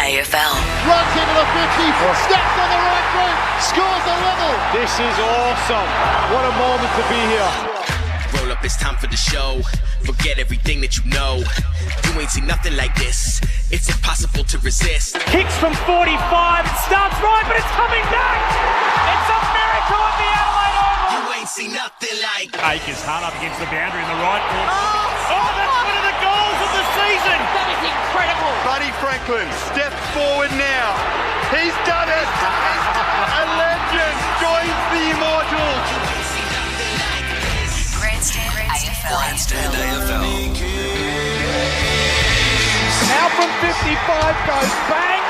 AFL. Runs into the 50, steps on the right foot, scores a level. This is awesome. What a moment to be here. Roll up, it's time for the show. Forget everything that you know. You ain't seen nothing like this. It's impossible to resist. Kicks from 45. It starts right, but it's coming back. It's a miracle at the Adelaide Oval. You ain't seen nothing like. Akers hard up against the boundary in the right corner. Oh, that's one of the goals of the season. That is incredible. Buddy Franklin steps forward now. He's done it. A legend joins the immortals. Grandstand AFL. Grandstand AFL. Now from 55 goes bang.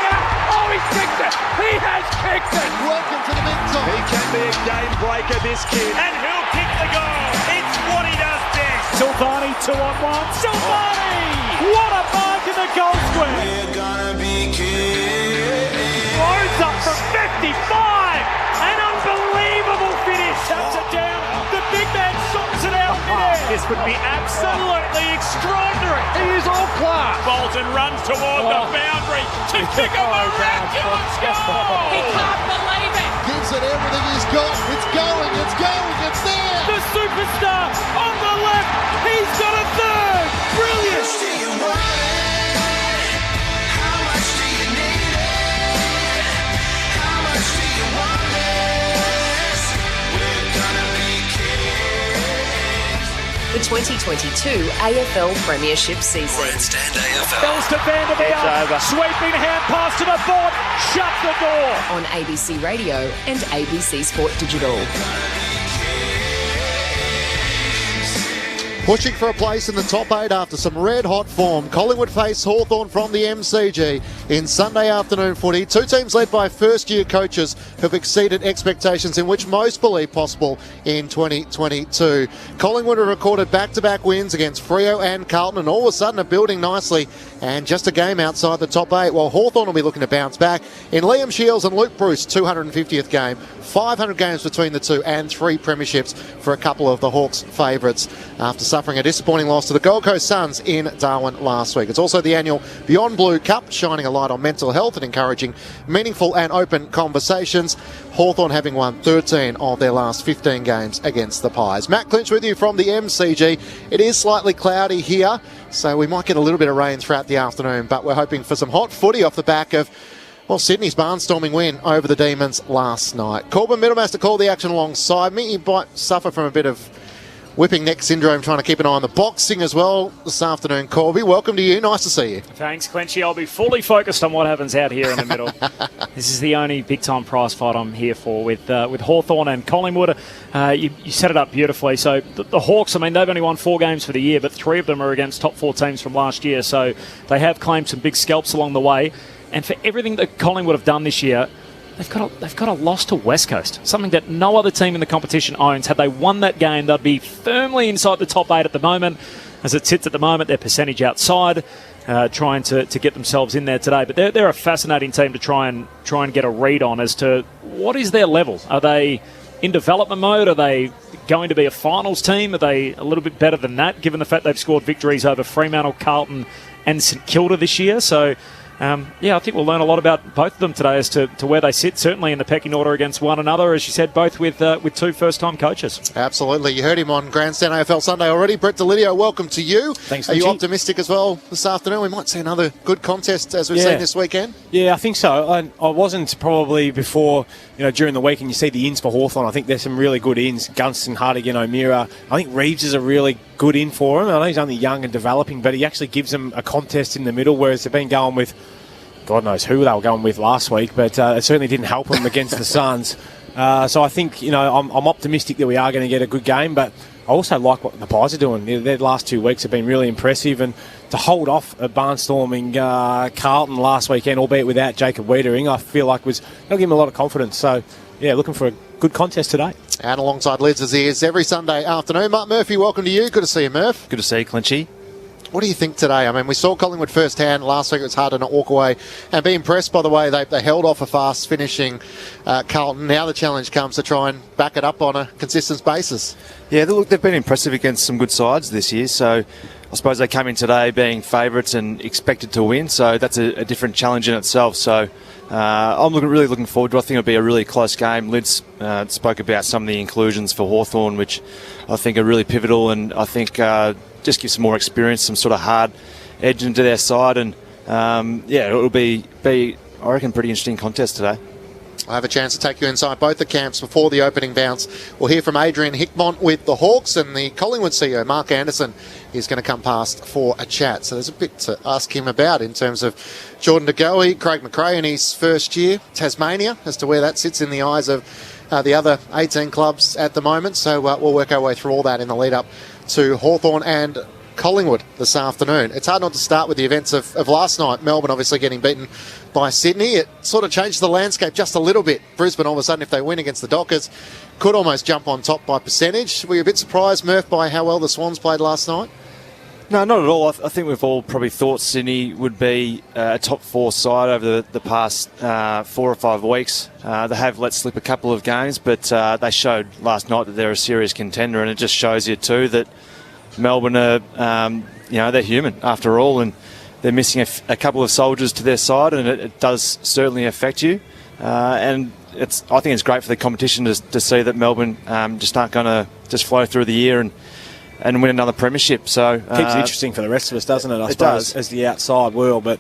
Oh, he's kicked it. He has kicked it. Welcome to the big time. He can be a game breaker, this kid. And who'll kick the goal? It's what he does best. Silvani 2-on-1. Silvani! What a mark in the goal square. We're gonna be kids. Throws up from 55. An unbelievable finish. Shuts it down. The big man sorts it out midair. This would be absolutely extraordinary. He is all class. Bolton runs toward the boundary to kick a miraculous goal. He can't believe it. Gives it everything he's got. It's going, it's going, it's there. The superstar on the left. He's got a third. Brilliant. The 2022 AFL Premiership season. Grandstand AFL. Bells to Vanderbilt. Sweeping hand pass to the board. Shut the door. On ABC Radio and ABC Sport Digital. Pushing for a place in the top 8 after some red-hot form. Collingwood face Hawthorn from the MCG in Sunday afternoon footy. Two teams led by first-year coaches who've exceeded expectations in which most believe possible in 2022. Collingwood have recorded back-to-back wins against Freo and Carlton, and all of a sudden are building nicely and just a game outside the top 8. While Hawthorn will be looking to bounce back. In Liam Shields and Luke Bruce, 250th game, 500 games between the two and 3 premierships for a couple of the Hawks' favourites after suffering a disappointing loss to the Gold Coast Suns in Darwin last week. It's also the annual Beyond Blue Cup, shining a light on mental health and encouraging meaningful and open conversations. Hawthorn having won 13 of their last 15 games against the Pies. Matt Clinch with you from the MCG. It is slightly cloudy here, so we might get a little bit of rain throughout the afternoon, but we're hoping for some hot footy off the back of, well, Sydney's barnstorming win over the Demons last night. Corbin Middlemaster to call the action alongside me. He might suffer from a bit of whipping neck syndrome, trying to keep an eye on the boxing as well this afternoon. Corby, welcome to you. Nice to see you. Thanks, Clinchy. I'll be fully focused on what happens out here in the middle. This is the only big-time prize fight I'm here for with Hawthorn and Collingwood. You set it up beautifully. So the Hawks, I mean, they've only won 4 games for the year, but 3 of them are against top 4 teams from last year. So they have claimed some big scalps along the way. And for everything that Collingwood have done this year, they've got a loss to West Coast, something that no other team in the competition owns. Had they won that game, they'd be firmly inside the top 8 at the moment. As it sits at the moment, their percentage outside, trying to get themselves in there today. But they're a fascinating team to try and get a read on as to what is their level. Are they in development mode? Are they going to be a finals team? Are they a little bit better than that, given the fact they've scored victories over Fremantle, Carlton and St Kilda this year? So I think we'll learn a lot about both of them today as to where they sit, certainly in the pecking order against one another, as you said, both with 2 first-time coaches. Absolutely. You heard him on Grandstand AFL Sunday already. Brett Delidio, welcome to you. Thanks, Are you Richie. optimistic as well this afternoon? We might see another good contest as we've seen this weekend. Yeah, I think so. I wasn't probably before, during the week, and you see the ins for Hawthorn. I think there's some really good ins. Gunston, Hartigan, O'Meara. I think Reeves is a really good in for him. I know he's only young and developing, but he actually gives them a contest in the middle, whereas they've been going with God knows who they were going with last week, but it certainly didn't help them against the Suns. So I think, I'm optimistic that we are going to get a good game, but I also like what the Pies are doing. Their last 2 weeks have been really impressive, and to hold off a barnstorming Carlton last weekend, albeit without Jacob Wiedering, I feel like that'll give him a lot of confidence. So, yeah, looking for a good contest today. And alongside Liz as he is every Sunday afternoon. Mark Murphy, welcome to you. Good to see you, Murph. Good to see you, Clinchy. What do you think today? I mean, we saw Collingwood firsthand last week. It was hard to not walk away and be impressed by the way they held off a fast finishing Carlton. Now the challenge comes to try and back it up on a consistent basis. Yeah, look, they've been impressive against some good sides this year, so I suppose they came in today being favourites and expected to win, so that's a different challenge in itself. So I'm really looking forward to it. I think it'll be a really close game. Lids spoke about some of the inclusions for Hawthorn, which I think are really pivotal, and I think just give some more experience, some sort of hard edge into their side, and it'll be I reckon, pretty interesting contest today. I have a chance to take you inside both the camps before the opening bounce. We'll hear from Adrian Hickmont with the Hawks, and the Collingwood CEO, Mark Anderson, is going to come past for a chat. So there's a bit to ask him about in terms of Jordan De Goey, Craig McRae in his first year, Tasmania, as to where that sits in the eyes of the other 18 clubs at the moment. So we'll work our way through all that in the lead-up to Hawthorn and Collingwood this afternoon. It's hard not to start with the events of last night. Melbourne obviously getting beaten by Sydney. It sort of changed the landscape just a little bit. Brisbane, all of a sudden, if they win against the Dockers, could almost jump on top by percentage. Were you a bit surprised, Murph, by how well the Swans played last night? No, not at all. I think we've all probably thought Sydney would be a top 4 side over the past 4 or 5 weeks. They have let slip a couple of games, but they showed last night that they're a serious contender, and it just shows you too that Melbourne are, they're human after all, and they're missing a couple of soldiers to their side, and it does certainly affect you. And I think it's great for the competition to see that Melbourne just aren't going to just flow through the year and win another premiership. So keeps it interesting for the rest of us, doesn't it? I suppose, as the outside world. But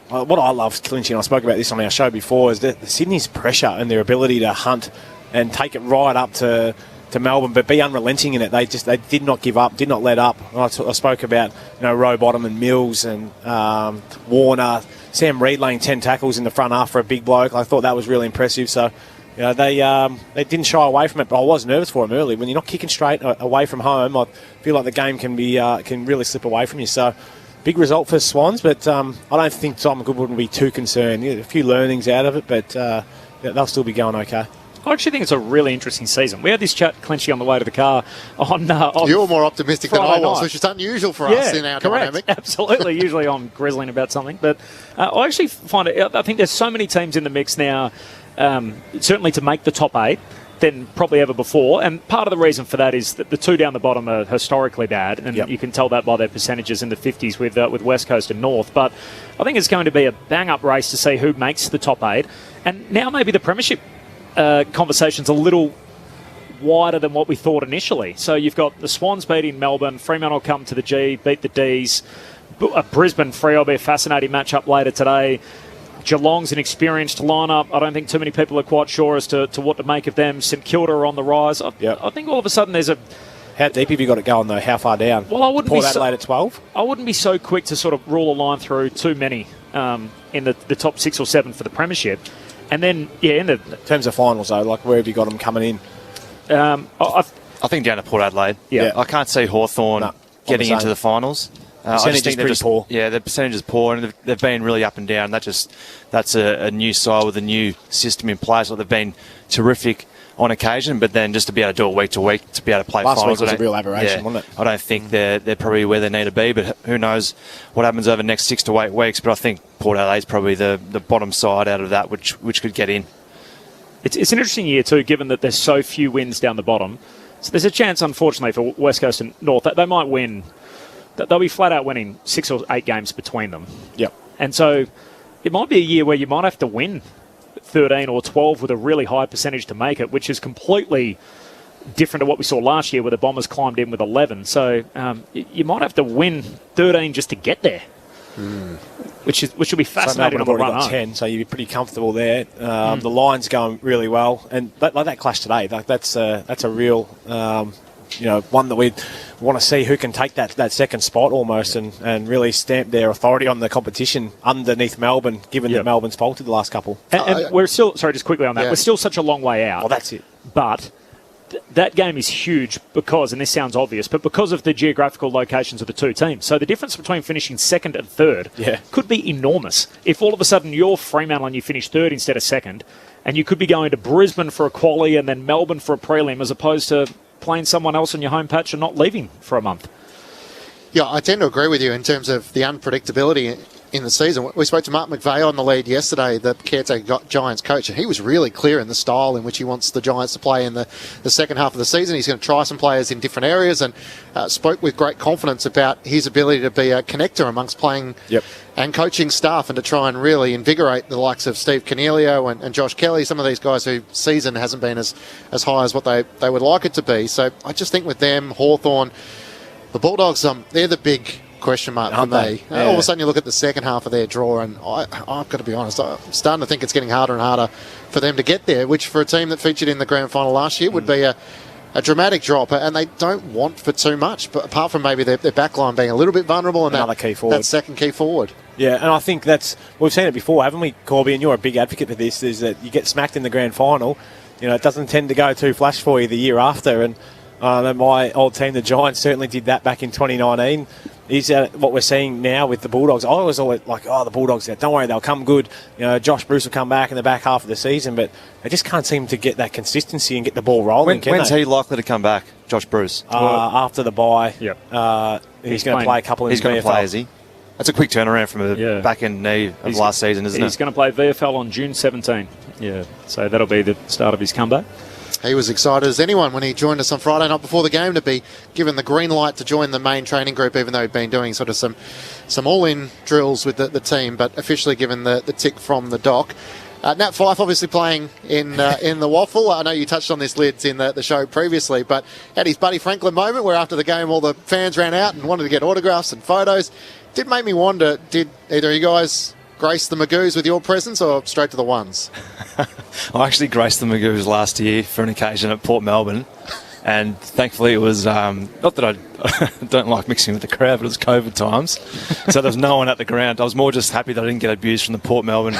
what I love, Clinching, I spoke about this on our show before, is that Sydney's pressure and their ability to hunt and take it right up to Melbourne, but be unrelenting in it. They did not give up, did not let up. I spoke about Rowbottom and Mills and Warner, Sam Reid laying 10 tackles in the front half for a big bloke. I thought that was really impressive. So they didn't shy away from it, but I was nervous for them early. When you're not kicking straight away from home, I feel like the game can really slip away from you. So big result for Swans, but I don't think Simon Goodwin would be too concerned. A few learnings out of it, but they'll still be going okay. I actually think it's a really interesting season. We had this chat, Clinchy, on the way to the car. You were more optimistic than I was, night. which is unusual for us in our dynamic. Absolutely. Usually I'm grizzling about something. But I actually find it, I think there's so many teams in the mix now, certainly to make the top 8, than probably ever before. And part of the reason for that is that the 2 down the bottom are historically bad, and you can tell that by their percentages in the 50s with West Coast and North. But I think it's going to be a bang-up race to see who makes the top 8. And now maybe the premiership conversation's a little wider than what we thought initially. So you've got the Swans beating Melbourne, Fremantle come to the G, beat the Ds, Brisbane Freo will be a fascinating matchup later today. Geelong's an experienced lineup. I don't think too many people are quite sure as to what to make of them. St Kilda are on the rise. I think all of a sudden there's a... How deep have you got it going, though? How far down? Well, I wouldn't Port Adelaide at 12? I wouldn't be so quick to sort of rule a line through too many in the top 6 or 7 for the premiership. And then, in terms of finals, though, like where have you got them coming in? I think down to Port Adelaide. Yeah. I can't see Hawthorn getting into the finals. I just think they're just poor. Yeah, their percentage is poor, and they've been really up and down. That's a new side with a new system in place. Like they've been terrific on occasion, but then just to be able to do it week to week, to be able to play last finals, week was a real aberration, wasn't it? I don't think they're probably where they need to be, but who knows what happens over the next 6 to 8 weeks. But I think Port Adelaide's probably the bottom side out of that, which could get in. It's an interesting year too, given that there's so few wins down the bottom. So there's a chance, unfortunately, for West Coast and North that they might win. They'll be flat out winning 6 or 8 games between them. Yep. And so it might be a year where you might have to win 13 or 12 with a really high percentage to make it, which is completely different to what we saw last year where the Bombers climbed in with 11. So you might have to win 13 just to get there, which will be fascinating. So got 10, so you'd be pretty comfortable there. The line's going really well, and like that clash today, that's a real one that we want to see who can take that second spot almost and really stamp their authority on the competition underneath Melbourne, given that Melbourne's faltered the last couple. And we're still, sorry, just quickly on that, we're still such a long way out. Well, that's it. But that game is huge because, and this sounds obvious, but because of the geographical locations of the two teams. So the difference between finishing second and third could be enormous. If all of a sudden you're Fremantle and you finish third instead of second, and you could be going to Brisbane for a quali and then Melbourne for a prelim as opposed to playing someone else on your home patch and not leaving for a month. Yeah, I tend to agree with you in terms of the unpredictability in the season. We spoke to Mark McVeigh on the lead yesterday, the caretaker Giants coach, and he was really clear in the style in which he wants the Giants to play in the second half of the season. He's going to try some players in different areas, and spoke with great confidence about his ability to be a connector amongst playing and coaching staff, and to try and really invigorate the likes of Steve Cornelio and Josh Kelly, some of these guys whose season hasn't been as high as what they would like it to be. So I just think with them, Hawthorn, the Bulldogs, they're the big question mark for me. Yeah. All of a sudden you look at the second half of their draw, and I've got to be honest, I'm starting to think it's getting harder and harder for them to get there, which for a team that featured in the grand final last year would be a dramatic drop, and they don't want for too much, but apart from maybe their backline being a little bit vulnerable, and another key forward. That second key forward. Yeah, and I think we've seen it before, haven't we, Corby? And you're a big advocate for this, is that you get smacked in the grand final, it doesn't tend to go too flash for you the year after, and my old team, the Giants, certainly did that back in 2019. Is what we're seeing now with the Bulldogs? I was always like, the Bulldogs, don't worry, they'll come good. Josh Bruce will come back in the back half of the season, but they just can't seem to get that consistency and get the ball rolling. When's he likely to come back, Josh Bruce? After the bye. Yep. He's going to play a couple in He's going to play, is he? That's a quick turnaround from a back-end knee of last season, isn't it? He's going to play VFL on June 17. Yeah, so that'll be the start of his comeback. He was excited as anyone when he joined us on Friday night before the game to be given the green light to join the main training group, even though he'd been doing sort of some all-in drills with the team, but officially given the tick from the doc. Nat Fyfe obviously playing in the waffle. I know you touched on this, Lids, in the show previously, but had his Buddy Franklin moment where after the game all the fans ran out and wanted to get autographs and photos. Did make me wonder, did either of you guys grace the Magoos with your presence or straight to the ones? I actually graced the Magoos last year for an occasion at Port Melbourne, and thankfully it was, not that I don't like mixing with the crowd, but it was COVID times, so there was no one at the ground. I was more just happy that I didn't get abused from the Port Melbourne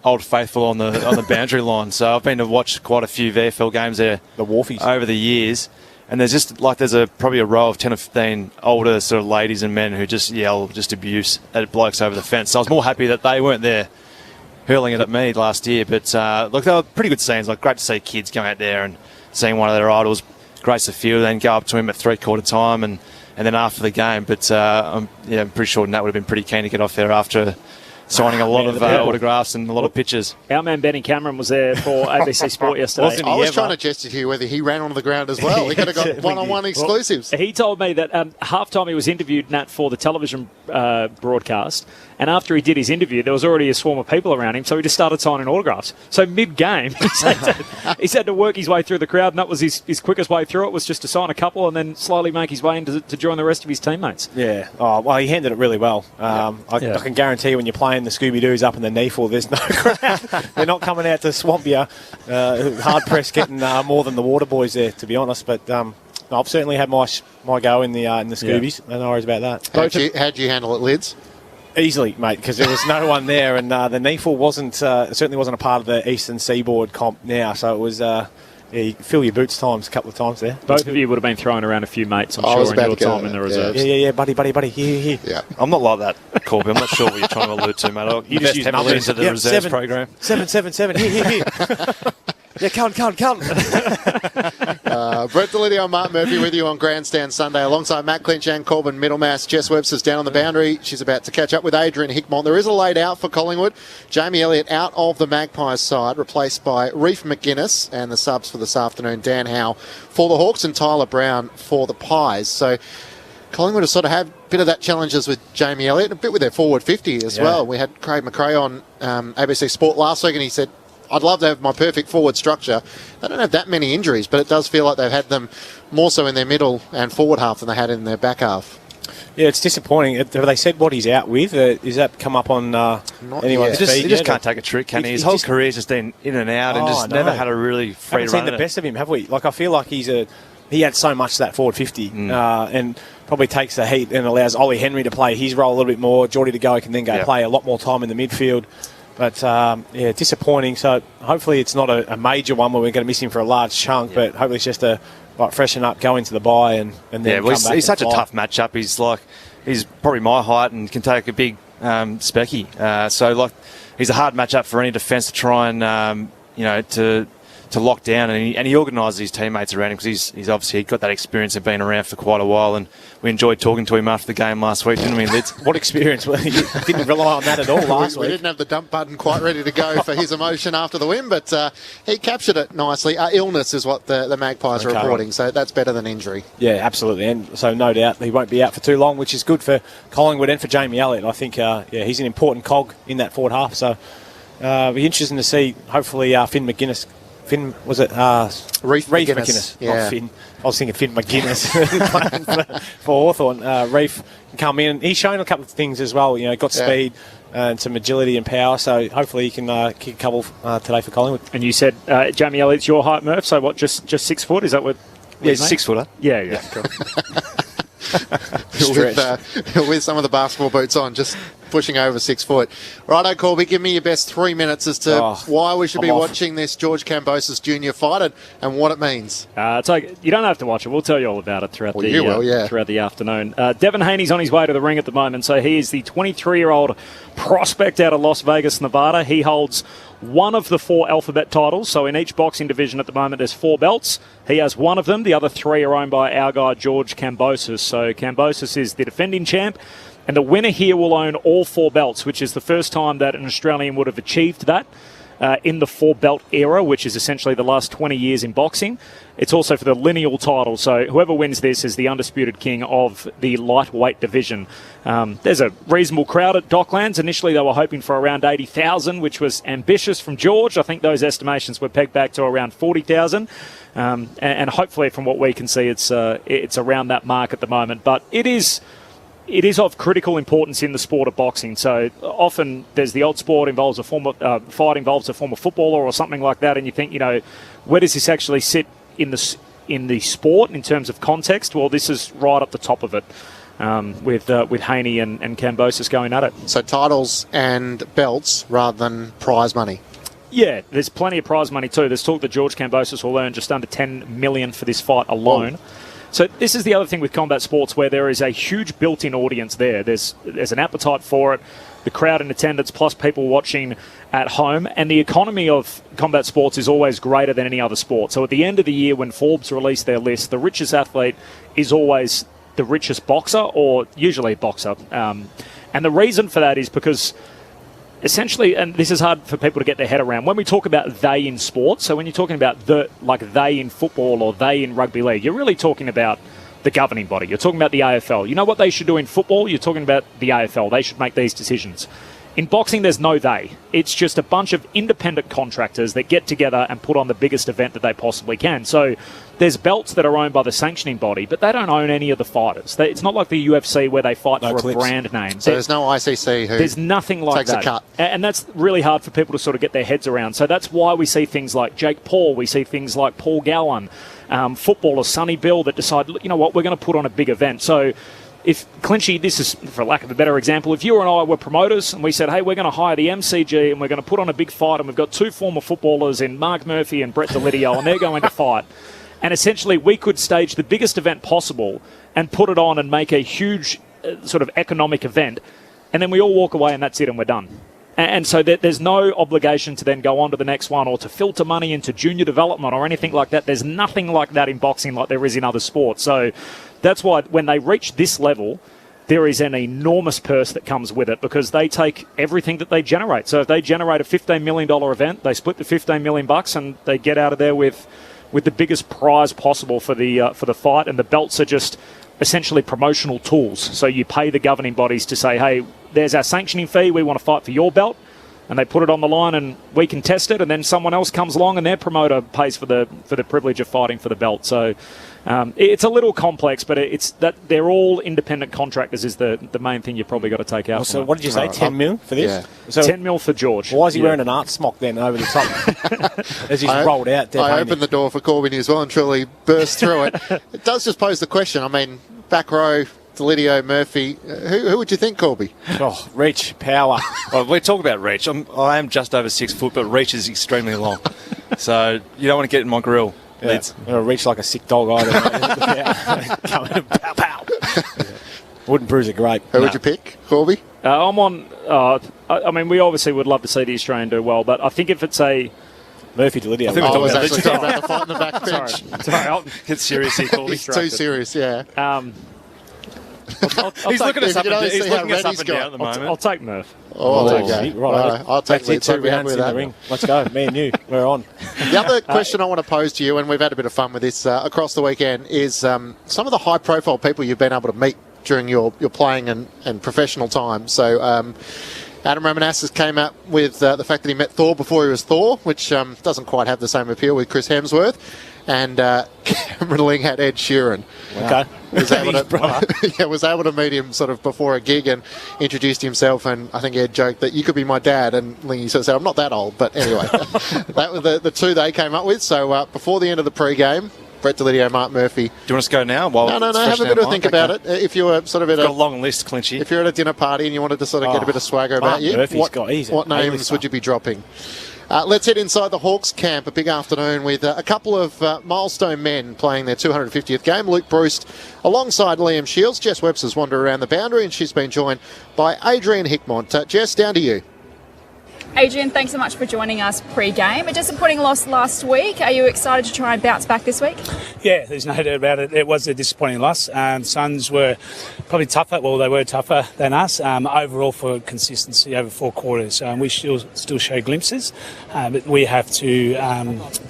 Old Faithful on the boundary line. So I've been to watch quite a few VFL games there, the Wharfies, over the years. And there's probably a row of 10 or 15 older sort of ladies and men who just yell abuse at blokes over the fence. So I was more happy that they weren't there hurling it at me last year. But look, they were pretty good scenes. Like, great to see kids going out there and seeing one of their idols grace the field, then go up to him at three-quarter time and then after the game. But I'm pretty sure Nat would have been pretty keen to get off there after signing a lot of autographs and a lot of pictures. Our man Benny Cameron was there for ABC Sport yesterday. I was trying to gesture to you whether he ran onto the ground as well. He could have got one-on-one exclusives. Well, he told me that half-time he was interviewed, Nat, for the television broadcast, and after he did his interview, there was already a swarm of people around him, so he just started signing autographs. So mid-game, he's had to work his way through the crowd, and that was his quickest way through it, was just to sign a couple and then slowly make his way in to join the rest of his teamates. Yeah. Oh, well, he handled it really well. I can guarantee you when you're playing the Scooby-Doos up in the NEFL, there's no crowd. They're not coming out to swamp you. Hard-pressed getting more than the Water Boys there, to be honest. But I've certainly had my go in the Scoobies. No worries about that. How'd you handle it, Lids? Easily, mate, because there was no one there, and the NEFL certainly wasn't a part of the Eastern Seaboard comp now, so it was you fill your boots a couple of times there. Both of you would have been throwing around a few mates, I'm sure, in your time in the reserves. Yeah, buddy, here. Yeah. I'm not like that, Corby. I'm not sure what you're trying to allude to, mate. You just use heavily into the reserves program. 7. Here. Yeah, count. Brett Delidio and Mark Murphy with you on Grandstand Sunday alongside Matt Clinch and Corbin Middlemass. Jess Webster's down on the boundary. She's about to catch up with Adrian Hickmont. There is a laid out for Collingwood. Jamie Elliott out of the Magpies side, replaced by Reef McGuinness, and the subs for this afternoon, Dan Howe for the Hawks and Tyler Brown for the Pies. So Collingwood have sort of had a bit of that challenges with Jamie Elliott, a bit with their forward 50 as well. We had Craig McRae on ABC Sport last week, and he said, I'd love to have my perfect forward structure. They don't have that many injuries, but it does feel like they've had them more so in their middle and forward half than they had in their back half. Yeah, it's disappointing. Have they said what he's out with? Is that come up on anyone's feed? He just can't take a trick, can he? His whole career's just been in and out and just never had a really free run. Haven't seen the best of him, have we? Like, I feel like he had so much that forward 50 and probably takes the heat and allows Ollie Henry to play his role a little bit more. Geordie DeGoey can then go play a lot more time in the midfield. But, disappointing. So hopefully it's not a major one where we're going to miss him for a large chunk, but hopefully it's just a freshen up, go into the bye and then come back. He's such a tough matchup. He's probably my height and can take a big specky. So he's a hard matchup for any defence to try and, to lock down, and he organises his teammates around him because he's obviously got that experience of being around for quite a while, and we enjoyed talking to him after the game last week, didn't we, Lids? What experience? You didn't rely on that at all last we week. didn't have the dump button quite ready to go for his emotion after the win, but he captured it nicely. Illness is what the Magpies are reporting, so that's better than injury. Yeah, absolutely, and so no doubt he won't be out for too long, which is good for Collingwood and for Jamie Elliott. I think he's an important cog in that forward half, so it'll be interesting to see, hopefully, Finn McGuinness. Finn, was it? Reef McGuinness. Yeah. Not Finn. I was thinking Finn McGuinness for Hawthorn. Reef can come in. He's shown a couple of things as well. Got speed and some agility and power. So hopefully he can kick a couple today for Collingwood. And you said Jamie Elliott's your height, Murph. So what? Just 6 foot? Is that what? Yeah, he's a 6 footer. Yeah. Cool. with some of the basketball boots on, just pushing over 6 foot. Righto, Corby, give me your best 3 minutes as to why we should be watching this George Kambosos Jr. fight and what it means. So you don't have to watch it. We'll tell you all about it throughout throughout the afternoon. Devin Haney's on his way to the ring at the moment. So he is the 23-year-old prospect out of Las Vegas, Nevada. He holds one of the 4 alphabet titles. So in each boxing division at the moment, there's 4 belts. He has one of them. The other 3 are owned by our guy, George Kambosos. So Kambosos is the defending champ. And the winner here will own all 4 belts, which is the first time that an Australian would have achieved that in the 4-belt era, which is essentially the last 20 years in boxing. It's also for the lineal title, so whoever wins this is the undisputed king of the lightweight division. There's a reasonable crowd at Docklands. Initially, they were hoping for around 80,000, which was ambitious from George. I think those estimations were pegged back to around 40,000. And hopefully, from what we can see, it's around that mark at the moment. But it is of critical importance in the sport of boxing. So often there's the odd sport involves a former fight involves a former footballer or something like that, and you think, where does this actually sit in the sport in terms of context? Well, this is right up the top of it, with Haney and Kambosos going at it. So titles and belts rather than prize money. Yeah, there's plenty of prize money too. There's talk that George Kambosos will earn just under $10 million for this fight alone. So this is the other thing with combat sports, where there is a huge built-in audience there. There's an appetite for it, the crowd in attendance, plus people watching at home. And the economy of combat sports is always greater than any other sport. So at the end of the year, when Forbes release their list, the richest athlete is always the richest boxer, or usually boxer. And the reason for that is because essentially, and this is hard for people to get their head around, when we talk about they in sports, so when you're talking about they in football or they in rugby league, you're really talking about the governing body. You're talking about the AFL. You know what they should do in football? You're talking about the AFL. They should make these decisions. In boxing, there's no they. It's just a bunch of independent contractors that get together and put on the biggest event that they possibly can. So there's belts that are owned by the sanctioning body, but they don't own any of the fighters. It's not like the UFC where they fight for a brand name. So there's no ICC who there's nothing like takes that. A cut. And that's really hard for people to sort of get their heads around. So that's why we see things like Jake Paul. We see things like Paul Gowan, footballer Sonny Bill that decide, you know what, we're going to put on a big event. So if Clinchy, this is for lack of a better example, if you and I were promoters and we said, hey, we're going to hire the MCG and we're going to put on a big fight, and we've got 2 former footballers in Mark Murphy and Brett Delidio, and they're going to fight, and essentially we could stage the biggest event possible and put it on and make a huge sort of economic event, and then we all walk away and that's it and we're done. And so there's no obligation to then go on to the next one or to filter money into junior development or anything like that. There's nothing like that in boxing like there is in other sports. So that's why when they reach this level, there is an enormous purse that comes with it, because they take everything that they generate. So if they generate a $15 million event, they split the $15 million and they get out of there with the biggest prize possible for the fight. And the belts are just essentially promotional tools. So you pay the governing bodies to say, hey, there's our sanctioning fee, we want to fight for your belt, and they put it on the line and we can test it, and then someone else comes along and their promoter pays for the privilege of fighting for the belt. So it's a little complex, but it's that they're all independent contractors is the main thing you've probably got to take out. So what did you say, 10 mil for this? Yeah. So 10 mil for George. Why is he wearing an art smock then over the top as he's rolled out? I opened the door for Corby News well and truly burst through it. It does just pose the question. I mean, back row, Delidio, Murphy, who would you think, Corby? Oh, reach, power. Well, we talk about reach. I am just over 6 foot, but reach is extremely long. So you don't want to get in my grill. Yeah. Reach like a sick dog either. Coming and pow, pow. Wooden bruise are great. Who would you pick, Corby? I'm on. I mean, we obviously would love to see the Australian do well, but I think if it's a Murphy to Lydia. I think we're I was talking actually talking about the fight in the back bench. Sorry, I'll get serious here. He's too serious, yeah. He's looking us up and down. He's looking us up he's and down at the moment. I'll take Murph. Oh, there you go. Right. I'll take That's it, lead. 2 rounds in the ring. Let's go. Me and you, we're on. The other question I want to pose to you, and we've had a bit of fun with this across the weekend, is some of the high-profile people you've been able to meet during your playing and professional time. So Adam Ramanassis came out with the fact that he met Thor before he was Thor, which doesn't quite have the same appeal with Chris Hemsworth. And Cameron Ling had Ed Sheeran. Okay. Was able to meet him sort of before a gig and introduced himself, and I think Ed joked that you could be my dad, and Lingy sort of said, I'm not that old, but anyway. That was the two they came up with. So before the end of the pre-game, Brett Delidio, Mark Murphy. Do you want us to go now? No, have a bit of a think about it. If you were sort of at got a long list, Clinchy. If you're at a dinner party and you wanted to sort of get a bit of swagger about you, what names would you be dropping? Let's head inside the Hawks camp, a big afternoon with a couple of milestone men playing their 250th game. Luke Bruce alongside Liam Shields. Jess Webster's wandered around the boundary and she's been joined by Adrian Hickmont. Jess, down to you. Adrian, thanks so much for joining us pre-game. A disappointing loss last week. Are you excited to try and bounce back this week? Yeah, there's no doubt about it. It was a disappointing loss. Suns were probably tougher. Well, they were tougher than us. Overall, for consistency over 4 quarters, we still show glimpses. But we have to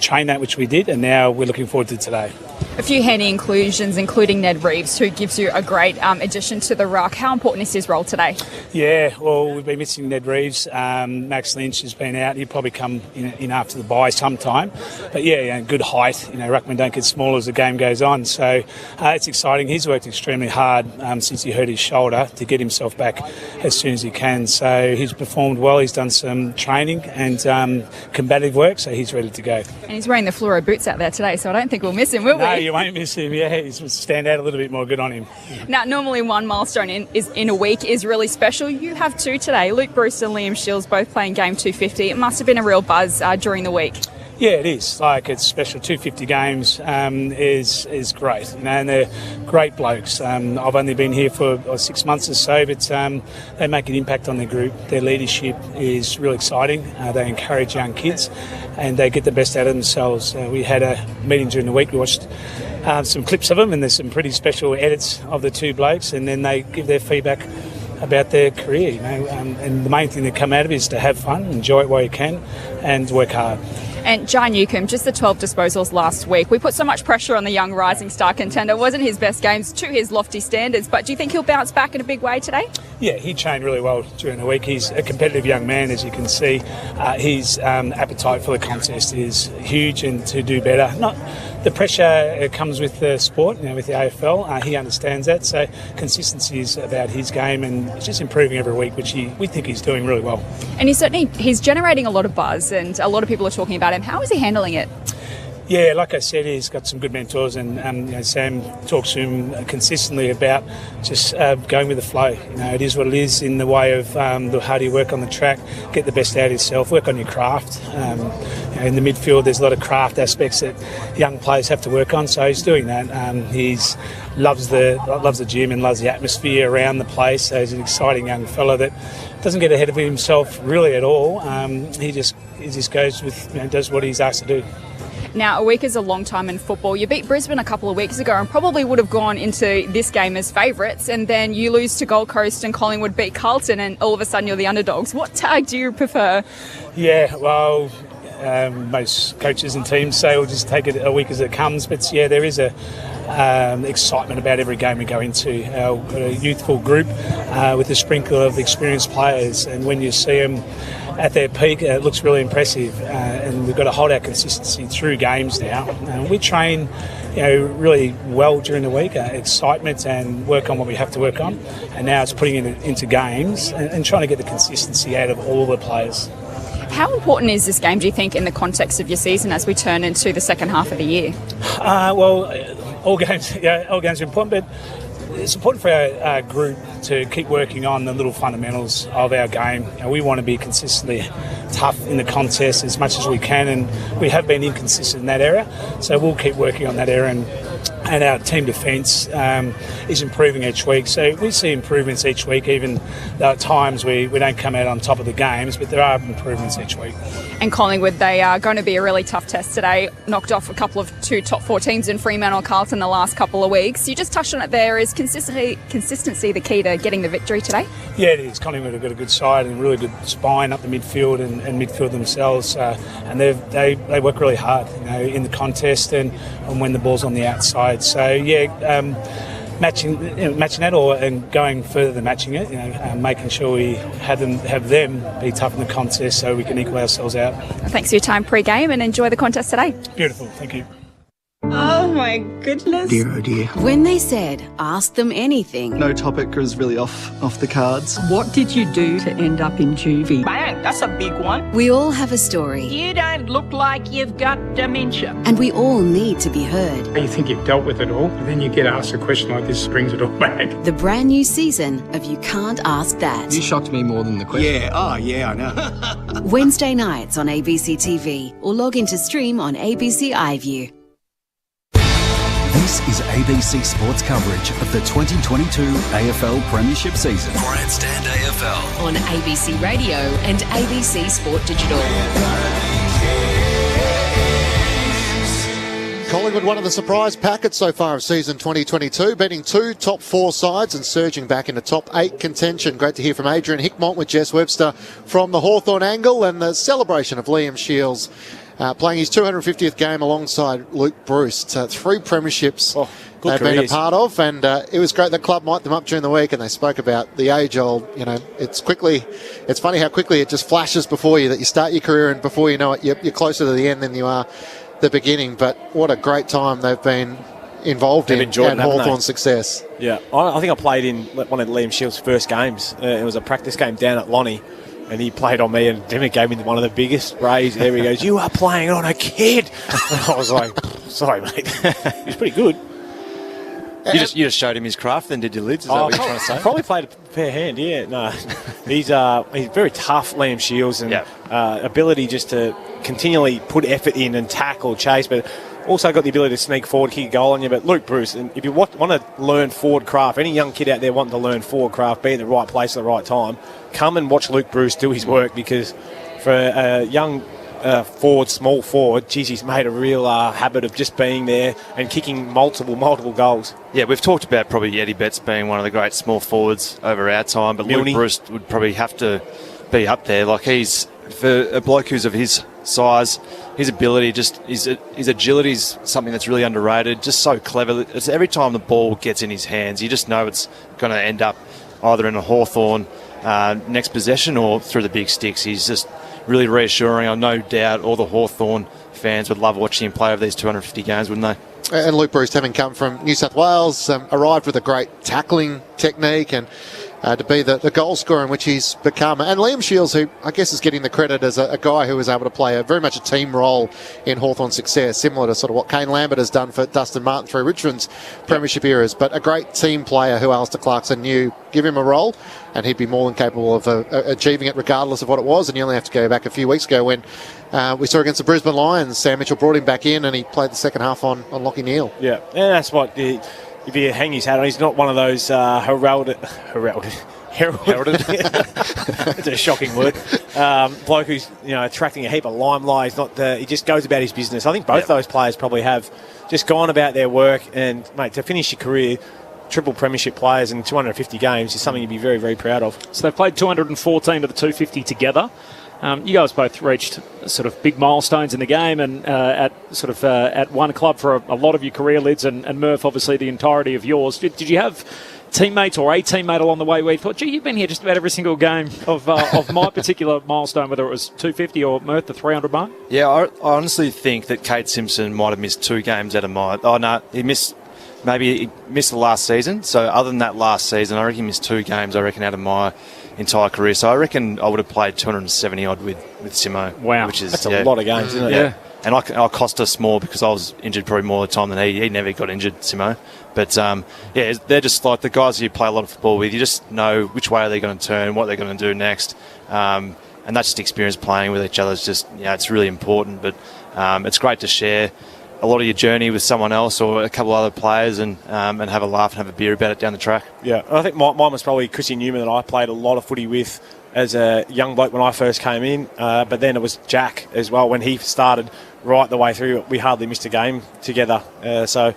train that, which we did, and now we're looking forward to today. A few handy inclusions, including Ned Reeves, who gives you a great addition to the ruck. How important is his role today? Yeah, well, we've been missing Ned Reeves. Max Lynch has been out. He'll probably come in after the bye sometime. But yeah, good height. Ruckman don't get smaller as the game goes on. So it's exciting. He's worked extremely hard since he hurt his shoulder to get himself back as soon as he can. So he's performed well. He's done some training and combative work, so he's ready to go. And he's wearing the fluoro boots out there today, so I don't think we'll miss him, will we? No, you won't miss him. Yeah, he's stand out a little bit more. Good on him. Now, normally one milestone in a week is really special. You have 2 today. Luke Bruce and Liam Shields both playing game 250. It must have been a real buzz during the week. Yeah, it is. It's special. 250 games is great, and they're great blokes. I've only been here for 6 months or so, but they make an impact on their group. Their leadership is really exciting. They encourage young kids, and they get the best out of themselves. We had a meeting during the week. We watched some clips of them, and there's some pretty special edits of the 2 blokes, and then they give their feedback about their career. And the main thing that come out of it is to have fun, enjoy it while you can, and work hard. And John Newcombe, just the 12 disposals last week. We put so much pressure on the young rising star contender. Wasn't his best games to his lofty standards, but do you think he'll bounce back in a big way today? Yeah, he trained really well during the week. He's a competitive young man, as you can see. His appetite for the contest is huge and to do better. Not the pressure comes with the sport, with the AFL. He understands that, so consistency is about his game, and it's just improving every week, which we think he's doing really well. And he's generating a lot of buzz, and a lot of people are talking about him. How is he handling it? Yeah, like I said, he's got some good mentors, and Sam talks to him consistently about just going with the flow. It is what it is in the way of the harder you work on the track, get the best out of yourself, work on your craft. In the midfield, there's a lot of craft aspects that young players have to work on, so he's doing that. He's loves the gym and loves the atmosphere around the place. So he's an exciting young fella that doesn't get ahead of himself really at all. He just goes with does what he's asked to do. Now, a week is a long time in football. You beat Brisbane a couple of weeks ago and probably would have gone into this game as favourites, and then you lose to Gold Coast and Collingwood beat Carlton, and all of a sudden you're the underdogs. What tag do you prefer? Yeah, well, most coaches and teams say we'll just take it a week as it comes, but yeah, there is a excitement about every game we go into. Our youthful group with a sprinkle of experienced players, and when you see them at their peak, it looks really impressive, and we've got to hold our consistency through games now. We train really well during the week, excitement, and work on what we have to work on, and now it's putting it into games and trying to get the consistency out of all the players. How important is this game, do you think, in the context of your season as we turn into the second half of the year? Well, all games are important, but it's important for our group to keep working on the little fundamentals of our game. We want to be consistently tough in the contest as much as we can, and we have been inconsistent in that area, so we'll keep working on that area and and our team defence is improving each week. So we see improvements each week, even though at times we don't come out on top of the games, but there are improvements each week. And Collingwood, they are going to be a really tough test today. Knocked off a couple of 2 top 4 teams in Fremantle and Carlton the last couple of weeks. You just touched on it there. Is consistency the key to getting the victory today? Yeah, it is. Collingwood have got a good side and really good spine up the midfield and midfield themselves, and they work really hard, in the contest and when the ball's on the outside. So matching that and going further than matching it, making sure we have them be tough in the contest so we can equal ourselves out. Thanks for your time pre-game and enjoy the contest today. Beautiful, thank you. Oh my goodness. Dear oh dear. When they said, ask them anything. No topic was really off the cards. What did you do to end up in juvie? Bang, that's a big one. We all have a story. You don't look like you've got dementia. And we all need to be heard. You think you've dealt with it all, but then you get asked a question like this, brings it all back. The brand new season of You Can't Ask That. You shocked me more than the question. Yeah, I know. Wednesday nights on ABC TV or log into stream on ABC iView. This is ABC Sports coverage of the 2022 AFL Premiership season. Grandstand AFL on ABC Radio and ABC Sport Digital. Collingwood, one of the surprise packets so far of season 2022, beating 2 top 4 sides and surging back into top 8 contention. Great to hear from Adrian Hickmott with Jess Webster from the Hawthorn angle, and the celebration of Liam Shields playing his 250th game alongside Luke Bruce. 3 premierships they've been a part of, and it was great. The club mic'd them up during the week, and they spoke about the age-old, it's funny how quickly it just flashes before you that you start your career, and before you know it, you're closer to the end than you are the beginning. But what a great time they've been involved in, and Hawthorn's success. Yeah, I think I played in one of Liam Shields' first games. It was a practice game down at Lonnie, and he played on me, and Dimmick gave me one of the biggest rays. There he goes, "You are playing on a kid." And I was like, "Sorry, mate." He was pretty good. You just showed him his craft, then, did you, Lids? Is that what you're trying to say? Probably played a fair hand, yeah. No, he's very tough, Liam Shields, and ability just to continually put effort in and tackle, chase, but also got the ability to sneak forward, kick a goal on you. But Luke Bruce, and if you want to learn forward craft, any young kid out there wanting to learn forward craft, be in the right place at the right time, come and watch Luke Bruce do his work, because for a young small forward, geez, he's made a real habit of just being there and kicking multiple goals. Yeah, we've talked about probably Eddie Betts being one of the great small forwards over our time, but Luke Bruce would probably have to be up there. Like, he's, for a bloke who's of his size, his ability, just his agility is something that's really underrated. Just so clever. It's every time the ball gets in his hands, you just know it's going to end up either in a Hawthorn next possession or through the big sticks. He's just really reassuring. I no doubt all the Hawthorn fans would love watching him play over these 250 games, wouldn't they? And Luke Bruce, having come from New South Wales, arrived with a great tackling technique, and to be the goal scorer in which he's become. And Liam Shields, who I guess is getting the credit as a guy who was able to play very much a team role in Hawthorn's success, similar to sort of what Kane Lambert has done for Dustin Martin through Richmond's premiership eras, but a great team player who Alistair Clarkson knew, give him a role and he'd be more than capable of achieving it regardless of what it was. And you only have to go back a few weeks ago when we saw against the Brisbane Lions, Sam Mitchell brought him back in and he played the second half on Lachie Neale. Yeah, and that's what... If you hang his hat on, he's not one of those heralded. It's a shocking word. Bloke who's attracting a heap of limelight. He's not. He just goes about his business. I think both those players probably have just gone about their work. And mate, to finish your career, triple premiership players in 250 games is something you'd be very, very proud of. So they've played 214 of the 250 together. You guys both reached sort of big milestones in the game, and at one club for a lot of your career, Lids, and Murph, obviously the entirety of yours. Did you have teammates or a teammate along the way where you thought, gee, you've been here just about every single game of my particular milestone, whether it was 250 or Murph, the 300 mark? Yeah, I honestly think that Kate Simpson might have missed 2 games out of mine. Oh, no, he missed the last season. So other than that last season, I reckon he missed 2 games, out of my entire career. So I reckon I would have played 270 odd with Simo. Wow, that's a lot of games, isn't it? Yeah. And I cost us more because I was injured probably more of the time than he. He never got injured, Simo. But they're just like the guys you play a lot of football with. You just know which way are they going to turn, what they're going to do next, and that's just experience playing with each other. It's just it's really important. But it's great to share a lot of your journey with someone else or a couple of other players and have a laugh and have a beer about it down the track. Yeah, I think mine was probably Chrissy Newman that I played a lot of footy with as a young bloke when I first came in, but then it was Jack as well when he started right the way through. We hardly missed a game together, so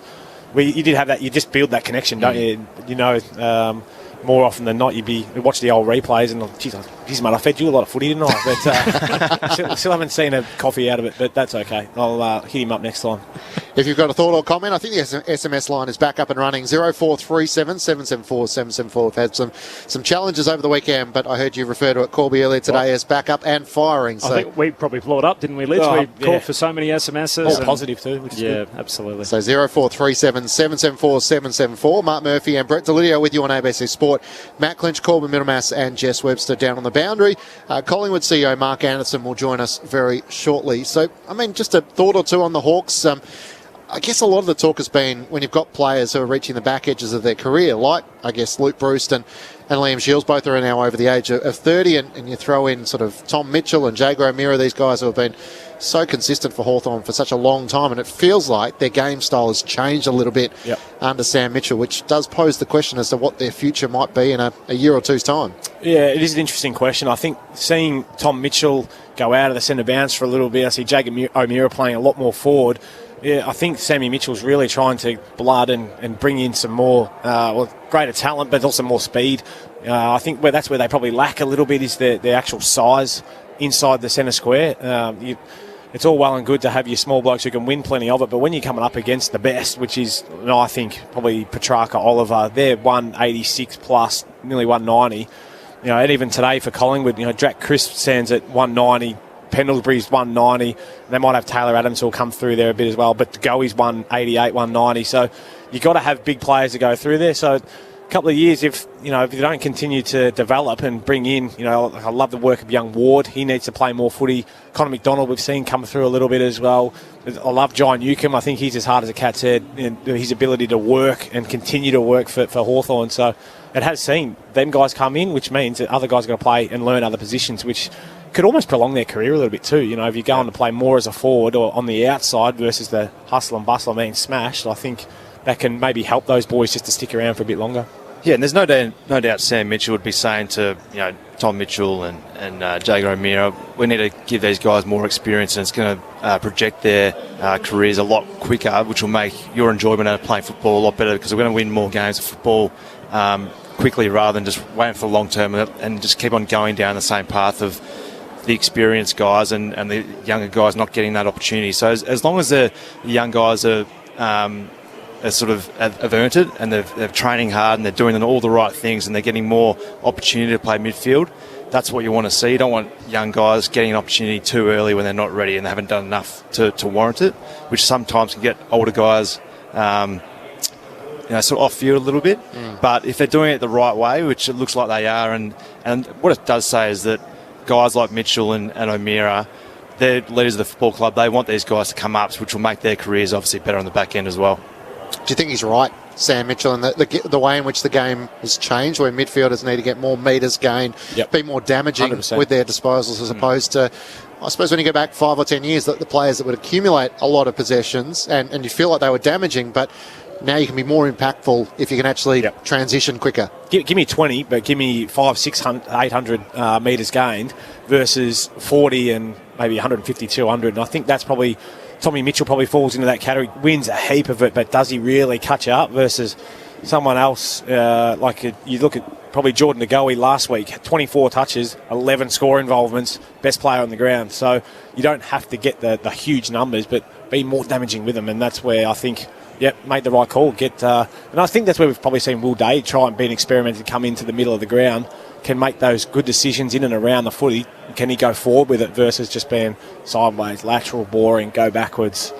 you did have that. You just build that connection, don't you? You know, more often than not, you watch the old replays and, geez, mate, I fed you a lot of footy, didn't I? But still haven't seen a coffee out of it, but that's okay. I'll hit him up next time. If you've got a thought or comment, I think the SMS line is back up and running. 0437 774 774. We've had some challenges over the weekend, but I heard you refer to it, Corby, earlier today as back up and firing. So I think we probably blew it up, didn't we, Lidge? We called for so many SMSs. All positive too, which is good. Absolutely. So 0437 774 774. Mark Murphy and Brett Delidio with you on ABC Sport. Matt Clinch, Corbin Middlemass and Jess Webster down on the boundary. Collingwood CEO Mark Anderson will join us very shortly. So, I mean, just a thought or two on the Hawks. I guess a lot of the talk has been when you've got players who are reaching the back edges of their career, like, I guess, Luke Breust and Liam Shields, both are now over the age of 30, and you throw in sort of Tom Mitchell and Jago O'Meara, these guys who have been so consistent for Hawthorn for such a long time, and it feels like their game style has changed a little bit under Sam Mitchell, which does pose the question as to what their future might be in a year or two's time. Yeah, it is an interesting question. I think seeing Tom Mitchell go out of the centre bounce for a little bit, I see Jago O'Meara playing a lot more forward. Yeah, I think Sammy Mitchell's really trying to blood and bring in some more greater talent, but also more speed. I think that's where they probably lack a little bit is their actual size inside the centre square. It's all well and good to have your small blokes who can win plenty of it, but when you're coming up against the best, which is, I think, probably Petrarca, Oliver, they're 186 plus, nearly 190. And even today for Collingwood, Drac Crisp stands at 190. Pendlebury's 190. They might have Taylor Adams who'll come through there a bit as well, but Goey's 188, 190. So you've got to have big players to go through there. So a couple of years, if you don't continue to develop and bring in, I love the work of young Ward. He needs to play more footy. Connor McDonald we've seen come through a little bit as well. I love Jai Newcomb. I think he's as hard as a cat's head in his ability to work and continue to work for Hawthorn. So it has seen them guys come in, which means that other guys are going to play and learn other positions, which could almost prolong their career a little bit too. If you go on to play more as a forward or on the outside versus the hustle and bustle of being smashed, I think that can maybe help those boys just to stick around for a bit longer. Yeah, and there's no doubt Sam Mitchell would be saying to Tom Mitchell and Jago O'Meara, we need to give these guys more experience, and it's going to project their careers a lot quicker, which will make your enjoyment out of playing football a lot better, because we're going to win more games of football quickly rather than just waiting for the long term and just keep on going down the same path of the experienced guys and the younger guys not getting that opportunity. So as long as the young guys are sort of have earned it, and they're training hard and they're doing all the right things and they're getting more opportunity to play midfield, that's what you want to see. You don't want young guys getting an opportunity too early when they're not ready and they haven't done enough to warrant it, which sometimes can get older guys sort of off field a little bit. But if they're doing it the right way, which it looks like they are, and what it does say is that guys like Mitchell and O'Meara, they're leaders of the football club. They want these guys to come up, which will make their careers obviously better on the back end as well. Do you think he's right, Sam Mitchell, and the way in which the game has changed, where midfielders need to get more metres gained, be more damaging 100%. With their disposals, as opposed to, I suppose, when you go back 5 or 10 years, the players that would accumulate a lot of possessions and you feel like they were damaging, but now you can be more impactful if you can actually transition quicker. Give me 20, but give me 500, 600, 800 metres gained versus 40 and maybe 150, 200. And I think that's probably, Tommy Mitchell probably falls into that category, wins a heap of it, but does he really catch up versus someone else? You look at probably Jordan Ngoe last week, 24 touches, 11 score involvements, best player on the ground. So you don't have to get the huge numbers, but be more damaging with them. And that's where I think, made the right call. And I think that's where we've probably seen Will Day try and be an experiment to come into the middle of the ground, can make those good decisions in and around the footy. Can he go forward with it versus just being sideways, lateral, boring, go backwards?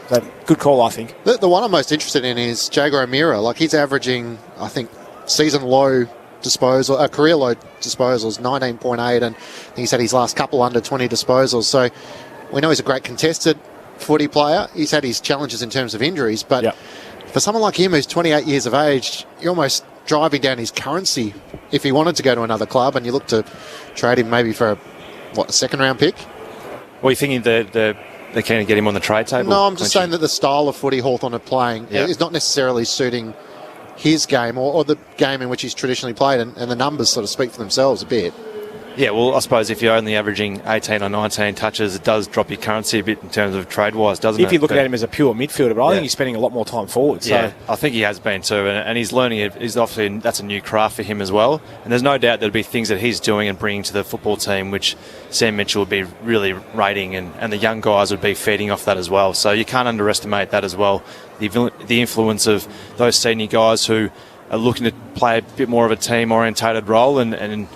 So, good call, I think. The one I'm most interested in is Jago O'Meara. Like, he's averaging, I think, season low disposal, career low disposals, 19.8, and he's had his last couple under 20 disposals. So we know he's a great contested footy player. He's had his challenges in terms of injuries, but for someone like him who's 28 years of age, you're almost driving down his currency if he wanted to go to another club, and you look to trade him maybe for a second round pick. Well, you're thinking the they're keen to get him on the trade table. No, I'm just saying that the style of footy Hawthorn are playing is not necessarily suiting his game or the game in which he's traditionally played, and the numbers sort of speak for themselves a bit. Yeah, well, I suppose if you're only averaging 18 or 19 touches, it does drop your currency a bit in terms of trade-wise, doesn't it? If you look at him as a pure midfielder, but I think he's spending a lot more time forward. So. Yeah, I think he has been too, and he's learning it. He's obviously, that's a new craft for him as well, and there's no doubt there'll be things that he's doing and bringing to the football team which Sam Mitchell would be really rating, and the young guys would be feeding off that as well. So you can't underestimate that as well, the influence of those senior guys who are looking to play a bit more of a team-orientated role and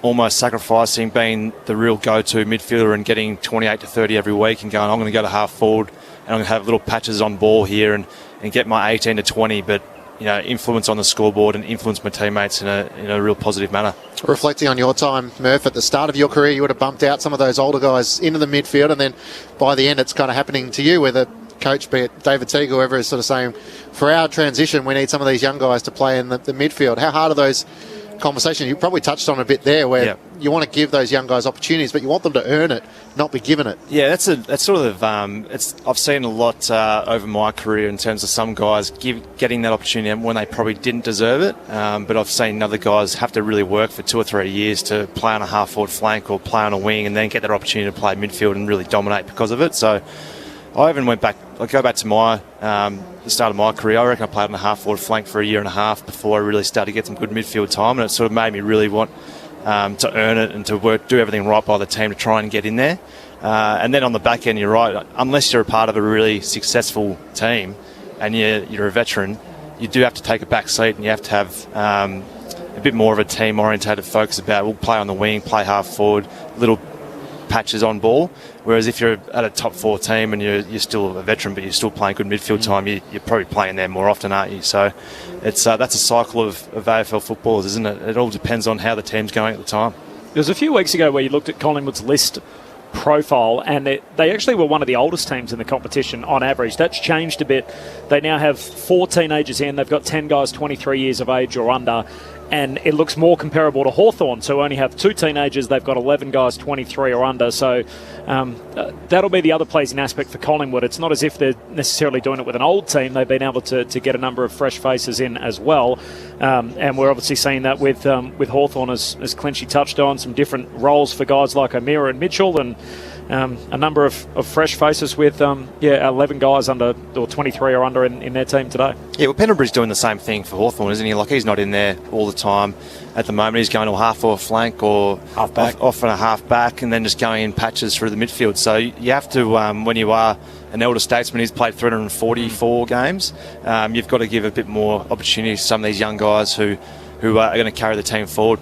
almost sacrificing being the real go-to midfielder and getting 28 to 30 every week and going, I'm going to go to half forward and I'm going to have little patches on ball here and get my 18 to 20, but influence on the scoreboard and influence my teammates in a real positive manner. Reflecting on your time, Murph, at the start of your career, you would have bumped out some of those older guys into the midfield, and then by the end it's kind of happening to you, whether coach, be it David Teague, whoever, is sort of saying, for our transition, we need some of these young guys to play in the midfield. How hard are those conversation? You probably touched on a bit there, where you want to give those young guys opportunities, but you want them to earn it, not be given it. Yeah, that's sort of I've seen a lot over my career in terms of some guys getting that opportunity when they probably didn't deserve it. But I've seen other guys have to really work for 2 or 3 years to play on a half forward flank or play on a wing, and then get that opportunity to play midfield and really dominate because of it. So I even go back to my the start of my career. I reckon I played on a half forward flank for a year and a half before I really started to get some good midfield time, and it sort of made me really want to earn it and to do everything right by the team to try and get in there. And then on the back end, you're right. Unless you're a part of a really successful team and you're a veteran, you do have to take a back seat, and you have to have a bit more of a team-orientated focus about, we'll play on the wing, play half forward, little patches on ball. Whereas if you're at a top 4 team and you're still a veteran but you're still playing good midfield time, you're probably playing there more often, aren't you? So it's that's a cycle of AFL footballers, isn't it? It all depends on how the team's going at the time. There was a few weeks ago where you looked at Collingwood's list profile, and they actually were one of the oldest teams in the competition on average. That's changed a bit. They now have 4 teenagers in. They've got 10 guys 23 years of age or under, and it looks more comparable to Hawthorn, who only have 2 teenagers. They've got 11 guys 23 or under, so that'll be the other pleasing aspect for Collingwood. It's not as if they're necessarily doing it with an old team. They've been able to get a number of fresh faces in as well, and we're obviously seeing that with Hawthorn, as Clinchy touched on, some different roles for guys like O'Meara and Mitchell, and a number of fresh faces with 11 guys under or 23 or under in their team today. Yeah, well, Pendlebury's doing the same thing for Hawthorn, isn't he? Like, he's not in there all the time at the moment. He's going to a half or a flank or half back, off and a half back, and then just going in patches through the midfield. So you have to, when you are an elder statesman who's played 344 games, you've got to give a bit more opportunity to some of these young guys who are going to carry the team forward.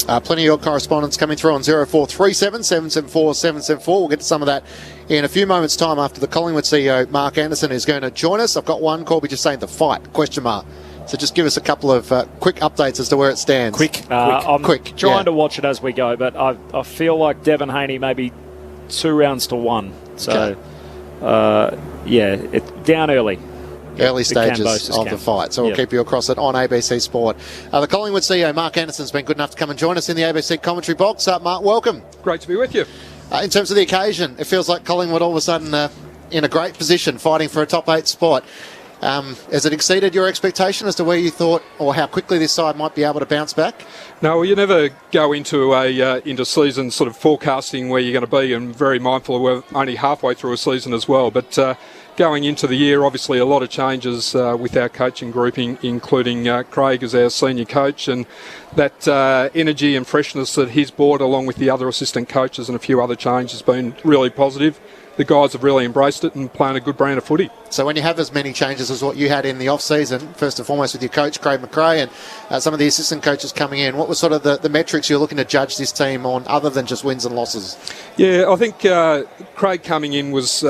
Plenty of your correspondence coming through on 0437 774 774. We'll get to some of that in a few moments' time after the Collingwood CEO, Mark Anderson, is going to join us. I've got one, Corby, just saying the fight, question mark. So just give us a couple of quick updates as to where it stands. I'm trying to watch it as we go, but I feel like Devon Haney maybe 2 rounds to 1. So, it's down early. Early stages of the fight. So we'll keep you across it on ABC Sport. The Collingwood CEO, Mark Anderson's been good enough to come and join us in the ABC commentary box. Mark, welcome. Great to be with you. In terms of the occasion, it feels like Collingwood all of a sudden in a great position, fighting for a top 8 spot. Has it exceeded your expectation as to where you thought or how quickly this side might be able to bounce back? No, well, you never go into into season sort of forecasting where you're going to be, and very mindful we're only halfway through a season as well. But going into the year, obviously a lot of changes with our coaching grouping, including Craig as our senior coach, and that energy and freshness that he's brought along with the other assistant coaches and a few other changes has been really positive. The guys have really embraced it and playing a good brand of footy. So when you have as many changes as what you had in the off-season, first and foremost with your coach, Craig McRae, and some of the assistant coaches coming in, what was sort of the metrics you're looking to judge this team on other than just wins and losses? Yeah, I think Craig coming in was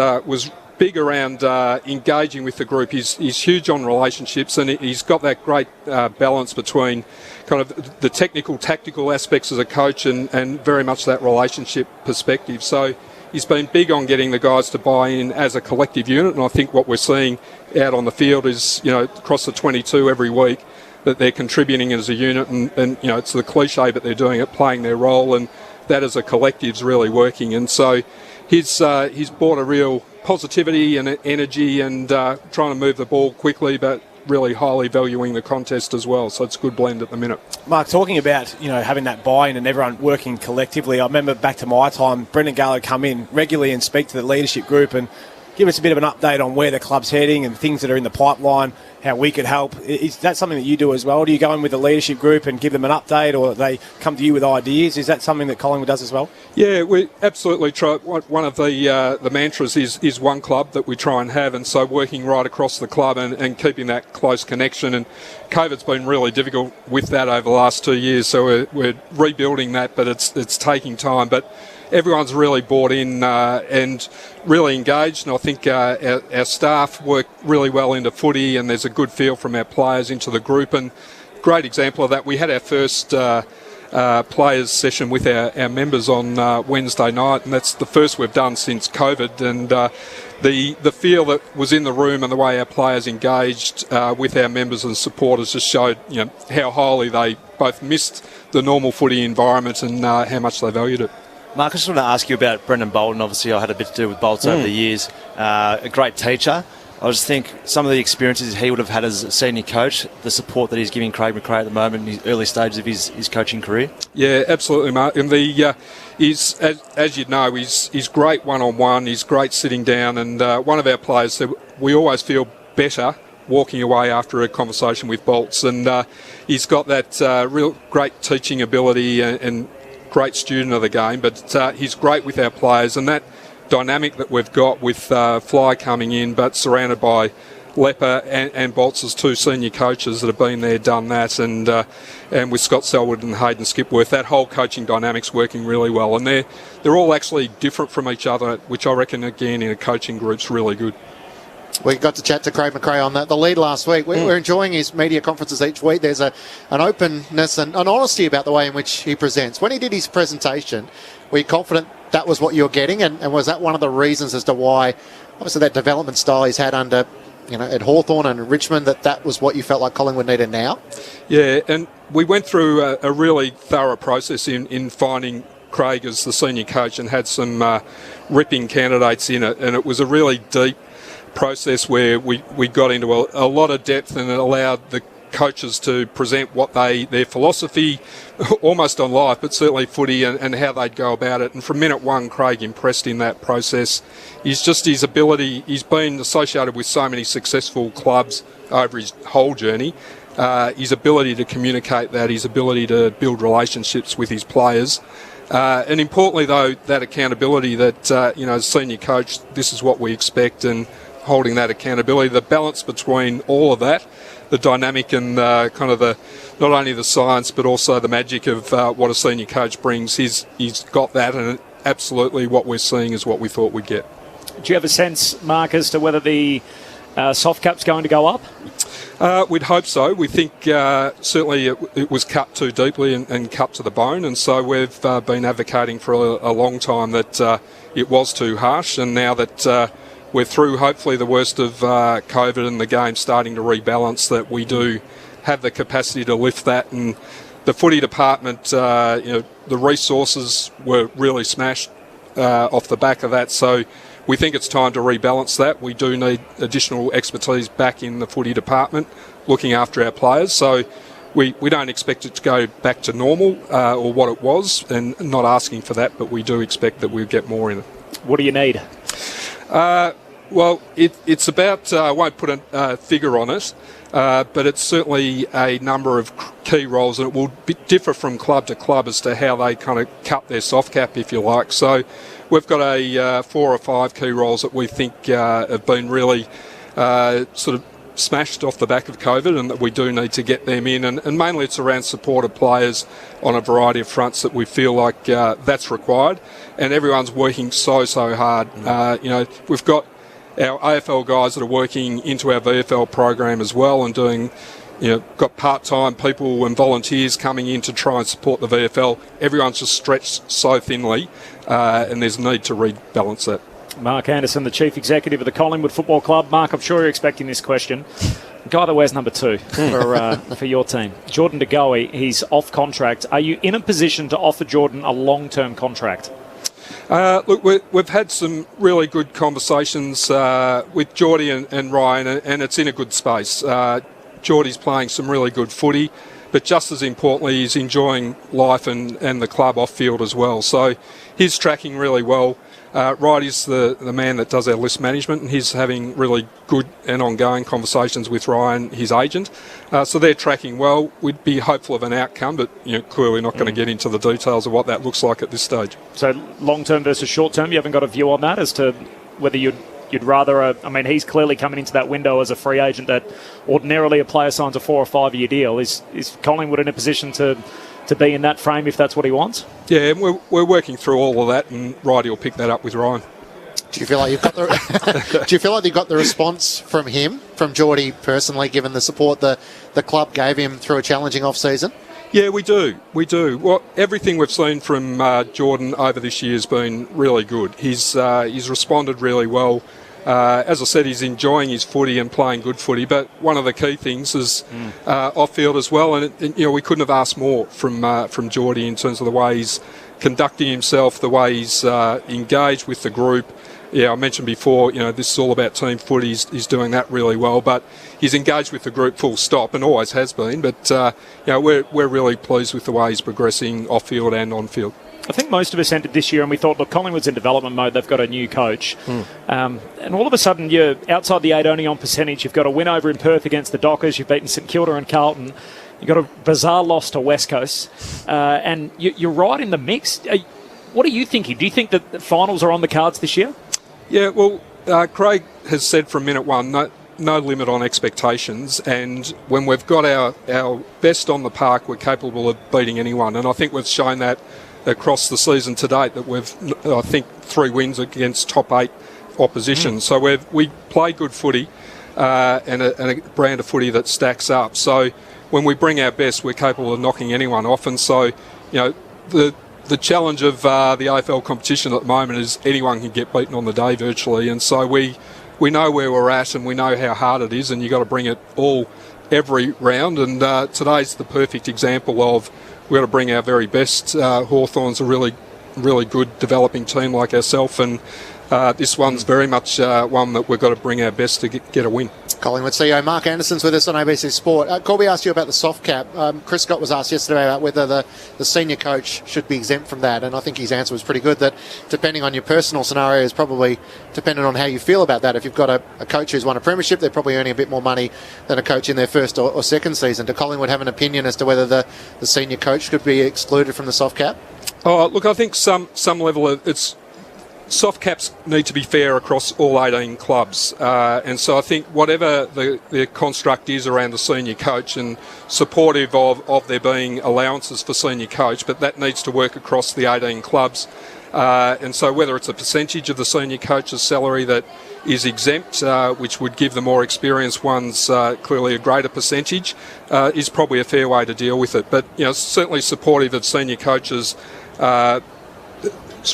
big around engaging with the group. He's huge on relationships, and he's got that great balance between kind of the technical, tactical aspects as a coach and very much that relationship perspective. So he's been big on getting the guys to buy in as a collective unit, and I think what we're seeing out on the field is, across the 22 every week, that they're contributing as a unit, and it's the cliche, but they're doing it, playing their role, and that as a collective's really working. And so he's brought a real positivity and energy and trying to move the ball quickly, but really highly valuing the contest as well. So it's a good blend at the minute. Mark, talking about, having that buy-in and everyone working collectively, I remember back to my time, Brendan Gale would come in regularly and speak to the leadership group and give us a bit of an update on where the club's heading and things that are in the pipeline, how we could help. Is that something that you do as well? Do you go in with the leadership group and give them an update, or they come to you with ideas? Is that something that Collingwood does as well? Yeah, we absolutely try. One of the mantras is one club that we try and have, and so working right across the club and keeping that close connection. And COVID's been really difficult with that over the last 2 years, so we're rebuilding that, but it's taking time. But everyone's really bought in and really engaged, and I think our staff work really well into footy, and there's a good feel from our players into the group. And great example of that, we had our first players session with our members on Wednesday night, and that's the first we've done since COVID. And the feel that was in the room and the way our players engaged with our members and supporters just showed how highly they both missed the normal footy environment and how much they valued it. Mark, I just want to ask you about Brendan Bolton. Obviously, I had a bit to do with Bolts over the years. A great teacher. I just think some of the experiences he would have had as a senior coach, the support that he's giving Craig McRae at the moment in the early stages of his coaching career. Yeah, absolutely, Mark. And he's, as you know, he's great one-on-one. He's great sitting down. And one of our players said, we always feel better walking away after a conversation with Bolts. And he's got that real great teaching ability and great student of the game, but he's great with our players, and that dynamic that we've got with Fly coming in but surrounded by Lepper and Bolts as two senior coaches that have been there, done that, and with Scott Selwood and Hayden Skipworth, that whole coaching dynamic's working really well, and they're all actually different from each other, which I reckon again in a coaching group's really good. We got to chat to Craig McRae on the lead last week. We're enjoying his media conferences each week. There's an openness and an honesty about the way in which he presents. When he did his presentation, were you confident that was what you were getting? And was that one of the reasons as to why, obviously, that development style he's had under, at Hawthorn and Richmond, that was what you felt like Collingwood needed now? Yeah, and we went through a really thorough process in finding Craig as the senior coach and had some ripping candidates in it. And it was a really deep process where we got into a lot of depth, and it allowed the coaches to present what their philosophy almost on life, but certainly footy and how they'd go about it. And from minute one, Craig impressed in that process. His ability, he's been associated with so many successful clubs over his whole journey. His ability to communicate that, his ability to build relationships with his players. And importantly, though, that accountability that, as senior coach, this is what we expect, and holding that accountability, the balance between all of that, the dynamic and kind of not only the science but also the magic of what a senior coach brings. He's got that, and absolutely what we're seeing is what we thought we'd get. Do you have a sense, Mark, as to whether the soft cap's going to go up? We'd hope so. We think certainly it was cut too deeply and cut to the bone, and so we've been advocating for a long time that it was too harsh, and now that we're through hopefully the worst of COVID and the game starting to rebalance, that we do have the capacity to lift that. And the footy department, the resources were really smashed off the back of that, so we think it's time to rebalance that. We do need additional expertise back in the footy department looking after our players, so we don't expect it to go back to normal or what it was, and not asking for that, but we do expect that we'll get more in it. What do you need? Well, it's about, I won't put a figure on it, but it's certainly a number of key roles, and it will differ from club to club as to how they kind of cut their soft cap, if you like. So we've got 4 or 5 key roles that we think have been really sort of smashed off the back of COVID, and that we do need to get them in. And mainly it's around support of players on a variety of fronts that we feel like that's required. And everyone's working so hard. We've got our AFL guys that are working into our VFL program as well, and doing, got part-time people and volunteers coming in to try and support the VFL. Everyone's just stretched so thinly, and there's a need to rebalance that. Mark Anderson, the Chief Executive of the Collingwood Football Club. Mark, I'm sure you're expecting this question. The guy that wears number 2 for your team, Jordan De Goey, he's off contract. Are you in a position to offer Jordan a long-term contract? Look, we've had some really good conversations with Geordie and Ryan, and it's in a good space. Geordie's playing some really good footy, but just as importantly, he's enjoying life and the club off-field as well. So he's tracking really well. Righty's the man that does our list management, and he's having really good and ongoing conversations with Ryan, his agent. So they're tracking well. We'd be hopeful of an outcome, but clearly not going to get into the details of what that looks like at this stage. So long-term versus short-term, you haven't got a view on that as to whether you'd rather... he's clearly coming into that window as a free agent that ordinarily a player signs a 4 or 5 year deal. Is Collingwood in a position to be in that frame if that's what he wants? Yeah, we're working through all of that, and Righty will pick that up with Ryan. Do you feel like you've got the Do you feel like you got the response from him, from Geordie personally, given the support the club gave him through a challenging off-season? Yeah, we do. Well, everything we've seen from Jordan over this year has been really good. He's responded really well. As I said, he's enjoying his footy and playing good footy, but one of the key things is off-field as well, and we couldn't have asked more from Geordie in terms of the way he's conducting himself, the way he's engaged with the group. Yeah, I mentioned before, this is all about team footy. He's doing that really well, but he's engaged with the group full stop and always has been. But, we're really pleased with the way he's progressing off-field and on-field. I think most of us entered this year and we thought, look, Collingwood's in development mode. They've got a new coach. And all of a sudden, you're outside the 8 only on percentage. You've got a win over in Perth against the Dockers. You've beaten St Kilda and Carlton. You've got a bizarre loss to West Coast. And you're right in the mix. What are you thinking? Do you think that the finals are on the cards this year? Yeah, well, Craig has said from minute one, no limit on expectations, and when we've got our best on the park, we're capable of beating anyone, and I think we've shown that across the season to date, that we've, I think, 3 wins against top 8 opposition. So we play good footy and a brand of footy that stacks up. So when we bring our best, we're capable of knocking anyone off, and so the challenge of the AFL competition at the moment is anyone can get beaten on the day virtually, and so we know where we're at and we know how hard it is, and you've got to bring it all every round, and today's the perfect example of we've got to bring our very best. Hawthorn's a really, really good developing team like ourselves, and this one's very much one that we've got to bring our best to get a win. Collingwood CEO Mark Anderson's with us on ABC Sport. Corby asked you about the soft cap. Chris Scott was asked yesterday about whether the senior coach should be exempt from that, and I think his answer was pretty good, that depending on your personal scenario is probably dependent on how you feel about that. If you've got a coach who's won a premiership, they're probably earning a bit more money than a coach in their first or second season. Do Collingwood have an opinion as to whether the senior coach could be excluded from the soft cap? Oh, look, I think some level of it's... Soft caps need to be fair across all 18 clubs, and so I think whatever the construct is around the senior coach, and supportive of there being allowances for senior coach, but that needs to work across the 18 clubs, and so whether it's a percentage of the senior coach's salary that is exempt, which would give the more experienced ones clearly a greater percentage, is probably a fair way to deal with it. But certainly supportive of senior coaches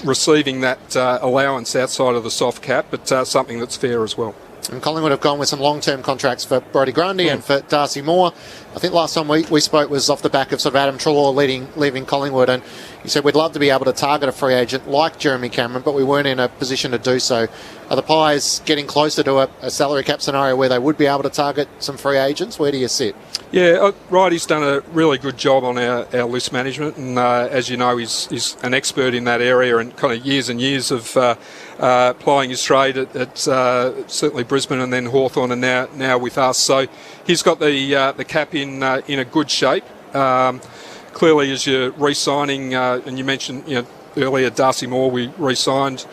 receiving that allowance outside of the soft cap, but something that's fair as well. And Collingwood have gone with some long-term contracts for Brodie Grundy and for Darcy Moore. I think last time we spoke was off the back of sort of Adam Treloar leaving Collingwood, and you said we'd love to be able to target a free agent like Jeremy Cameron, but we weren't in a position to do so. Are the Pies getting closer to a salary cap scenario where they would be able to target some free agents? Where do you sit? Yeah, Righty's done a really good job on our list management, and as you know, he's an expert in that area, and kind of years and years of plying his trade at certainly Brisbane and then Hawthorn, and now with us. So he's got the cap in a good shape. Clearly, as you're re-signing, and you mentioned earlier Darcy Moore, we re-signed.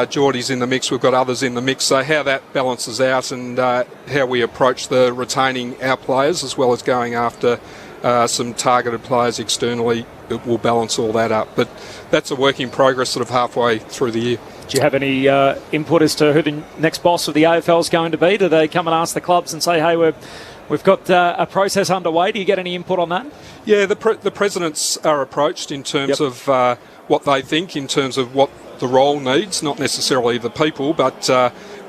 Geordie's in the mix. We've got others in the mix. So how that balances out, and how we approach the retaining our players as well as going after some targeted players externally, it will balance all that up. But that's a work in progress, sort of halfway through the year. Do you have any input as to who the next boss of the AFL is going to be? Do they come and ask the clubs and say, hey, we've got a process underway? Do you get any input on that? Yeah, the presidents are approached in terms of what they think, in terms of what the role needs, not necessarily the people, but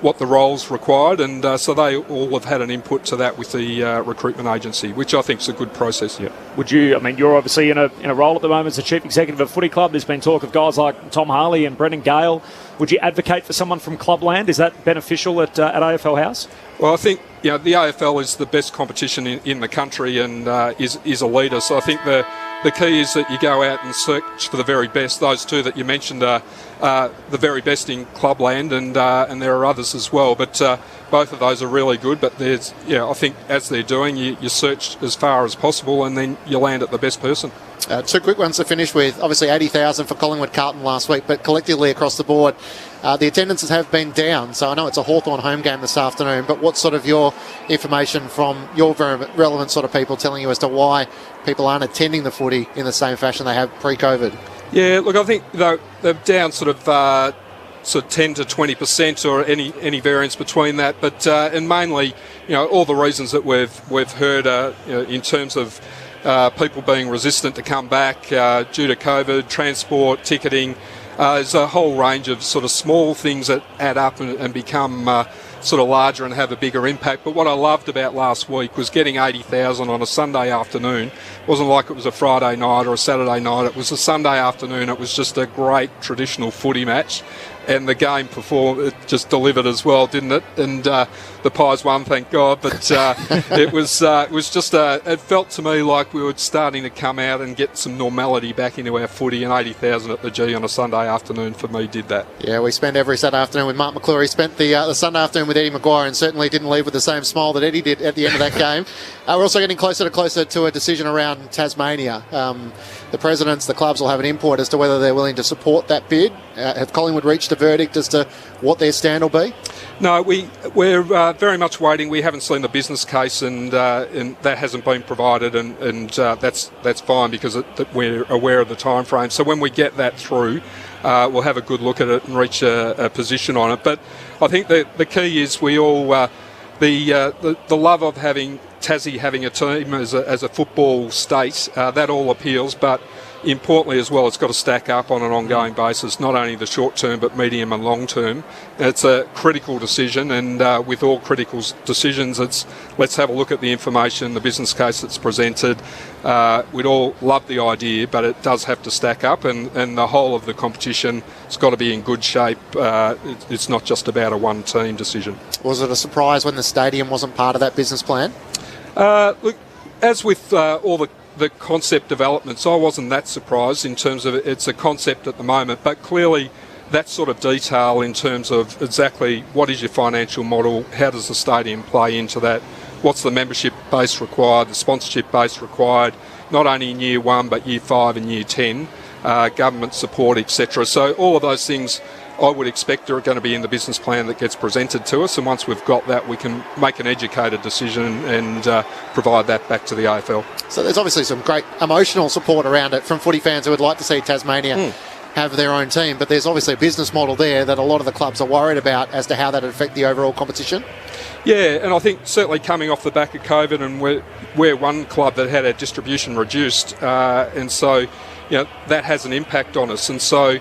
what the roles required, and so they all have had an input to that with the recruitment agency, which I think is a good process. Yeah. Would you? I mean, you're obviously in a role at the moment as the chief executive of Footy Club. There's been talk of guys like Tom Harley and Brendan Gale. Would you advocate for someone from Clubland? Is that beneficial at AFL House? Well, I think the AFL is the best competition in the country and is a leader. So I think the key is that you go out and search for the very best. Those two that you mentioned are the very best in Clubland, and there are others as well. But both of those are really good. But there's, I think as they're doing, you search as far as possible, and then you land at the best person. Two quick ones to finish with. Obviously 80,000 for Collingwood Carlton last week, but collectively across the board, the attendances have been down. So I know it's a Hawthorn home game this afternoon, but what's sort of your information from your very relevant sort of people telling you as to why people aren't attending the footy in the same fashion they have pre-COVID? Yeah, look, I think they're down sort of 10 to 20% or any variance between that, but and mainly, all the reasons that we've heard in terms of people being resistant to come back due to COVID, transport, ticketing. There's a whole range of sort of small things that add up and become sort of larger and have a bigger impact. But what I loved about last week was getting 80,000 on a Sunday afternoon. It wasn't like it was a Friday night or a Saturday night. It was a Sunday afternoon. It was just a great traditional footy match. And the game it just delivered as well, didn't it? And the Pies won, thank God. But it was just it felt to me like we were starting to come out and get some normality back into our footy. And 80,000 at the G on a Sunday afternoon for me did that. Yeah, we spent every Saturday afternoon with Mark McClure. He spent the Sunday afternoon with Eddie Maguire, and certainly didn't leave with the same smile that Eddie did at the end of that game. We're also getting closer to a decision around Tasmania. The presidents, the clubs will have an input as to whether they're willing to support that bid. Have Collingwood reached a verdict as to what their stand will be? No, we're very much waiting. We haven't seen the business case, and that hasn't been provided, and that's fine because we're aware of the time frame. So when we get that through, we'll have a good look at it and reach a position on it. But I think the key is we all the love of having Tassie having a team as a football state, that all appeals, but importantly as well, it's got to stack up on an ongoing basis, not only the short term but medium and long term. It's a critical decision, and with all critical decisions, let's have a look at the information, the business case that's presented. We'd all love the idea, but it does have to stack up, and the whole of the competition has got to be in good shape. It's not just about a one-team decision. Was it a surprise when the stadium wasn't part of that business plan? Look, as with all the concept developments, I wasn't that surprised in terms of it's a concept at the moment, but clearly that sort of detail in terms of exactly what is your financial model, how does the stadium play into that, what's the membership base required, the sponsorship base required, not only in year 1 but year 5 and year 10, government support, etc. So all of those things I would expect are going to be in the business plan that gets presented to us, and once we've got that, we can make an educated decision and provide that back to the AFL. So there's obviously some great emotional support around it from footy fans who would like to see Tasmania have their own team, but there's obviously a business model there that a lot of the clubs are worried about as to how that would affect the overall competition. Yeah, and I think certainly coming off the back of COVID, and we're one club that had our distribution reduced, and so that has an impact on us, and so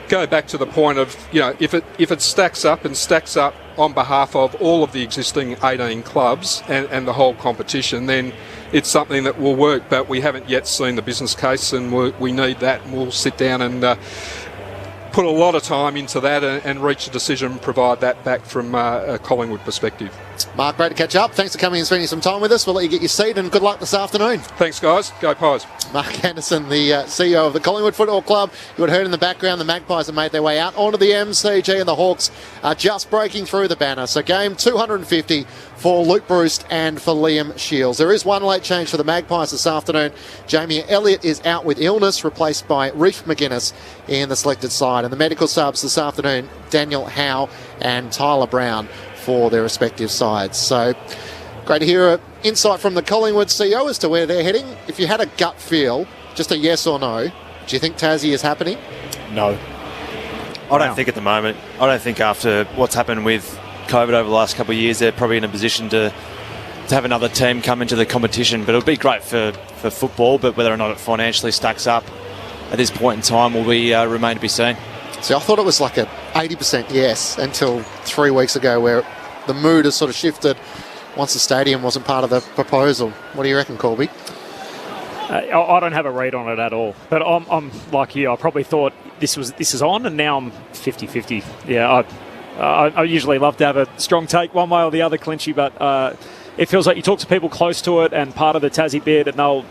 go back to the point of, if it stacks up on behalf of all of the existing 18 clubs and the whole competition, then it's something that will work. But we haven't yet seen the business case, and we need that, and we'll sit down and put a lot of time into that and reach a decision and provide that back from a Collingwood perspective. Mark, great to catch up. Thanks for coming and spending some time with us. We'll let you get your seat, and good luck this afternoon. Thanks, guys. Go Pies. Mark Anderson, the CEO of the Collingwood Football Club. You would have heard in the background the Magpies have made their way out onto the MCG, and the Hawks are just breaking through the banner. So game 250 for Luke Bruce and for Liam Shields. There is one late change for the Magpies this afternoon. Jamie Elliott is out with illness, replaced by Reef McGuinness in the selected side. And the medical subs this afternoon, Daniel Howe and Tyler Brown for their respective sides. So great to hear an insight from the Collingwood CEO as to where they're heading. If you had a gut feel, just a yes or no, do you think Tassie is happening? No. I don't think at the moment. I don't think after what's happened with COVID over the last couple of years, they're probably in a position to have another team come into the competition. But it'll be great for football, but whether or not it financially stacks up at this point in time will be remain to be seen. See, I thought it was like a 80% yes until 3 weeks ago, where the mood has sort of shifted once the stadium wasn't part of the proposal. What do you reckon, Corby? I don't have a read on it at all, but I'm like you. I probably thought this is on, and now I'm 50-50. Yeah, I usually love to have a strong take one way or the other, Clinchy, but it feels like you talk to people close to it and part of the Tassie bid, and they'll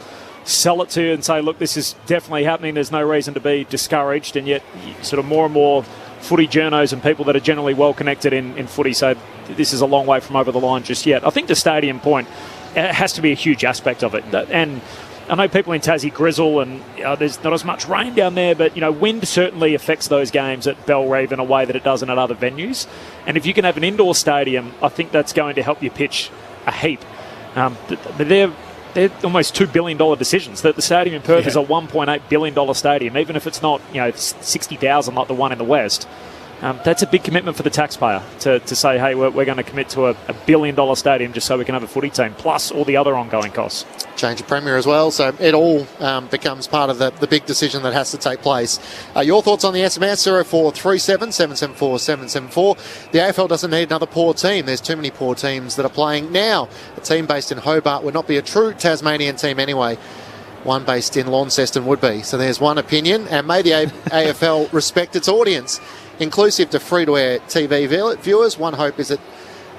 sell it to you and say, look, this is definitely happening. There's no reason to be discouraged, and yet sort of more and more footy journos and people that are generally well connected in footy say this is a long way from over the line just yet. I think the stadium point has to be a huge aspect of it, and I know people in Tassie grizzle and there's not as much rain down there, but wind certainly affects those games at Bellerive in a way that it doesn't at other venues. And if you can have an indoor stadium, I think that's going to help you pitch a heap. But they're almost $2 billion decisions. The stadium in Perth is a $1.8 billion stadium, even if it's not 60,000 like the one in the West. That's a big commitment for the taxpayer to say, hey, we're going to commit to a $1 billion stadium just so we can have a footy team, plus all the other ongoing costs. Change of Premier as well, so it all becomes part of the big decision that has to take place. Your thoughts on the SMS, 0437 774 774. The AFL doesn't need another poor team. There's too many poor teams that are playing now. A team based in Hobart would not be a true Tasmanian team anyway. One based in Launceston would be. So there's one opinion, and may the AFL respect its audience. Inclusive to free-to-air TV viewers, one hope is that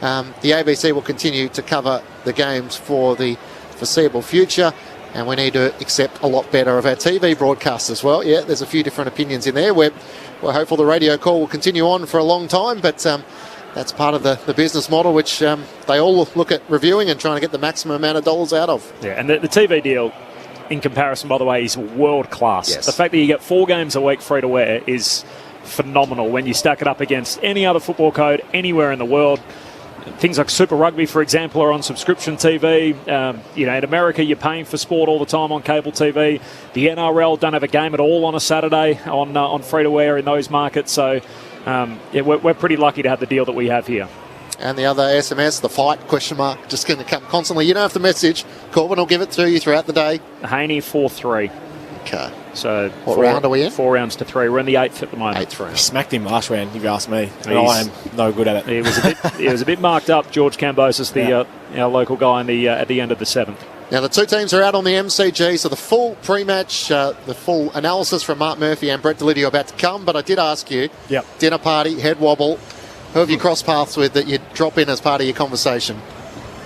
the ABC will continue to cover the games for the foreseeable future, and we need to accept a lot better of our TV broadcasts as well. Yeah, there's a few different opinions in there. We're hopeful the radio call will continue on for a long time, but that's part of the business model, which they all look at reviewing and trying to get the maximum amount of dollars out of. Yeah, and the TV deal, in comparison, by the way, is world-class. Yes. The fact that you get 4 games a week free-to-air is phenomenal when you stack it up against any other football code anywhere in the world. Things like Super Rugby, for example, are on subscription TV. In America, you're paying for sport all the time on cable TV. The NRL don't have a game at all on a Saturday on free-to-air in those markets. So, we're pretty lucky to have the deal that we have here. And the other SMS, the fight, just going to come constantly. You don't have to message. Corbin will give it to you throughout the day. Haney 4-3. Okay. So what round are we in? 4 rounds to 3. We're in the 8th at the moment. 8th round. Smacked him last round, if you ask me. And I am no good at it. It was a bit marked up. George Cambosis, our local guy, at the end of the 7th. Now, the two teams are out on the MCG, so the full pre-match, the full analysis from Mark Murphy and Brett Delidio about to come. But I did ask you, dinner party, head wobble, who have you crossed paths with that you'd drop in as part of your conversation?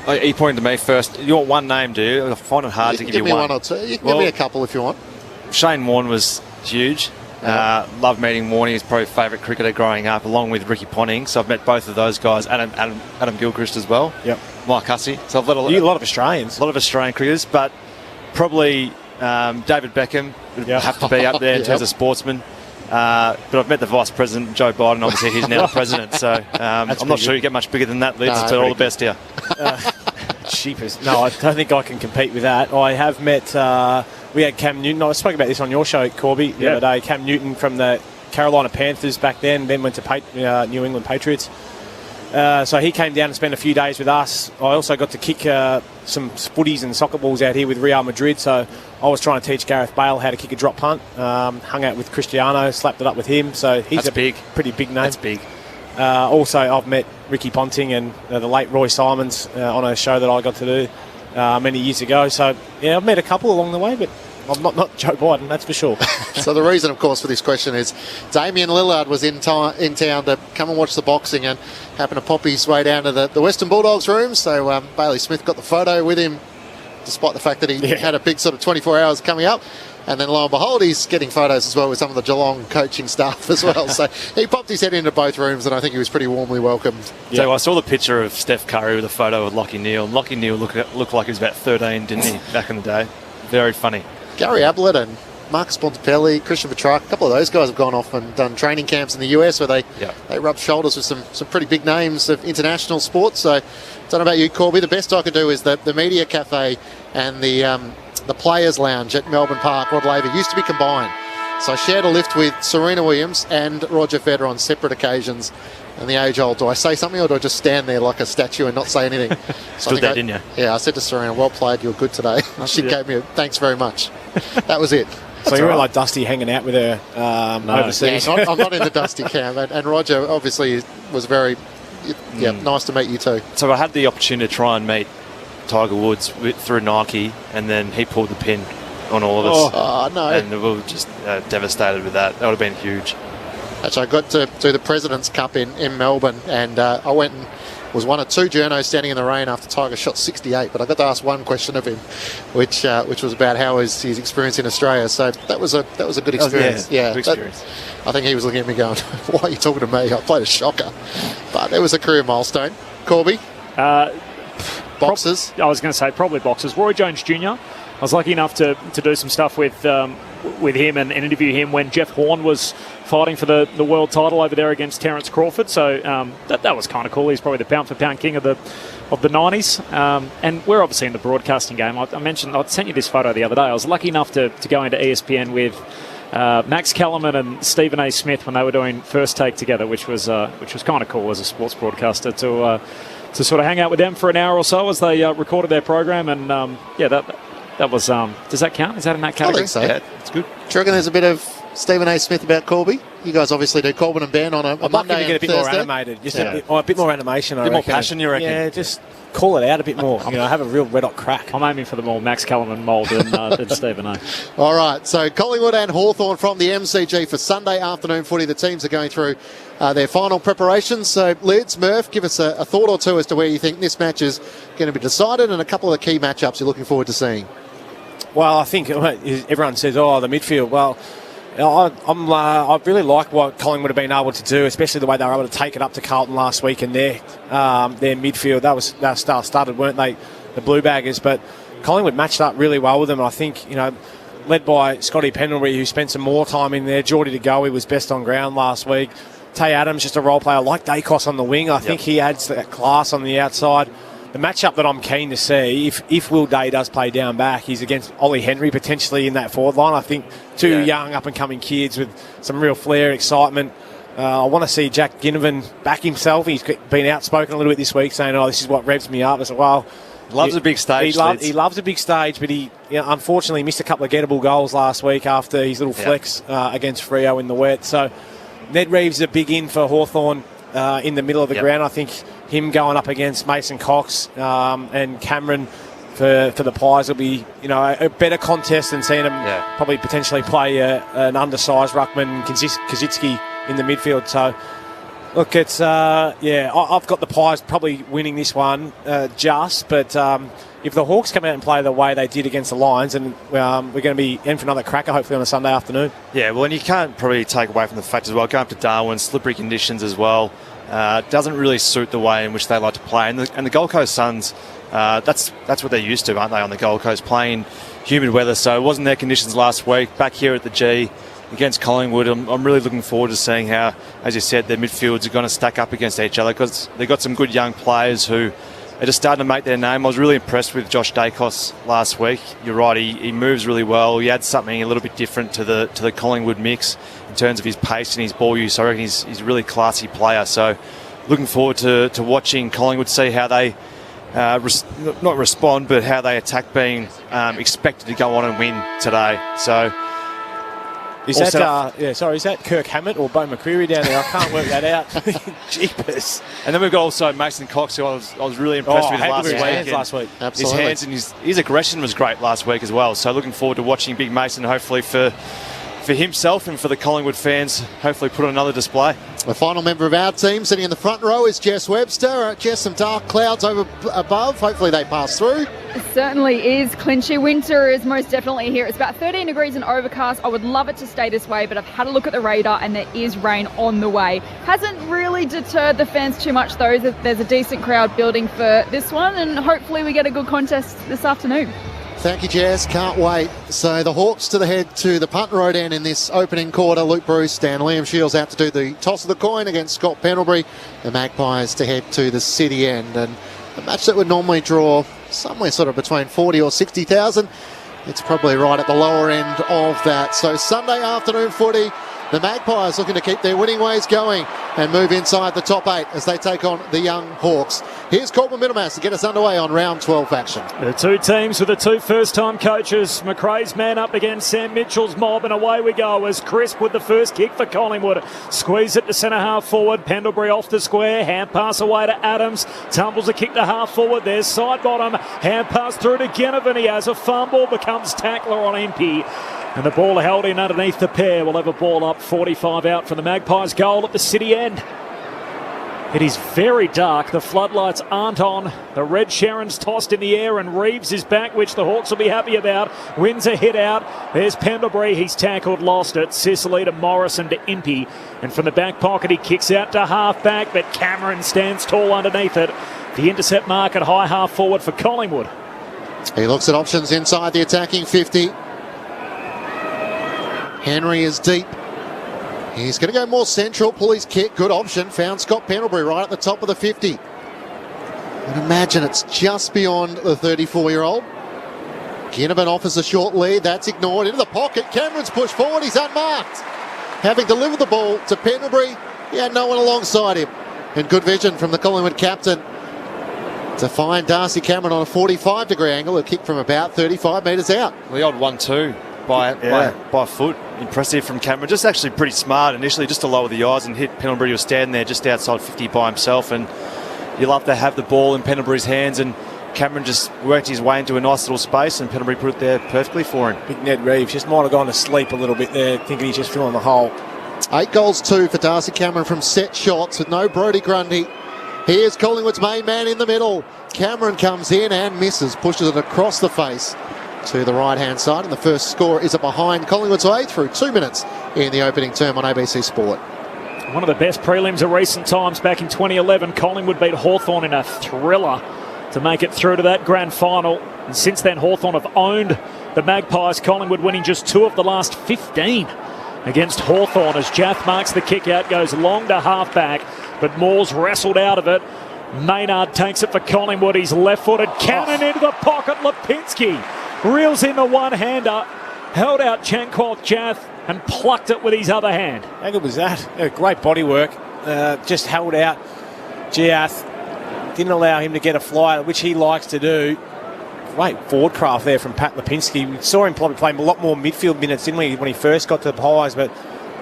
He pointed to me first. You want one name, do you? I find it hard to give you one. Give me one or two. You can give me a couple if you want. Shane Warne was huge. Loved meeting Warne. He was probably favourite cricketer growing up, along with Ricky Ponting. So I've met both of those guys. Adam Gilchrist as well. Yep. Mike Hussey. So I've met a lot of Australians. A lot of Australian cricketers, but probably David Beckham would have to be up there in terms of sportsmen. But I've met the Vice President, Joe Biden. Obviously, he's now the President. So I'm not sure you get much bigger than that, Lids. But all the best here. Cheapest. No, I don't think I can compete with that. I have met... we had Cam Newton. I spoke about this on your show, Corby, the other day. Cam Newton from the Carolina Panthers back then went to New England Patriots. So he came down and spent a few days with us. I also got to kick some footies and soccer balls out here with Real Madrid. So I was trying to teach Gareth Bale how to kick a drop punt. Hung out with Cristiano, slapped it up with him. So he's pretty big name. That's big. Also, I've met Ricky Ponting and the late Roy Simons on a show that I got to do many years ago. So, I've met a couple along the way, but I'm not Joe Biden, that's for sure. So the reason, of course, for this question is Damian Lillard was in town to come and watch the boxing and happened to pop his way down to the Western Bulldogs room. So Bailey Smith got the photo with him, despite the fact that he had a big sort of 24 hours coming up. And then lo and behold, he's getting photos as well with some of the Geelong coaching staff as well. So he popped his head into both rooms, and I think he was pretty warmly welcomed. Yeah. So I saw the picture of Steph Curry with a photo of Lachie Neale. Lachie Neale looked like he was about 13, didn't he, back in the day? Very funny. Gary Ablett and Marcus Bontempelli, Christian Petrarch, a couple of those guys have gone off and done training camps in the US where they rubbed shoulders with some pretty big names of international sports. So I don't know about you, Corby. The best I could do is the Media Cafe and the Players Lounge at Melbourne Park, Rod Laver, used to be combined. So I shared a lift with Serena Williams and Roger Federer on separate occasions. And the age-old, do I say something or do I just stand there like a statue and not say anything? Stood there, didn't you? Yeah, I said to Serena, well played, you were good today. She gave me a thanks very much. That was it. So you weren't like Dusty hanging out with her overseas? Yeah, I'm not in the Dusty camp. And Roger obviously was very nice to meet you too. So I had the opportunity to try and meet Tiger Woods through Nike, and then he pulled the pin on all of us. Oh, no. And we were just devastated with that. That would have been huge. Actually, I got to do the President's Cup in Melbourne, and I went and was one of 2 journos standing in the rain after Tiger shot 68, but I got to ask one question of him, which was about how his experience in Australia. So that was a good experience. Good experience. I think he was looking at me going, "Why are you talking to me? I played a shocker," but it was a career milestone. Corby, boxers. I was going to say probably boxers. Roy Jones Jr. I was lucky enough to do some stuff with him and interview him when Jeff Horn was fighting for the world title over there against Terence Crawford. So that was kind of cool. He's probably the pound-for-pound king of the 90s. And we're obviously in the broadcasting game. I sent you this photo the other day. I was lucky enough to go into ESPN with Max Kellerman and Stephen A. Smith when they were doing First Take together, which was kind of cool as a sports broadcaster to sort of hang out with them for an hour or so as they recorded their program. And that was. Does that count? Is that in that category? I think so. Yeah, it's good. Do you reckon there's a bit of Stephen A. Smith about Corby? You guys obviously do Corbin and Ben on a Monday to get a bit Thursday. More animated. Just a bit more animation, I reckon. A bit more passion, you reckon? Yeah, just call it out a bit more. Have a real red-hot crack. I'm aiming for the more Max Kellerman mould than Stephen A. All right, so Collingwood and Hawthorn from the MCG for Sunday afternoon footy. The teams are going through their final preparations. So, Lids, Murph, give us a thought or two as to where you think this match is going to be decided and a couple of the key matchups you're looking forward to seeing. Well, I think everyone says, the midfield. Well, I really like what Collingwood have been able to do, especially the way they were able to take it up to Carlton last week and their midfield. They were star-studded, weren't they, the Blue Baggers? But Collingwood matched up really well with them. And I think, led by Scotty Pendlebury, who spent some more time in there. Geordie De Goey was best on ground last week. Tay Adams, just a role player. I like Dacos on the wing. I think he adds that class on the outside. The matchup that I'm keen to see, if Will Day does play down back, is against Ollie Henry potentially in that forward line. I think two young up-and-coming kids with some real flair, excitement. I want to see Jack Ginnivan back himself. He's been outspoken a little bit this week saying, this is what revs me up. I said, loves a big stage. He loves a big stage, but he unfortunately missed a couple of gettable goals last week after his little flex against Freo in the wet. So Ned Reeves is a big in for Hawthorn in the middle of the ground. I think him going up against Mason Cox and Cameron for the Pies will be a better contest than seeing them probably potentially play an undersized ruckman Kaczynski in the midfield. So look, it's I've got the Pies probably winning this one but if the Hawks come out and play the way they did against the Lions, and we're going to be in for another cracker hopefully on a Sunday afternoon. Yeah, well, and you can't probably take away from the fact as well, going up to Darwin, slippery conditions as well, doesn't really suit the way in which they like to play. And the Gold Coast Suns, that's what they're used to, aren't they, on the Gold Coast, playing humid weather. So it wasn't their conditions last week. Back here at the G against Collingwood, I'm really looking forward to seeing how, as you said, their midfields are going to stack up against each other, because they've got some good young players who are just starting to make their name. I was really impressed with Josh Dacos last week. You're right, he moves really well. He adds something a little bit different to the Collingwood mix in terms of his pace and his ball use. I reckon he's a really classy player. So looking forward to watching Collingwood, see how they not respond, but how they attack being expected to go on and win today. So is that Kirk Hammett or Bo McCreary down there? I can't work that out. Jeepers. And then we've got also Mason Cox, who I was really impressed with last week. Absolutely. His hands and his aggression was great last week as well. So looking forward to watching Big Mason, hopefully for himself and for the Collingwood fans, hopefully put on another display. The final member of our team sitting in the front row is Jess Webster. Jess, some dark clouds above. Hopefully they pass through. It certainly is, Clinchy. Winter is most definitely here. It's about 13 degrees and overcast. I would love it to stay this way, but I've had a look at the radar and there is rain on the way. Hasn't really deterred the fans too much though. There's a decent crowd building for this one, and hopefully we get a good contest this afternoon. Thank you, Jess. Can't wait. So the Hawks to the head to the punt road end in this opening quarter. Luke Bruce and Liam Shields out to do the toss of the coin against Scott Pendlebury. The Magpies to head to the city end. And a match that would normally draw somewhere sort of between 40 or 60,000. It's probably right at the lower end of that. So Sunday afternoon footy, The Magpies looking to keep their winning ways going and move inside the top 8 as they take on the young Hawks. Here's Corbin Middlemass to get us underway on round 12 action. The two teams with the two first-time coaches. McRae's man up against Sam Mitchell's mob, and away we go as Crisp with the first kick for Collingwood. Squeeze it to centre half forward. Pendlebury off the square. Hand pass away to Adams. Tumbles a kick to half forward. There's side bottom. Hand pass through to Ginnivan. He has a fumble. Becomes tackler on Impey. And the ball held in underneath the pair. We'll have a ball up 45 out from the Magpies goal at the City end. It is very dark. The floodlights aren't on. The red Sharon's tossed in the air and Reeves is back, which the Hawks will be happy about. Wins a hit out. There's Pendlebury. He's tackled, lost it. Sicily to Morrison to Impey. And from the back pocket, he kicks out to half back, but Cameron stands tall underneath it. The intercept mark at high half forward for Collingwood. He looks at options inside the attacking 50. Henry is deep. He's going to go more central, pull his kick. Good option. Found Scott Pendlebury right at the top of the 50. And imagine it's just beyond the 34-year-old. Ginnivan offers a short lead. That's ignored. Into the pocket. Cameron's pushed forward. He's unmarked. Having delivered the ball to Pendlebury, he had no one alongside him. And good vision from the Collingwood captain to find Darcy Cameron on a 45-degree angle. A kick from about 35 metres out. The odd 1-2 by foot. Impressive from Cameron. Just actually pretty smart initially, just to lower the eyes and hit Pendlebury, who was standing there just outside 50 by himself. And you love to have the ball in Pendlebury's hands, and Cameron just worked his way into a nice little space, and Pendlebury put it there perfectly for him. Big Ned Reeves just might have gone to sleep a little bit there, thinking he's just filling the hole. 8 goals 2 for Darcy Cameron from set shots with no Brodie Grundy. Here's Collingwood's main man in the middle. Cameron comes in and misses, pushes it across the face to the right-hand side, and the first score is a behind Collingwood's way through 2 minutes in the opening term on ABC Sport. One of the best prelims of recent times. Back in 2011, Collingwood beat Hawthorn in a thriller to make it through to that grand final. And since then, Hawthorn have owned the Magpies. Collingwood winning just 2 of the last 15 against Hawthorn as Jath marks the kick out, goes long to half-back, but Moore's wrestled out of it. Maynard takes it for Collingwood. He's left-footed, cannon into the pocket. Lipinski reels in the one-hander, held out Chanquoth Jath and plucked it with his other hand. How good was that? Great body work. Just held out Jath. Didn't allow him to get a fly, which he likes to do. Great forward craft there from Pat Lipinski. We saw him probably play a lot more midfield minutes, didn't we, when he first got to the Pies, but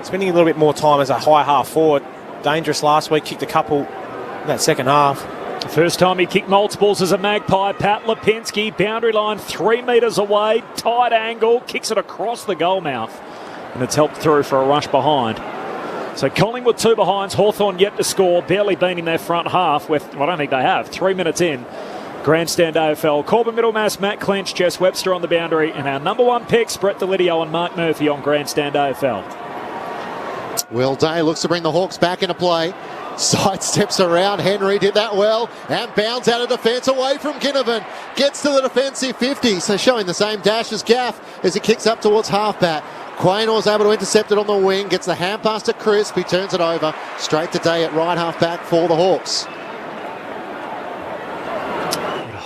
spending a little bit more time as a high half forward. Dangerous last week, kicked a couple in that second half. The first time he kicked multiples as a Magpie. Pat Lipinski, boundary line 3 metres away, tight angle, kicks it across the goal mouth, and it's helped through for a rush behind. So Collingwood 2 behinds, Hawthorn yet to score, barely been in their front half with, well, I don't think they have, 3 minutes in. Grandstand AFL, Corbin Middlemass, Matt Clinch, Jess Webster on the boundary, and our number 1 picks, Brett Delidio and Mark Murphy on Grandstand AFL. Will Day looks to bring the Hawks back into play. Sidesteps around. Henry did that well and bounds out of defence away from Ginnivan. Gets to the defensive 50, so showing the same dash as Gaff as he kicks up towards halfback. Quaynor's able to intercept it on the wing, gets the hand pass to Crisp, he turns it over straight to Day at right halfback for the Hawks.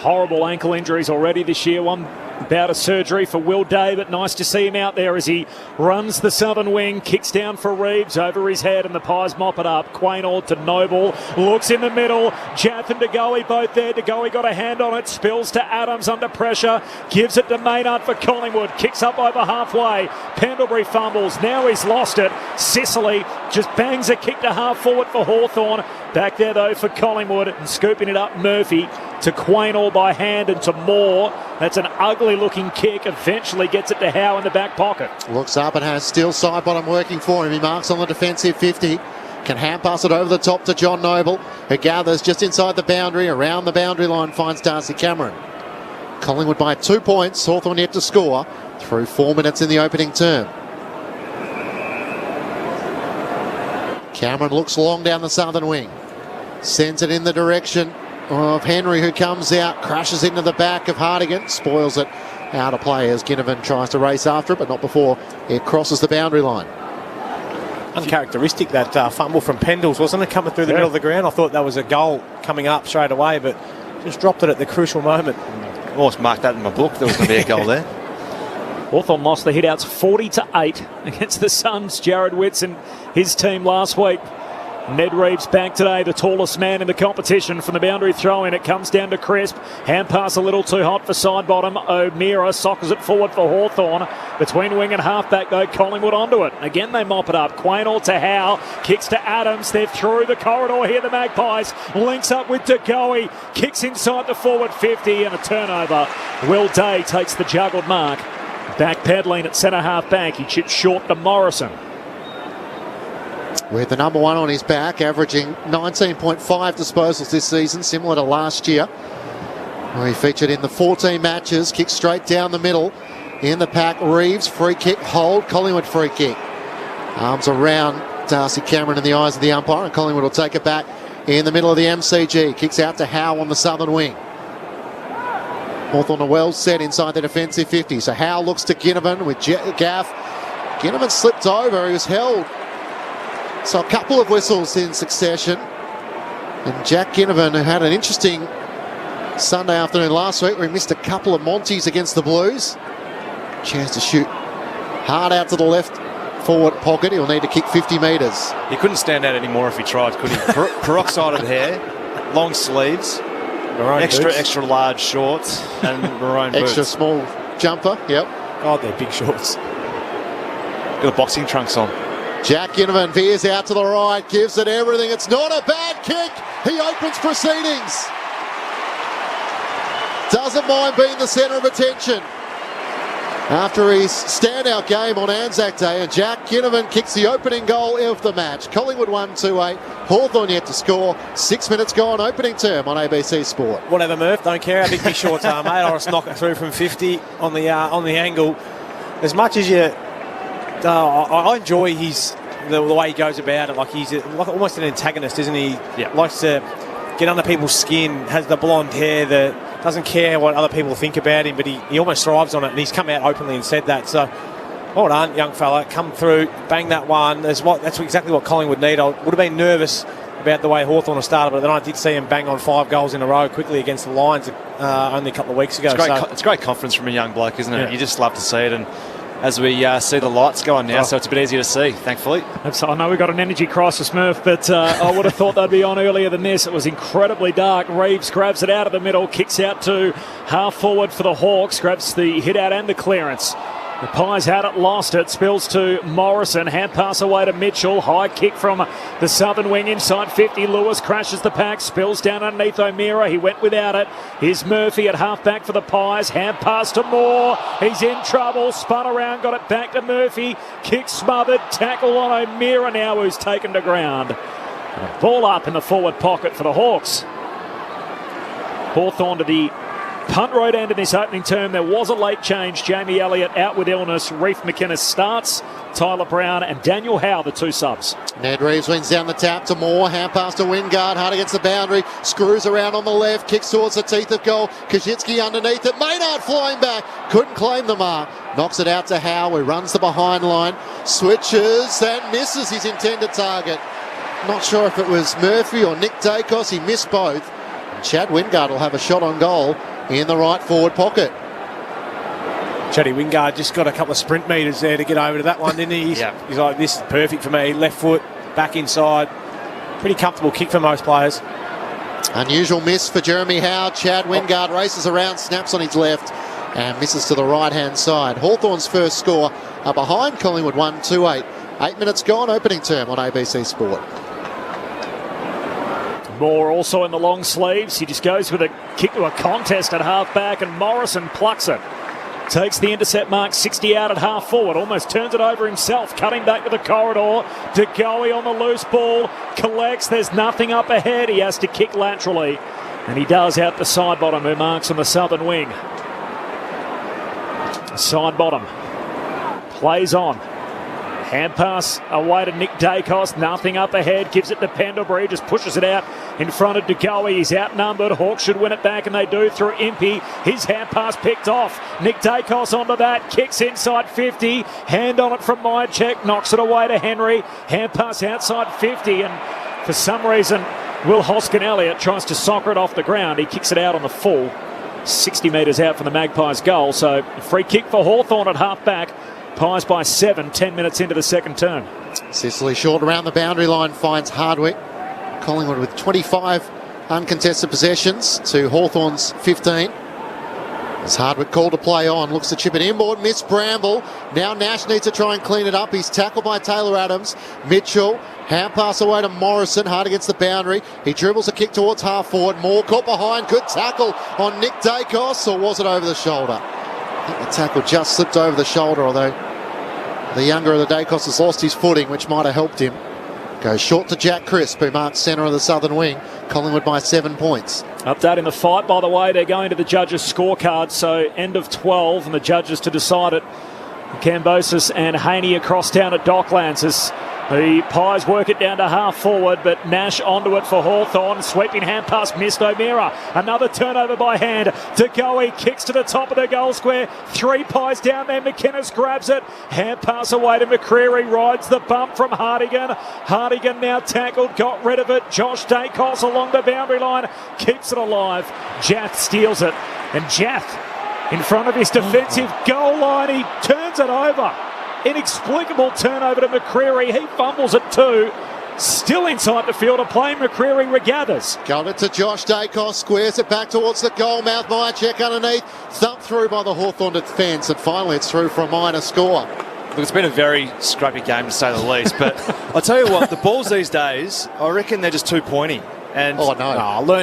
Horrible ankle injuries already this year. One bout of surgery for Will Day, but nice to see him out there as he runs the southern wing, kicks down for Reeves over his head, and the Pies mop it up. Quaynor to Noble, looks in the middle. Jath and DeGoey both there. DeGoey got a hand on it, spills to Adams under pressure, gives it to Maynard for Collingwood, kicks up over halfway. Pendlebury fumbles, now he's lost it. Sicily just bangs a kick to half forward for Hawthorn. Back there though for Collingwood, and scooping it up Murphy to Quaynor by hand and to Moore. That's an ugly looking kick, eventually gets it to Howe in the back pocket. Looks up and has still side bottom working for him. He marks on the defensive 50. Can hand pass it over the top to John Noble, who gathers just inside the boundary, around the boundary line, finds Darcy Cameron. Collingwood by 2 points, Hawthorn yet to score through 4 minutes in the opening term. Cameron looks long down the southern wing, sends it in the direction of Henry, who comes out, crashes into the back of Hardigan, spoils it out of play as Ginnivan tries to race after it, but not before it crosses the boundary line. Uncharacteristic, that fumble from Pendles, wasn't it, coming through the middle of the ground? I thought that was a goal coming up straight away, but just dropped it at the crucial moment. I almost marked that in my book. There was going to be a goal there. Hawthorn lost the hitouts 40-8 against the Suns. Jared Whitson, his team last week. Ned Reeves back today, the tallest man in the competition. From the boundary throw-in, it comes down to Crisp. Hand pass a little too hot for side bottom. O'Meara sockers it forward for Hawthorn. Between wing and halfback, though, Collingwood onto it. Again, they mop it up. Quaynor to Howe. Kicks to Adams. They're through the corridor here, the Magpies. Links up with DeGoey. Kicks inside the forward 50 and a turnover. Will Day takes the juggled mark. Backpedaling at centre half-back. He chips short to Morrison. With the number one on his back, averaging 19.5 disposals this season, similar to last year, where he featured in the 14 matches. Kick straight down the middle. In the pack, Reeves, free kick, hold, Collingwood free kick. Arms around Darcy Cameron in the eyes of the umpire, and Collingwood will take it back in the middle of the MCG. Kicks out to Howe on the southern wing. Hawthorn are well set inside the defensive 50. So Howe looks to Ginnivan with Gaff. Ginnivan slipped over, he was held. So a couple of whistles in succession. And Jack Ginnivan, who had an interesting Sunday afternoon last week where he missed a couple of Monties against the Blues. Chance to shoot hard out to the left forward pocket. He'll need to kick 50 metres. He couldn't stand out anymore if he tried, could he? Peroxided hair, long sleeves, extra large shorts, and maroon boots. Extra small jumper, yep. Oh, they're big shorts. Got the boxing trunks on. Jack Ginnivan veers out to the right, gives it everything. It's not a bad kick. He opens proceedings. Doesn't mind being the centre of attention after his standout game on Anzac Day, and Jack Ginnivan kicks the opening goal of the match. Collingwood 1-2-8. Hawthorn yet to score. 6 minutes gone, opening term on ABC Sport. Whatever, Murph, don't care how big my shorts are, mate. I'll just knock it through from 50 on the angle. As much as you... I enjoy the way he goes about it. Like he's like almost an antagonist, isn't he? Yeah. Likes to get under people's skin, has the blonde hair, that doesn't care what other people think about him, but he almost thrives on it, and he's come out openly and said that. So, well done, young fella. Come through, bang that one. That's exactly what Collingwood need. I would have been nervous about the way Hawthorn have started, but then I did see him bang on 5 goals in a row quickly against the Lions only a couple of weeks ago. It's great confidence from a young bloke, isn't it? Yeah. You just love to see it, and as we see the lights go on now, so it's a bit easier to see, thankfully. I know we've got an energy crisis, Murph, but I would have thought they'd be on earlier than this. It was incredibly dark. Reeves grabs it out of the middle, kicks out to half forward for the Hawks, grabs the hit out and the clearance. The Pies had it, lost it, spills to Morrison, hand pass away to Mitchell, high kick from the southern wing inside 50. Lewis crashes the pack, spills down underneath O'Meara, he went without it. Here's Murphy at half back for the Pies, hand pass to Moore, he's in trouble, spun around, got it back to Murphy, kick smothered, tackle on O'Meara now, who's taken to ground. And a ball up in the forward pocket for the Hawks. Hawthorn to the punt road end in this opening term. There was a late change. Jamie Elliott out with illness. Reef McInnes starts. Tyler Brown and Daniel Howe, the 2 subs. Ned Reeves wins down the tap to Moore. Hand pass to Wingard. Hard against the boundary. Screws around on the left. Kicks towards the teeth of goal. Kaczynski underneath it. Maynard flying back. Couldn't claim the mark. Knocks it out to Howe, who runs the behind line. Switches and misses his intended target. Not sure if it was Murphy or Nick Dacos. He missed both. And Chad Wingard will have a shot on goal in the right forward pocket. Chatty Wingard just got a couple of sprint metres there to get over to that one, didn't he? Yeah. He's like, this is perfect for me. Left foot, back inside. Pretty comfortable kick for most players. Unusual miss for Jeremy Howe. Chad Wingard races around, snaps on his left and misses to the right-hand side. Hawthorn's first score are behind Collingwood 1-2-8. 8 minutes gone, opening term on ABC Sport. Moore also in the long sleeves. He just goes with a kick to a contest at half-back, and Morrison plucks it. Takes the intercept mark, 60 out at half forward, almost turns it over himself, cutting back to the corridor. DeGoey on the loose ball, collects, there's nothing up ahead, he has to kick laterally. And he does out the side bottom, who marks on the southern wing. Side bottom, plays on. Hand pass away to Nick Dacos, nothing up ahead, gives it to Pendlebury, just pushes it out in front of DeGoey. He's outnumbered, Hawks should win it back, and they do through Impey. His hand pass picked off. Nick Dacos onto that, kicks inside 50, hand on it from Myercheck, knocks it away to Henry. Hand pass outside 50, and for some reason Will Hoskin-Elliott tries to soccer it off the ground. He kicks it out on the full. 60 metres out from the Magpies' goal. So free kick for Hawthorn at half-back. Pies by 7, 10 minutes into the second term. Sicily short around the boundary line finds Hardwick. Collingwood with 25 uncontested possessions to Hawthorn's 15. As Hardwick called to play on, looks to chip it inboard, miss Bramble. Now Nash needs to try and clean it up. He's tackled by Taylor Adams. Mitchell, hand pass away to Morrison, hard against the boundary. He dribbles a kick towards half forward. Moore caught behind, good tackle on Nick Dacos, or was it over the shoulder? I think the tackle just slipped over the shoulder, although the younger of the Dacos has lost his footing, which might have helped him. Goes short to Jack Crisp, who marks centre of the southern wing. Collingwood by 7 points. Update in the fight, by the way, they're going to the judges' scorecard, so end of 12, and the judges to decide it. Cambosis and Haney across down at Docklands as the Pies work it down to half forward, but Nash onto it for Hawthorn. Sweeping hand pass missed O'Meara. Another turnover by hand. De Goey kicks to the top of the goal square. 3 Pies down there. McInnes grabs it. Hand pass away to McCreary. Rides the bump from Hartigan. Hartigan now tackled. Got rid of it. Josh Dacos along the boundary line. Keeps it alive. Jath steals it. And Jath in front of his defensive goal line. He turns it over. Inexplicable turnover to McCreary. He fumbles it too. Still inside the field of play. McCreary regathers. Got it to Josh Dacos. Squares it back towards the goal mouth. Myercheck underneath. Thumped through by the Hawthorn defence. And finally it's through for a minor score. Look, it's been a very scrappy game to say the least. But I'll tell you what, the balls these days, I reckon they're just too pointy. And learn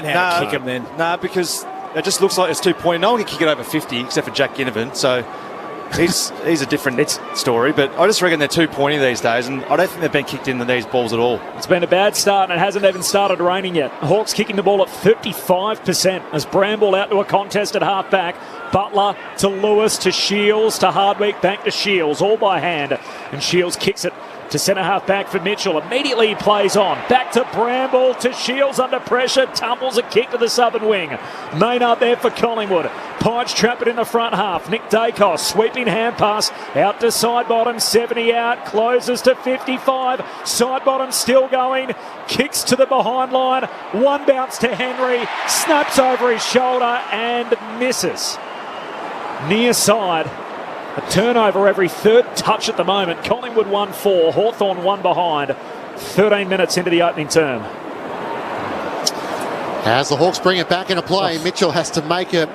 how to kick them then. Because it just looks like it's too pointy. No one can kick it over 50 except for Jack Ginnivan. So he's a different story, but I just reckon they're too pointy these days, and I don't think they've been kicked into these balls at all. It's been a bad start, and it hasn't even started raining yet. Hawks kicking the ball at 55% as Bramble out to a contest at half-back. Butler to Lewis to Shields to Hardwick, back to Shields, all by hand, and Shields kicks it to centre half back for Mitchell. Immediately he plays on. Back to Bramble, to Shields under pressure. Tumbles a kick to the southern wing. Maynard there for Collingwood. Pies trap it in the front half. Nick Dacos, sweeping hand pass. Out to side bottom, 70 out. Closes to 55. Side bottom still going. Kicks to the behind line. One bounce to Henry. Snaps over his shoulder and misses. Near side. A turnover every third touch at the moment. Collingwood 1-4, Hawthorn 1 behind. 13 minutes into the opening term. As the Hawks bring it back into play, Mitchell has to make an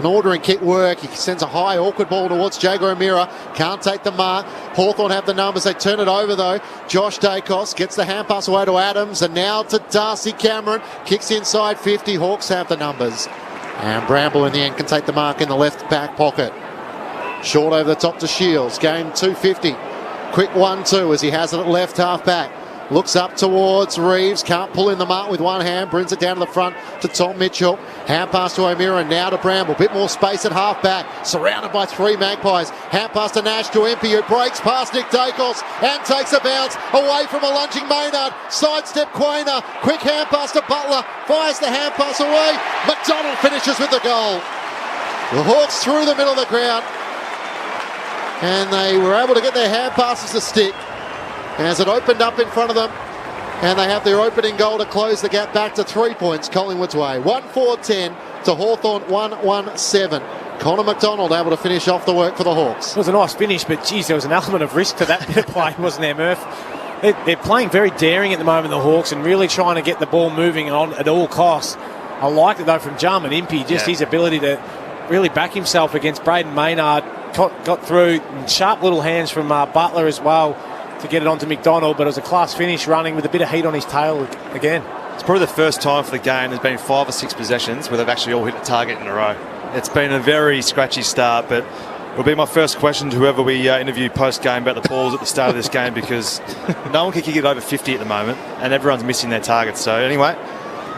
ordering kick work. He sends a high, awkward ball towards Jager O'Meara. Can't take the mark. Hawthorn have the numbers. They turn it over, though. Josh Dacos gets the hand pass away to Adams. And now to Darcy Cameron. Kicks inside 50. Hawks have the numbers. And Bramble in the end can take the mark in the left back pocket. Short over the top to Shields. Game 250. Quick 1-2 as he has it at left half back. Looks up towards Reeves. Can't pull in the mark with one hand. Brings it down to the front to Tom Mitchell. Hand pass to O'Meara. Now to Bramble. Bit more space at half back. Surrounded by 3 Magpies. Hand pass to Nash to Empey, who breaks past Nick Dacos and takes a bounce away from a lunging Maynard. Sidestep Quainer. Quick hand pass to Butler. Fires the hand pass away. McDonald finishes with the goal. The Hawks through the middle of the ground. And they were able to get their hand passes to stick as it opened up in front of them. And they have their opening goal to close the gap back to 3 points Collingwood's way. 1-4-10 to Hawthorn 1-1-7. Connor McDonald able to finish off the work for the Hawks. It was a nice finish, but geez, there was an element of risk to that bit of play, wasn't there, Murph? They're playing very daring at the moment, the Hawks, and really trying to get the ball moving on at all costs. I liked it, though, from Jarman Impey, just his ability to really back himself against Braden Maynard. Got through, sharp little hands from Butler as well to get it onto McDonald, but it was a class finish running with a bit of heat on his tail again. It's probably the first time for the game there's been 5 or 6 possessions where they've actually all hit a target in a row. It's been a very scratchy start, but it'll be my first question to whoever we interview post-game about the balls at the start of this game, because no one can kick it over 50 at the moment and everyone's missing their targets. So anyway,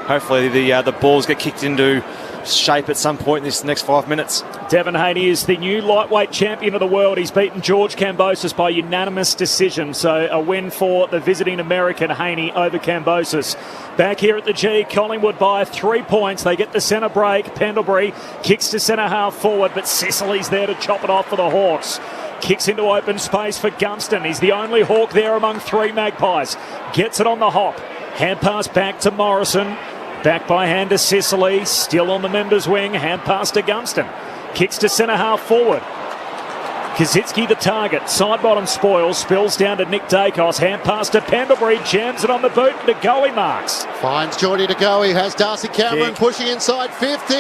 hopefully the balls get kicked into shape at some point in this next 5 minutes. Devon Haney is the new lightweight champion of the world. He's beaten George Kambosos by unanimous decision, so a win for the visiting American Haney over Kambosos. Back here at the G, Collingwood by 3 points. They get the centre break. Pendlebury kicks to centre half forward, but Sicily's there to chop it off for the Hawks. Kicks into open space for Gunston. He's the only Hawk there among 3 Magpies. Gets it on the hop. Hand pass back to Morrison. Back by hand to Sicily, still on the members' wing, hand pass to Gunston. Kicks to centre half forward. Kazitsky the target, side bottom spoils, spills down to Nick Dacos, hand pass to Pendlebury, jams it on the boot, and Goey marks. Finds Geordie to go, he has Darcy Cameron pushing inside 50.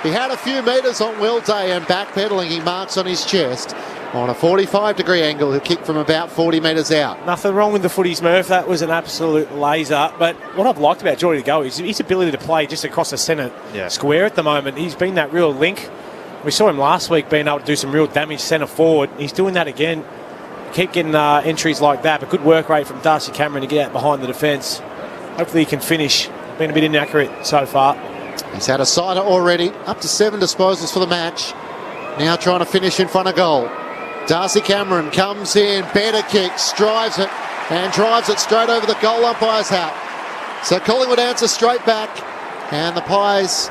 He had a few metres on Will Day and backpedaling, he marks on his chest. On a 45-degree angle, he'll kick from about 40 metres out. Nothing wrong with the footies, Murph. That was an absolute laser. But what I've liked about Geordie to go is his ability to play just across the centre square at the moment. He's been that real link. We saw him last week being able to do some real damage centre forward. He's doing that again. Keep getting entries like that, but good work rate from Darcy Cameron to get out behind the defence. Hopefully he can finish. Been a bit inaccurate so far. He's had a sider already, up to 7 disposals for the match. Now trying to finish in front of goal. Darcy Cameron comes in, better kicks, drives it straight over the goal umpire's hat. So Collingwood answers straight back, and the Pies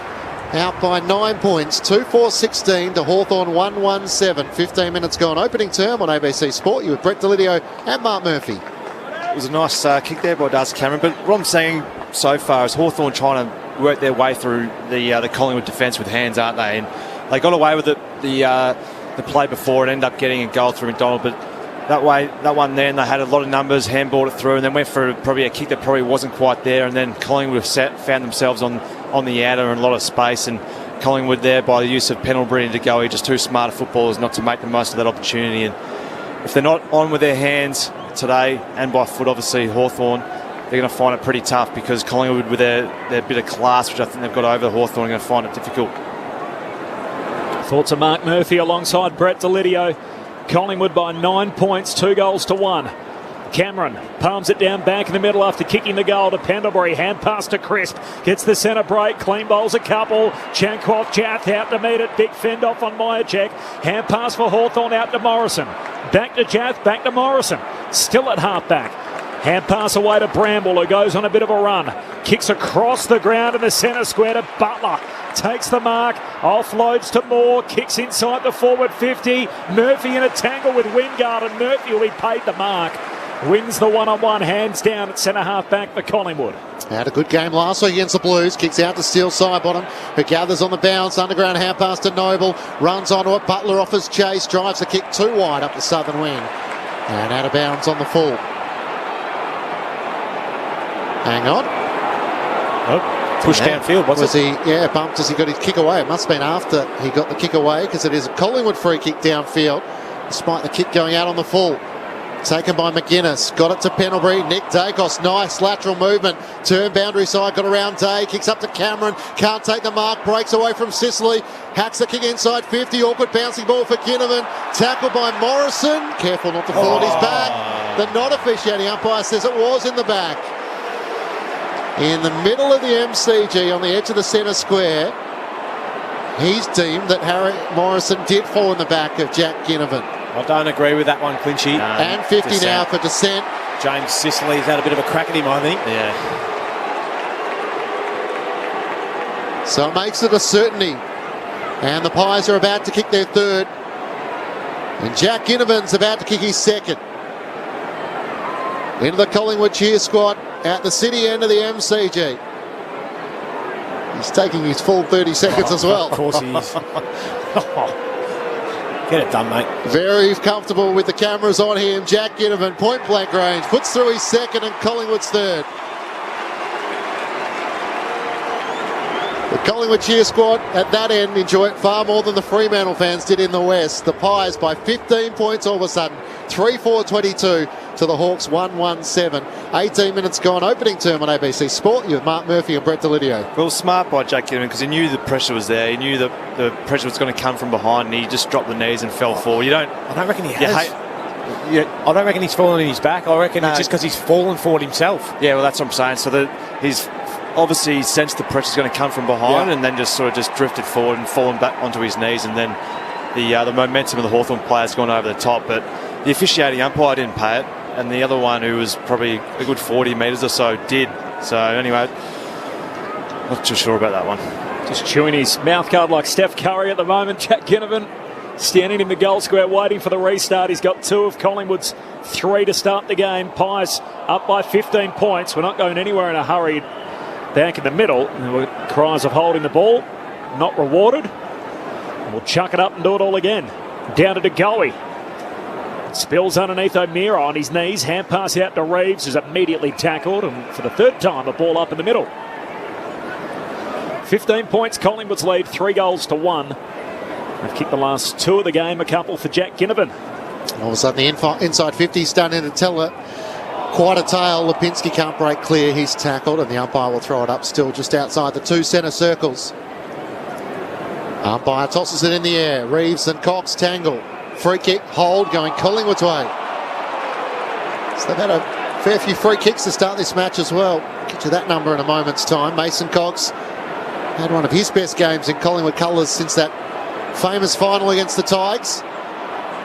out by 9 points, 2-4-16 to Hawthorn 1-1-7. 15 minutes gone. Opening term on ABC Sport. You with Brett Delidio and Mark Murphy. It was a nice kick there by Darcy Cameron, but what I'm saying so far is Hawthorn trying to work their way through the Collingwood defence with hands, aren't they? And they got away with it the play before and ended up getting a goal through McDonald, but that one then they had a lot of numbers, handballed it through, and then went for probably a kick that probably wasn't quite there, and then Collingwood found themselves on the outer and a lot of space, and Collingwood there by the use of Pendlebury and DeGoey, just too smart footballers not to make the most of that opportunity. And if they're not on with their hands today and by foot, obviously Hawthorn, they're going to find it pretty tough, because Collingwood with their bit of class, which I think they've got over Hawthorn, are going to find it difficult. Thoughts of Mark Murphy alongside Brett Delidio. Collingwood by 9 points, 2-1. Cameron palms it down back in the middle after kicking the goal to Pendlebury. Hand pass to Crisp. Gets the centre break. Clean bowls a couple. Chankwoff Jath out to meet it. Big fend off on Myercheck. Hand pass for Hawthorn out to Morrison. Back to Jath. Back to Morrison. Still at half back. Hand pass away to Bramble, who goes on a bit of a run. Kicks across the ground in the centre square to Butler. Takes the mark, offloads to Moore, kicks inside the forward 50. Murphy in a tangle with Wingard, and Murphy will be paid the mark. Wins the one-on-one, hands down at centre half back for Collingwood. Had a good game last week against the Blues. Kicks out to Steele Sidebottom, who gathers on the bounce. Underground hand pass to Noble. Runs onto it. Butler offers chase. Drives the kick too wide up the southern wing. And out of bounds on the full. Hang on. Oh. Pushed downfield, was he? Yeah, bumped as he got his kick away. It must have been after he got the kick away, because it is a Collingwood free kick downfield, despite the kick going out on the full. Taken by McGuinness. Got it to Pendlebury. Nick Dacos. Nice lateral movement. Turn boundary side. Got around Day. Kicks up to Cameron. Can't take the mark. Breaks away from Sicily. Hacks the kick inside 50. Awkward bouncing ball for Ginnivan. Tackled by Morrison. Careful not to fall at his back. The not officiating umpire says it was in the back. In the middle of the MCG on the edge of the centre square, he's deemed that Harry Morrison did fall in the back of Jack Ginnivan. I don't agree with that one, Clinchy. And 50 dissent. Now for dissent. James Sicily's had a bit of a crack at him, I think. Yeah. So it makes it a certainty. And the Pies are about to kick their third. And Jack Ginnivan's about to kick his second. Into the Collingwood cheer squad at the city end of the MCG. He's taking his full 30 seconds as well. Of course he is. Get it done, mate. Very comfortable with the cameras on him. Jack Ginnivan, point blank range, puts through his second and Collingwood's third. The Collingwood cheer squad at that end enjoy it far more than the Fremantle fans did in the West. The Pies by 15 points all of a sudden. 3-4-22 to the Hawks 1-1-7. 18 minutes gone. Opening term on ABC Sport. You have Mark Murphy and Brett Delidio. Well, smart by Jack Ginnivan, because he knew the pressure was there. He knew the pressure was going to come from behind, and he just dropped the knees and fell forward. I don't reckon he has. I don't reckon he's fallen in his back. I reckon it's just because he's fallen forward himself. Yeah, well, that's what I'm saying. So he's obviously sensed the pressure's going to come from behind, and then just drifted forward and fallen back onto his knees, and then the momentum of the Hawthorn player's gone over the top. But the officiating umpire didn't pay it, and the other one, who was probably a good 40 metres or so, did. So anyway, not too sure about that one. Just chewing his mouth guard like Steph Curry at the moment. Jack Ginnivan standing in the goal square waiting for the restart. He's got 2 of Collingwood's 3 to start the game. Pies up by 15 points. We're not going anywhere in a hurry. back in the middle. There were cries of holding the ball, not rewarded. We'll chuck it up and do it all again. Down to DeGoey. Spills underneath O'Meara on his knees. Hand pass out to Reeves, who's immediately tackled. And for the third time, the ball up in the middle. 15 points, Collingwood's lead, 3 goals to 1. They've kicked the last 2 of the game, a couple for Jack Ginnivan. All of a sudden, the inside 50 starting to tell it. Quite a tale. Lipinski can't break clear. He's tackled, and the umpire will throw it up still just outside the 2 centre circles. Umpire tosses it in the air. Reeves and Cox tangle. Free kick, hold, going Collingwood's way. So they've had a fair few free kicks to start this match as well. Get you that number in a moment's time. Mason Cox had one of his best games in Collingwood colours since that famous final against the Tigers.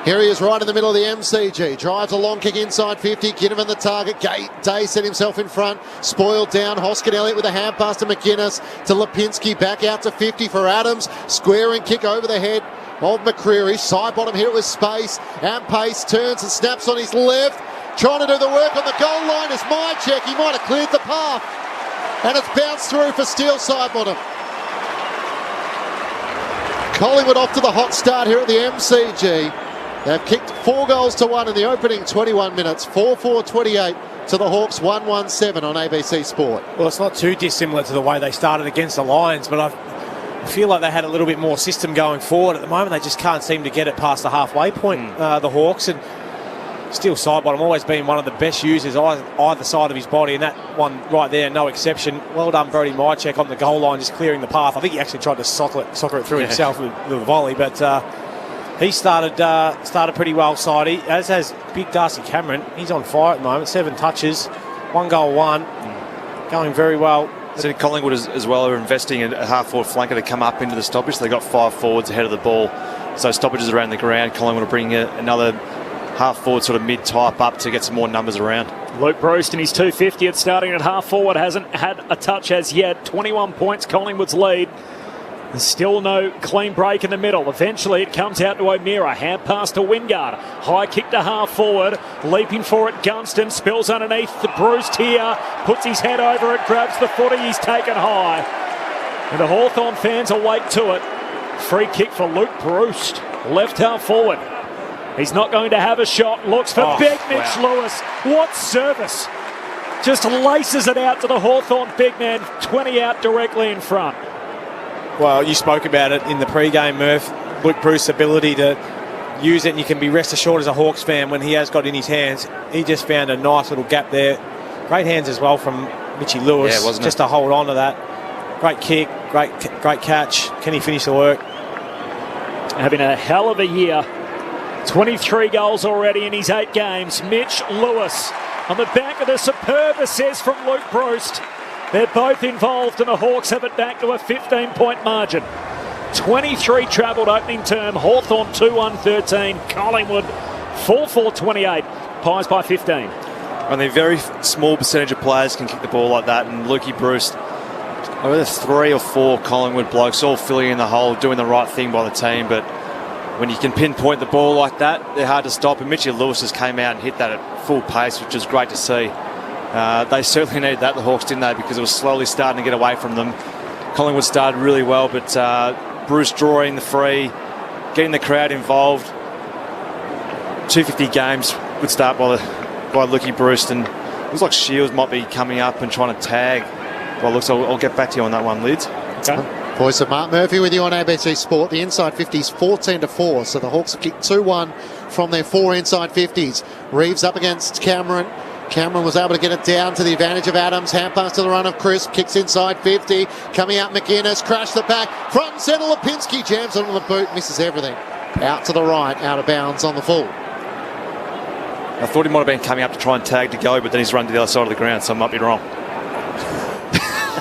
Here he is right in the middle of the MCG. Drives a long kick inside 50. Ginnivan the target. Day set himself in front. Spoiled down. Hoskin Elliott with a hand pass to McGuinness. To Lipinski. Back out to 50 for Adams. Squaring kick over the head of McCreary. Side bottom here with space and pace. Turns and snaps on his left. Trying to do the work on the goal line is Mychek. He might have cleared the path. And it's bounced through for Steele side bottom. Collingwood off to the hot start here at the MCG. They've kicked 4 goals to 1 in the opening 21 minutes. 4-4-28 to the Hawks, 1-1-7 on ABC Sport. Well, it's not too dissimilar to the way they started against the Lions, but I feel like they had a little bit more system going forward. At the moment, they just can't seem to get it past the halfway point, the Hawks. And Steele side bottom, always been one of the best users either side of his body, and that one right there, no exception. Well done, Brody Mychek on the goal line, just clearing the path. I think he actually tried to soccer it through himself with the volley, but he started pretty well, Sidey, as has big Darcy Cameron. He's on fire at the moment, 7 touches, 1 goal, 1, going very well. So Collingwood as well are investing in a half-forward flanker to come up into the stoppage. They've got 5 forwards ahead of the ball, so stoppages around the ground. Collingwood will bring another half-forward sort of mid-type up to get some more numbers around. Luke Bruce in his 250th starting at half-forward, hasn't had a touch as yet. 21 points, Collingwood's lead. There's still no clean break in the middle. Eventually it comes out to O'Meara. Hand pass to Wingard. High kick to half forward. Leaping for it, Gunston. Spills underneath. The Bruce here. Puts his head over it. Grabs the footy. He's taken high. And the Hawthorn fans awake to it. Free kick for Luke Bruce. Left half forward. He's not going to have a shot. Looks for big Mitch Lewis. What service. Just laces it out to the Hawthorn big man. 20 out directly in front. Well, you spoke about it in the pre-game, Murph. Luke Bruce's ability to use it, and you can be rest assured as a Hawks fan when he has got in his hands. He just found a nice little gap there. Great hands as well from Mitchy Lewis, just to hold on to that. Great kick, great catch. Can he finish the work? Having a hell of a year. 23 goals already in his 8 games. Mitch Lewis on the back of the superb assist from Luke Bruce. They're both involved, and the Hawks have it back to a 15-point margin. 23 travelled opening term. Hawthorn 2-1-13. Collingwood 4-4-28. Pies by 15. Only a very small percentage of players can kick the ball like that, and Lukey Bruce, over 3 or 4 Collingwood blokes all filling in the hole, doing the right thing by the team, but when you can pinpoint the ball like that, they're hard to stop, and Mitchell Lewis just came out and hit that at full pace, which was great to see. They certainly needed that, the Hawks, didn't they? Because it was slowly starting to get away from them. Collingwood started really well, but Bruce drawing the free, getting the crowd involved. 250 games would start by Lukey Bruce, and it looks like Shields might be coming up and trying to tag. Well, looks, I'll get back to you on that one, Lids. Okay. Voice of Mark Murphy with you on ABC Sport. The inside 50s 14-4, so the Hawks have kicked 2-1 from their 4 inside 50s. Reeves up against Cameron. Cameron was able to get it down to the advantage of Adams. Hand pass to the run of Crisp. Kicks inside 50. Coming out McInnes. Crash the back. Front and centre. Lipinski jams onto the boot. Misses everything. Out to the right. Out of bounds on the full. I thought he might have been coming up to try and tag to go, but then he's run to the other side of the ground, so I might be wrong.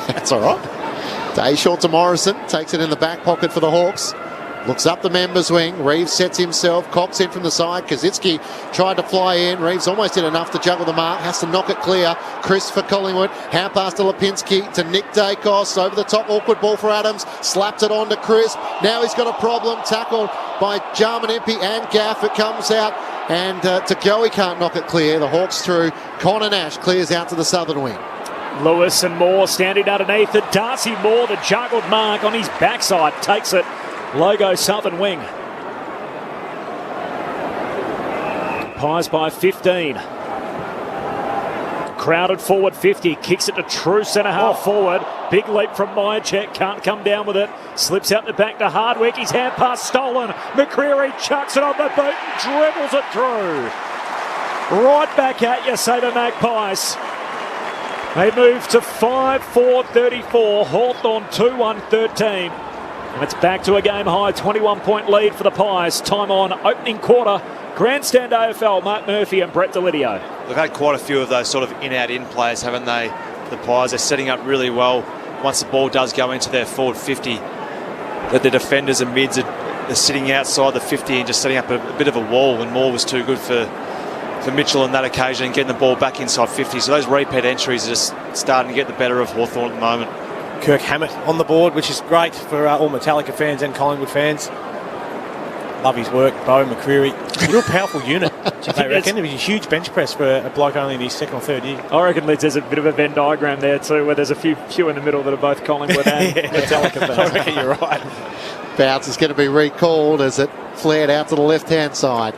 That's all right. Day short to Morrison. Takes it in the back pocket for the Hawks. Looks up the members' wing. Reeves sets himself. Cox in from the side. Kaczynski tried to fly in. Reeves almost did enough to juggle the mark. Has to knock it clear. Chris for Collingwood. Hand pass to Lipinski to Nick Dacos. Over the top. Awkward ball for Adams. Slapped it on to Chris. Now he's got a problem. Tackled by Jarman Impey and Gaff. It comes out. And to go, he can't knock it clear. The Hawks through. Connor Nash clears out to the southern wing. Lewis and Moore standing underneath it. Darcy Moore, the juggled mark on his backside, takes it. Logo southern wing. Pies by 15. Crowded forward 50. Kicks it to true centre half forward. Big leap from Myercheck. Can't come down with it. Slips out the back to Hardwick. His hand pass stolen. McCreary chucks it on the boot and dribbles it through. Right back at you, say the Magpies. They move to 5-4-34. Hawthorn 2-1-13. And it's back to a game high 21-point lead for the Pies. Time on opening quarter. Grandstand AFL, Mark Murphy and Brett Delidio. They've had quite a few of those sort of in-out-in players, haven't they? The Pies are setting up really well. Once the ball does go into their forward 50, that the defenders and mids are sitting outside the 50 and just setting up a bit of a wall, and Moore was too good for Mitchell on that occasion and getting the ball back inside 50. So those repeat entries are just starting to get the better of Hawthorn at the moment. Kirk Hammett on the board, which is great for all Metallica fans and Collingwood fans. Love his work, Bo McCreary. Real powerful unit, I reckon. It was a huge bench press for a bloke only in his second or third year. I reckon Lids, there's a bit of a Venn diagram there too, where there's a few in the middle that are both Collingwood and Metallica fans. I reckon you're right. Bounce is going to be recalled as it flared out to the left-hand side.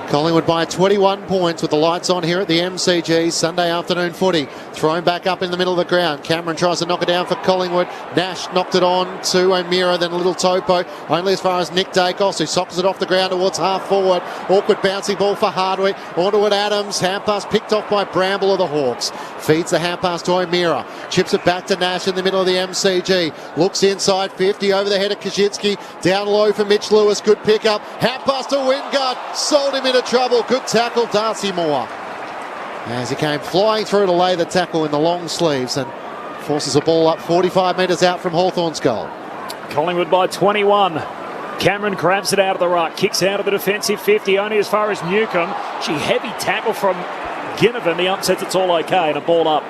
Collingwood by 21 points with the lights on here at the MCG. Sunday afternoon footy. Thrown back up in the middle of the ground. Cameron tries to knock it down for Collingwood. Nash knocked it on to O'Meara, then a little topo. Only as far as Nick Dacos, who sockers it off the ground towards half forward. Awkward bouncy ball for Hardwick. Onto it Adams. Hand pass picked off by Bramble of the Hawks. Feeds the hand pass to O'Meara. Chips it back to Nash in the middle of the MCG. Looks inside 50 over the head of Kaczynski. Down low for Mitch Lewis. Good pick up. Hand pass to Wingard. Sold him into trouble. Good tackle, Darcy Moore. As he came flying through to lay the tackle in the long sleeves and forces the ball up 45 metres out from Hawthorn's goal. Collingwood by 21. Cameron grabs it out of the ruck, kicks out of the defensive 50, only as far as Newcomb. Heavy tackle from Ginnivan. The ump says it's all okay, and a ball up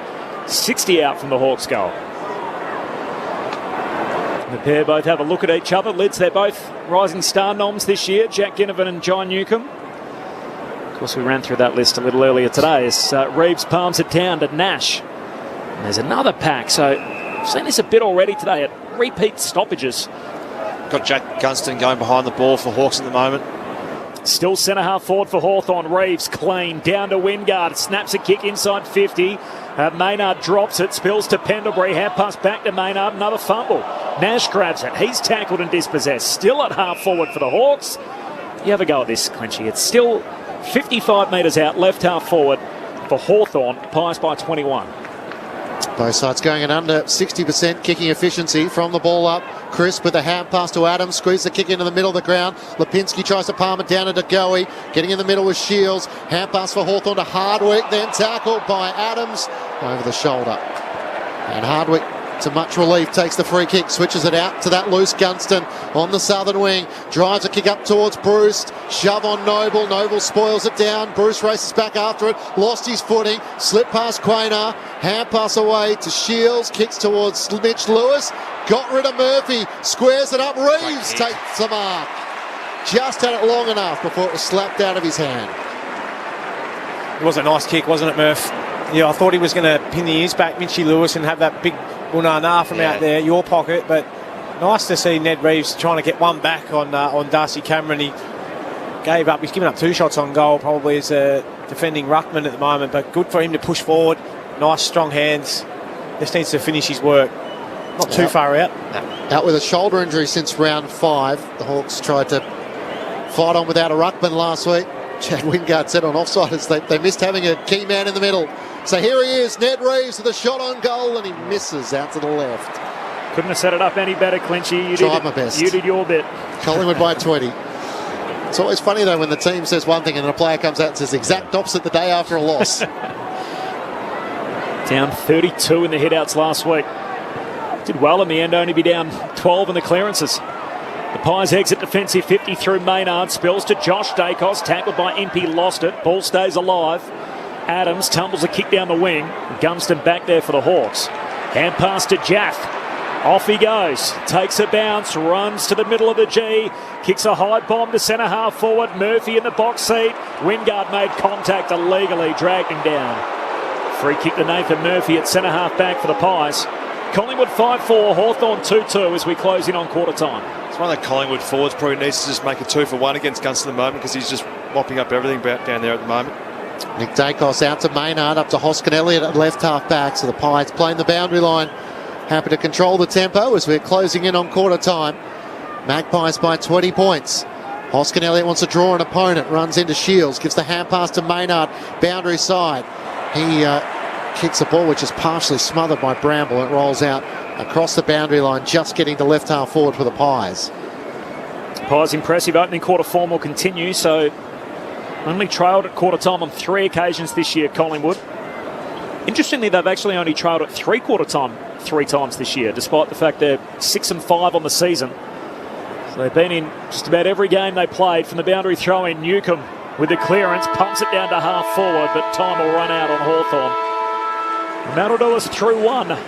60 out from the Hawks' goal. The pair both have a look at each other. Lids, they're both rising star noms this year, Jack Ginnivan and John Newcomb. Of course, we ran through that list a little earlier today as Reeves palms it down to Nash. And there's another pack, so I've seen this a bit already today at repeat stoppages. Got Jack Gunston going behind the ball for Hawks at the moment. Still centre half forward for Hawthorn. Reeves clean down to Wingard. Snaps a kick inside 50. Maynard drops it. Spills to Pendlebury. Hand pass back to Maynard. Another fumble. Nash grabs it. He's tackled and dispossessed. Still at half forward for the Hawks. You have a go at this, Clinchy. It's still 55 metres out. Left half forward for Hawthorn. Pies by 21. Both sides going at under 60% kicking efficiency from the ball up. Crisp with a hand pass to Adams. Squeeze the kick into the middle of the ground. Lipinski tries to palm it down into Goey. Getting in the middle with Shields. Hand pass for Hawthorn to Hardwick. Then tackled by Adams over the shoulder. And Hardwick, to much relief, takes the free kick. Switches it out to that loose Gunston on the southern wing. Drives a kick up towards Bruce. Shove on Noble. Noble spoils it down. Bruce races back after it. Lost his footing. Slip past Quaynor. Hand pass away to Shields. Kicks towards Mitch Lewis. Got rid of Murphy. Squares it up. Reeves takes the mark. Just had it long enough before it was slapped out of his hand. It was a nice kick, wasn't it, Murph? Yeah, I thought he was going to pin the ears back, Mitchy Lewis, and have that big unana from out there, your pocket. But nice to see Ned Reeves trying to get one back on Darcy Cameron. He gave up. He's given up 2 shots on goal, probably as a defending ruckman at the moment. But good for him to push forward. Nice, strong hands. Just needs to finish his work. Not too far out. Out with a shoulder injury since round 5. The Hawks tried to fight on without a ruckman last week. Chad Wingard said on offside as they missed having a key man in the middle. So here he is, Ned Reeves with a shot on goal, and he misses out to the left. Couldn't have set it up any better, Clinchy. You tried my best. You did your bit. Collingwood by 20. It's always funny, though, when the team says one thing and then a player comes out and says the exact opposite the day after a loss. Down 32 in the hit-outs last week. Did well in the end, only be down 12 in the clearances. The Pies exit defensive 50 through Maynard. Spills to Josh Dacos. Tackled by Impey, lost it. Ball stays alive. Adams tumbles a kick down the wing. Gunston back there for the Hawks. Hand pass to Jaff. Off he goes. Takes a bounce. Runs to the middle of the G. Kicks a high bomb to centre half forward. Murphy in the box seat. Wingard made contact illegally. Dragged him down. Free kick to Nathan Murphy at centre half back for the Pies. Collingwood 5-4, Hawthorn 2-2 as we close in on quarter time. It's one of the Collingwood forwards probably needs to just make a 2-for-1 against Gunston at the moment because he's just mopping up everything down there at the moment. Nick Dacos out to Maynard, up to Hoskin Elliott at left half back. So the Pies playing the boundary line. Happy to control the tempo as we're closing in on quarter time. Magpies by 20 points. Hoskin Elliott wants to draw an opponent, runs into Shields, gives the hand pass to Maynard, boundary side. He kicks the ball, which is partially smothered by Bramble. It rolls out across the boundary line, just getting to left half forward for the Pies. Pies impressive opening quarter form will continue, so only trailed at quarter time on 3 occasions this year, Collingwood. Interestingly, they've actually only trailed at quarter time 3 times this year, despite the fact they're 6-5 on the season. So they've been in just about every game they played. From the boundary throw in, Newcomb with the clearance, pumps it down to half forward, but time will run out on Hawthorn. That'll do us through 1.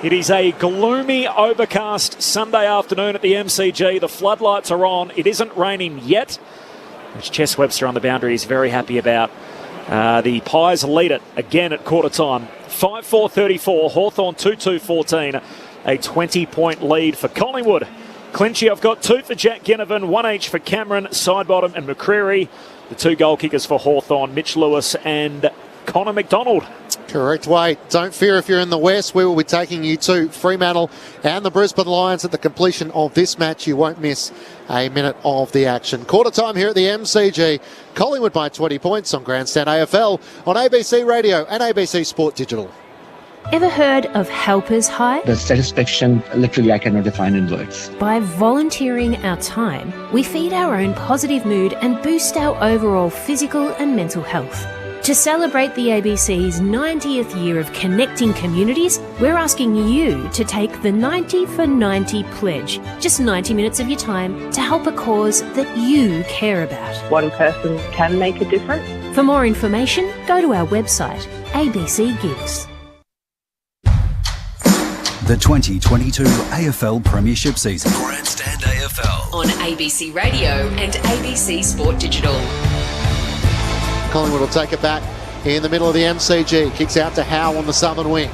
It is a gloomy, overcast Sunday afternoon at the MCG. The floodlights are on. It isn't raining yet, which Chess Webster on the boundary is very happy about. The Pies lead it again at quarter time. 5-4-34, Hawthorn 2-2-14. A 20-point lead for Collingwood. Clinchy, I've got 2 for Jack Ginnivan, 1 each for Cameron, Sidebottom and McCreary. The 2 goal kickers for Hawthorn, Mitch Lewis and Connor McDonald. Correct way. Don't fear if you're in the West. We will be taking you to Fremantle and the Brisbane Lions at the completion of this match. You won't miss a minute of the action. Quarter time here at the MCG. Collingwood by 20 points on Grandstand AFL on ABC Radio and ABC Sport Digital. Ever heard of Helpers High? The satisfaction, literally, I cannot define in words. By volunteering our time, we feed our own positive mood and boost our overall physical and mental health. To celebrate the ABC's 90th year of connecting communities, we're asking you to take the 90 for 90 pledge. Just 90 minutes of your time to help a cause that you care about. One person can make a difference. For more information, go to our website, ABC Gives. The 2022 AFL Premiership season. Grandstand AFL on ABC Radio and ABC Sport Digital. Collingwood will take it back in the middle of the MCG. Kicks out to Howe on the southern wing.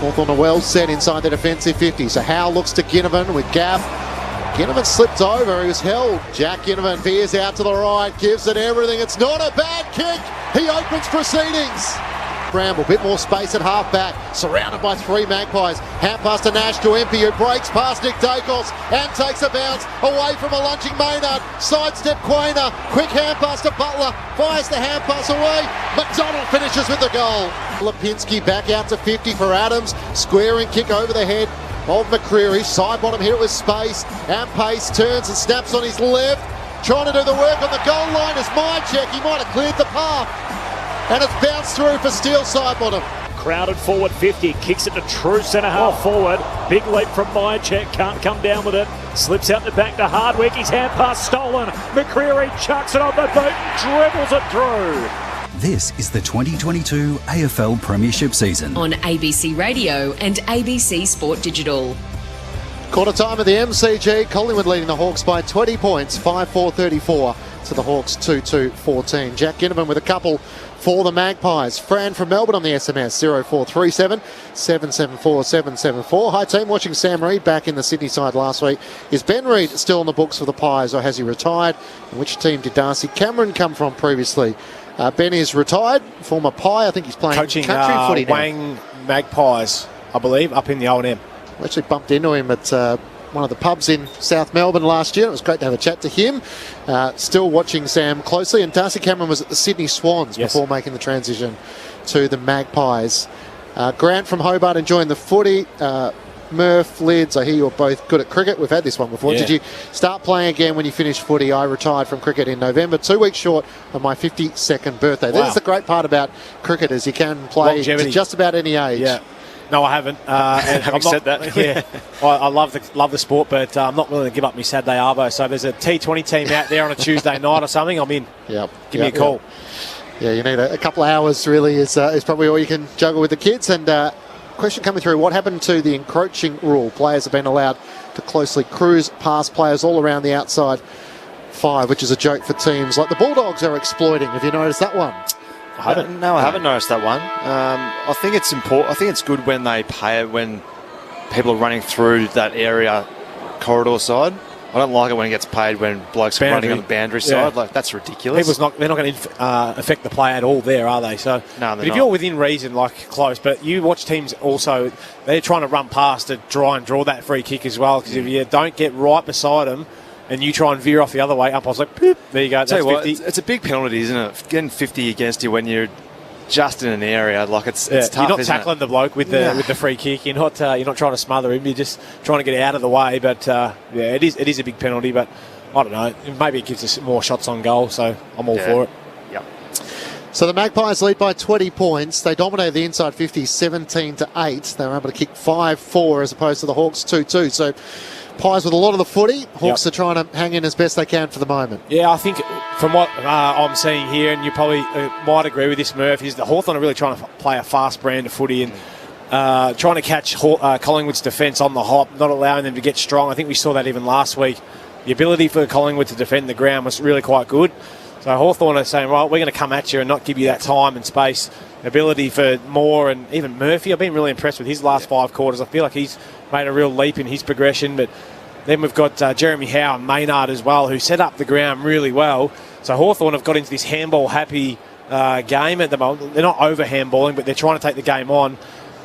Hawthorn are well set inside the defensive 50. So Howe looks to Ginnivan with Gaff. Ginnivan slipped over. He was held. Jack Ginnivan veers out to the right. Gives it everything. It's not a bad kick. He opens proceedings. Bramble, bit more space at half back, surrounded by 3 Magpies. Hand pass to Nash to Impey, who breaks past Nick Dacos and takes a bounce away from a lunging Maynard. Sidestep Quainer, quick hand pass to Butler, fires the hand pass away. McDonald finishes with the goal. Lipinski back out to 50 for Adams, squaring kick over the head of McCreary. Side bottom here with space and pace, turns and snaps on his left. Trying to do the work on the goal line is Mychek. He might have cleared the path. And it's bounced through for Steele Sidebottom. Crowded forward 50, kicks it to true centre half forward. Big leap from Mychek, can't come down with it. Slips out the back to Hardwick, his hand pass stolen. McCreary chucks it on the boot, dribbles it through. This is the 2022 AFL Premiership season. On ABC Radio and ABC Sport Digital. Quarter time of the MCG, Collingwood leading the Hawks by 20 points, 5-4-34 to the Hawks 2-2-14. Jack Ginnivan with a couple for the Magpies. Fran from Melbourne on the SMS, 0437 774 774. Hi team, watching Sam Reid back in the Sydney side last week. Is Ben Reid still on the books for the Pies or has he retired? And which team did Darcy Cameron come from previously? Ben is retired, former Pie. I think he's playing coaching country footy now. Wang Magpies, I believe, up in the old M. We actually bumped into him at one of the pubs in South Melbourne last year. It was great to have a chat to him. Still watching Sam closely. And Darcy Cameron was at the Sydney Swans before making the transition to the Magpies. Grant from Hobart enjoying the footy. Murph, Lids, I hear you're both good at cricket. We've had this one before. Yeah. Did you start playing again when you finished footy? I retired from cricket in November, 2 weeks short of my 52nd birthday. Wow. That's the great part about cricket, is you can play to just about any age. Yeah. No, I haven't. Having said that, yeah, I love the sport, but I'm not willing to give up my Saturday arvo. So if there's a T20 team out there on a Tuesday night or something, I'm in. Give me a call. Yeah, you need a couple of hours really is probably all you can juggle with the kids. And question coming through, what happened to the encroaching rule? Players have been allowed to closely cruise past players all around the outside 5, which is a joke for teams like the Bulldogs are exploiting. Have you noticed that one? I haven't. No, I haven't noticed that one. I think it's important. I think it's good when they pay it when people are running through that area corridor side. I don't like it when it gets paid when blokes are running on the boundary side. Like, that's ridiculous. They're not going to affect the play at all there, are they? So, but if you're within reason, like close, but you watch teams also, they're trying to run past to try and draw that free kick as well, because if you don't get right beside them and you try and veer off the other way, umpire's like, boop, there you go, that's 50. It's a big penalty, isn't it? Getting 50 against you when you're just in an area, like it's tough. You're not tackling the bloke with the free kick. You're not trying to smother him. You're just trying to get out of the way. But it is a big penalty. But I don't know. Maybe it gives us more shots on goal. So I'm all for it. Yep. So the Magpies lead by 20 points. They dominated the inside 50, 17-8. They were able to kick 5-4 as opposed to the Hawks 2-2. So Pies with a lot of the footy. Hawks are trying to hang in as best they can for the moment. Yeah, I think from what I'm seeing here, and you probably might agree with this, Murph, is the Hawthorn are really trying to play a fast brand of footy and trying to catch Collingwood's defence on the hop, not allowing them to get strong. I think we saw that even last week. The ability for Collingwood to defend the ground was really quite good. So Hawthorn are saying, right, we're going to come at you and not give you that time and space. Ability for Moore and even Murphy. I've been really impressed with his last 5 quarters. I feel like he's made a real leap in his progression. But then we've got Jeremy Howe and Maynard as well, who set up the ground really well. So Hawthorn have got into this handball-happy game at the moment. They're not over-handballing, but they're trying to take the game on.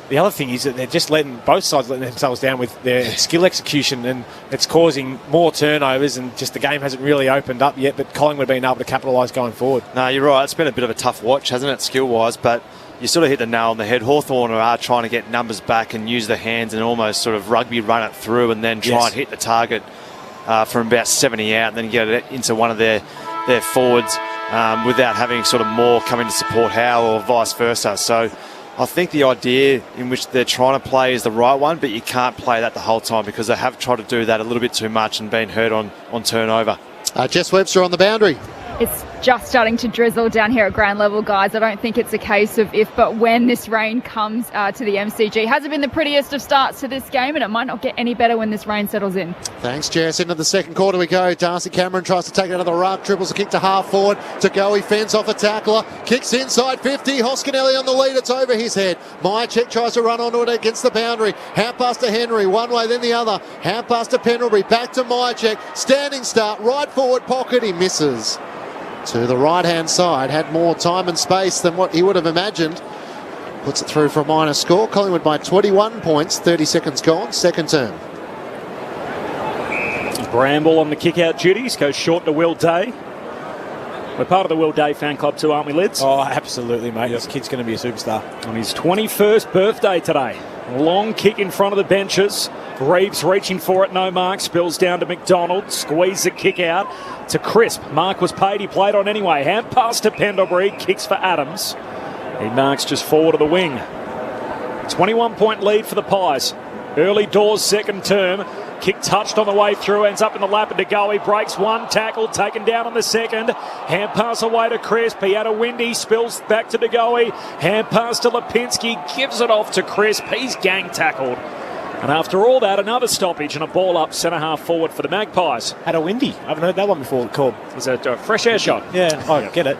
The other thing is that they're just both sides letting themselves down with their skill execution, and it's causing more turnovers, and just the game hasn't really opened up yet, but Collingwood have been able to capitalise going forward. No, you're right. It's been a bit of a tough watch, hasn't it, skill-wise, but you sort of hit the nail on the head. Hawthorn are trying to get numbers back and use their hands and almost sort of rugby run it through and then try and hit the target from about 70 out and then get it into one of their forwards without having sort of more coming to support Howe or vice versa. So I think the idea in which they're trying to play is the right one, but you can't play that the whole time because they have tried to do that a little bit too much and been hurt on turnover. Jess Webster on the boundary. It's just starting to drizzle down here at ground level, guys. I don't think it's a case of if but when this rain comes to the MCG. Hasn't been the prettiest of starts to this game, and it might not get any better when this rain settles in. Thanks, Jess. Into the second quarter we go. Darcy Cameron tries to take it out of the ruck, dribbles a kick to half forward. To go, he fends off a tackler, kicks inside 50. Hoskinelli on the lead, it's over his head. Myercheck tries to run onto it against the boundary. Hand pass to Henry, one way then the other. Hand pass to Pendlebury, back to Myercheck. Standing start, right forward pocket, he misses. To the right-hand side, had more time and space than what he would have imagined. Puts it through for a minor score. Collingwood by 21 points, 30 seconds gone, second term. Bramble on the kick-out duties, goes short to Will Day. We're part of the Will Day fan club too, aren't we, Lids? Oh, absolutely, mate. This kid's going to be a superstar. On his 21st birthday today. Long kick in front of the benches. Reeves reaching for it, no mark. Spills down to McDonald. Squeeze the kick out to Crisp. Mark was paid, he played on anyway. Hand pass to Pendlebury, kicks for Adams. He marks just forward of the wing. 21-point lead for the Pies. Early doors, second term. Kick touched on the way through, ends up in the lap of DeGoey, breaks one tackle, taken down on the second. Hand pass away to Crisp, he had a windy, spills back to DeGoey. Hand pass to Lipinski, gives it off to Crisp, he's gang tackled. And after all that, another stoppage and a ball up centre half forward for the Magpies. Had a windy. I haven't heard that one before called. Is it a fresh air shot? Yeah, I get it.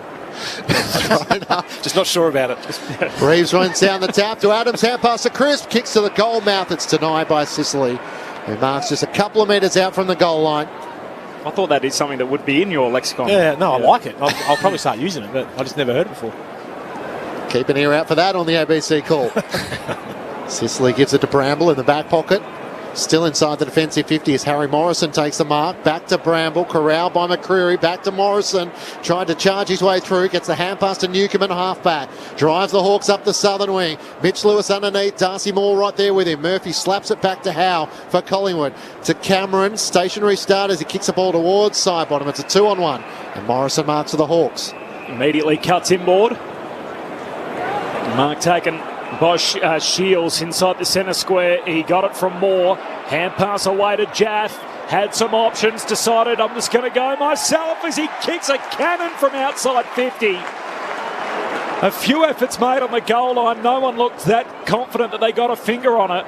Just not sure about it. Reeves runs down the tap to Adams, hand pass to Crisp, kicks to the goal mouth, it's denied by Sicily, who marks just a couple of metres out from the goal line. I thought that is something that would be in your lexicon. I like it. I'll probably start using it, but I just never heard it before. Keep an ear out for that on the ABC call. Sicily gives it to Bramble in the back pocket. Still inside the defensive 50 as Harry Morrison takes the mark. Back to Bramble, corralled by McCreary. Back to Morrison, tried to charge his way through. Gets the hand pass to Newcomb, half back. Drives the Hawks up the southern wing. Mitch Lewis underneath. Darcy Moore right there with him. Murphy slaps it back to Howe for Collingwood. To Cameron, stationary start as he kicks the ball towards side bottom. It's a 2-on-1. And Morrison marks for the Hawks. Immediately cuts inboard. Mark taken by Shields inside the centre square. He got it from Moore. Hand pass away to Jaff. Had some options. Decided I'm just going to go myself as he kicks a cannon from outside 50. A few efforts made on the goal line. No one looked that confident that they got a finger on it.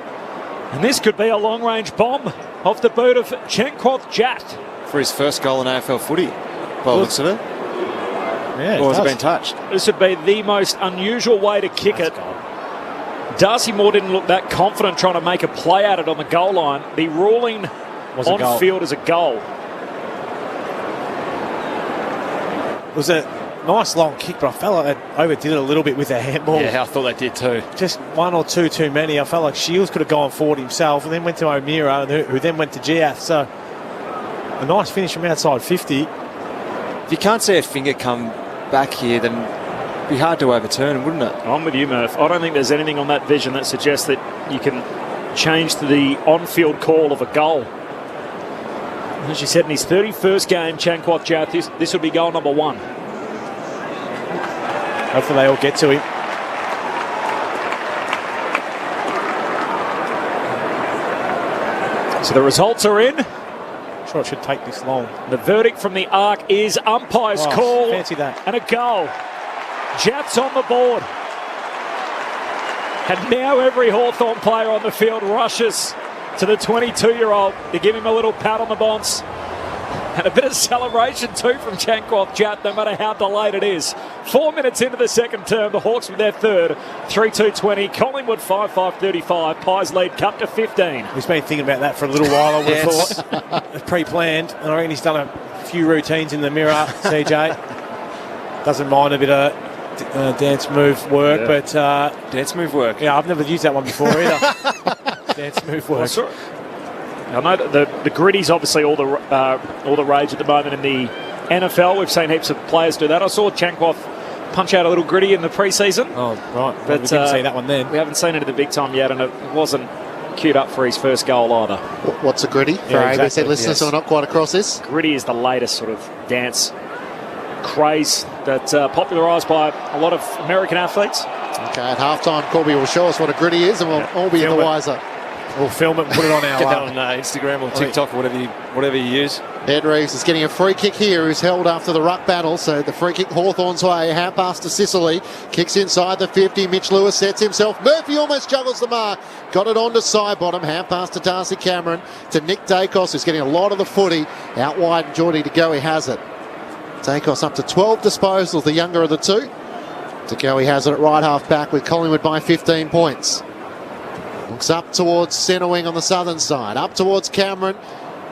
And this could be a long-range bomb off the boot of Chenkwoth Jat. For his first goal in AFL footy, by the looks of it. Yeah, or has it been touched? This would be the most unusual way to kick it. Darcy Moore didn't look that confident trying to make a play at it on the goal line. The ruling on field is a goal. It was a nice long kick, but I felt like they overdid it a little bit with their handball. Yeah, I thought they did too. Just one or two too many. I felt like Shields could have gone forward himself and then went to O'Meara, who then went to Giath. So a nice finish from outside 50. If you can't see a finger come back here, then it'd be hard to overturn, wouldn't it? I'm with you, Murph. I don't think there's anything on that vision that suggests that you can change to the on-field call of a goal. As you said, in his 31st game, Chanquoth Jath, this would be goal number 1. Hopefully they all get to him. So the results are in. Sure, it should take this long. The verdict from the Arc is umpire's call. Fancy that. And a goal. Jath's on the board. And now every Hawthorn player on the field rushes to the 22-year-old to give him a little pat on the bonce. And a bit of celebration too from Chanquoth Jath, no matter how delayed it is. 4 minutes into the second term, the Hawks with their third, 3-2-20. Collingwood 5-5-35. Pies lead cut to 15. He's been thinking about that for a little while, I would have thought. Pre-planned. And I reckon he's done a few routines in the mirror, CJ. Doesn't mind a bit of dance move work, but... dance move work? Yeah, I've never used that one before either. Dance move work. I know that the gritty's obviously all the rage at the moment in the NFL. We've seen heaps of players do that. I saw Chanquoth punch out a little gritty in the pre-season. Oh, right. But we didn't see that one then. We haven't seen it at the big time yet, and it wasn't queued up for his first goal either. What's a gritty? For ABC listeners who are not quite across this. Gritty is the latest sort of dance craze that's popularised by a lot of American athletes. Okay, at halftime, Corby will show us what a gritty is, and we'll all be in the wiser. We'll film it and put it on our... Get that on Instagram or TikTok or whatever you use. Ed Reeves is getting a free kick here, who's held after the ruck battle. So the free kick Hawthorn's way, half pass to Sicily. Kicks inside the 50. Mitch Lewis sets himself. Murphy almost juggles the mark. Got it on to side bottom. Half pass to Darcy Cameron. To Nick Dacos, who's getting a lot of the footy. Out wide, and Geordie to go. He has it. Dacos up to 12 disposals, the younger of the two. To go, he has it at right half back with Collingwood by 15 points. Looks up towards centre wing on the southern side. Up towards Cameron.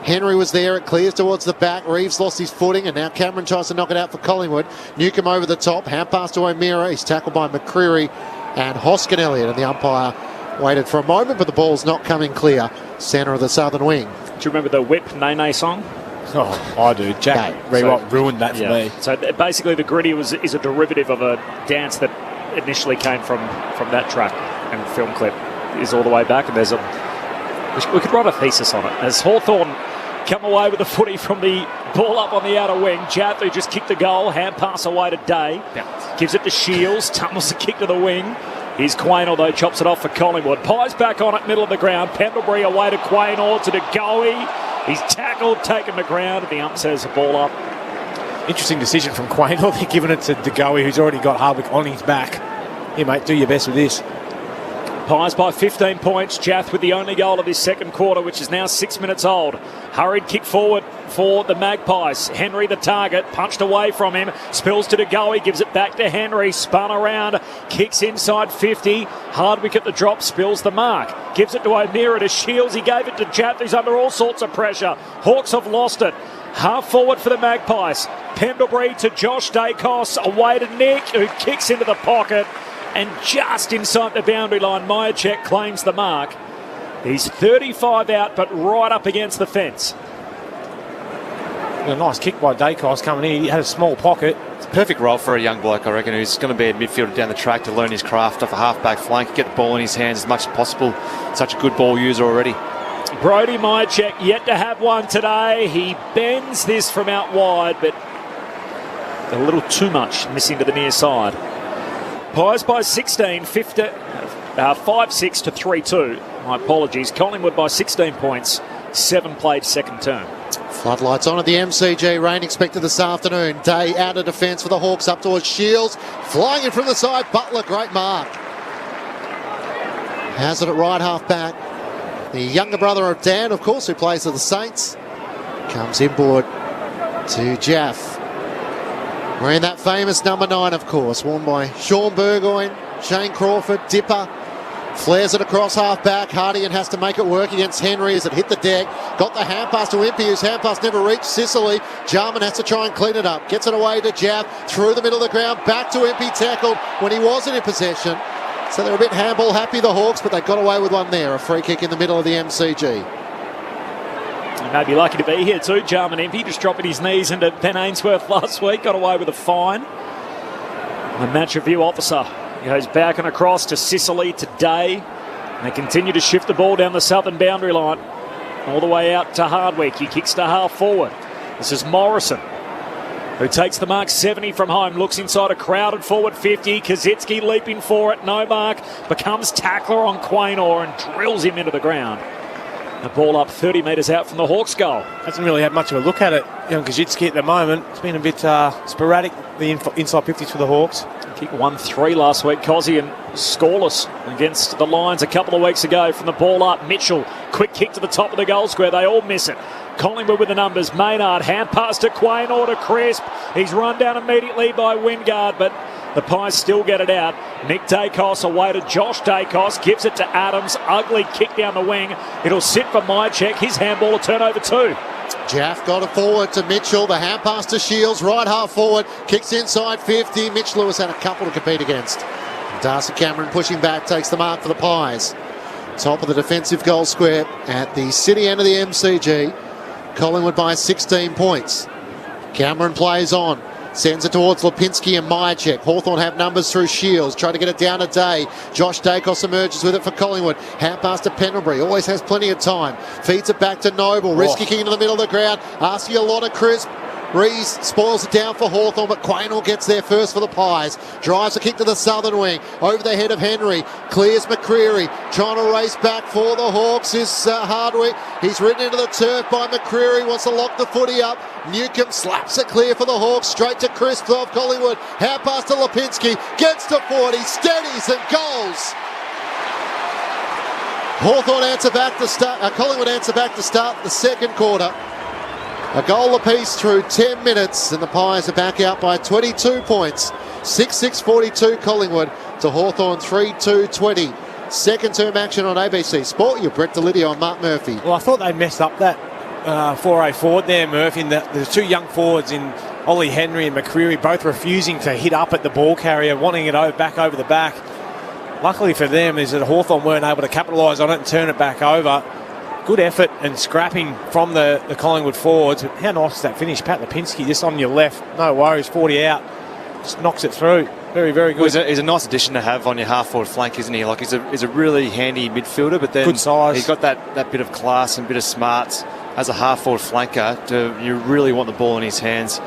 Henry was there. It clears towards the back. Reeves lost his footing, and now Cameron tries to knock it out for Collingwood. Newcombe over the top. Hand pass to O'Meara. He's tackled by McCreary and Hoskin Elliott. And the umpire waited for a moment, but the ball's not coming clear. Centre of the southern wing. Do you remember the Whip Nene song? Oh, I do. Jack Rewalt ruined that for me. So basically the gritty is a derivative of a dance that initially came from that track and film clip. Is all the way back, and there's we could write a thesis on it. As Hawthorn come away with the footy from the ball up on the outer wing, Jath, who just kicked the goal, hand pass away to Day, gives it to Shields, tumbles the kick to the wing. Here's Quain, although chops it off for Collingwood. Pies back on it, middle of the ground. Pendlebury away to Quain, or to DeGoey. He's tackled, taken the ground, and the ump says the ball up. Interesting decision from Quain. They're giving it to DeGoey, who's already got Hardwick on his back. Here, mate, do your best with this. Pies by 15 points. Jath with the only goal of this second quarter, which is now 6 minutes old. Hurried kick forward for the Magpies. Henry the target, punched away from him. Spills to DeGoey, gives it back to Henry. Spun around, kicks inside 50. Hardwick at the drop, spills the mark. Gives it to O'Meara to Shields. He gave it to Jath, who's under all sorts of pressure. Hawks have lost it. Half forward for the Magpies. Pendlebury to Josh Dacos. Away to Nick, who kicks into the pocket. And just inside the boundary line, Myercheck claims the mark. He's 35 out, but right up against the fence. A nice kick by Dacos coming in. He had a small pocket. It's a perfect role for a young bloke, I reckon, who's going to be a midfielder down the track to learn his craft off a half-back flank, get the ball in his hands as much as possible. Such a good ball user already. Brodie Myercheck yet to have one today. He bends this from out wide, but a little too much missing to the near side. Pies by 16, 5-6 to 3-2. My apologies. Collingwood by 16 points, 7 played second term. Floodlights on at the MCG. Rain expected this afternoon. Day out of defence for the Hawks up towards Shields. Flying in from the side. Butler, great mark. Has it at right half back. The younger brother of Dan, of course, who plays for the Saints. Comes inboard to Jaff. Wearing that famous number 9, of course, worn by Sean Burgoyne, Shane Crawford, Dipper. Flares it across half-back. Hardigan has to make it work against Henry as it hit the deck. Got the hand pass to Impey, whose hand pass never reached Sicily. Jarman has to try and clean it up. Gets it away to Jav. Through the middle of the ground. Back to Impey, tackled when he wasn't in possession. So they're a bit handball happy, the Hawks, but they got away with one there. A free kick in the middle of the MCG. He may be lucky to be here too, Jarman Impey, just dropping his knees into Ben Ainsworth last week. Got away with a fine. The match review officer goes back and across to Sicily today. They continue to shift the ball down the southern boundary line. All the way out to Hardwick. He kicks to half forward. This is Morrison, who takes the mark 70 from home. Looks inside a crowded forward 50. Kazitsky leaping for it. No mark. Becomes tackler on Quaynor and drills him into the ground. The ball up 30 metres out from the Hawks' goal. Hasn't really had much of a look at it, Kazitsky at the moment. It's been a bit sporadic, the inside 50s for the Hawks. Kick 1-3 last week, Cozzy, and scoreless against the Lions a couple of weeks ago. From the ball up, Mitchell, quick kick to the top of the goal square. They all miss it. Collingwood with the numbers. Maynard, hand pass to Quaynor to Crisp. He's run down immediately by Wingard, but the Pies still get it out. Nick Dacos away to Josh Dacos. Gives it to Adams. Ugly kick down the wing. It'll sit for Myercheck. His handball will turn over 2. Jaff got it forward to Mitchell. The hand pass to Shields. Right half forward. Kicks inside 50. Mitch Lewis had a couple to compete against. Darcy Cameron pushing back. Takes the mark for the Pies. Top of the defensive goal square at the city end of the MCG. Collingwood by 16 points. Cameron plays on. Sends it towards Lipinski and Myercheck. Hawthorn have numbers through Shields. Trying to get it down a day. Josh Dacos emerges with it for Collingwood. Hand pass to Pendlebury. Always has plenty of time. Feeds it back to Noble. Risky kick into the middle of the ground. Asking a lot of Crisp. Rees spoils it down for Hawthorn, but Quaynor gets there first for the Pies. Drives a kick to the southern wing. Over the head of Henry. Clears McCreery. Trying to race back for the Hawks is Hardwick. He's ridden into the turf by McCreery. Wants to lock the footy up. Newcomb slaps it clear for the Hawks. Straight to Crisp of Collingwood. Hand pass to Lipinski. Gets to 40. Steadies and goals. Hawthorn answer back to start. Collingwood answer back to start the second quarter. A goal apiece through 10 minutes, and the Pies are back out by 22 points. 6-6-42 Collingwood to Hawthorn 3-2-20. Second term action on ABC Sport. You're Brett Delidio and Mark Murphy. Well, I thought they messed up that 4A forward there, Murphy. There's two young forwards in Ollie Henry and McCreery, both refusing to hit up at the ball carrier, wanting it back over the back. Luckily for them is that Hawthorn weren't able to capitalise on it and turn it back over. Good effort and scrapping from the Collingwood forwards. But how nice is that finish? Pat Lipinski just on your left. No worries, 40 out. Just knocks it through. Very, very good. Well, he's a nice addition to have on your half-forward flank, isn't he? Like he's a really handy midfielder, but then good size. He's got that bit of class and bit of smarts as a half-forward flanker. You really want the ball in his hands.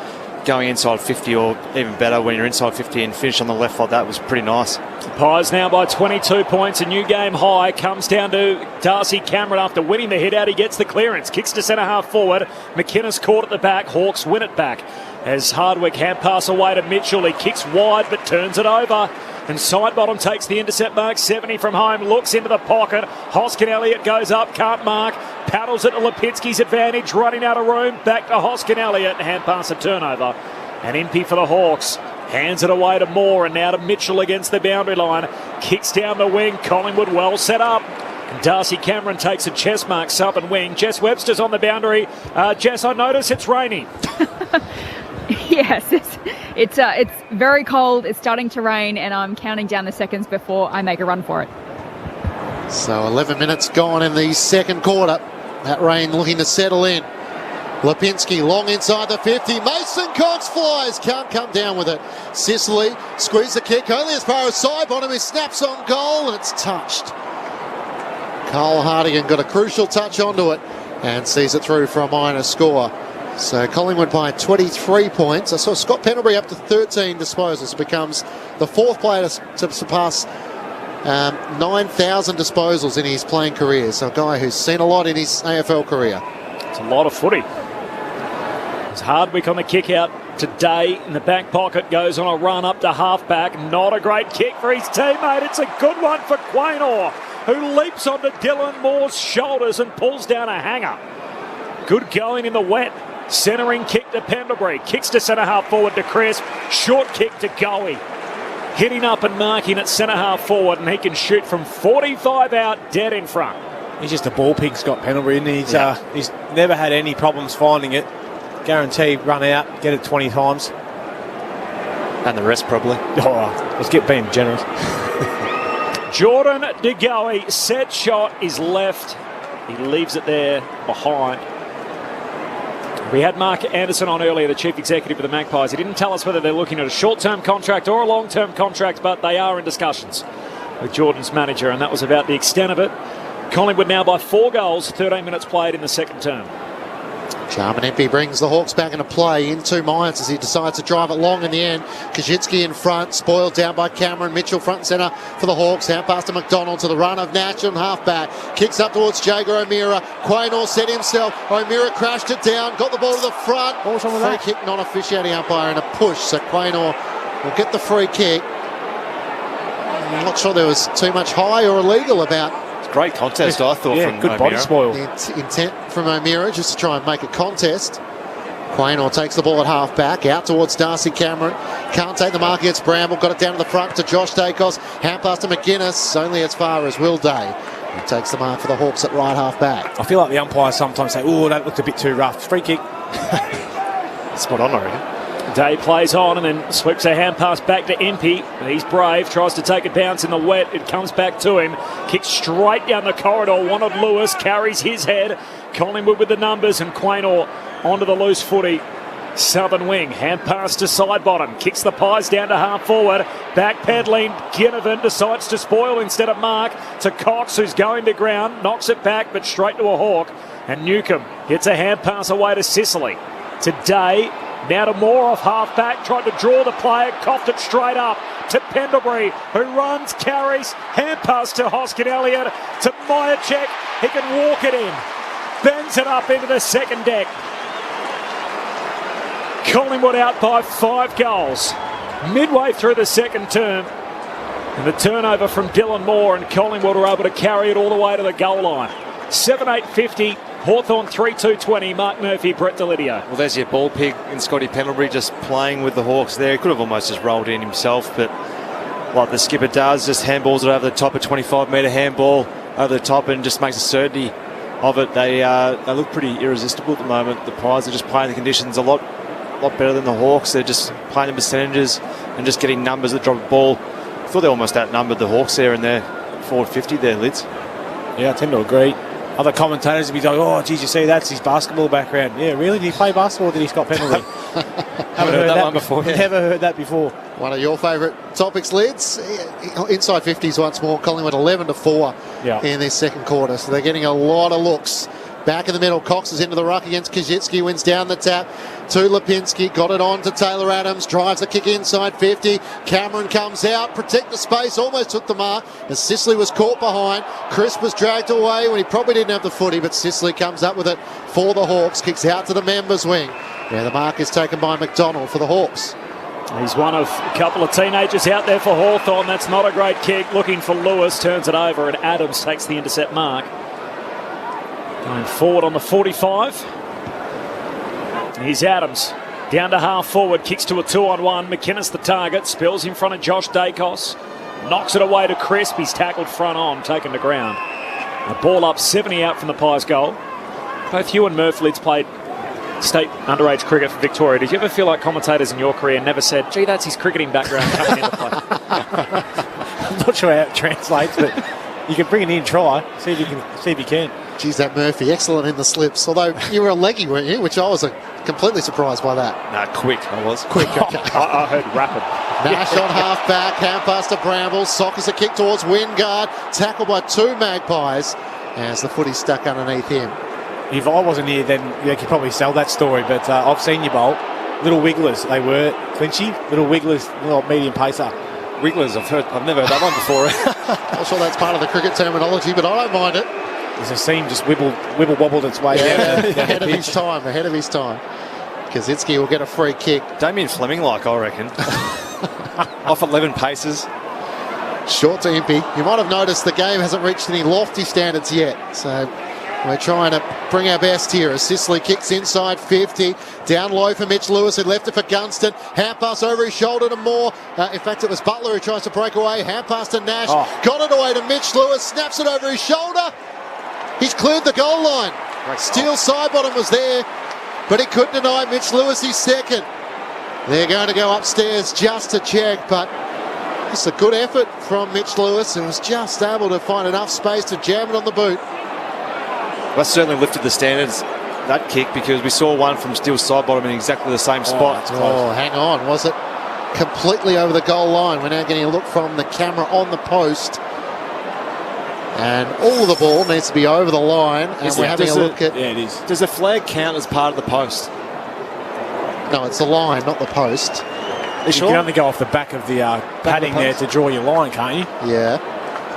Going inside 50 or even better when you're inside 50 and finish on the left like that was pretty nice. Pies now by 22 points. A new game high comes down to Darcy Cameron after winning the hit out. He gets the clearance. Kicks to centre half forward. McInnes caught at the back. Hawks win it back. As Hardwick hand pass away to Mitchell. He kicks wide but turns it over. And Sidebottom takes the intercept mark. 70 from home. Looks into the pocket. Hoskin Elliott goes up. Can't mark. Paddles it to Lipinski's advantage. Running out of room. Back to Hoskin Elliott. Hand pass a turnover. And Impey for the Hawks. Hands it away to Moore. And now to Mitchell against the boundary line. Kicks down the wing. Collingwood well set up. And Darcy Cameron takes a chest mark. Southern wing. Jess Webster's on the boundary. Jess, I notice it's raining. Yes, it's very cold. It's starting to rain, and I'm counting down the seconds before I make a run for it. So 11 minutes gone in the second quarter. That rain looking to settle in. Lipinski long inside the 50. Mason Cox flies. Can't come down with it. Sicily squeeze the kick only as far as Sidebottom. He snaps on goal, and it's touched. Cole Hardigan got a crucial touch onto it and sees it through for a minor score. So Collingwood by 23 points. I saw Scott Pendlebury up to 13 disposals. Becomes the fourth player to surpass 9,000 disposals in his playing career. So a guy who's seen a lot in his AFL career. It's a lot of footy. It's Hardwick on the kick out today. In the back pocket goes on a run up to halfback. Not a great kick for his teammate. It's a good one for Quaynor, who leaps onto Dylan Moore's shoulders and pulls down a hanger. Good going in the wet. Centering kick to Pendlebury. Kicks to centre half forward to Crisp. Short kick to Goey. Hitting up and marking at centre half forward, and he can shoot from 45 out, dead in front. He's just a ball pig, Scott Pendlebury, and he's never had any problems finding it. Guarantee run out, get it 20 times. And the rest probably. Oh, let's get being generous. Jordan De Goey, set shot is left. He leaves it there behind. We had Mark Anderson on earlier, the chief executive of the Magpies. He didn't tell us whether they're looking at a short-term contract or a long-term contract, but they are in discussions with Jordan's manager, and that was about the extent of it. Collingwood now by 4 goals, 13 minutes played in the second term. Jarman Empey brings the Hawks back into play into Myers as he decides to drive it long in the end. Kajitsky in front, spoiled down by Cameron. Mitchell front and centre for the Hawks. Out past to McDonald to the run of Natch on half-back. Kicks up towards Jager O'Meara. Quaynor set himself. O'Meara crashed it down. Got the ball to the front. Free kick non-officiating umpire and a push. So Quaynor will get the free kick. I'm not sure there was too much high or illegal about. Great contest, I thought, from good O'Meara. body spoil. Intent from O'Meara just to try and make a contest. Quaynor takes the ball at half-back, out towards Darcy Cameron. Can't take the mark against Bramble. Got it down to the front to Josh Dacos. Hand pass to McGuinness, only as far as Will Day. He takes the mark for the Hawks at right half-back. I feel like the umpires sometimes say, oh, that looked a bit too rough. Free kick. Spot on, I reckon. Day plays on and then sweeps a hand pass back to Empey. He's brave, tries to take a bounce in the wet. It comes back to him. Kicks straight down the corridor. Wanted Lewis, carries his head. Collingwood with the numbers, and Quaynor onto the loose footy. Southern wing, hand pass to side bottom. Kicks the Pies down to half forward. Backpedaling, Ginnivan decides to spoil instead of mark to Cox, who's going to ground. Knocks it back, but straight to a Hawk. And Newcomb hits a hand pass away to Sicily. To Day. Now to Moore off half-back, tried to draw the player, coughed it straight up to Pendlebury, who runs, carries, hand pass to Hoskin Elliott, to Myercheck. He can walk it in, bends it up into the second deck. Collingwood out by 5 goals, midway through the second term. And the turnover from Dylan Moore, and Collingwood were able to carry it all the way to the goal line. 7-8-50. Hawthorn 3-2-20, Mark Murphy, Brett Delidio. Well, there's your ball pig in Scotty Pendlebury just playing with the Hawks there. He could have almost just rolled in himself, but like the skipper does, just handballs it over the top, a 25-metre handball over the top, and just makes a certainty of it. They look pretty irresistible at the moment. The Pies are just playing the conditions a lot better than the Hawks. They're just playing the percentages and just getting numbers that drop the ball. I thought they almost outnumbered the Hawks there in their forward 50 there, Lids. Yeah, I tend to agree. Other commentators would be like, oh, geez, you see, that's his basketball background. Yeah, really? Did he play basketball or did he Scott Pendlebury? Haven't heard that one before. Never heard that before. One of your favourite topics, Lids. Inside 50s once more. Collingwood 11-4 in this second quarter. So they're getting a lot of looks. Back in the middle, Cox is into the ruck against Kajitsky, wins down the tap to Lipinski, got it on to Taylor Adams, drives the kick inside 50, Cameron comes out, protect the space, almost took the mark as Sicily was caught behind. Crisp was dragged away when he probably didn't have the footy, but Sicily comes up with it for the Hawks, kicks out to the members wing, where the mark is taken by McDonald for the Hawks. He's one of a couple of teenagers out there for Hawthorn. That's not a great kick, looking for Lewis, turns it over, and Adams takes the intercept mark. Going forward on the 45. Here's Adams. Down to half forward. Kicks to a 2-on-1. McInnes the target. Spills in front of Josh Dacos. Knocks it away to Crisp. He's tackled front on. Taken to ground. A ball up 70 out from the Pies goal. Both you and Murph Lids played state underage cricket for Victoria. Did you ever feel like commentators in your career never said, gee, that's his cricketing background coming into play? I'm not sure how it translates, but you can bring it in, try. See if you can. Geez, that Murphy, excellent in the slips. Although you were a leggy, weren't you? Which I was completely surprised by that. Nah, quick, I was. Quick, okay. I heard rapid. Nash on half-back, hand pass to Bramble. Sockers a kick towards Wingard. Tackled by 2 Magpies as the footy stuck underneath him. If I wasn't here, then you could probably sell that story. But I've seen you bowl. Little wigglers, they were. Clinchy, little wigglers, little medium pacer. Wigglers, I've never heard that one before. Not sure that's part of the cricket terminology, but I don't mind it. There's a seam just wibble wobbled its way down. Ahead of his time. Kazitsky will get a free kick. Damien Fleming I reckon. Off 11 paces. Short to Impey. You might have noticed the game hasn't reached any lofty standards yet. So We're trying to bring our best here as Sicily kicks inside 50. Down low for Mitch Lewis, who left it for Gunston. Hand pass over his shoulder to Moore. In fact, it was Butler who tries to break away. Hand pass to Nash. Got it away to Mitch Lewis. Snaps it over his shoulder. He's cleared the goal line. Steele Sidebottom was there, but he couldn't deny Mitch Lewis his second. They're going to go upstairs just to check, but it's a good effort from Mitch Lewis, and was just able to find enough space to jam it on the boot. That certainly lifted the standards, that kick, because we saw one from Steele Sidebottom in exactly the same spot. Hang on. Was it completely over the goal line? We're now getting a look from the camera on the post. And all of the ball needs to be over the line. And we're having a look at... Yeah, it is. Does the flag count as part of the post? No, it's the line, not the post. You can only go off the back of the padding there to draw your line, can't you? Yeah.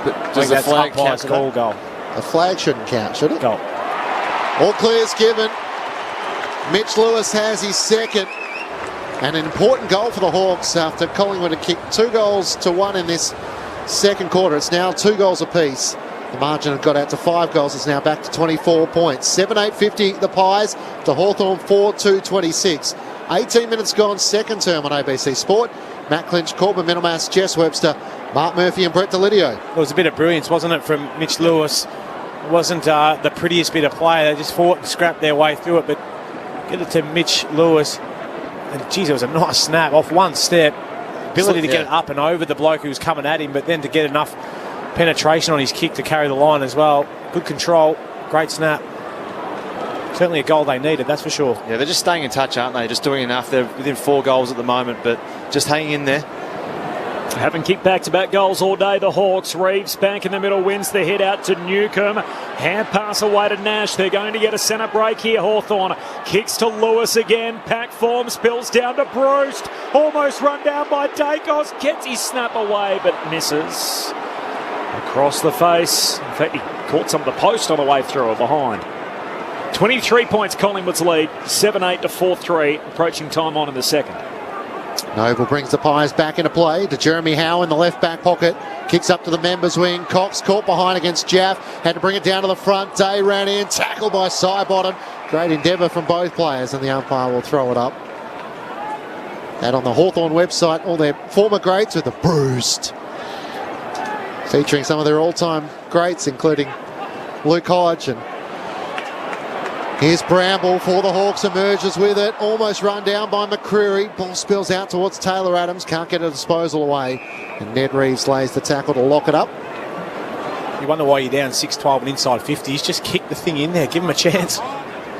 But does the flag count as goal? A flag shouldn't count, should it? Goal. All clear's given. Mitch Lewis has his second. And an important goal for the Hawks after Collingwood had kicked 2-1 in this second quarter. It's now 2 goals apiece. The margin had got out to 5 goals. It's now back to 24 points. 7-8-50 the Pies to Hawthorn 4-2-26. 18 minutes gone, second term on ABC Sport. Matt Clinch, Corbin Middlemass, Jess Webster, Mark Murphy and Brett Delidio. It was a bit of brilliance, wasn't it, from Mitch Lewis? It wasn't the prettiest bit of play. They just fought and scrapped their way through it, but get it to Mitch Lewis. And, geez, it was a nice snap off one step. Ability to get it up and over the bloke who was coming at him, but then to get enough penetration on his kick to carry the line as well. Good control, great snap. Certainly a goal they needed, that's for sure. Yeah, they're just staying in touch, aren't they? Just doing enough. They're within 4 goals at the moment, but just hanging in there. Haven't kicked back-to-back goals all day, the Hawks. Reeves back in the middle, wins the hit out to Newcomb. Hand pass away to Nash. They're going to get a centre break here. Hawthorn kicks to Lewis again. Pack form, spills down to Bruce. Almost run down by Dacos. Gets his snap away, but misses. Across the face. In fact, he caught some of the post on the way through or behind. 23 points Collingwood's lead. 7-8 to 4-3. Approaching time on in the second. Noble brings the Pies back into play to Jeremy Howe in the left back pocket. Kicks up to the members wing. Cox caught behind against Jaff. Had to bring it down to the front. Day ran in. Tackled by Sidebottom. Great endeavour from both players, and the umpire will throw it up. And on the Hawthorn website, all their former greats with the bruised. Featuring some of their all-time greats, including Luke Hodge. And here's Bramble for the Hawks, emerges with it. Almost run down by McCreary. Ball spills out towards Taylor Adams. Can't get a disposal away. And Ned Reeves lays the tackle to lock it up. You wonder why you're down 6-12 and inside 50s. Just kick the thing in there. Give him a chance.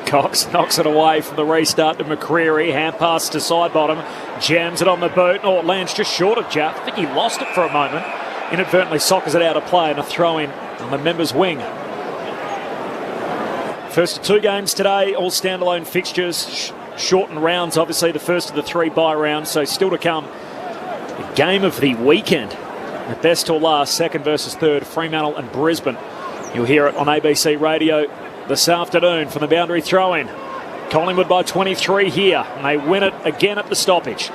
Cox knocks it away from the restart to McCreary. Hand pass to Sidebottom. Jams it on the boot. Oh, it lands just short of Jaff. I think he lost it for a moment. Inadvertently soccers it out of play and a throw in on the members' wing. First of 2 games today, all standalone fixtures, shortened rounds, obviously the first of the 3 bye rounds, so still to come. The game of the weekend, the best till last, second versus third, Fremantle and Brisbane. You'll hear it on ABC Radio this afternoon from the boundary throw-in. Collingwood by 23 here, and they win it again at the stoppage.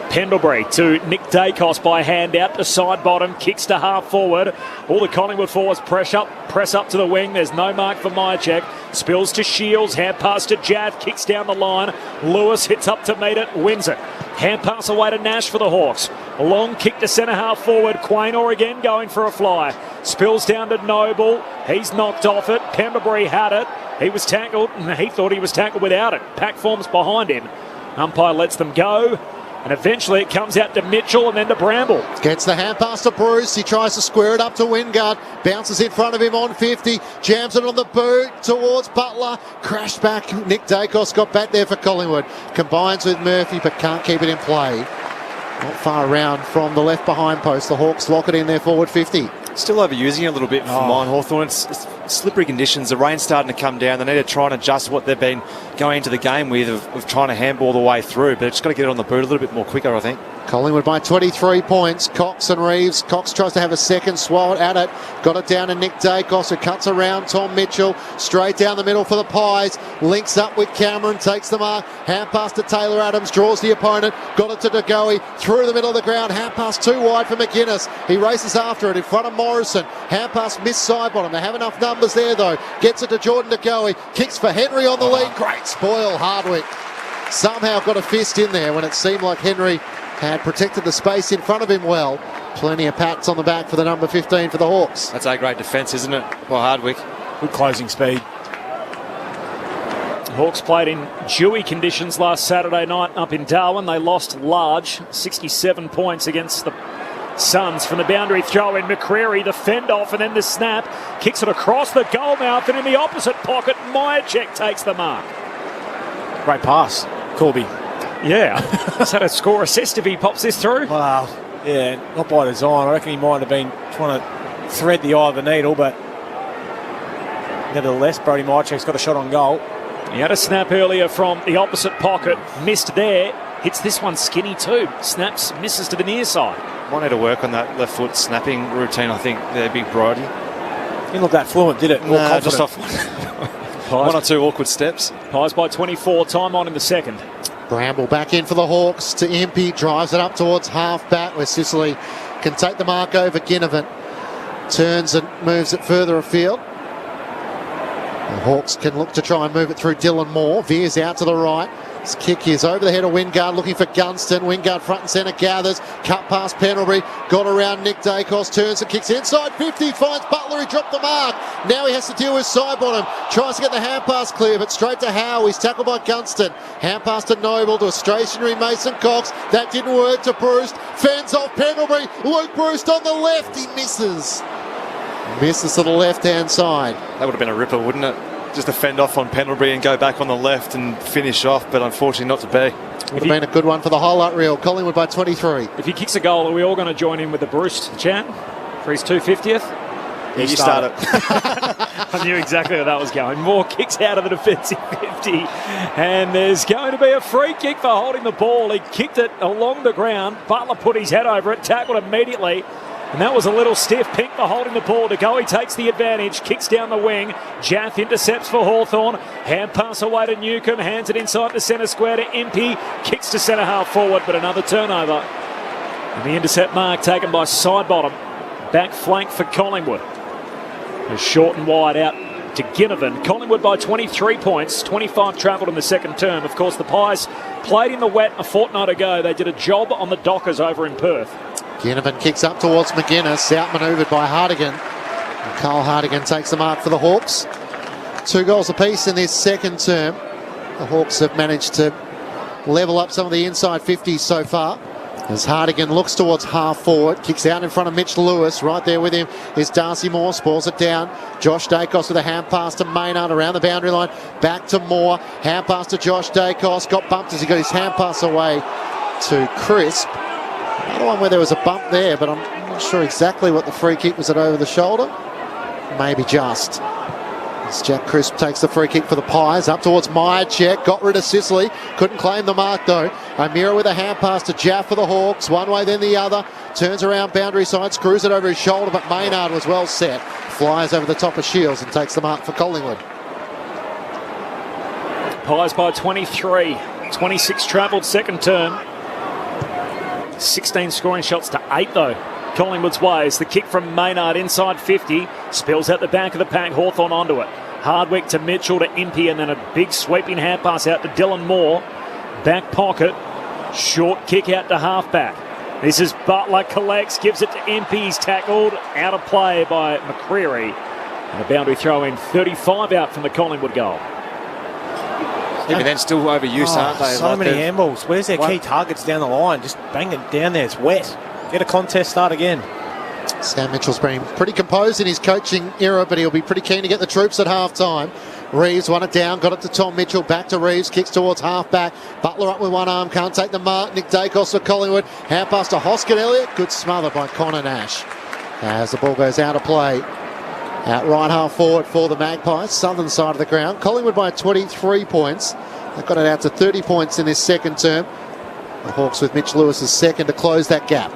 Pendlebury to Nick Dacos by hand out to Sidebottom, kicks to half forward. All the Collingwood forwards press up to the wing. There's no mark for Mychek. Spills to Shields, hand pass to Jav, kicks down the line. Lewis hits up to meet it, wins it. Hand pass away to Nash for the Hawks. A long kick to centre half forward. Quaynor again going for a fly. Spills down to Noble. He's knocked off it. Pendlebury had it. He was tackled, and he thought he was tackled without it. Pack forms behind him. Umpire lets them go. And eventually it comes out to Mitchell and then to Bramble. Gets the hand pass to Bruce. He tries to square it up to Wingard. Bounces in front of him on 50. Jams it on the boot towards Butler. Crashed back. Nick Dacos got back there for Collingwood. Combines with Murphy but can't keep it in play. Not far around from the left behind post. The Hawks lock it in their forward 50. Still overusing it a little bit for mine, Hawthorn. It's slippery conditions. The rain's starting to come down. They need to try and adjust what they've been going into the game with of trying to handball the way through. But it's got to get it on the boot a little bit more quicker, I think. Collingwood by 23 points. Cox and Reeves. Cox tries to have a second swat at it. Got it down to Nick Dacos, who cuts around Tom Mitchell. Straight down the middle for the Pies. Links up with Cameron. Takes the mark. Hand pass to Taylor Adams. Draws the opponent. Got it to De Goey. Through the middle of the ground. Hand pass too wide for McInnes. He races after it in front of Morrison. Hand pass missed side bottom. They have enough numbers there though. Gets it to Jordan De Goey. Kicks for Henry on the lead. Great spoil. Hardwick somehow got a fist in there when it seemed like Henry had protected the space in front of him well. Plenty of pats on the back for the number 15 for the Hawks. That's a great defence, isn't it? By Hardwick. Good closing speed. Hawks played in dewy conditions last Saturday night up in Darwin. They lost large, 67 points against the Suns. From the boundary throw in, McCreary, the fend off and then the snap. Kicks it across the goal mouth and in the opposite pocket, Myercheck takes the mark. Great pass, Corby. Yeah, he's had a score assist if he pops this through. Wow, yeah, not by design. I reckon he might have been trying to thread the eye of the needle, but nevertheless, Brody Myercheck's got a shot on goal. He had a snap earlier from the opposite pocket, missed there, hits this one skinny too. Snaps, misses to the near side. Might need to work on that left foot snapping routine, I think, there, Big Brody. Didn't look that fluent, did it? More confident. Just off one or two awkward steps. Pies by 24, time on in the second. Bramble back in for the Hawks to Impey, drives it up towards half back where Sicily can take the mark over Ginnivan. Turns and moves it further afield. The Hawks can look to try and move it through Dylan Moore. Veers out to the right. His kick is over the head of Wingard, looking for Gunston. Wingard front and centre, gathers. Cut past Pendlebury. Got around Nick Dacos. Turns and kicks inside 50. Finds Butler. He dropped the mark. Now he has to deal with Sidebottom. Tries to get the hand pass clear, but straight to Howe. He's tackled by Gunston. Hand pass to Noble, to a stationary Mason Cox. That didn't work to Bruce. Fends off Pendlebury. Luke Bruce on the left. He misses. Misses to the left-hand side. That would have been a ripper, wouldn't it? Just to fend off on Pendlebury and go back on the left and finish off, but unfortunately not to be. Would have been a good one for the highlight reel. Collingwood by 23. If he kicks a goal, are we all going to join in with the Bruce chant for his 250th? Yeah, you start it. I knew exactly where that was going. More kicks out of the defensive 50. And there's going to be a free kick for holding the ball. He kicked it along the ground. Butler put his head over it, tackled immediately. And that was a little stiff. Pink for holding the ball. De Goey takes the advantage. Kicks down the wing. Jath intercepts for Hawthorn. Hand pass away to Newcomb. Hands it inside the centre square to Impey. Kicks to centre half forward, but another turnover. And the intercept mark taken by Sidebottom. Back flank for Collingwood. A short and wide out to Ginnivan. Collingwood by 23 points. 25 travelled in the second term. Of course, the Pies played in the wet a fortnight ago. They did a job on the Dockers over in Perth. Ginnivan kicks up towards McInnes, outmanoeuvred by Hartigan. And Carl Hartigan takes the mark for the Hawks. 2 goals apiece in this second term. The Hawks have managed to level up some of the inside 50s so far. As Hartigan looks towards half forward, kicks out in front of Mitch Lewis. Right there with him is Darcy Moore, spoils it down. Josh Dacos with a hand pass to Maynard around the boundary line. Back to Moore, hand pass to Josh Dacos. Got bumped as he got his hand pass away to Crisp. Another one where there was a bump there, but I'm not sure exactly what the free kick was. It over the shoulder? Maybe just. As Jack Crisp takes the free kick for the Pies, up towards Myercheck, got rid of Sicily, couldn't claim the mark though. O'Meara with a hand pass to Jaff for the Hawks, one way then the other, turns around boundary side, screws it over his shoulder, but Maynard was well set, flies over the top of Shields and takes the mark for Collingwood. Pies by 23, 26 travelled second term. 16 scoring shots to 8 though. Collingwood's way is the kick from Maynard inside 50. Spills out the back of the pack. Hawthorn onto it. Hardwick to Mitchell to Impey, and then a big sweeping hand pass out to Dylan Moore. Back pocket. Short kick out to halfback. This is Butler, collects, gives it to Impey. He's tackled. Out of play by McCreary. And a boundary throw in. 35 out from the Collingwood goal. Yeah, but then still overuse, aren't they? So many handballs. Where's their key targets down the line? Just bang it down there. It's wet. Get a contest start again. Sam Mitchell's been pretty composed in his coaching era, but he'll be pretty keen to get the troops at half-time. Reeves won it down, got it to Tom Mitchell, back to Reeves, kicks towards half-back. Butler up with one arm, can't take the mark. Nick Dacos for Collingwood. Hand pass to Hoskin Elliott. Good smother by Connor Nash. As the ball goes out of play. Out right half forward for the Magpies, southern side of the ground. Collingwood by 23 points. They've got it out to 30 points in this second term. The Hawks with Mitch Lewis's second to close that gap.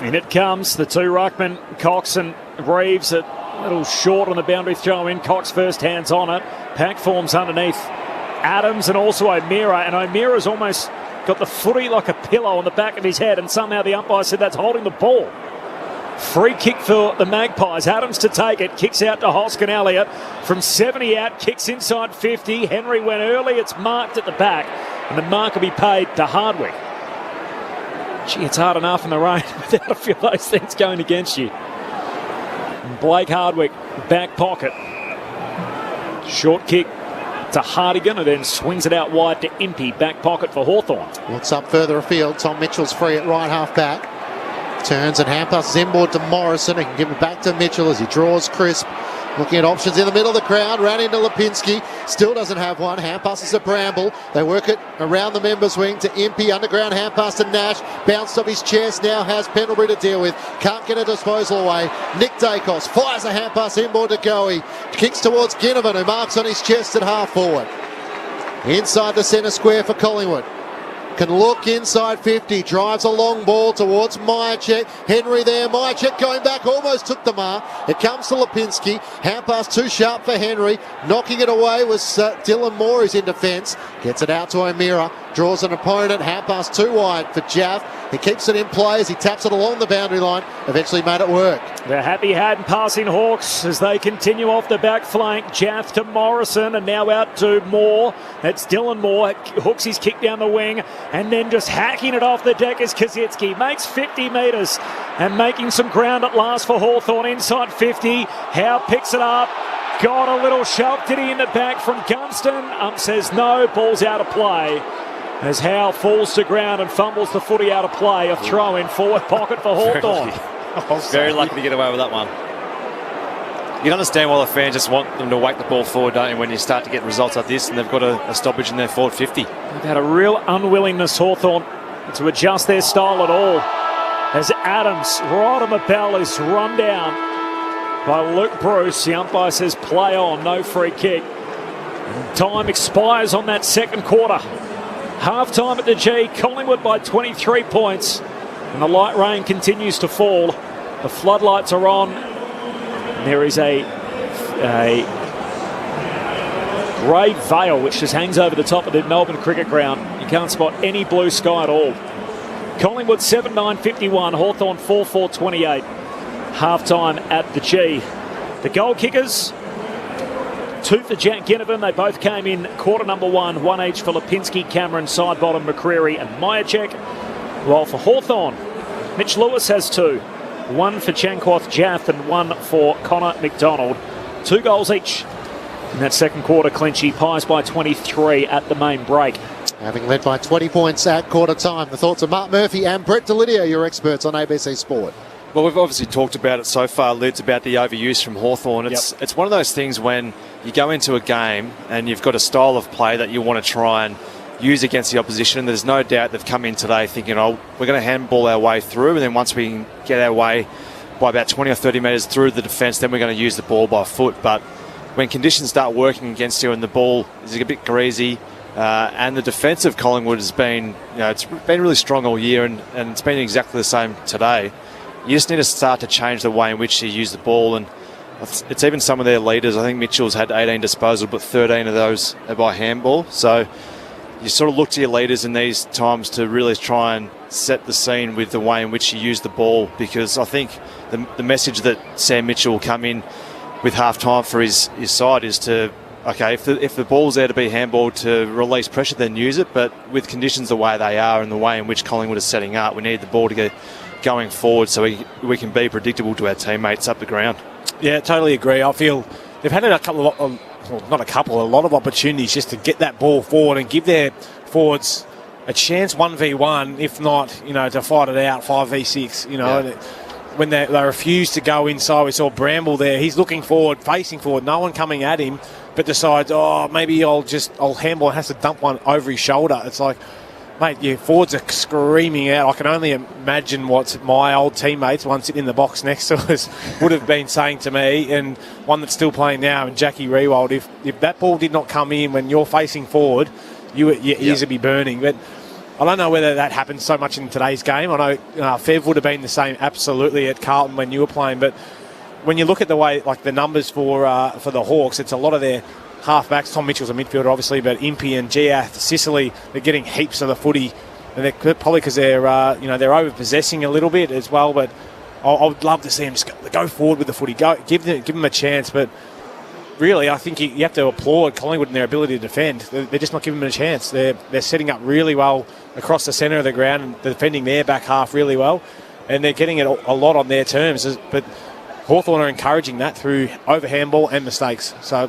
In it comes, the two ruckmen, Cox and Reeves, a little short on the boundary throw in. Cox first, hands on it. Pack forms underneath Adams and also O'Meara, and O'Meara's almost got the footy like a pillow on the back of his head, and somehow the umpire said that's holding the ball. Free kick for the Magpies. Adams to take it. Kicks out to Hoskin Elliott. From 70 out, kicks inside 50. Henry went early. It's marked at the back. And the mark will be paid to Hardwick. Gee, it's hard enough in the rain without a few of those things going against you. And Blake Hardwick, back pocket. Short kick to Hardigan, and then swings it out wide to Impey. Back pocket for Hawthorn. Looks up further afield. Tom Mitchell's free at right half back. Turns and hand passes inboard to Morrison. He can give it back to Mitchell as he draws crisp. Looking at options in the middle of the crowd. Ran into Lipinski. Still doesn't have one. Hand passes to Bramble. They work it around the members' wing to Impey. Underground hand pass to Nash. Bounced off his chest. Now has Pendlebury to deal with. Can't get a disposal away. Nick Dacos fires a hand pass inboard to Goey. Kicks towards Ginnivan, who marks on his chest at half forward. Inside the centre square for Collingwood. Can look inside 50, drives a long ball towards Myercheck. Henry there, Myercheck going back, almost took the mark. It comes to Lipinski. Hand pass too sharp for Henry. Knocking it away was Dylan Moore, who's in defence. Gets it out to O'Meara. Draws an opponent. Hand pass too wide for Jaff. He keeps it in play as he taps it along the boundary line. Eventually made it work. The happy hand passing Hawks as they continue off the back flank. Jaff to Morrison and now out to Moore. That's Dylan Moore. Hooks his kick down the wing and then just hacking it off the deck is Kazitsky. Makes 50 metres and making some ground at last for Hawthorn inside 50. Howe picks it up. Got a little shove. Did he in the back from Gunston? Ump says no. Ball's out of play. As Howe falls to ground and fumbles the footy out of play. A throw in forward pocket for Hawthorn. Very lucky to get away with that one. You can understand why the fans just want them to whack the ball forward, don't you, when you start to get results like this and they've got a stoppage in their forward 50. They've had a real unwillingness, Hawthorn, to adjust their style at all. As Adams, right on the bell, is run down by Luke Bruce. The umpire says play on, no free kick. And time expires on that second quarter. Half-time at the G, Collingwood by 23 points. And the light rain continues to fall. The floodlights are on. And there is a grey veil which just hangs over the top of the Melbourne Cricket Ground. You can't spot any blue sky at all. Collingwood 7-9-51, Hawthorn 4-4-28. Half-time at the G. The goal kickers, two for Jack Ginnivan. They both came in quarter number one each for Lipinski, Cameron, Sidebottom, McCreary and Myercheck. While for Hawthorn, Mitch Lewis has two. One for Chankwath Jaff and one for Connor McDonald. 2 goals each in that second quarter. Clinchy Pies by 23 at the main break. Having led by 20 points at quarter time. The thoughts of Mark Murphy and Brett Delidio, your experts on ABC Sport. Well, we've obviously talked about it so far, Lids, about the overuse from Hawthorn. It's one of those things when you go into a game and you've got a style of play that you want to try and use against the opposition. There's no doubt they've come in today thinking, oh, we're going to handball our way through, and then once we can get our way by about 20 or 30 metres through the defence, then we're going to use the ball by foot. But when conditions start working against you and the ball is a bit greasy, and the defence of Collingwood has been, it's been really strong all year, and it's been exactly the same today. You just need to start to change the way in which you use the ball, and it's even some of their leaders. I think Mitchell's had 18 disposals, but 13 of those are by handball. So you sort of look to your leaders in these times to really try and set the scene with the way in which you use the ball, because I think the message that Sam Mitchell will come in with half-time for his side is to, okay, if the ball's there to be handballed to release pressure, then use it, but with conditions the way they are and the way in which Collingwood is setting up, we need the ball to get going forward so we can be predictable to our teammates up the ground. Yeah, totally agree. I feel they've had a couple of, a lot of opportunities just to get that ball forward and give their forwards a chance 1v1, if not, to fight it out 5v6, and when they refuse to go inside. We saw Bramble there. He's looking forward, facing forward, no one coming at him, but decides, maybe I'll handball and has to dump one over his shoulder. It's like, Mate, your forwards are screaming out. I can only imagine what my old teammates, one sitting in the box next to us, would have been saying to me, and one that's still playing now, and Jackie Rewald. If that ball did not come in when you're facing forward, your ears would be burning. But I don't know whether that happens so much in today's game. I know Fev would have been the same absolutely at Carlton when you were playing, but when you look at the way, like the numbers for the Hawks, it's a lot of their halfbacks. Tom Mitchell's a midfielder, obviously, but Impey and Giath, Sicily, they're getting heaps of the footy, and they're probably because they're they're over-possessing a little bit as well. But I would love to see them just go forward with the footy, give them a chance. But really, I think you have to applaud Collingwood and their ability to defend. They're just not giving them a chance. They're setting up really well across the centre of the ground and defending their back half really well, and they're getting it a lot on their terms. But Hawthorn are encouraging that through over-handball and mistakes. So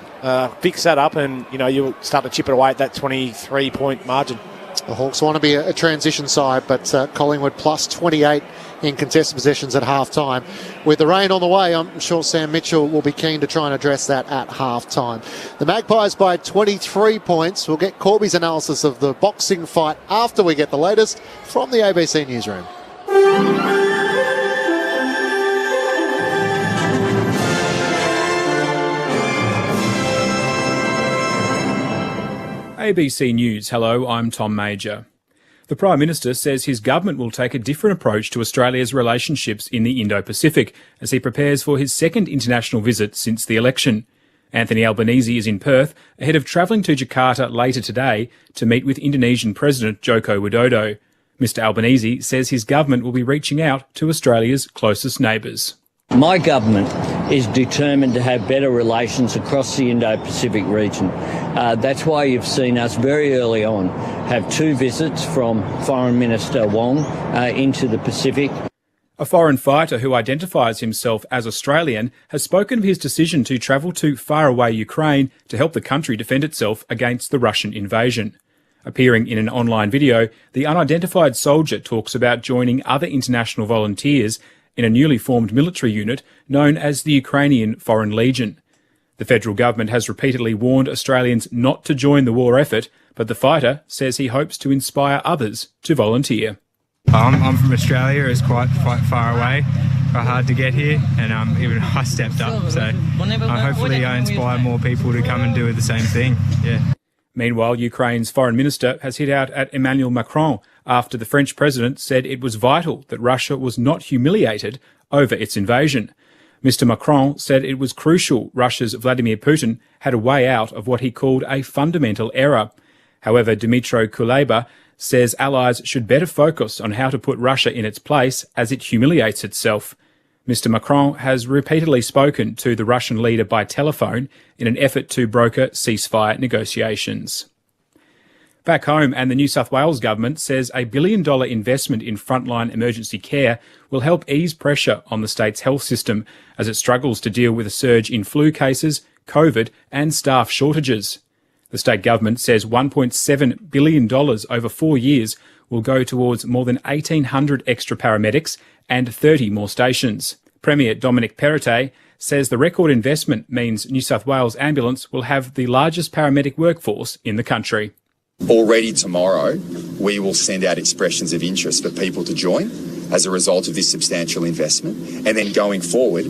fix that up and, you'll start to chip it away at that 23-point margin. The Hawks want to be a transition side, but Collingwood plus 28 in contested possessions at half-time. With the rain on the way, I'm sure Sam Mitchell will be keen to try and address that at half-time. The Magpies by 23 points. We'll get Corby's analysis of the boxing fight after we get the latest from the ABC Newsroom. ABC News, hello, I'm Tom Major. The Prime Minister says his government will take a different approach to Australia's relationships in the Indo-Pacific as he prepares for his second international visit since the election. Anthony Albanese is in Perth ahead of travelling to Jakarta later today to meet with Indonesian President Joko Widodo. Mr Albanese says his government will be reaching out to Australia's closest neighbours. My government is determined to have better relations across the Indo-Pacific region. That's why you've seen us very early on have two visits from Foreign Minister Wong into the Pacific. A foreign fighter who identifies himself as Australian has spoken of his decision to travel to faraway Ukraine to help the country defend itself against the Russian invasion. Appearing in an online video, the unidentified soldier talks about joining other international volunteers in a newly formed military unit known as the Ukrainian Foreign Legion. The federal government has repeatedly warned Australians not to join the war effort, but the fighter says he hopes to inspire others to volunteer. I'm from Australia. It's quite far away, quite hard to get here, and even I stepped up. So hopefully I inspire more people to come and do the same thing. Yeah. Meanwhile, Ukraine's foreign minister has hit out at Emmanuel Macron after the French president said it was vital that Russia was not humiliated over its invasion. Mr Macron said it was crucial Russia's Vladimir Putin had a way out of what he called a fundamental error. However, Dmytro Kuleba says allies should better focus on how to put Russia in its place as it humiliates itself. Mr Macron has repeatedly spoken to the Russian leader by telephone in an effort to broker ceasefire negotiations. Back home, and the New South Wales government says a $1 billion investment in frontline emergency care will help ease pressure on the state's health system as it struggles to deal with a surge in flu cases, COVID and staff shortages. The state government says $1.7 billion over 4 years will go towards more than 1,800 extra paramedics and 30 more stations. Premier Dominic Perrottet says the record investment means New South Wales Ambulance will have the largest paramedic workforce in the country. Already tomorrow, we will send out expressions of interest for people to join as a result of this substantial investment. And then going forward,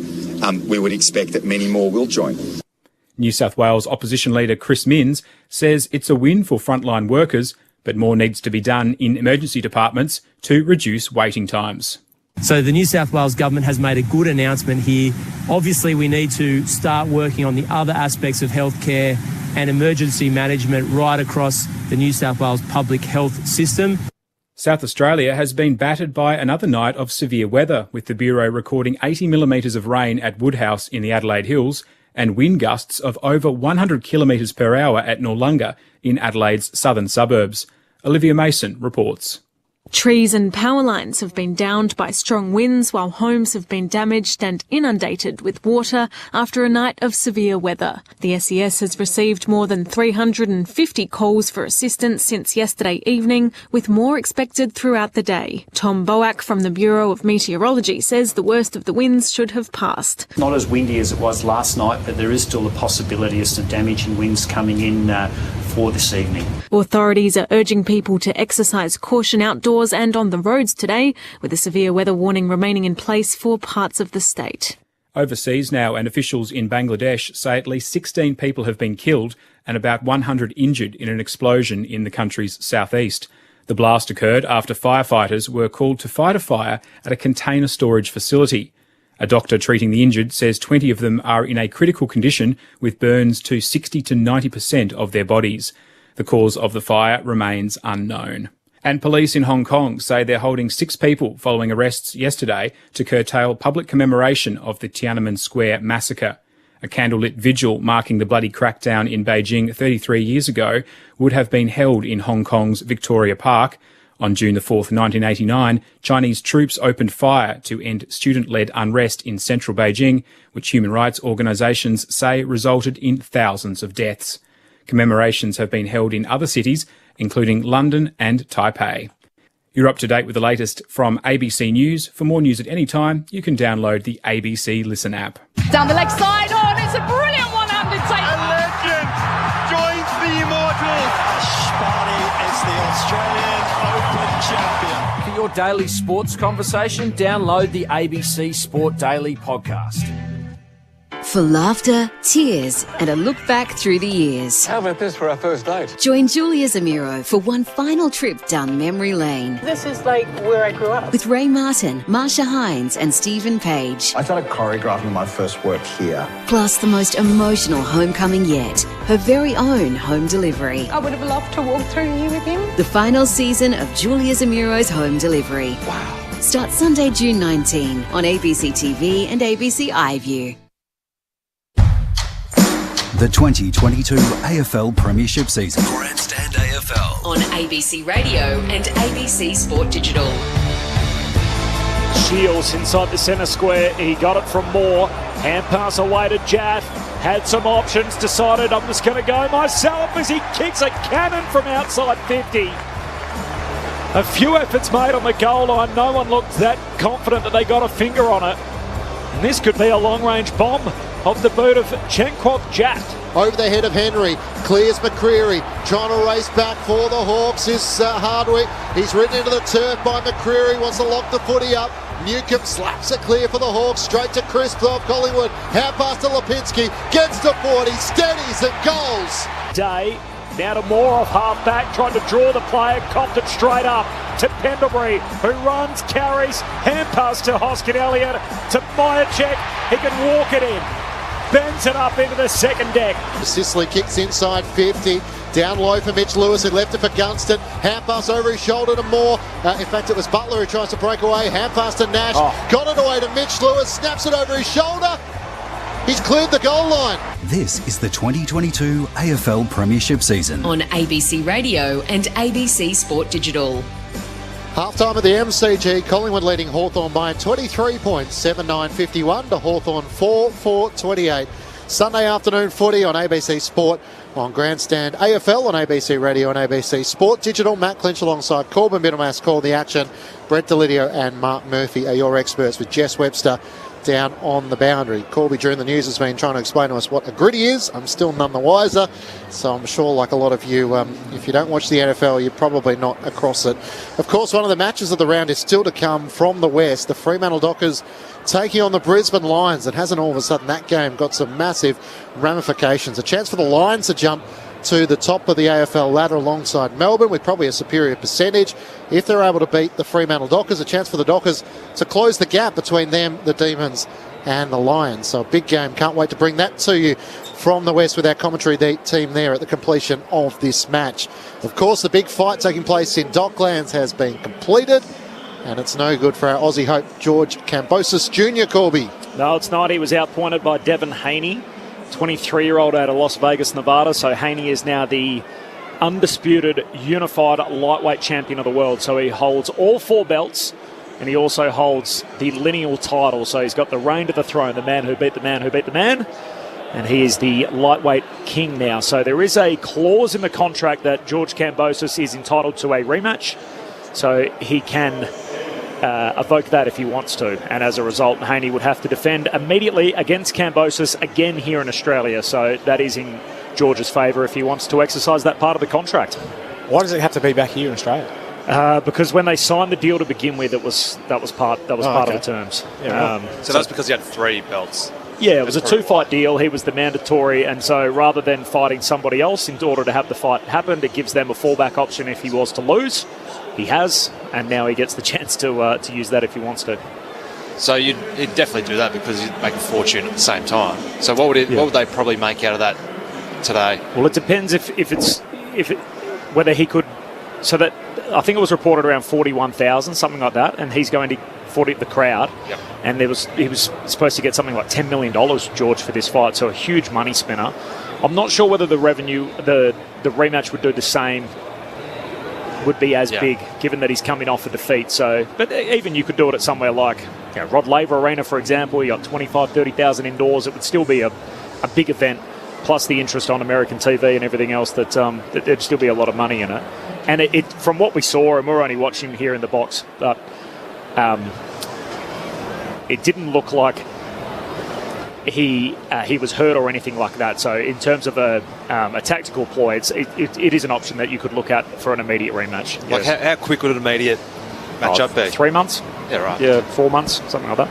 we would expect that many more will join. New South Wales opposition leader Chris Minns says it's a win for frontline workers, but more needs to be done in emergency departments to reduce waiting times. So the New South Wales government has made a good announcement here. Obviously, we need to start working on the other aspects of healthcare and emergency management right across the New South Wales public health system. South Australia has been battered by another night of severe weather, with the Bureau recording 80 millimetres of rain at Woodhouse in the Adelaide Hills and wind gusts of over 100 kilometres per hour at Noarlunga in Adelaide's southern suburbs. Olivia Mason reports. Trees and power lines have been downed by strong winds, while homes have been damaged and inundated with water after a night of severe weather. The SES has received more than 350 calls for assistance since yesterday evening, with more expected throughout the day. Tom Boak from the Bureau of Meteorology says the worst of the winds should have passed. Not as windy as it was last night, but there is still a possibility of some damaging winds coming in for this evening. Authorities are urging people to exercise caution outdoors and on the roads today, with a severe weather warning remaining in place for parts of the state. Overseas now, and officials in Bangladesh say at least 16 people have been killed and about 100 injured in an explosion in the country's southeast. The blast occurred after firefighters were called to fight a fire at a container storage facility. A doctor treating the injured says 20 of them are in a critical condition with burns to 60 to 90% of their bodies. The cause of the fire remains unknown. And police in Hong Kong say they're holding 6 people following arrests yesterday to curtail public commemoration of the Tiananmen Square massacre. A candlelit vigil marking the bloody crackdown in Beijing 33 years ago would have been held in Hong Kong's Victoria Park. On June the 4th, 1989, Chinese troops opened fire to end student-led unrest in central Beijing, which human rights organisations say resulted in thousands of deaths. Commemorations have been held in other cities, including London and Taipei. You're up to date with the latest from ABC News. For more news at any time, you can download the ABC Listen app. Down the leg side, oh, and it's a brilliant one-handed take. A legend joins the immortals. Sparty is the Australian Open champion. For your daily sports conversation, download the ABC Sport Daily podcast. For laughter, tears, and a look back through the years. How about this for our first date? Join Julia Zamiro for one final trip down memory lane. This is like where I grew up. With Ray Martin, Marsha Hines, and Stephen Page. I started choreographing my first work here. Plus the most emotional homecoming yet, her very own home delivery. I would have loved to walk through here with him. The final season of Julia Zamiro's Home Delivery. Wow. Starts Sunday, June 19 on ABC TV and ABC iView. The 2022 AFL Premiership season. Grandstand AFL on ABC Radio and ABC Sport Digital. Shields inside the centre square. He got it from Moore. Hand pass away to Jaff. Had some options. Decided I'm just going to go myself as he kicks a cannon from outside 50. A few efforts made on the goal line. No one looked that confident that they got a finger on it. And this could be a long-range bomb of the boot of Chenkwok Jat. Over the head of Henry, clears McCreary, trying to race back for the Hawks is Hardwick. He's ridden into the turf by McCreary, wants to lock the footy up. Newcomb slaps it clear for the Hawks, straight to Crisp of Collingwood. Hand pass to Lipinski, gets to 40, steadies and goals. Day, now to Moore off half-back, trying to draw the player, copped it straight up to Pendlebury, who runs, carries, hand pass to Hoskin Elliott, to Myercheck, he can walk it in. Bends it up into the second deck. Sicily kicks inside 50. Down low for Mitch Lewis, who left it for Gunston. Hand pass over his shoulder to Moore. In fact, it was Butler who tries to break away. Hand pass to Nash. Got it away to Mitch Lewis. Snaps it over his shoulder. He's cleared the goal line. This is the 2022 AFL Premiership season. On ABC Radio and ABC Sport Digital. Half-time at the MCG, Collingwood leading Hawthorn by 23 points, 7-9-51 to Hawthorn 4-4-28. Sunday afternoon footy on ABC Sport, on Grandstand AFL on ABC Radio and ABC Sport Digital. Matt Clinch alongside Corbin Bittlemass call the action. Brett Delidio and Mark Murphy are your experts, with Jess Webster down on the boundary. Corby during the news has been trying to explain to us what a gritty is. I'm still none the wiser, so I'm sure like a lot of you, if you don't watch the NFL, you're probably not across it. Of course, one of the matches of the round is still to come from the west. The Fremantle Dockers taking on the Brisbane Lions. It hasn't all of a sudden that game got some massive ramifications. A chance for the Lions to jump to the top of the AFL ladder alongside Melbourne with probably a superior percentage. If they're able to beat the Fremantle Dockers, a chance for the Dockers to close the gap between them, the Demons and the Lions. So a big game. Can't wait to bring that to you from the west with our commentary team there at the completion of this match. Of course, the big fight taking place in Docklands has been completed, and it's no good for our Aussie hope, George Kambosos Jr. Corby. No, it's not. He was outpointed by Devin Haney, 23-year-old out of Las Vegas, Nevada. So Haney is now the undisputed unified lightweight champion of the world. So he holds all 4 belts, and he also holds the lineal title. So he's got the reign to the throne, the man who beat the man who beat the man, and he is the lightweight king now. So there is a clause in the contract that George Kambosos is entitled to a rematch, so he can evoke that if he wants to. And as a result, Haney would have to defend immediately against Kambosos again here in Australia. So that is in George's favour if he wants to exercise that part of the contract. Why does it have to be back here in Australia? Because when they signed the deal to begin with, that was part of the terms. Yeah, so that's because he had 3 belts. Yeah, it was a 2-fight deal. He was the mandatory, and so rather than fighting somebody else in order to have the fight happen, it gives them a fallback option if he was to lose. He has, and now he gets the chance to use that if he wants to. So you'd definitely do that because you'd make a fortune at the same time. So what would they probably make out of that today? Well, it depends whether he could. So that I think it was reported around 41,000, something like that, and he's going to 40 the crowd. Yep. And he was supposed to get something like $10 million, George, for this fight, so a huge money spinner. I'm not sure whether the rematch would do the same, would be as big, given that he's coming off a defeat. So, but even you could do it at somewhere like Rod Laver Arena, for example. You got 30,000 indoors. It would still be a big event, plus the interest on American TV and everything else. That there'd still be a lot of money in it. And it from what we saw, and we're only watching here in the box, but it didn't look like he was hurt or anything like that. So in terms of a tactical ploy, it is an option that you could look at for an immediate rematch. Like how quick would an immediate match-up be? 3 months. Yeah, right. Yeah, 4 months, something like that.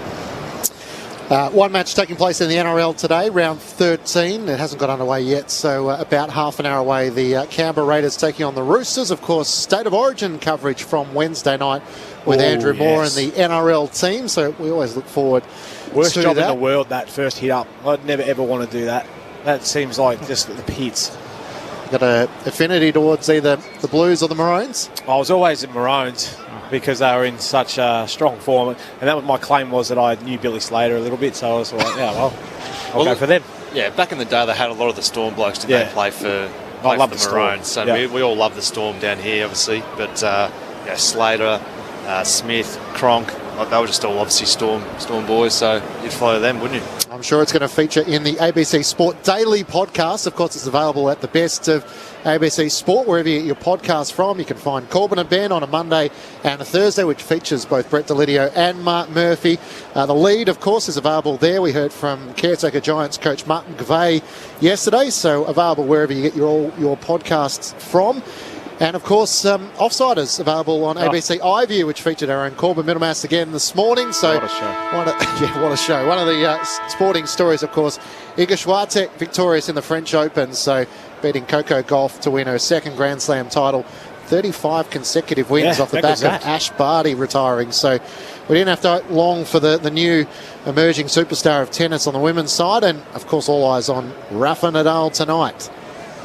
One match taking place in the NRL today, round 13. It hasn't got underway yet, so about half an hour away. The Canberra Raiders taking on the Roosters. Of course, State of Origin coverage from Wednesday night with Andrew Moore and the NRL team, so we always look forward Worst to job that. in the world, that first hit up. I'd never ever want to do that. That seems like just the pits. Got an affinity towards either the Blues or the Maroons? I was always at Maroons because they were in such strong form, and that was my claim, was that I knew Billy Slater a little bit, so I was like, I'll go for them. Yeah, back in the day they had a lot of the Storm blokes. Did they play for the Maroons? So we all love the Storm down here, obviously, but Slater, Smith, Cronk, they were just all obviously Storm boys, so you'd follow them, wouldn't you? I'm sure it's going to feature in the ABC Sport Daily podcast. Of course, it's available at the best of ABC Sport, wherever you get your podcast from. You can find Corbin and Ben on a Monday and a Thursday, which features both Brett Delidio and Mark Murphy. The lead, of course, is available there. We heard from caretaker Giants coach Martin Gavay yesterday, so available wherever you get your podcasts from. And, of course, Offsiders available on ABC iView, which featured our own Corbin Middlemass again this morning. So what a show. What a show. One of the sporting stories, of course, Iga Swiatek victorious in the French Open, so beating Coco Gauff to win her second Grand Slam title. 35 consecutive wins off the back of Ash Barty retiring. So we didn't have to wait long for the new emerging superstar of tennis on the women's side. And, of course, all eyes on Rafa Nadal tonight.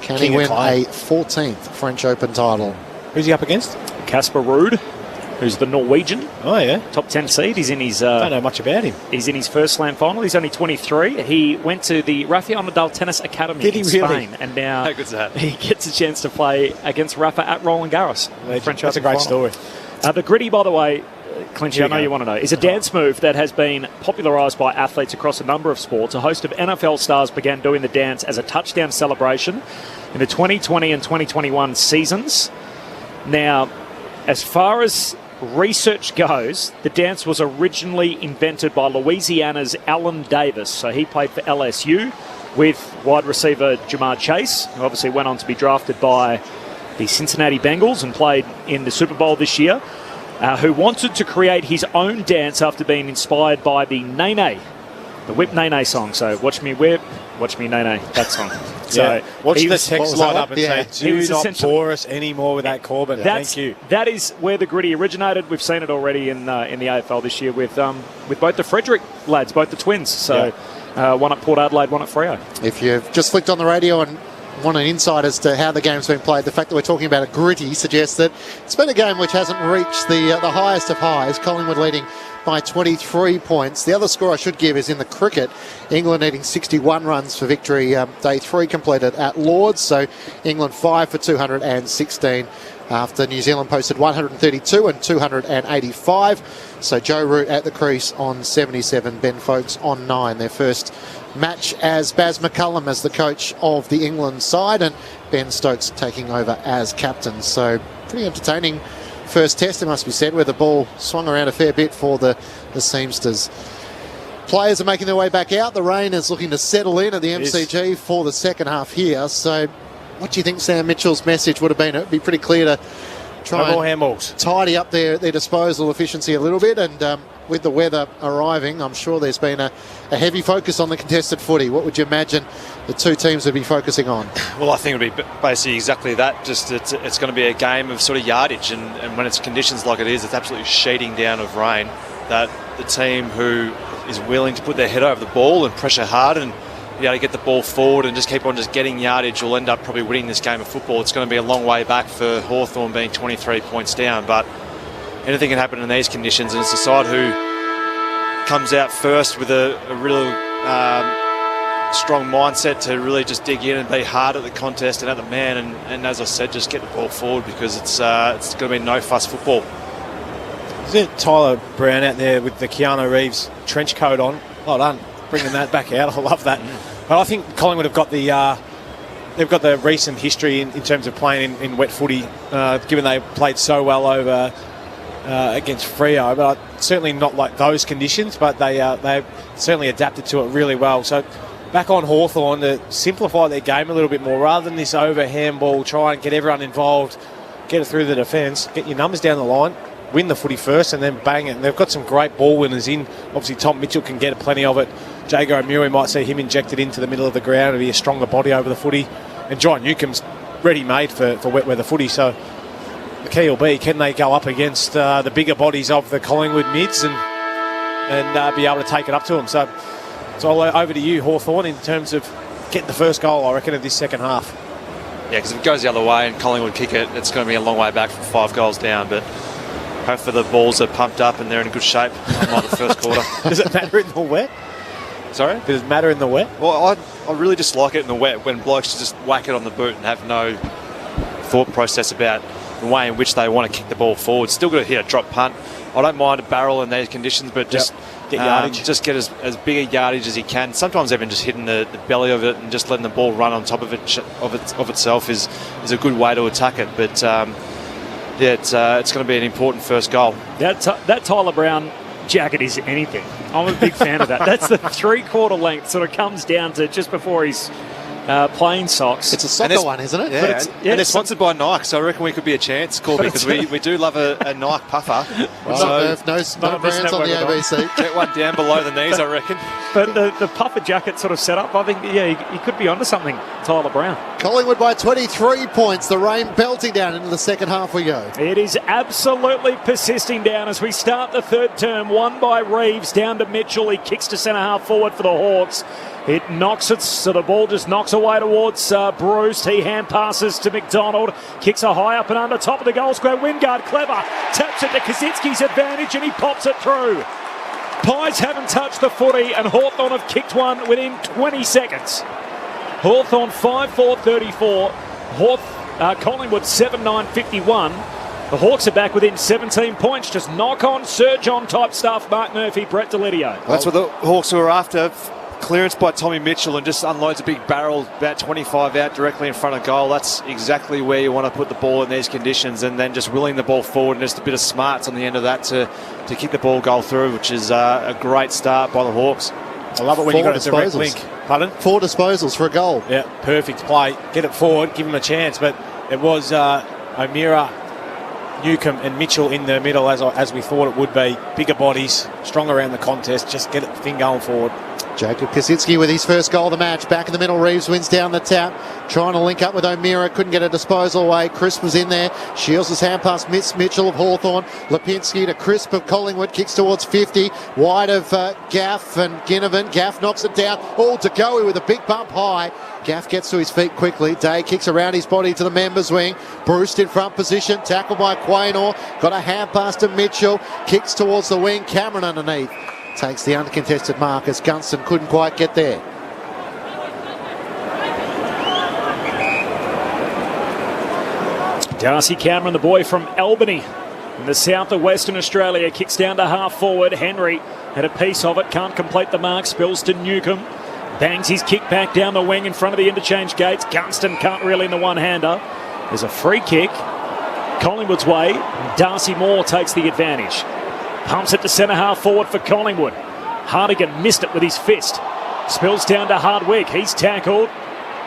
Can he win a 14th French Open title? Who's he up against? Casper Ruud, who's the Norwegian. Oh, yeah. Top 10 seed. He's in his... don't know much about him. He's in his first Slam final. He's only 23. He went to the Rafael Nadal Tennis Academy in Spain. And now how good's that? He gets a chance to play against Rafa at Roland Garros. That's a great story. The gritty, by the way, Clinchy, I know you want to know, is a dance move that has been popularised by athletes across a number of sports. A host of NFL stars began doing the dance as a touchdown celebration in the 2020 and 2021 seasons. Now, as far as research goes, the dance was originally invented by Louisiana's Allen Davis. So he played for LSU with wide receiver Jamar Chase, who obviously went on to be drafted by the Cincinnati Bengals and played in the Super Bowl this year, who wanted to create his own dance after being inspired by the Nene, the Whip Nene song. So watch me whip, watch me Nene, that song. So watch the text line up and say, do not bore us anymore with that Corbin. Thank you. That is where the gritty originated. We've seen it already in the AFL this year with both the Frederick lads, both the twins. So one at Port Adelaide, one at Freo. If you've just flicked on the radio and want an insight as to how the game's been played, the fact that we're talking about a gritty suggests that it's been a game which hasn't reached the highest of highs. Collingwood leading by 23 points. The other score I should give is in the cricket. England needing 61 runs for victory. Day 3 completed at Lords, so England 5 for 216 after New Zealand posted 132 and 285. So Joe Root at the crease on 77, Ben Foakes on 9. Their first match as Baz McCullum as the coach of the England side, and Ben Stokes taking over as captain. So pretty entertaining first test, it must be said, where the ball swung around a fair bit for the Seamsters. Players are making their way back out. The rain is looking to settle in at the MCG for the second half here. So what do you think Sam Mitchell's message would have been? It would be pretty clear to try and tidy up their disposal efficiency a little bit. And with the weather arriving, I'm sure there's been a heavy focus on the contested footy. What would you imagine the two teams would be focusing on? Well, I think it would be basically exactly that. Just it's going to be a game of sort of yardage. And when it's conditions like it is, it's absolutely sheeting down of rain, that the team who is willing to put their head over the ball and pressure hard and be able to get the ball forward and just keep on just getting yardage will end up probably winning this game of football. It's going to be a long way back for Hawthorn being 23 points down, but anything can happen in these conditions, and it's the side who comes out first with a real strong mindset to really just dig in and be hard at the contest and at the man, and as I said, just get the ball forward, because it's going to be no-fuss football. Isn't it Tyler Brown out there with the Keanu Reeves trench coat on? Well done, bringing that back out. I love that. But I think Collingwood have got the recent history in terms of playing in wet footy, given they played so well over against Freo. But certainly not like those conditions, but they certainly adapted to it really well. So back on Hawthorn to simplify their game a little bit more, rather than this over handball, try and get everyone involved, get it through the defence, get your numbers down the line, win the footy first and then bang it. And they've got some great ball winners in. Obviously, Tom Mitchell can get plenty of it. Jago O'Meara, might see him injected into the middle of the ground to be a stronger body over the footy. And John Newcomb's ready-made for wet weather footy. So the key will be, can they go up against the bigger bodies of the Collingwood mids and be able to take it up to them? So it's all over to you, Hawthorn, in terms of getting the first goal, I reckon, of this second half. Yeah, because if it goes the other way and Collingwood kick it, it's going to be a long way back from 5 goals down. But hopefully the balls are pumped up and they're in good shape, unlike the first quarter. Does it matter in the wet? Sorry? Does it matter in the wet? Well, I really just like it in the wet, when blokes just whack it on the boot and have no thought process about the way in which they want to kick the ball forward. Still got to hit a drop punt. I don't mind a barrel in these conditions, but just get yardage. Just get as big a yardage as you can. Sometimes even just hitting the belly of it and just letting the ball run on top of itself is a good way to attack it. But it's going to be an important first goal. That Tyler Brown jacket is anything. I'm a big fan of that. That's the 3/4 length, sort of comes down to just before his playing socks. It's a soccer one, isn't it? Yeah, and it's sponsored by Nike, so I reckon we could be a chance, Corby, because we do love a Nike puffer. Well, no brands on the ABC. Get one down below the knees, I reckon. But the puffer jacket sort of set up, I think, he could be onto something, Tyler Brown. Collingwood by 23 points. The rain belting down into the second half we go. It is absolutely persisting down as we start the third term. One by Reeves, down to Mitchell. He kicks to centre half forward for the Hawks. It knocks it, so the ball just knocks away towards Bruce. He hand passes to McDonald. Kicks a high up and under, top of the goal square. Wingard, clever. Taps it to Kaczynski's advantage and he pops it through. Pies haven't touched the footy and Hawthorn have kicked one within 20 seconds. Hawthorn 5-4-34. Collingwood 7-9-51. The Hawks are back within 17 points. Just knock on, surge on type stuff. Mark Murphy, Brett Delidio. That's what the Hawks were after. Clearance by Tommy Mitchell and just unloads a big barrel about 25 out directly in front of goal. That's exactly where you want to put the ball in these conditions, and then just willing the ball forward and just a bit of smarts on the end of that to kick the ball goal through, which is a great start by the Hawks. I love it when you've got a direct link. Pardon? 4 disposals for a goal. Yeah, perfect play. Get it forward, give him a chance, but it was O'Meara, Newcomb and Mitchell in the middle as we thought it would be. Bigger bodies, strong around the contest, just get the thing going forward. Jacob Kaczynski with his first goal of the match. Back in the middle, Reeves wins down the tap. Trying to link up with O'Meara. Couldn't get a disposal away. Crisp was in there. Shields his hand pass. Mitchell of Hawthorn. Lipinski to Crisp of Collingwood. Kicks towards 50. Wide of Gaff and Ginnivan. Gaff knocks it down. All to go with a big bump high. Gaff gets to his feet quickly. Day kicks around his body to the members wing. Bruce in front position. Tackled by Quaynor. Got a hand pass to Mitchell. Kicks towards the wing. Cameron underneath. Takes the uncontested mark as Gunston couldn't quite get there. Darcy Cameron, the boy from Albany in the south of Western Australia, kicks down to half forward. Henry had a piece of it, can't complete the mark, spills to Newcomb. Bangs his kick back down the wing in front of the interchange gates. Gunston can't reel in the one-hander. There's a free kick Collingwood's way. Darcy Moore takes the advantage. Pumps it to centre half forward for Collingwood. Hardigan missed it with his fist. Spills down to Hardwick. He's tackled.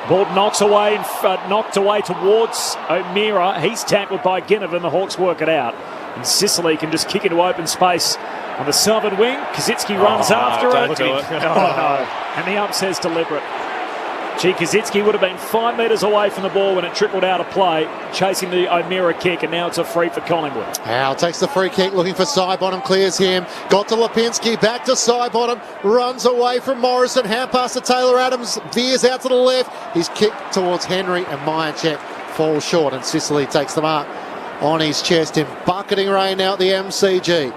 Ball knocked away towards O'Meara. He's tackled by Ginnivan. The Hawks work it out. And Sicily can just kick into open space on the southern wing. Kaczynski runs after it. Do it. Oh, no. And the upset's deliberate. Kaczynski would have been 5 metres away from the ball when it trickled out of play, chasing the O'Meara kick, and now it's a free for Collingwood. Howe takes the free kick, looking for Sidebottom, clears him. Got to Lipinski, back to Sidebottom, runs away from Morrison, hand pass to Taylor Adams, veers out to the left. He's kicked towards Henry, and Myercheck falls short, and Sicily takes the mark on his chest in bucketing rain now at the MCG.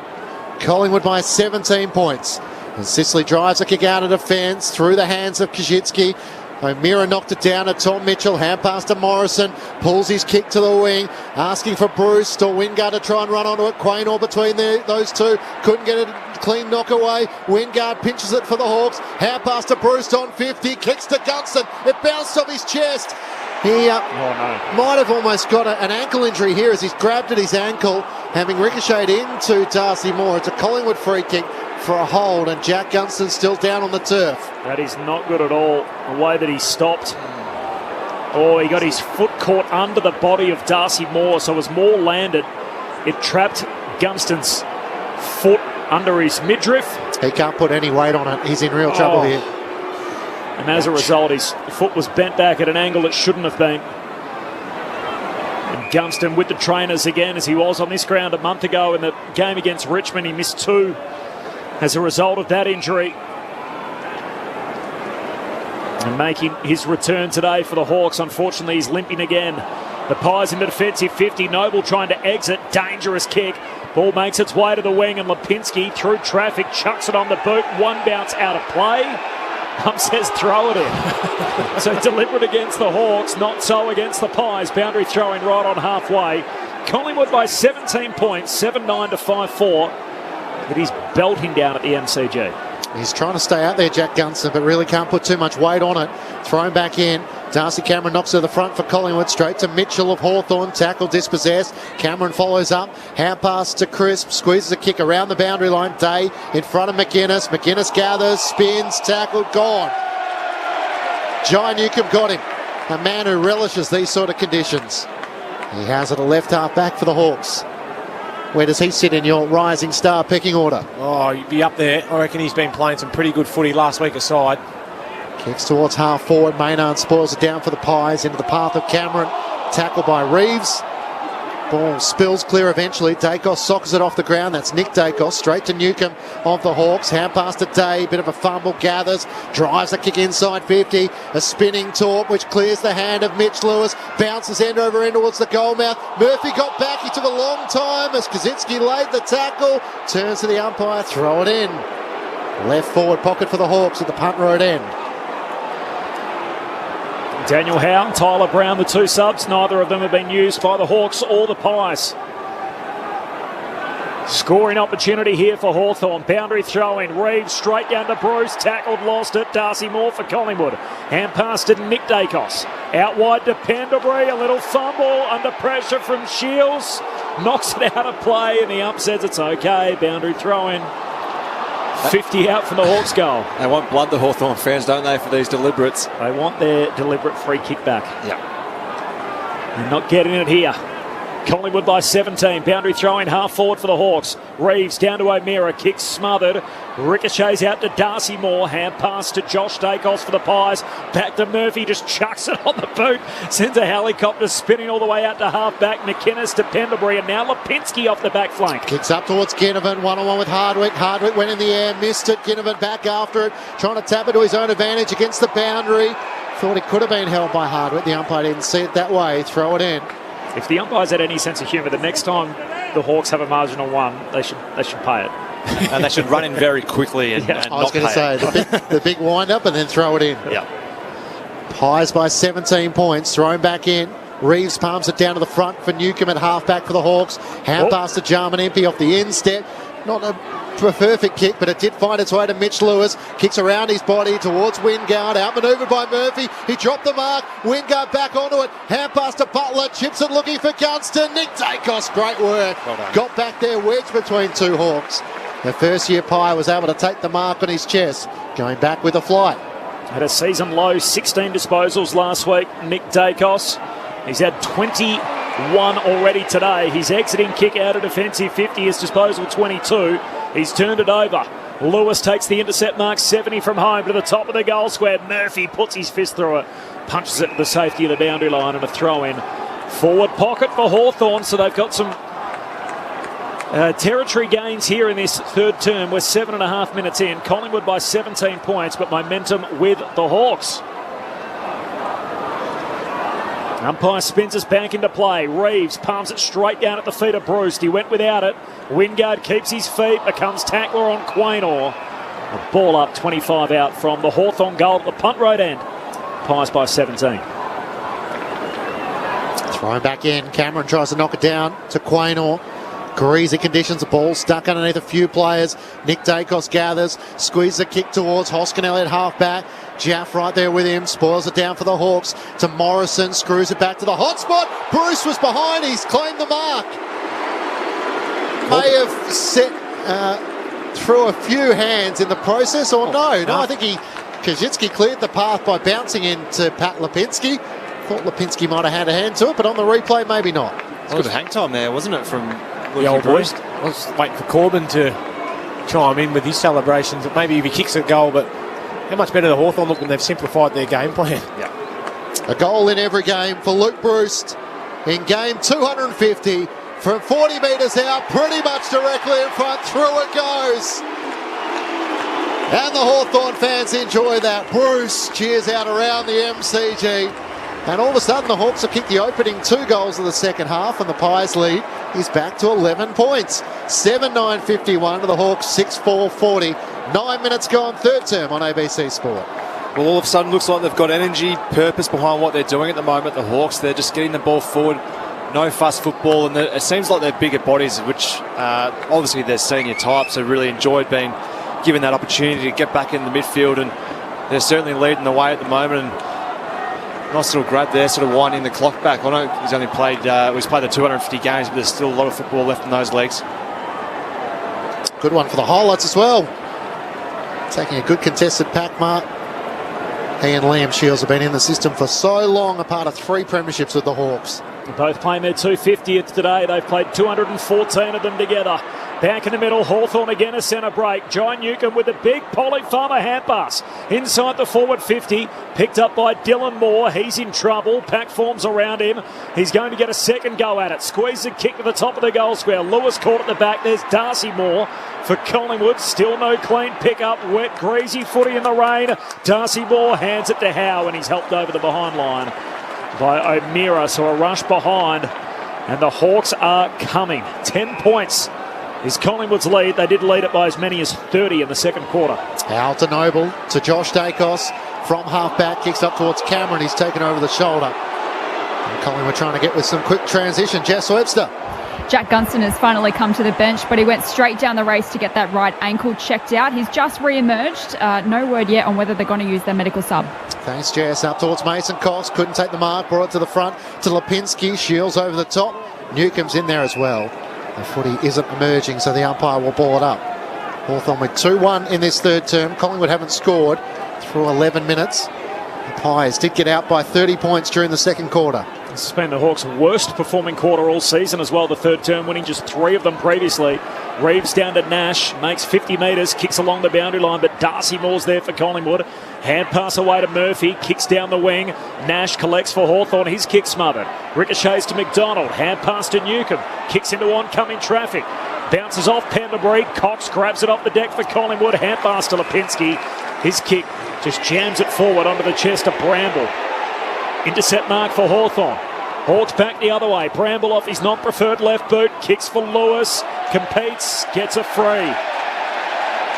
Collingwood by 17 points. And Sicily drives a kick out of defence through the hands of Kaczynski. O'Meara knocked it down at Tom Mitchell, hand pass to Morrison, pulls his kick to the wing, asking for Bruce or Wingard to try and run onto it. Quaynor between those two, couldn't get it, clean knock away. Wingard pinches it for the Hawks, hand pass to Bruce on 50, kicks to Gunston, it bounced off his chest. He might have almost got an ankle injury here as he's grabbed at his ankle, having ricocheted into Darcy Moore. It's a Collingwood free kick for a hold, and Jack Gunston still down on the turf. That is not good at all, the way that he stopped. Oh, he got his foot caught under the body of Darcy Moore, so as Moore landed, it trapped Gunston's foot under his midriff. He can't put any weight on it. He's in real trouble here. And as a result, his foot was bent back at an angle it shouldn't have been. And Gunston with the trainers again, as he was on this ground a month ago in the game against Richmond. He missed 2 as a result of that injury. And making his return today for the Hawks. Unfortunately, he's limping again. The Pies in the defensive 50. Noble trying to exit. Dangerous kick. Ball makes its way to the wing, and Lipinski through traffic chucks it on the boot. One bounce out of play. Says throw it in. So deliberate against the Hawks, not so against the Pies. Boundary throwing right on halfway. Collingwood by 17 points, 7-9 to 5-4. But he's belting down at the MCG. He's trying to stay out there, Jack Gunston, but really can't put too much weight on it. Thrown back in. Darcy Cameron knocks to the front for Collingwood. Straight to Mitchell of Hawthorn. Tackle dispossessed. Cameron follows up. Hand pass to Crisp. Squeezes a kick around the boundary line. Day in front of McInnes. McInnes gathers, spins, tackled, gone. Jai Newcomb got him. A man who relishes these sort of conditions. He has it a left half back for the Hawks. Where does he sit in your rising star pecking order? Oh, you'd be up there. I reckon he's been playing some pretty good footy last week aside. Kicks towards half forward. Maynard spoils it down for the Pies into the path of Cameron. Tackle by Reeves. Ball spills clear eventually. Dacos sockers it off the ground. That's Nick Dacos. Straight to Newcomb of the Hawks. Hand pass to Day. Bit of a fumble. Gathers. Drives a kick inside 50. A spinning torp which clears the hand of Mitch Lewis. Bounces end over end towards the goal mouth. Murphy got back. He took a long time as Kaczynski laid the tackle. Turns to the umpire. Throw it in. Left forward pocket for the Hawks at the punt road end. Daniel Howe and Tyler Brown, the 2 subs. Neither of them have been used by the Hawks or the Pies. Scoring opportunity here for Hawthorn. Boundary throw-in. Reeves straight down to Bruce. Tackled, lost it. Darcy Moore for Collingwood. Hand pass to Nick Dacos. Out wide to Pendlebury. A little fumble under pressure from Shields. Knocks it out of play, and the ump says it's okay. Boundary throw-in. 50 out from the Hawks goal. They want blood, the Hawthorn fans, don't they, for these deliberates? They want their deliberate free kick back. Yeah. They're not getting it here. Collingwood by 17. Boundary throwing half forward for the Hawks. Reeves down to O'Meara. Kick smothered. Ricochets out to Darcy Moore. Hand pass to Josh Dacos for the Pies. Back to Murphy. Just chucks it on the boot. Sends a helicopter spinning all the way out to half back. McInnes to Pendlebury. And now Lipinski off the back flank. Kicks up towards Ginnivan. One-on-one with Hardwick. Hardwick went in the air. Missed it. Ginnivan back after it. Trying to tap it to his own advantage against the boundary. Thought it could have been held by Hardwick. The umpire didn't see it that way. Throw it in. If the umpires had any sense of humour, the next time the Hawks have a marginal one, they should pay it. And they should run in very quickly and, and I was going to say, the big wind-up and then throw it in. Yeah. Pies by 17 points, thrown back in. Reeves palms it down to the front for Newcomb at half-back for the Hawks. Hand pass to Jarman Empey off the instep. Not a perfect kick, but it did find its way to Mitch Lewis. Kicks around his body towards Wingard. Outmanoeuvred by Murphy. He dropped the mark. Wingard back onto it. Hand pass to Butler. Chips it looking for Gunston. Nick Dacos, great work. Well done. Got back there, wedged between 2 Hawks. The first-year Pie was able to take the mark on his chest, going back with a flight. Had a season low 16 disposals last week, Nick Dacos. He's had 21 already today. His exiting kick out of defensive 50, his disposal 22. He's turned it over. Lewis takes the intercept mark, 70 from home to the top of the goal square. Murphy puts his fist through it, punches it to the safety of the boundary line, and a throw in. Forward pocket for Hawthorn, so they've got some territory gains here in this third term. We're 7.5 minutes in. Collingwood by 17 points, but momentum with the Hawks. Umpire spins us back into play. Reeves palms it straight down at the feet of Bruce. He went without it. Wingard keeps his feet, becomes tackler on Quaynor. A ball up, 25 out from the Hawthorn goal at the punt road end. Pies by 17. Thrown back in. Cameron tries to knock it down to Quaynor. Greasy conditions, the ball stuck underneath a few players. Nick Dacos gathers, squeezes the kick towards Hoskinell at half-back. Jaff right there with him, spoils it down for the Hawks to Morrison, screws it back to the hot spot. Bruce was behind, he's claimed the mark. May have set through a few hands in the process, or no, I think Kajitsky cleared the path by bouncing into Pat Lipinski. Thought Lipinski might have had a hand to it, but on the replay, maybe not. It was good hang time there, wasn't it, from the old boys? I was waiting for Corbin to chime in with his celebrations. Maybe if he kicks a goal, but how much better the Hawthorn look when they've simplified their game plan. Yeah. A goal in every game for Luke Bruce in game 250 from 40 metres out, pretty much directly in front. Through it goes. And the Hawthorn fans enjoy that. Bruce cheers out around the MCG. And all of a sudden, the Hawks have kicked the opening 2 goals of the second half, and the Pies lead is back to 11 points. 7-9-51 to the Hawks, 6-4-40. 9 minutes gone, third term on ABC Sport. Well, all of a sudden, looks like they've got energy, purpose behind what they're doing at the moment. The Hawks, they're just getting the ball forward, no fuss football, and it seems like they're bigger bodies, which obviously they're senior types. They really enjoyed being given that opportunity to get back in the midfield, and they're certainly leading the way at the moment. And nice little grab there, sort of winding the clock back. I know he's only played, he's played the 250 games, but there's still a lot of football left in those legs. Good one for the highlights as well. Taking a good contested pack mark. He and Liam Shields have been in the system for so long, a part of 3 premierships with the Hawks. Both playing their 250th today. They've played 214 of them together. Back in the middle, Hawthorn again a centre break. John Newcomb with a big Polly Farmer hand pass. Inside the forward 50, picked up by Dylan Moore. He's in trouble. Pack forms around him. He's going to get a second go at it. Squeeze the kick to the top of the goal square. Lewis caught at the back. There's Darcy Moore for Collingwood. Still no clean pick-up. Wet, greasy footy in the rain. Darcy Moore hands it to Howe, and he's helped over the behind line by O'Meara. So a rush behind, and the Hawks are coming. 10 points is Collingwood's lead. They did lead it by as many as 30 in the second quarter. Al to Noble to Josh Dacos from half-back, kicks up towards Cameron. He's taken over the shoulder. And Collingwood trying to get with some quick transition. Jess Webster. Jack Gunston has finally come to the bench, but he went straight down the race to get that right ankle checked out. He's just re-emerged. No word yet on whether they're going to use their medical sub. Thanks, Jess. Up towards Mason Cox. Couldn't take the mark. Brought it to the front to Lipinski. Shields over the top. Newcomb's in there as well. The footy isn't emerging, so the umpire will ball it up. Hawthorn with 2-1 in this third term. Collingwood haven't scored through 11 minutes. The Pies did get out by 30 points during the second quarter. This has been the Hawks' worst performing quarter all season as well. The third term, winning just 3 of them previously. Reeves down to Nash, makes 50 metres, kicks along the boundary line, but Darcy Moore's there for Collingwood. Hand pass away to Murphy, kicks down the wing. Nash collects for Hawthorn, his kick smothered. Ricochets to McDonald, hand pass to Newcomb, kicks into oncoming traffic. Bounces off Pendlebury, Cox grabs it off the deck for Collingwood, hand pass to Lipinski. His kick just jams it forward onto the chest of Bramble. Intercept mark for Hawthorn. Hawks back the other way. Bramble off his non-preferred left boot. Kicks for Lewis. Competes. Gets a free.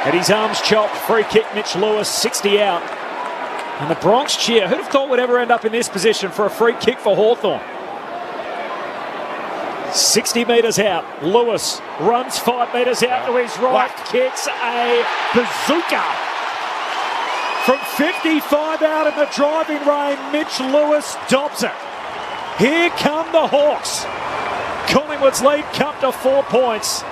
Had his arms chopped. Free kick, Mitch Lewis. 60 out. And the Bronx cheer. Who'd have thought we'd ever end up in this position for a free kick for Hawthorn? 60 metres out. Lewis runs 5 metres out to his right. Kicks a bazooka. From 55 out in the driving rain, Mitch Lewis dobs it. Here come the Hawks. Collingwood's lead cut to 4 points.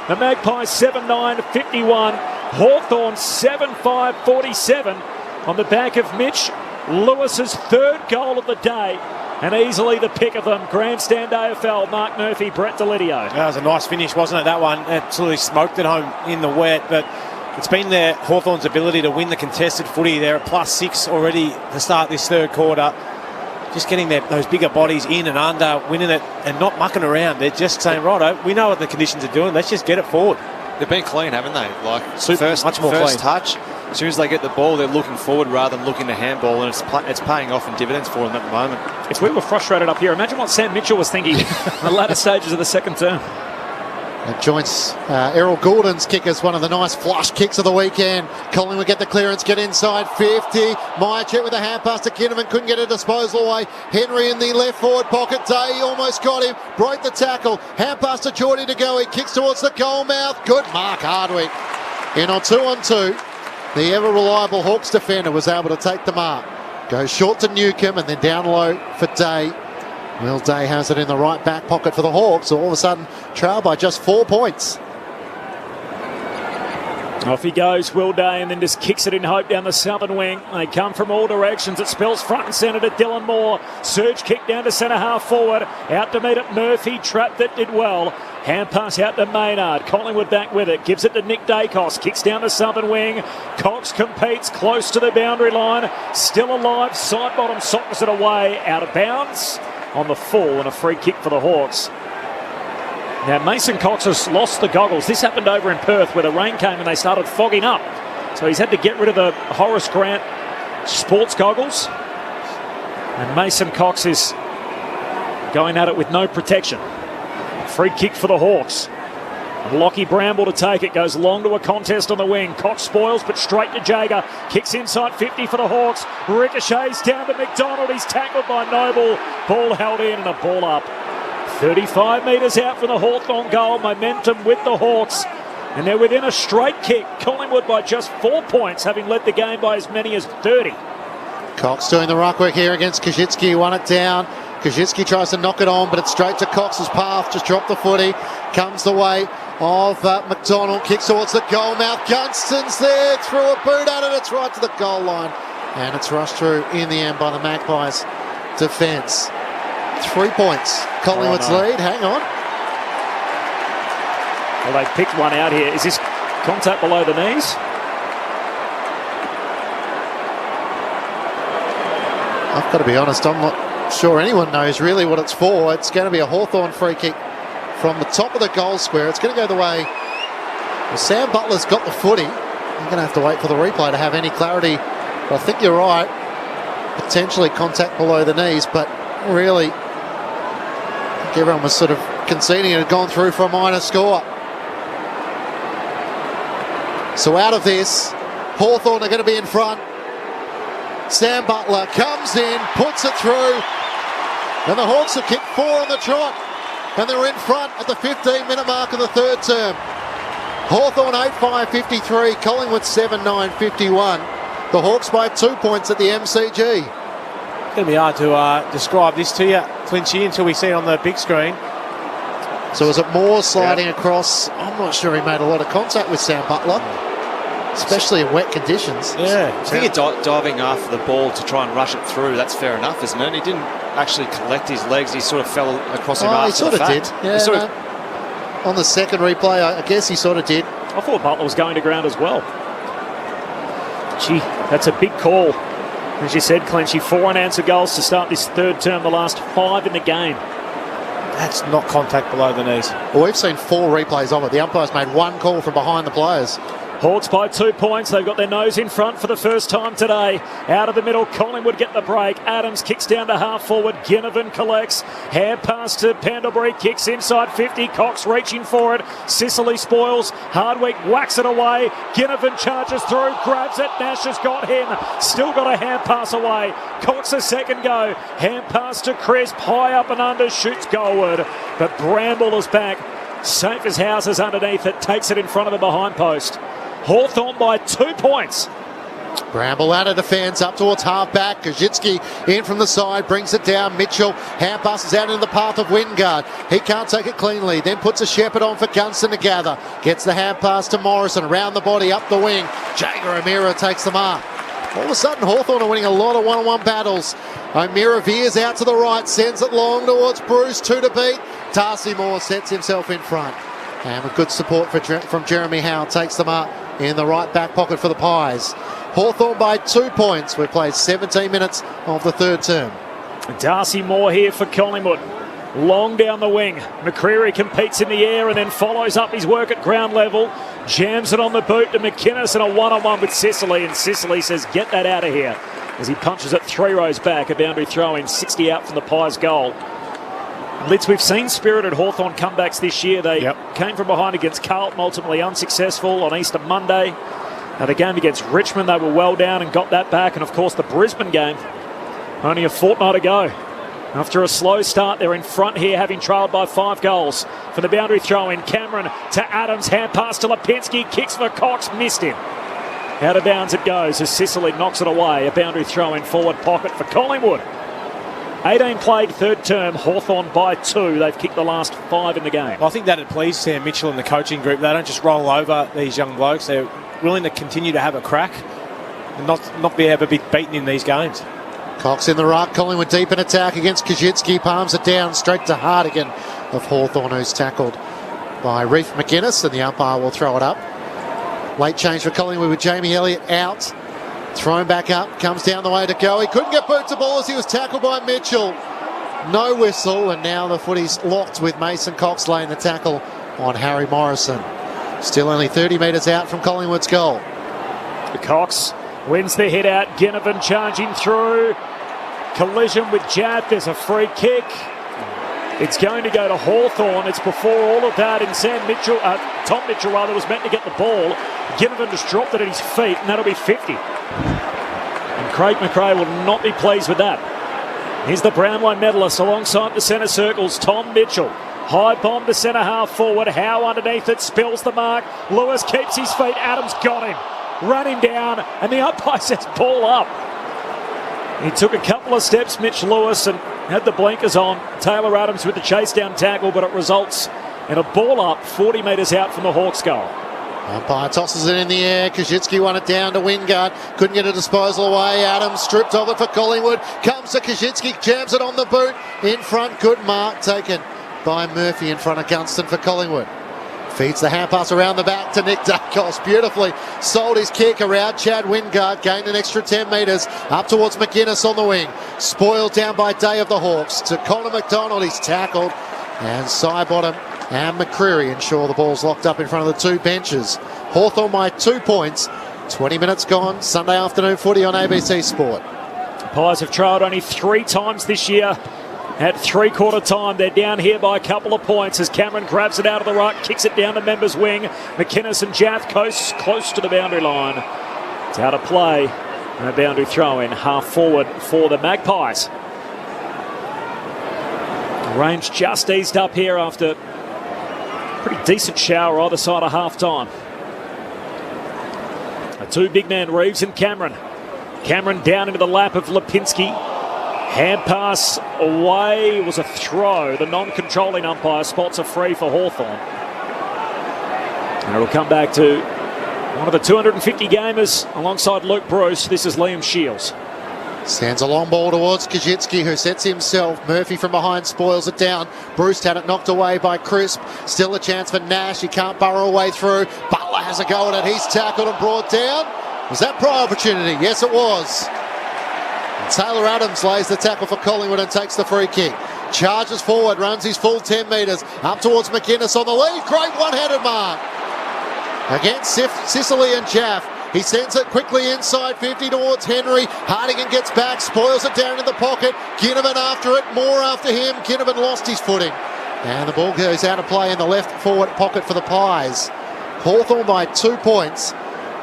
The Magpies 7-9-51. Hawthorn 7-5-47 on the back of Mitch Lewis's third goal of the day. And easily the pick of them. Grandstand AFL, Mark Murphy, Brett Delidio. That was a nice finish, wasn't it, that one? Absolutely smoked it home in the wet, but it's been their Hawthorn's ability to win the contested footy. They're at +6 already to start this third quarter. Just getting those bigger bodies in and under, winning it and not mucking around. They're just saying, righto, we know what the conditions are doing. Let's just get it forward. They've been clean, haven't they? Like much more first clean. touch. As soon as they get the ball, they're looking forward rather than looking to handball, and it's paying off in dividends for them at the moment. If we were frustrated up here, imagine what Sam Mitchell was thinking in the latter stages of the second term. It joins Errol Gordon's kick as one of the nice flush kicks of the weekend. Collingwood get the clearance, get inside 50. Myercheck with a hand pass to Kinnaman, couldn't get a disposal away. Henry in the left forward pocket. Day almost got him, broke the tackle. Hand pass to Geordie to go. He kicks towards the goal mouth. Good mark, Hardwick. In on 2-on-2. The ever reliable Hawks defender was able to take the mark. Goes short to Newcomb and then down low for Day. Will Day has it in the right back pocket for the Hawks. All of a sudden, trail by just 4 points. Off he goes, Will Day, and then just kicks it in hope down the southern wing. They come from all directions. It spills front and centre to Dylan Moore. Surge kick down to centre half forward. Out to meet it, Murphy. Trapped it, did well. Hand pass out to Maynard. Collingwood back with it. Gives it to Nick Dacos. Kicks down the southern wing. Cox competes close to the boundary line. Still alive. Side bottom sockets it away. Out of bounds on the full, and a free kick for the Hawks. Now Mason Cox has lost the goggles. This happened over in Perth where the rain came and they started fogging up. So he's had to get rid of the Horace Grant sports goggles. And Mason Cox is going at it with no protection. Free kick for the Hawks. Lockie Bramble to take it. Goes long to a contest on the wing. Cox spoils, but straight to Jager. Kicks inside 50 for the Hawks. Ricochets down to McDonald. He's tackled by Noble. Ball held in and a ball up. 35 metres out from the Hawthorn goal. Momentum with the Hawks. And they're within a straight kick. Collingwood by just 4 points, having led the game by as many as 30. Cox doing the ruck work here against Kajitsky. Won it down. Kajitsky tries to knock it on, but it's straight to Cox's path. Just dropped the footy. Comes the way of McDonald. Kicks towards the goal mouth. Gunston's there. Threw a boot at it. It's right to the goal line. And it's rushed through in the end by the Magpies defence. 3 points. Collingwood's lead. Hang on. Well, they've picked one out here. Is this contact below the knees? I've got to be honest, I'm not sure anyone knows really what it's for. It's going to be a Hawthorn free kick from the top of the goal square. It's going to go the way. Well, Sam Butler's got the footy. I'm going to have to wait for the replay to have any clarity. But I think you're right. Potentially contact below the knees, but really, I think everyone was sort of conceding it had gone through for a minor score. So out of this, Hawthorn are going to be in front. Sam Butler comes in, puts it through, and the Hawks have kicked 4 on the trot, and they're in front at the 15-minute mark of the third term. Hawthorn 8-5-53, Collingwood 7-9-51. The Hawks by 2 points at the MCG. It's going to be hard to describe this to you, Clinchy, until we see it on the big screen. So is it Moore sliding across? I'm not sure he made a lot of contact with Sam Butler, especially in wet conditions. Yeah, I think he's diving after the ball to try and rush it through. That's fair enough, isn't it? He didn't actually collect his legs. He sort of fell across him after he sort the of fact. did. Yeah, on the second replay, I guess he sort of did. I thought Butler was going to ground as well. Gee, that's a big call. As you said, Clenchy, 4 unanswered goals to start this third term, the last 5 in the game. That's not contact below the knees. Well, we've seen 4 replays of it. The umpire's made 1 call from behind the players. Hawks by 2 points. They've got their nose in front for the first time today. Out of the middle, Collingwood get the break. Adams kicks down to half forward. Ginnivan collects. Hand pass to Pendlebury. Kicks inside 50. Cox reaching for it. Sicily spoils. Hardwick whacks it away. Ginnivan charges through. Grabs it. Nash has got him. Still got a hand pass away. Cox a second go. Hand pass to Crisp. High up and under. Shoots goalward. But Bramble is back. Safe as houses underneath it. Takes it in front of the behind post. Hawthorn by 2 points. Bramble out of defence, up towards half-back. Kajitsky in from the side, brings it down. Mitchell hand passes out into the path of Wingard. He can't take it cleanly, then puts a Shepherd on for Gunston to gather. Gets the hand pass to Morrison, around the body, up the wing. Jager O'Meara takes the mark. All of a sudden, Hawthorn are winning a lot of one-on-one battles. O'Meara veers out to the right, sends it long towards Bruce, 2 to beat. Darcy Moore sets himself in front. And with good support from Jeremy Howe, takes the mark in the right back pocket for the Pies. Hawthorn by 2 points. We've played 17 minutes of the third term. Darcy Moore here for Collingwood. Long down the wing. McCreary competes in the air and then follows up his work at ground level. Jams it on the boot to McInnes and a one-on-one with Sicily. And Sicily says, get that out of here. As he punches it 3 rows back. A boundary throw in, 60 out from the Pies goal. Litz, we've seen spirited Hawthorn comebacks this year. They came from behind against Carlton, ultimately unsuccessful on Easter Monday. Now the game against Richmond, they were well down and got that back. And of course the Brisbane game, only a fortnight ago. After a slow start, they're in front here, having trailed by 5 goals. For the boundary throw in, Cameron to Adams, hand pass to Lipinski, kicks for Cox, missed him. Out of bounds it goes as Sicily knocks it away. A boundary throw in forward pocket for Collingwood. 18 played third term, Hawthorn by 2. They've kicked the last 5 in the game. I think that'd please Sam Mitchell and the coaching group. They don't just roll over these young blokes. They're willing to continue to have a crack and not be ever be beaten in these games. Cox in the right, Collingwood deep in attack against Kajitsky, palms it down straight to Hardigan of Hawthorn, who's tackled by Reef McInnes, and the umpire will throw it up. Late change for Collingwood with Jamie Elliott out. Thrown back up, comes down the way to go. He couldn't get boot to ball as he was tackled by Mitchell. No whistle, and now the footy's locked with Mason Cox laying the tackle on Harry Morrison. Still only 30 metres out from Collingwood's goal. Cox wins the hit out. Ginnivan charging through. Collision with Jad. There's a free kick. It's going to go to Hawthorn. It's before all of that, and Tom Mitchell was meant to get the ball. Ginnivan just dropped it at his feet, and that'll be 50. And Craig McRae will not be pleased with that. Here's the Brownlow medalist alongside the centre circles, Tom Mitchell. High bomb to centre half forward. Howe underneath it, spills the mark. Lewis keeps his feet. Adams got him. Run him down, and the umpire says ball up. He took a couple of steps, Mitch Lewis, and had the blinkers on. Taylor Adams with the chase down tackle, but it results in a ball up 40 metres out from the Hawks goal. Umpire tosses it in the air. Kajitsky won it down to Wingard. Couldn't get a disposal away. Adams stripped of it for Collingwood. Comes to Kajitsky, jams it on the boot. In front, good mark taken by Murphy in front of Gunston for Collingwood. Feeds the hand pass around the back to Nick Dacos. Beautifully sold his kick around Chad Wingard. Gained an extra 10 metres up towards McInnes on the wing. Spoiled down by Day of the Hawks. To Connor McDonald. He's tackled. And Sidebottom and McCreary ensure the ball's locked up in front of the 2 benches. Hawthorn by 2 points. 20 minutes gone. Sunday afternoon footy on ABC Sport. The Pies have trialled only 3 times this year. At 3/4 time, they're down here by a couple of points as Cameron grabs it out of the ruck, kicks it down to Members' wing. McInnes and Jath close to the boundary line. It's out of play. And a boundary throw in half forward for the Magpies. The range just eased up here after a pretty decent shower either side of half time. A 2 big man, Reeves and Cameron. Cameron down into the lap of Lipinski. Hand pass away was a throw. The non-controlling umpire spots a free for Hawthorn. And it'll come back to one of the 250 gamers alongside Luke Bruce. This is Liam Shields. Sends a long ball towards Kajitsky, who sets himself. Murphy from behind spoils it down. Bruce had it knocked away by Crisp. Still a chance for Nash. He can't burrow away through. Butler has a go at it. He's tackled and brought down. Was that prior opportunity? Yes, it was. Taylor Adams lays the tackle for Collingwood and takes the free kick. Charges forward, runs his full 10 metres. Up towards McInnes on the lead. Great one-handed mark. Against Sicily and Jaff. He sends it quickly inside 50 towards Henry. Hardigan gets back, spoils it down in the pocket. Ginnivan after it, more after him. Ginnivan lost his footing. And the ball goes out of play in the left forward pocket for the Pies. Hawthorn by 2 points.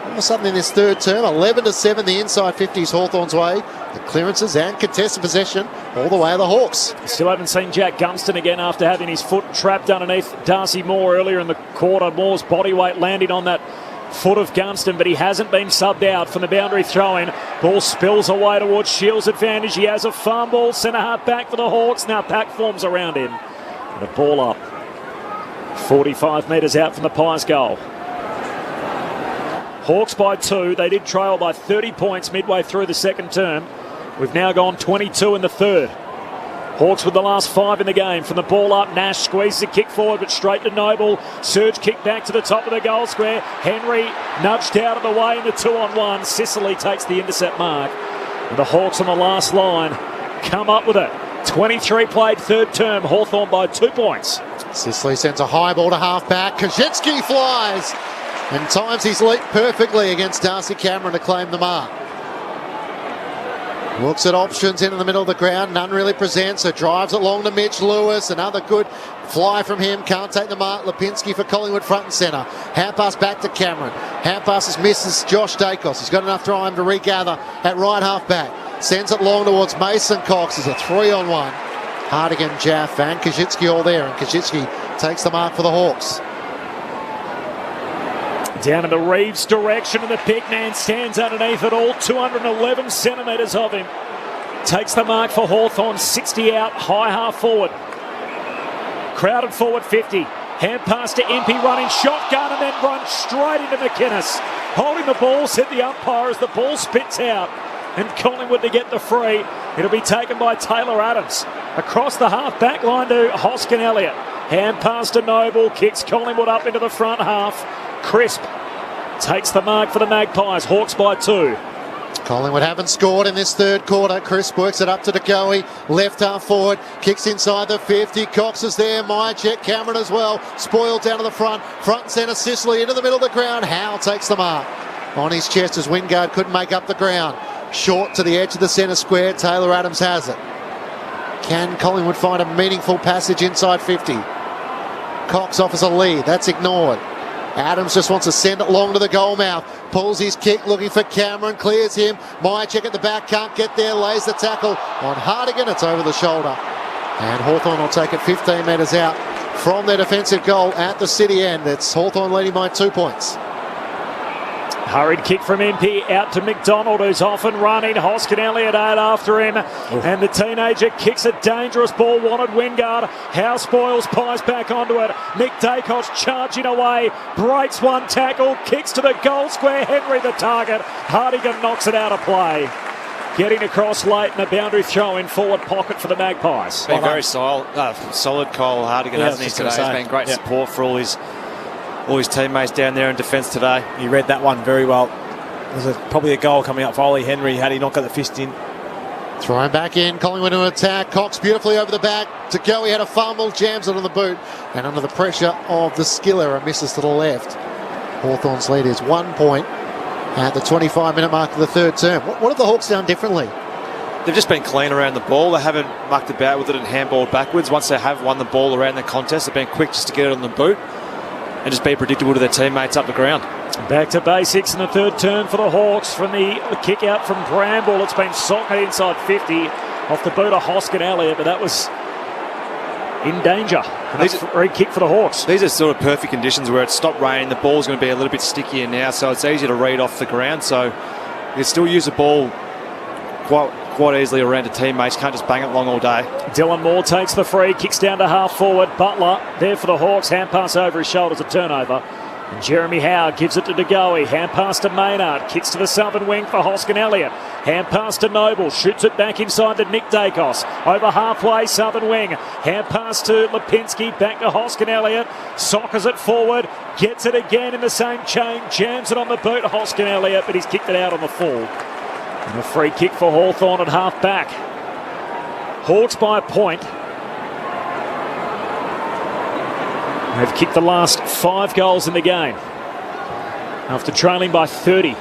All of a sudden in this third term, 11-7, the inside 50s Hawthorn's way. The clearances and contested possession all the way of the Hawks. Still haven't seen Jack Gunston again after having his foot trapped underneath Darcy Moore earlier in the quarter. Moore's body weight landing on that foot of Gunston, but he hasn't been subbed out from the boundary throw-in. Ball spills away towards Shields' advantage. He has a fumble. Centre half back for the Hawks. Now pack forms around him. And a ball up. 45 metres out from the Pies goal. Hawks by 2. They did trail by 30 points midway through the second term. We've now gone 22 in the third. Hawks with the last 5 in the game. From the ball up, Nash squeezes a kick forward, but straight to Noble. Surge kick back to the top of the goal square. Henry nudged out of the way in the 2-on-1. Sicily takes the intercept mark. And the Hawks on the last line come up with it. 23 played third term. Hawthorn by 2 points. Sicily sends a high ball to half-back. Kajitsky flies and times his leap perfectly against Darcy Cameron to claim the mark. Looks at options into the middle of the ground. None really presents. So drives it long to Mitch Lewis. Another good fly from him. Can't take the mark. Lipinski for Collingwood front and centre. Hand pass back to Cameron. Hand passes misses Josh Dacos. He's got enough time to regather at right half back. Sends it long towards Mason Cox. It's a 3-on-1. Hardigan, Jaff and Kajitsky all there. And Kajitsky takes the mark for the Hawks. Down in the Reeves direction, and the big man stands underneath it all. 211 centimetres of him. Takes the mark for Hawthorn. 60 out, high half forward. Crowded forward 50. Hand pass to Impey, running shotgun and then run straight into McInnes. Holding the ball, said the umpire as the ball spits out. And Collingwood to get the free. It'll be taken by Taylor Adams. Across the half back line to Hoskin Elliott. Hand pass to Noble, kicks Collingwood up into the front half. Crisp takes the mark for the Magpies. Hawks by 2. Collingwood haven't scored in this third quarter. Crisp works it up to DeGoey. Left half forward. Kicks inside the 50. Cox is there. Myercheck, Cameron as well. Spoiled down to the front. Front and centre Sicily into the middle of the ground. Howe takes the mark. On his chest as Wingard couldn't make up the ground. Short to the edge of the centre square. Taylor Adams has it. Can Collingwood find a meaningful passage inside 50? Cox offers a lead. That's ignored. Adams just wants to send it long to the goal mouth. Pulls his kick, looking for Cameron. Clears him. Myercheck at the back. Can't get there. Lays the tackle on Hardigan. It's over the shoulder. And Hawthorn will take it 15 metres out from their defensive goal at the city end. It's Hawthorn leading by 2 points. Hurried kick from MP out to McDonald, who's off and running. Hoskin Elliott out after him. And the teenager kicks a dangerous ball. Wanted Wingard. Howe spoils, Pies back onto it. Nick Dacos charging away. Breaks one tackle. Kicks to the goal square. Henry the target. Hardigan knocks it out of play. Getting across late and a boundary throw in forward pocket for the Magpies. Been very solid Cole Hardigan, hasn't he, today? He's been great support for all his teammates down there in defence today. He read that one very well. There's probably a goal coming up for Ollie Henry had he not got the fist in. Thrown back in, Collingwood to attack. Cox beautifully over the back. To go, he had a fumble, jams it on the boot. And under the pressure of the skill error, misses to the left. Hawthorn's lead is 1 point at the 25-minute mark of the third term. What have the Hawks done differently? They've just been clean around the ball. They haven't mucked about with it and handballed backwards. Once they have won the ball around the contest, they've been quick just to get it on the boot and just be predictable to their teammates up the ground. Back to basics in the third term for the Hawks from the kick out from Bramble. It's been socketed inside 50 off the boot of Hoskin Elliott, but that was in danger. Free kick for the Hawks. These are sort of perfect conditions where it's stopped raining. The ball's going to be a little bit stickier now, so it's easier to read off the ground. So you can still use the ball quite easily around to teammates. Can't just bang it long all day. Dylan Moore takes the free, kicks down to half forward. Butler there for the Hawks. Hand pass over his shoulders, a turnover. And Jeremy Howe gives it to DeGoey. Hand pass to Maynard. Kicks to the southern wing for Hoskin Elliott. Hand pass to Noble. Shoots it back inside to Nick Dacos. Over halfway, southern wing. Hand pass to Lipinski. Back to Hoskin Elliott. Sockers it forward. Gets it again in the same chain. Jams it on the boot, Hoskin Elliott, but he's kicked it out on the full. And a free kick for Hawthorn at half back. Hawks by a point. They've kicked the last 5 goals in the game after trailing by 30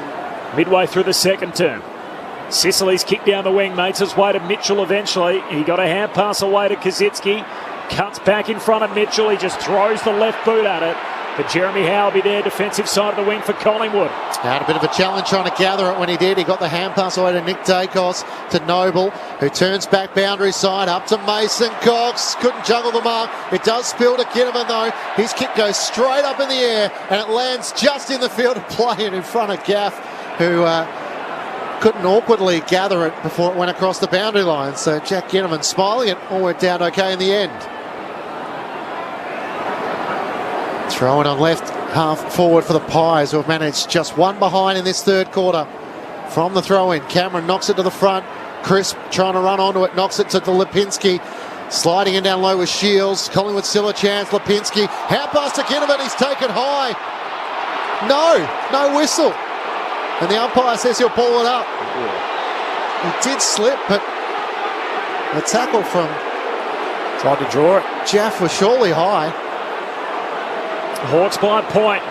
midway through the second term. Sicily's kicked down the wing, makes his way to Mitchell eventually. He got a hand pass away to Kazitsky. Cuts back in front of Mitchell. He just throws the left boot at it. But Jeremy Howe will be there, defensive side of the wing for Collingwood. Had a bit of a challenge trying to gather it when he did. He got the hand pass away to Nick Dacos, to Noble, who turns back boundary side, up to Mason Cox. Couldn't juggle the mark. It does spill to Kinnaman though. His kick goes straight up in the air and it lands just in the field of play and in front of Gaff, who couldn't awkwardly gather it before it went across the boundary line. So Jack Kinnaman smiling, it all went down okay in the end. Throwing on left half forward for the Pies, who have managed just one behind in this third quarter. From the throw-in, Cameron knocks it to the front. Crisp trying to run onto it, knocks it to Lipinski. Sliding in down low with Shields. Collingwood still a chance. Lipinski, hand pass to Kinnaman, he's taken high. No whistle. And the umpire says he'll pull it up. He did slip, but the tackle from... tried to draw it. Jaff was surely high. Hawks by a point.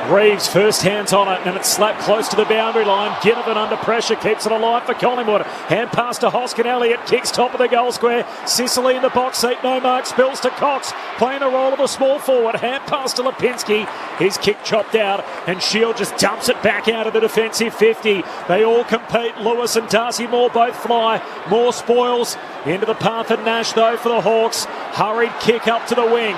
Reeves first hands on it and it's slapped close to the boundary line. Ginnivan under pressure keeps it alive for Collingwood. Hand pass to Hoskin. Elliott kicks top of the goal square. Sicily in the box seat, no mark, spills to Cox, playing the role of a small forward. Hand pass to Lipinski. His kick chopped out and Shield just dumps it back out of the defensive 50. They all compete. Lewis and Darcy Moore both fly. Moore spoils into the path of Nash though for the Hawks. Hurried kick up to the wing.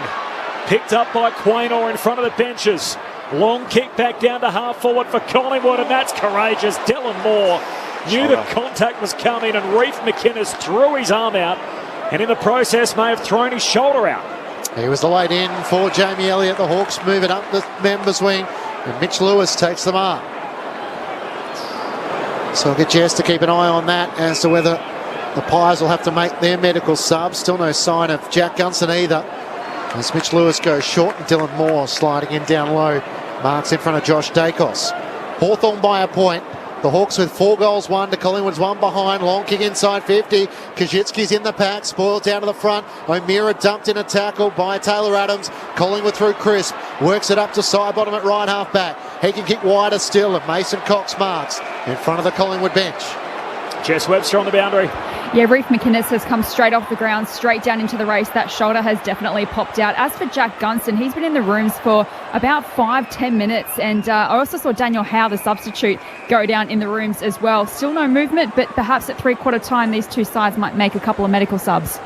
Picked up by Quaynor in front of the benches. Long kick back down to half forward for Collingwood, and that's courageous. Dylan Moore knew the contact was coming, and Reef McInnes threw his arm out, and in the process may have thrown his shoulder out. He was the late in for Jamie Elliott. The Hawks move it up the members' wing, and Mitch Lewis takes them up. So I'll get Jess to keep an eye on that as to whether the Pies will have to make their medical subs. Still no sign of Jack Gunson either, as Mitch Lewis goes short and Dylan Moore sliding in down low. Marks in front of Josh Dacos. Hawthorn by a point. The Hawks with 4 goals, 1 to Collingwood's 1 behind. Long kick inside 50. Kajitsky's in the pack. Spoiled down to the front. O'Meara dumped in a tackle by Taylor Adams. Collingwood through Crisp. Works it up to side bottom at right half back. He can kick wider still, and Mason Cox marks in front of the Collingwood bench. Jess Webster on the boundary. Yeah, Reef McInnes has come straight off the ground, straight down into the race. That shoulder has definitely popped out. As for Jack Gunson, he's been in the rooms for about 5-10 minutes. And I also saw Daniel Howe, the substitute, go down in the rooms as well. Still no movement, but perhaps at three-quarter time, these two sides might make a couple of medical subs.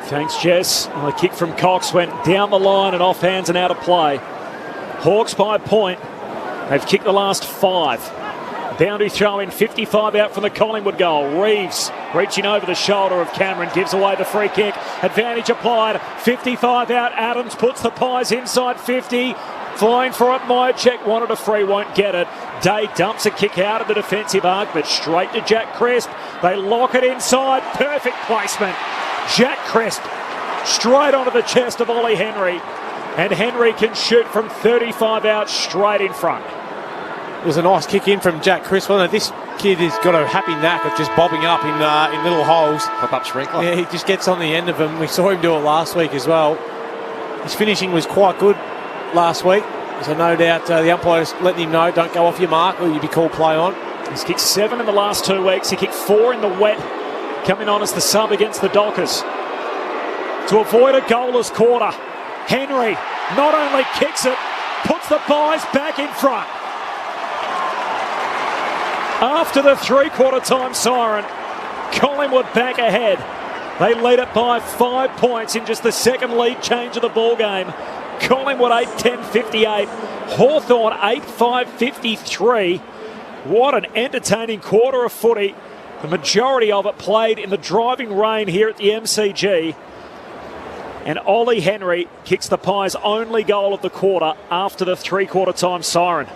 Thanks, Jess. Well, the kick from Cox went down the line and off hands and out of play. Hawks by a point. They've kicked the last 5. Boundary throw in, 55 out from the Collingwood goal. Reeves reaching over the shoulder of Cameron, gives away the free kick. Advantage applied, 55 out. Adams puts the Pies inside 50. Flying for it, Myercheck wanted a free, won't get it. Day dumps a kick out of the defensive arc, but straight to Jack Crisp. They lock it inside, perfect placement. Jack Crisp straight onto the chest of Ollie Henry. And Henry can shoot from 35 out straight in front. It was a nice kick in from Jack Crisp. This kid has got a happy knack of just bobbing up in little holes. Pop-up sprinkler. Yeah, he just gets on the end of them. We saw him do it last week as well. His finishing was quite good last week. So no doubt the umpires letting him know, don't go off your mark or you'll be called play on. He's kicked 7 in the last 2 weeks. He kicked 4 in the wet, coming on as the sub against the Dockers. To avoid a goalless quarter, Henry not only kicks it, puts the Pies back in front. After the three-quarter time siren, Collingwood back ahead. They lead it by 5 points in just the second lead change of the ball game. Collingwood 8-10-58, Hawthorn 8-5-53. What an entertaining quarter of footy. The majority of it played in the driving rain here at the MCG. And Ollie Henry kicks the Pies' only goal of the quarter after the three-quarter time siren.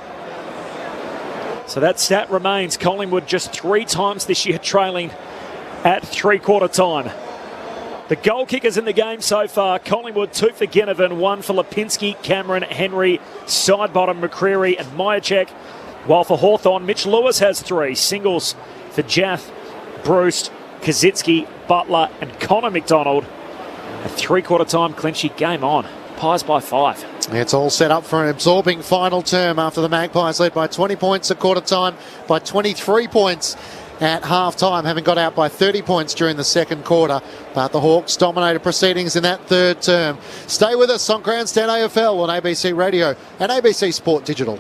So that stat remains. Collingwood just 3 times this year trailing at three-quarter time. The goal kickers in the game so far, Collingwood 2 for Ginnivan, 1 for Lipinski, Cameron, Henry, Sidebottom, McCreary and Myercheck. While for Hawthorn, Mitch Lewis has 3. Singles for Jaff, Bruce, Kazitsky, Butler and Connor McDonald. A three-quarter time clinchy, game on. Pies by 5. It's all set up for an absorbing final term after the Magpies led by 20 points at quarter time, by 23 points at half-time, having got out by 30 points during the second quarter. But the Hawks dominated proceedings in that third term. Stay with us on Grandstand AFL on ABC Radio and ABC Sport Digital.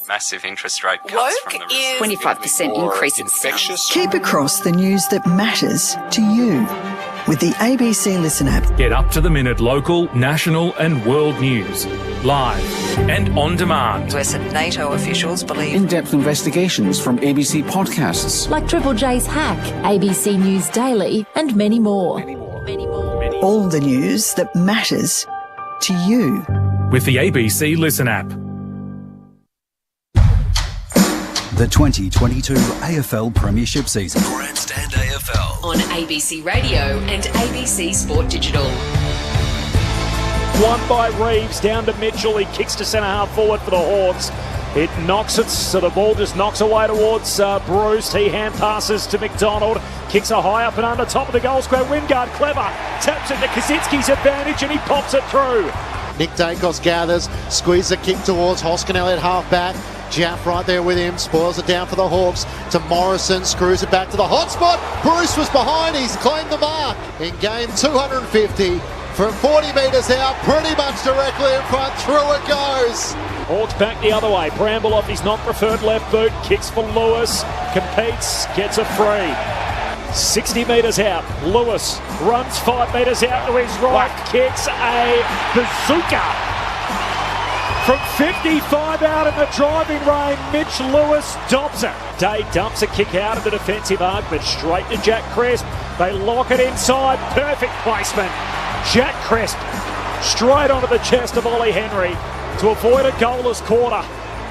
Massive interest rate cuts from the Reserve. 25% increase in infectious. Keep across the news that matters to you with the ABC Listen app. Get up-to-the-minute local, national and world news, live and on demand. US and NATO officials believe in-depth investigations from ABC podcasts. Like Triple J's Hack, ABC News Daily and many more. All the news that matters to you. With the ABC Listen app. The 2022 AFL Premiership season. Grandstand AFL on ABC Radio and ABC Sport Digital. Won by Reeves, down to Mitchell. He kicks to centre half forward for the Hawks. It knocks it, so the ball just knocks away towards Bruce. He hand passes to McDonald. Kicks a high up and under, top of the goal square. Wingard, clever. Taps it to Kaczynski's advantage and he pops it through. Nick Dacos gathers, squeezes a kick towards Hoskinelli at half back. Jaff right there with him, spoils it down for the Hawks to Morrison, screws it back to the hot spot. Bruce was behind, he's claimed the mark in game 250 from 40 metres out, pretty much directly in front, through it goes. Hawks back the other way, Bramble off his not preferred left boot, kicks for Lewis, competes, gets a free. 60 metres out, Lewis runs 5 metres out to his right, kicks a bazooka. From 55 out in the driving rain, Mitch Lewis dobs it. Day dumps a kick out of the defensive arc, but straight to Jack Crisp. They lock it inside, perfect placement. Jack Crisp straight onto the chest of Ollie Henry to avoid a goalless quarter.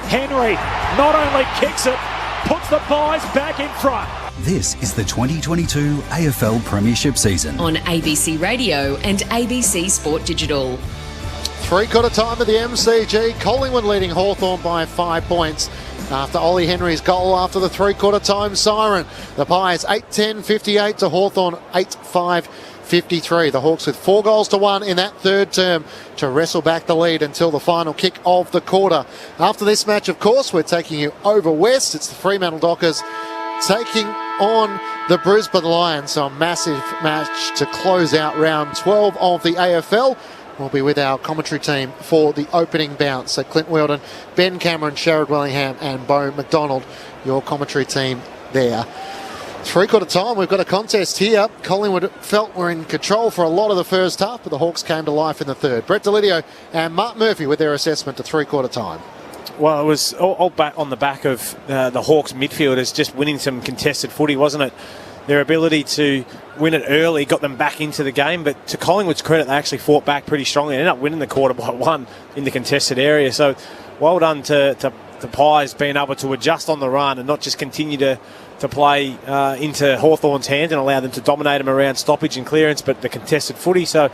Henry not only kicks it, puts the Pies back in front. This is the 2022 AFL Premiership season. On ABC Radio and ABC Sport Digital. Three-quarter time of the MCG. Collingwood leading Hawthorn by 5 points after Ollie Henry's goal after the three-quarter time siren. The Pies 8-10-58 to Hawthorn 8-5-53. The Hawks with 4 goals to 1 in that third term to wrestle back the lead until the final kick of the quarter. After this match, of course, we're taking you over west. It's the Fremantle Dockers taking on the Brisbane Lions. So a massive match to close out round 12 of the AFL. We'll be with our commentary team for the opening bounce. So Clint Weldon, Ben Cameron, Sherrod Wellingham and Bo McDonald, your commentary team there. Three-quarter time, we've got a contest here. Collingwood felt were in control for a lot of the first half, but the Hawks came to life in the third. Brett Delidio and Mark Murphy with their assessment to three-quarter time. Well, it was all back on the back of the Hawks midfielders just winning some contested footy, wasn't it? Their ability to win it early got them back into the game, but to Collingwood's credit, they actually fought back pretty strongly and ended up winning the quarter by 1 in the contested area. So well done to the Pies being able to adjust on the run and not just continue to play into Hawthorn's hands and allow them to dominate them around stoppage and clearance, but the contested footy. So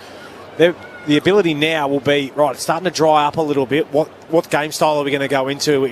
the ability now will be, right, it's starting to dry up a little bit. What game style are we going to go into?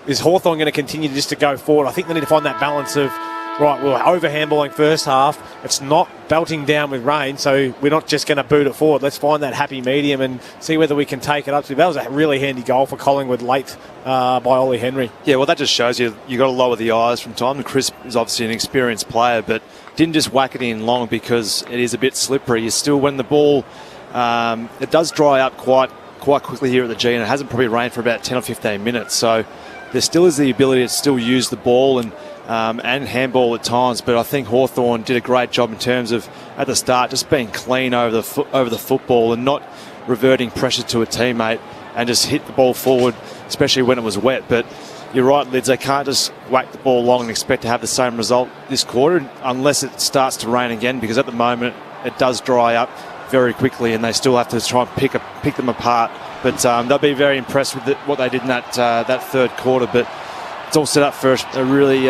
Is Hawthorn going to continue just to go forward? I think they need to find that balance of, right, we're over-handballing first half. It's not belting down with rain, so we're not just going to boot it forward. Let's find that happy medium and see whether we can take it up. So that was a really handy goal for Collingwood late by Ollie Henry. Yeah, well, that just shows you got to lower the eyes from time. Chris is obviously an experienced player, but didn't just whack it in long because it is a bit slippery. You still, when the ball, it does dry up quite quickly here at the G, and it hasn't probably rained for about 10 or 15 minutes. So there still is the ability to still use the ball and handball at times, but I think Hawthorn did a great job in terms of, at the start, just being clean over the football and not reverting pressure to a teammate and just hit the ball forward, especially when it was wet. But you're right, Lids, they can't just whack the ball long and expect to have the same result this quarter unless it starts to rain again, because at the moment it does dry up very quickly and they still have to try and pick them apart. But they'll be very impressed with what they did in that third quarter. But it's all set up for a really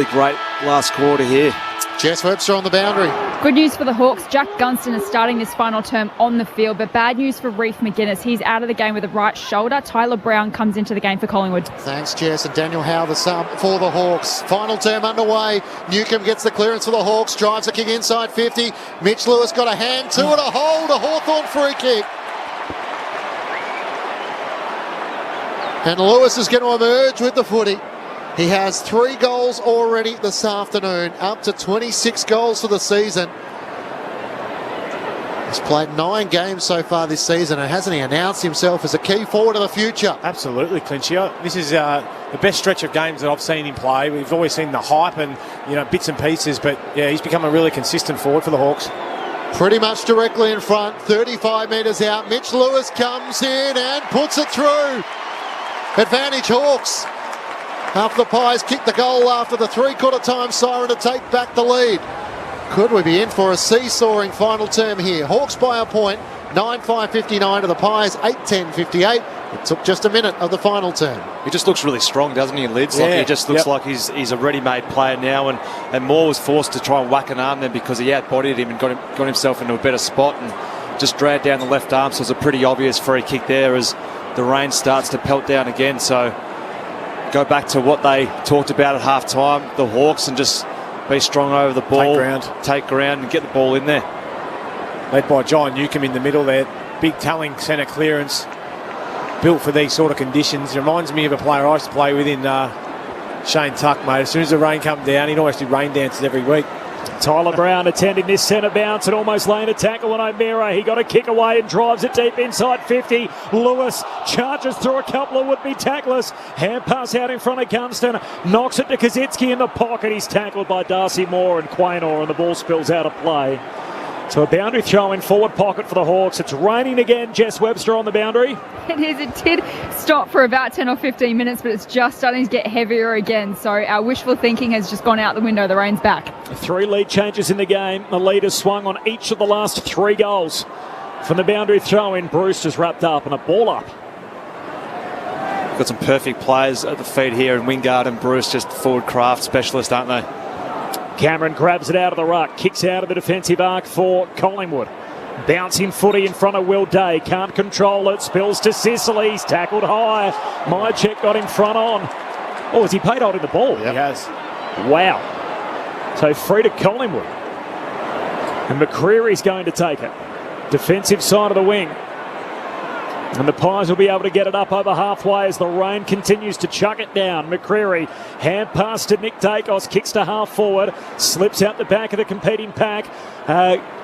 great last quarter here. Jess Webster on the boundary. Good news for the Hawks. Jack Gunston is starting this final term on the field, but bad news for Reef McGuinness. He's out of the game with a right shoulder. Tyler Brown comes into the game for Collingwood. Thanks, Jess. And Daniel Howe, the sub for the Hawks. Final term underway. Newcomb gets the clearance for the Hawks. Drives a kick inside 50. Mitch Lewis got a hand to it. A hold. A Hawthorn free kick. And Lewis is going to emerge with the footy. He has 3 goals already this afternoon, up to 26 goals for the season. He's played 9 games so far this season, and hasn't he announced himself as a key forward of the future? Absolutely, Clinchy. This is the best stretch of games that I've seen him play. We've always seen the hype and bits and pieces, but yeah, he's become a really consistent forward for the Hawks. Pretty much directly in front, 35 metres out. Mitch Lewis comes in and puts it through. Advantage Hawks. After the Pies kicked the goal after the 3/4 time siren to take back the lead. Could we be in for a seesawing final term here? Hawks by a point, 9-5-59 to the Pies, 8-10-58. It took just a minute of the final term. He just looks really strong, doesn't he, Lids? Yeah. Like he just looks like he's a ready-made player now, and Moore was forced to try and whack an arm then because he outbodied him and got himself into a better spot and just dragged down the left arm, so it was a pretty obvious free kick there as the rain starts to pelt down again. So go back to what they talked about at half-time, the Hawks, and just be strong over the ball, take ground and get the ball in there. Led by John Newcomb in the middle there. Big telling centre clearance. Built for these sort of conditions. It reminds me of a player I used to play with in Shane Tuck, mate. As soon as the rain comes down, he'd always do rain dances every week. Tyler Brown attending this centre bounce and almost laying a tackle on O'Meara. He got a kick away and drives it deep inside 50. Lewis charges through a couple of would-be tacklers. Hand pass out in front of Gunston. Knocks it to Kaczynski in the pocket. He's tackled by Darcy Moore and Quaynor, and the ball spills out of play. So a boundary throw in forward pocket for the Hawks. It's raining again. Jess Webster on the boundary. It is. It did stop for about 10 or 15 minutes, but it's just starting to get heavier again. So our wishful thinking has just gone out the window. The rain's back. 3 lead changes in the game. The lead has swung on each of the last 3 goals. From the boundary throw in, Bruce is wrapped up and a ball up. Got some perfect players at the feet here, and Wingard and Bruce just forward craft specialists, aren't they? Cameron grabs it out of the ruck, kicks out of the defensive arc for Collingwood. Bouncing footy in front of Will Day, can't control it, spills to Sicily, he's tackled high. Myercheck got in front on. Oh, has he paid holding the ball? He has. Wow. So free to Collingwood. And McCreary's going to take it. Defensive side of the wing. And the Pies will be able to get it up over halfway as the rain continues to chuck it down. McCreary, hand pass to Nick Dacos, kicks to half forward, slips out the back of the competing pack.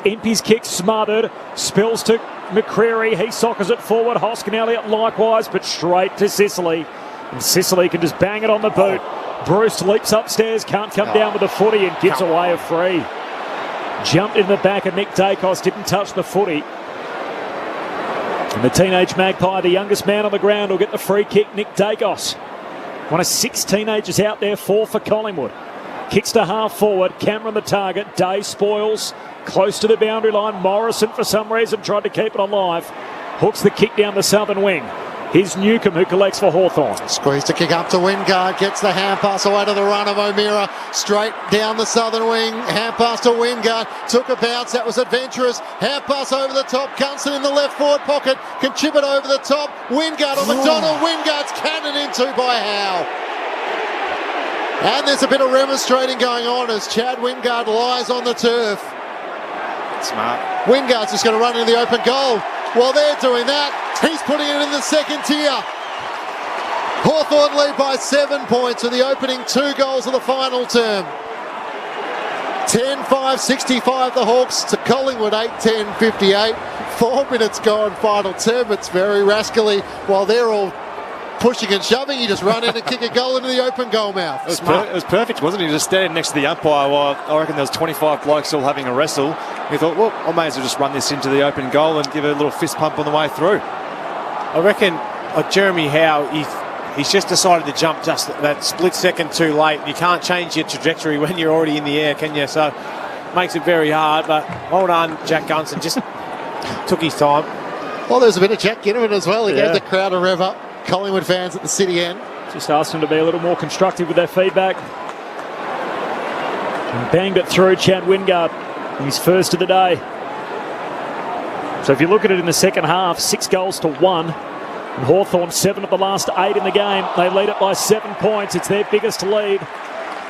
Impey's kick smothered, spills to McCreary, he soccers it forward. Hoskin Elliott likewise, but straight to Sicily. And Sicily can just bang it on the boot. Bruce leaps upstairs, can't come down with the footy and gives away a free. Jumped in the back of Nick Dacos, didn't touch the footy. And the teenage magpie, the youngest man on the ground, will get the free kick, Nick Dacos. One of 6 teenagers out there, 4 for Collingwood. Kicks to half forward, Cameron the target, Day spoils, close to the boundary line. Morrison, for some reason, tried to keep it alive. Hooks the kick down the southern wing. Here's Newcomb, who collects for Hawthorn. Squeeze to kick up to Wingard, gets the hand pass away to the run of O'Meara, straight down the southern wing, hand pass to Wingard, took a bounce, that was adventurous, hand pass over the top, Gunston in the left forward pocket, can chip it over the top, Wingard on McDonald, Wingard's cannoned into by Howe. And there's a bit of remonstrating going on as Chad Wingard lies on the turf. Smart. Wingard's just going to run into the open goal. While they're doing that, he's putting it in the second tier. Hawthorn lead by 7 points with the opening 2 goals of the final term. 10-5-65 the Hawks to Collingwood 8-10-58. 4 minutes gone final term. It's very rascally while they're all pushing and shoving. You just run in and kick a goal into the open goal mouth. It was perfect, wasn't he? Just standing next to the umpire while I reckon there was 25 blokes all having a wrestle. He thought, well, I may as well just run this into the open goal and give it a little fist pump on the way through. I reckon Jeremy Howe, he's just decided to jump just that split second too late. You can't change your trajectory when you're already in the air, can you? So makes it very hard, but well done, Jack Gunston. Just took his time. Well, there's a bit of Jack Ginnivan as well. He gave the crowd a rev up. Collingwood fans at the city end. Just asked them to be a little more constructive with their feedback. And banged it through Chad Wingard. He's first of the day. So if you look at it in the second half, 6 goals to 1. And Hawthorn 7 of the last 8 in the game. They lead it by 7 points. It's their biggest lead.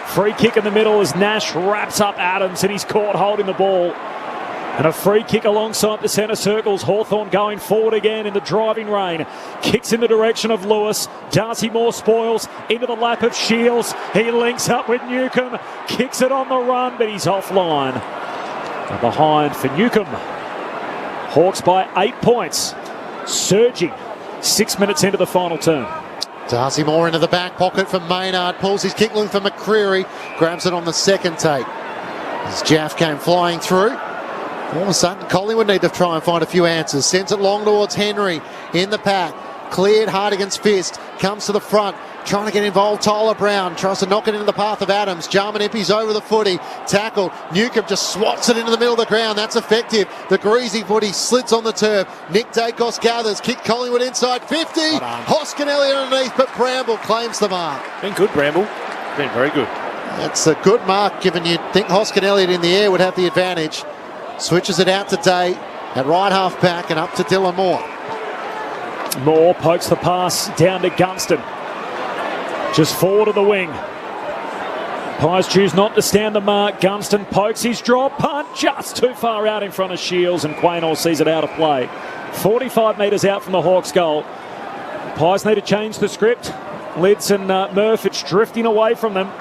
Free kick in the middle as Nash wraps up Adams and he's caught holding the ball. And a free kick alongside the centre circles. Hawthorn going forward again in the driving rain. Kicks in the direction of Lewis. Darcy Moore spoils into the lap of Shields. He links up with Newcomb. Kicks it on the run, but he's offline. And behind for Newcomb. Hawks by 8 points. Surging 6 minutes into the final term. Darcy Moore into the back pocket for Maynard. Pulls his kick looking for McCreary. Grabs it on the second take. As Jaff came flying through. All of a sudden, Collingwood need to try and find a few answers. Sends it long towards Henry in the pack. Cleared hard against Fist. Comes to the front. Trying to get involved. Tyler Brown tries to knock it into the path of Adams. Jarman Impey's over the footy. Tackle. Newcomb just swats it into the middle of the ground. That's effective. The greasy footy slits on the turf. Nick Dacos gathers. Kick Collingwood inside 50. Hoskinelli underneath, but Bramble claims the mark. Been good, Bramble. Been very good. That's a good mark, given you'd think Hoskinelli in the air would have the advantage. Switches it out today at right half back and up to Dylan Moore. Moore pokes the pass down to Gunston. Just forward of the wing. Pies choose not to stand the mark. Gunston pokes his drop punt just too far out in front of Shields, and Quaynor sees it out of play. 45 metres out from the Hawks' goal. Pies need to change the script. Lids and Murph, it's drifting away from them.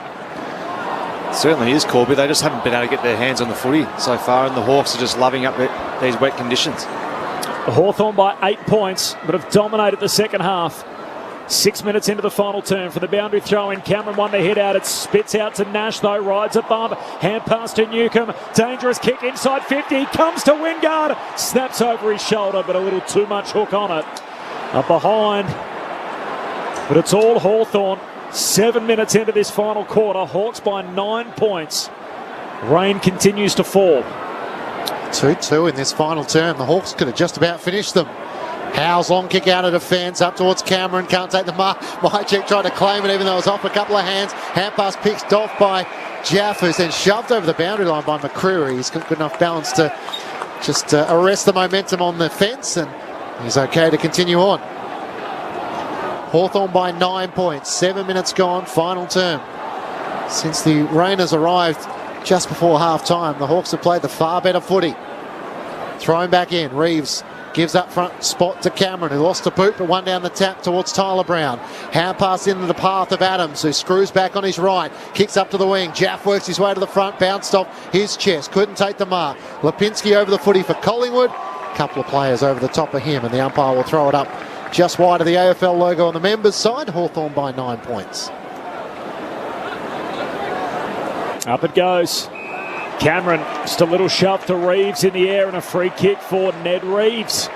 Certainly is, Corby. They just haven't been able to get their hands on the footy so far, and the Hawks are just loving up these wet conditions. Hawthorn by 8 points, but have dominated the second half. 6 minutes into the final term for the boundary throw in. Cameron won the hit out. It spits out to Nash, though. Rides above. Hand pass to Newcomb. Dangerous kick inside 50. Comes to Wingard. Snaps over his shoulder, but a little too much hook on it. Up behind. But it's all Hawthorn. 7 minutes into this final quarter. Hawks by 9 points. Rain continues to fall. 2-2 in this final term. The Hawks could have just about finished them. Howe's long kick out of defence, up towards Cameron, can't take the mark. Mychek tried to claim it even though it was off a couple of hands. Hand pass picked off by Jaff, who's then shoved over the boundary line by McCreary. He's got good enough balance to just arrest the momentum on the fence, and he's okay to continue on. Hawthorn by 9 points, 7 minutes gone, final term. Since the rain has arrived just before half time, the Hawks have played the far better footy. Thrown back in, Reeves gives up front spot to Cameron, who lost the boot but one down the tap towards Tyler Brown. Hand pass into the path of Adams, who screws back on his right, kicks up to the wing. Jaff works his way to the front, bounced off his chest, couldn't take the mark. Lipinski over the footy for Collingwood. A couple of players over the top of him, and the umpire will throw it up just wide of the AFL logo on the members' side. Hawthorn by 9 points. Up it goes. Cameron, just a little shove to Reeves in the air, and a free kick for Ned Reeves.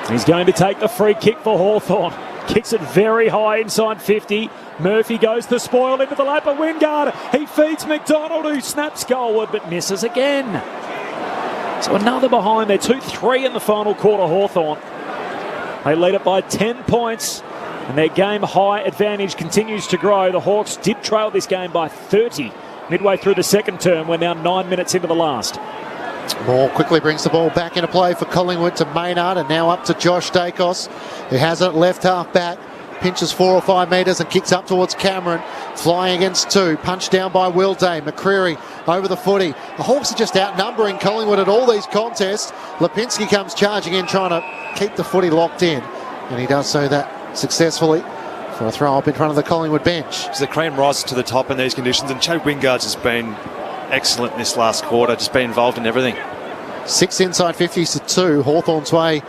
He's going to take the free kick for Hawthorn. Kicks it very high inside 50. Murphy goes to spoil into the lap of Wingard. He feeds McDonald, who snaps goalward but misses again. So another behind. They're 2-3 in the final quarter, Hawthorn. They lead it by 10 points, and their game high advantage continues to grow. The Hawks did trail this game by 30 midway through the second term. We're now 9 minutes into the last. Moore quickly brings the ball back into play for Collingwood to Maynard, and now up to Josh Dacos, who has it left half back. Pinches 4 or 5 metres and kicks up towards Cameron. Flying against two. Punched down by Will Day. McCreary over the footy. The Hawks are just outnumbering Collingwood at all these contests. Lipinski comes charging in, trying to keep the footy locked in, and he does so that successfully for a throw up in front of the Collingwood bench. So the cream rises to the top in these conditions, and Chad Wingard's has been excellent in this last quarter, just been involved in everything. 6 inside 50s to 2, Hawthorn's way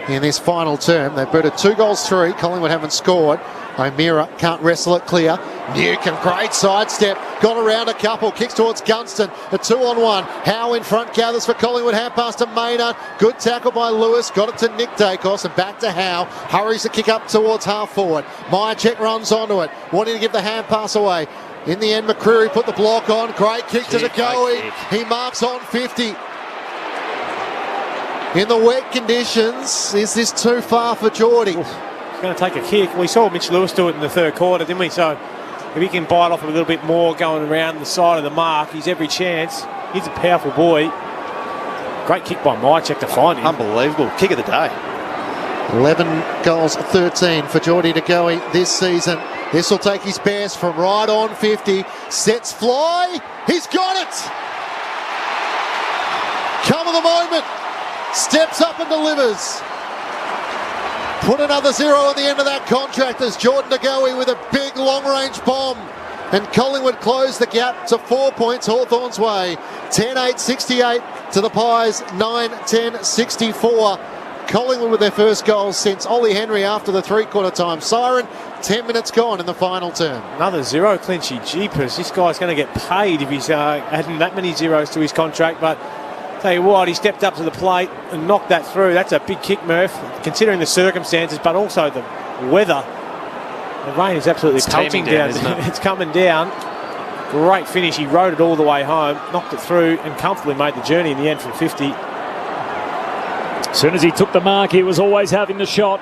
in this final term. They've booted 2 goals 3. Collingwood haven't scored. O'Meara can't wrestle it clear. Newcomb, great sidestep, got around a couple, kicks towards Gunston, a 2-on-1. Howe in front, gathers for Collingwood, hand pass to Maynard, good tackle by Lewis, got it to Nick Dacos, and back to Howe, hurries the kick up towards half forward. Mychek runs onto it, wanting to give the hand pass away. In the end, McCreary put the block on, great kick to Ngoe, he marks on 50. In the wet conditions, is this too far for Geordie? He's going to take a kick. We saw Mitch Lewis do it in the third quarter, didn't we? So if he can bite off a little bit more going around the side of the mark, he's every chance. He's a powerful boy. Great kick by Mychek to find him. Unbelievable. Kick of the day. 11 goals, 13 for Geordie Ngoe this season. This will take his best from right on 50. Sets fly. He's got it! come of the moment. Steps up and delivers. Put another 0 on the end of that contract as Jordan DeGoey with a big long-range bomb. And Collingwood closed the gap to 4 points Hawthorn's way. 10-8-68 to the Pies, 9-10-64. Collingwood with their first goal since Ollie Henry after the three-quarter time siren. 10 minutes gone in the final term. Another 0, Clinchy. Jeepers, this guy's going to get paid if he's adding that many zeros to his contract. But tell you what, he stepped up to the plate and knocked that through. That's a big kick, Murph, considering the circumstances, but also the weather. The rain is absolutely pelting down. Isn't it? It's coming down. Great finish. He rode it all the way home, knocked it through, and comfortably made the journey in the end from 50. As soon as he took the mark, he was always having the shot.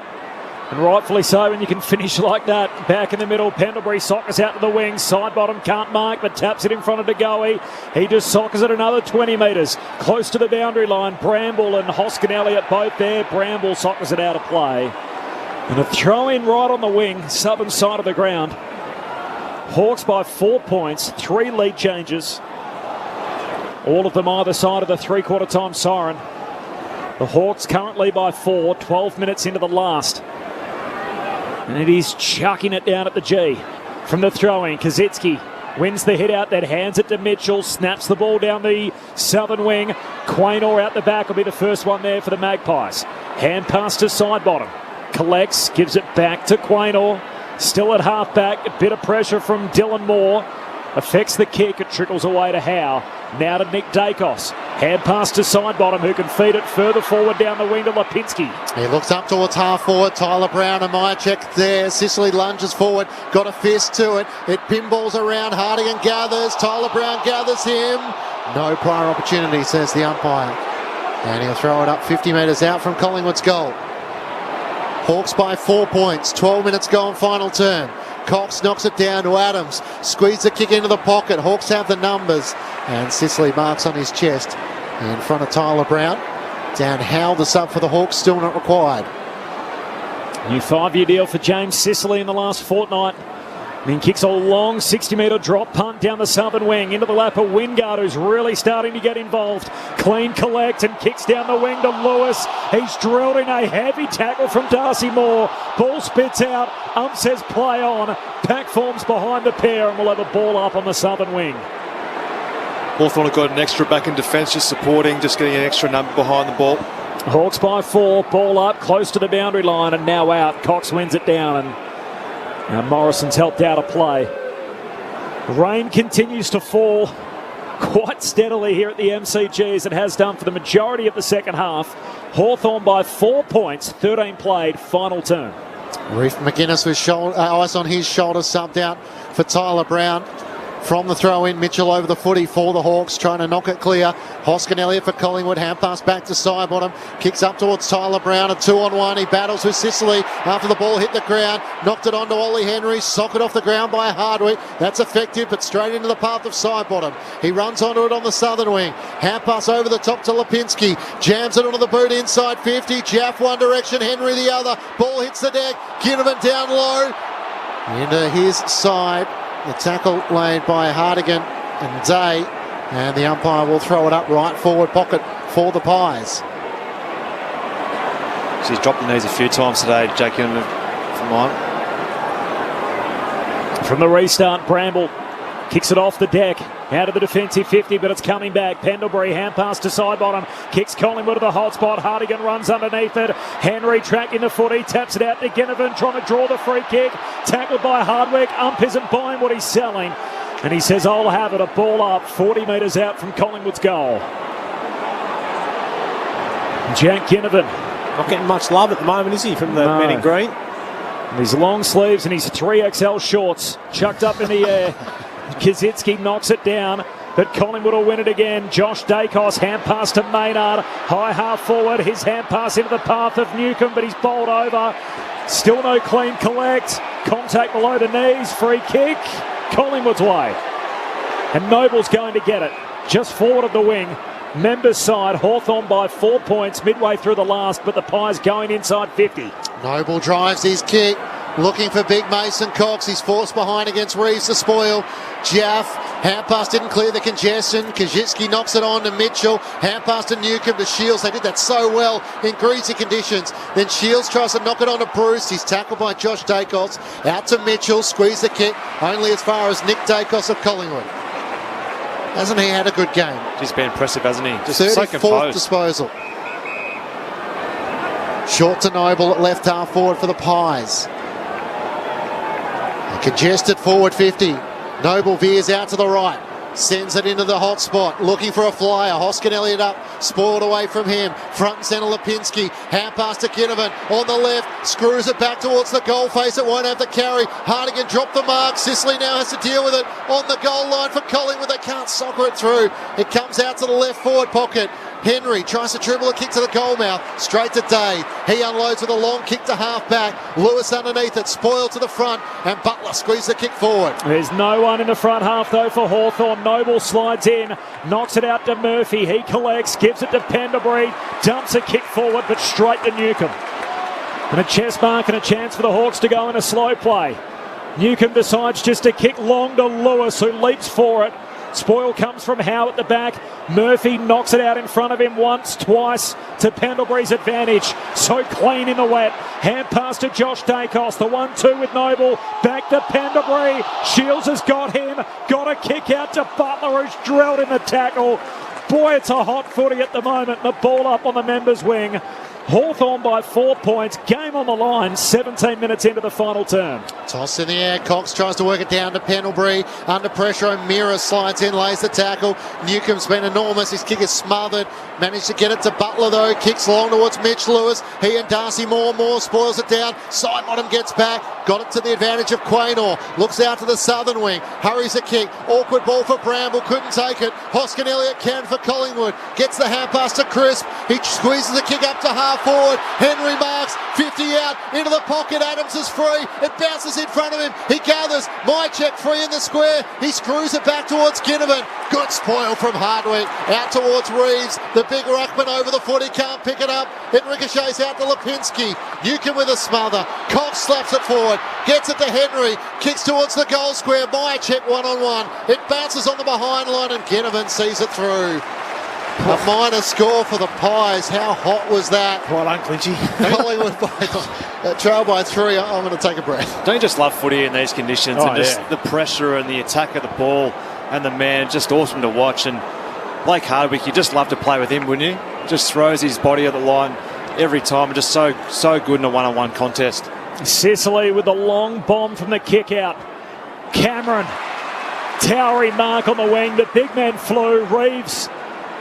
And rightfully so when you can finish like that. Back in the middle, Pendlebury sockers out to the wing. Side bottom can't mark, but taps it in front of DeGoey. He just sockers it another 20 metres. Close to the boundary line. Bramble and Hoskin Elliott both there. Bramble sockers it out of play. And a throw in right on the wing, southern side of the ground. Hawks by 4 points, 3 lead changes. All of them either side of the three-quarter time siren. The Hawks currently by 4, 12 minutes into the last. And it is chucking it down at the G. From the throw-in, Kaczynski wins the hit out, then hands it to Mitchell, snaps the ball down the southern wing. Quaynor out the back will be the first one there for the Magpies. Hand pass to side bottom. Collects, gives it back to Quaynor. Still at half-back, a bit of pressure from Dylan Moore. Affects the kick, it trickles away to Howe. Now to Nick Dacos. Hand pass to side bottom, who can feed it further forward down the wing to Lipinski. He looks up towards half forward. Tyler Brown and Myercheck there. Sicily lunges forward, got a fist to it. It pinballs around. Hardigan gathers. Tyler Brown gathers him. No prior opportunity, says the umpire. And he'll throw it up 50 metres out from Collingwood's goal. Hawks by 4 points, 12 minutes gone, final turn. Cox knocks it down to Adams. Squeeze the kick into the pocket. Hawks have the numbers. And Sicily marks on his chest in front of Tyler Brown. Dan Howell, the sub for the Hawks, still not required. New 5-year deal for James Sicily in the last fortnight. Then kicks a long 60-metre drop punt down the southern wing into the lap of Wingard, who's really starting to get involved. Clean collect and kicks down the wing to Lewis. He's drilled in a heavy tackle from Darcy Moore. Ball spits out. Ump says play on. Pack forms behind the pair and we'll have a ball up on the southern wing. Hawthorn have got an extra back in defence, just supporting, just getting an extra number behind the ball. Hawks by 4, ball up, close to the boundary line and now out. Cox wins it down and Morrison's helped out a play. Rain continues to fall quite steadily here at the MCG as it has done for the majority of the second half. Hawthorn by 4 points, 13 played, final turn. Reef McGuinness with ice on his shoulder, subbed out for Tyler Brown. From the throw-in, Mitchell over the footy for the Hawks, trying to knock it clear. Hoskin Elliott for Collingwood, hand pass back to Sidebottom. Kicks up towards Tyler Brown, a 2-on-1. He battles with Sicily after the ball hit the ground. Knocked it onto Ollie Henry, socket off the ground by Hardwick. That's effective, but straight into the path of Sidebottom. He runs onto it on the southern wing. Hand pass over the top to Lipinski. Jams it onto the boot inside 50. Jaff one direction, Henry the other. Ball hits the deck. Ginnivan down low. Into his side. The tackle laid by Hardigan and Day, and the umpire will throw it up right forward pocket for the Pies. She's dropped the knees a few times today, Jake Ginnivan from mine. From the restart, Bramble kicks it off the deck, out of the defensive 50, but it's coming back. Pendlebury, hand pass to Sidebottom, kicks Collingwood to the hot spot. Hardigan runs underneath it. Henry tracking the footy, taps it out to Ginnivan, trying to draw the free kick. Tackled by Hardwick. Ump isn't buying what he's selling. And he says, I'll have it. A ball up, 40 metres out from Collingwood's goal. Jack Ginnivan. Not getting much love at the moment, is he, from the men in green? And his long sleeves and his 3XL shorts chucked up in the air. Kaczynski knocks it down, but Collingwood will win it again. Josh Dacos, hand pass to Maynard. High half forward, his hand pass into the path of Newcomb, but he's bowled over. Still no clean collect. Contact below the knees, free kick. Collingwood's way. And Noble's going to get it. Just forward of the wing. Members side, Hawthorn by 4 points midway through the last, but the Pies going inside 50. Noble drives his kick. Looking for big Mason Cox. He's forced behind against Reeves to spoil. Jaff Hand pass didn't clear the congestion. Kajitsky knocks it on to Mitchell. Hand pass to Newcomb to Shields. They did that so well in greasy conditions. Then Shields tries to knock it on to Bruce. He's tackled by Josh Dacos. Out to Mitchell. Squeeze the kick. Only as far as Nick Dacos of Collingwood. Hasn't he had a good game? He's been impressive, hasn't he? Just 34th so composed. disposal. Short to Noble at left half forward for the Pies. A congested forward 50. Noble veers out to the right. Sends it into the hot spot. Looking for a flyer. Hoskin Elliott up. Spoiled away from him. Front and centre Lipinski. Hand pass to Ginnivan. On the left. Screws it back towards the goal face. It won't have the carry. Hardigan dropped the mark. Sicily now has to deal with it on the goal line for Collingwood. They can't soccer it through. It comes out to the left forward pocket. Henry tries to dribble a kick to the goal mouth. Straight to Dave. He unloads with a long kick to half back. Lewis underneath it. Spoiled to the front. And Butler squeezes the kick forward. There's no one in the front half though for Hawthorn. Noble slides in. Knocks it out to Murphy. He collects. Gives it to Pendlebury. Dumps a kick forward but straight to Newcomb. And a chest mark and a chance for the Hawks to go in a slow play. Newcomb decides just to kick long to Lewis, who leaps for it. Spoil comes from Howe at the back. Murphy knocks it out in front of him once, twice to Pendlebury's advantage. So clean in the wet. Hand pass to Josh Dacos. The 1-2 with Noble. Back to Pendlebury. Shields has got him. Got a kick out to Butler, who's drilled in the tackle. Boy, it's a hot footy at the moment. The ball up on the members' wing. Hawthorn by 4 points. Game on the line. 17 minutes into the final term. Toss in the air. Cox tries to work it down to Pendlebury. Under pressure. O'Meara slides in, lays the tackle. Newcomb's been enormous. His kick is smothered. Managed to get it to Butler though. Kicks long towards Mitch Lewis. He and Darcy Moore spoils it down. Side bottom gets back. Got it to the advantage of Quaynor. Looks out to the southern wing. Hurries a kick. Awkward ball for Bramble. Couldn't take it. Hoskin Elliott can for Collingwood. Gets the hand pass to Crisp. He squeezes the kick up to half forward. Henry marks. 50 out. Into the pocket. Adams is free. It bounces in front of him. He gathers. Mychek free in the square. He screws it back towards Ginnivan. Good spoil from Hardwick. Out towards Reeves. The big ruckman over the foot. He can't pick it up. It ricochets out to Lipinski. Newcomb with a smother. Cox slaps it forward. Gets it to Henry. Kicks towards the goal square. Mychek one-on-one. It bounces on the behind line and Ginnivan sees it through. A minor score for the Pies. How hot was that? Quite unclinchy. Collingwood trail by 3. I'm going to take a breath. Don't you just love footy in these conditions? Oh, and just the pressure and the attack of the ball and the man, just awesome to watch. And Blake Hardwick, you just love to play with him, wouldn't you? Just throws his body at the line every time, and just so good in a one-on-one contest. Sicily with the long bomb from the kick out. Cameron, towering mark on the wing. The big man flew. Reeves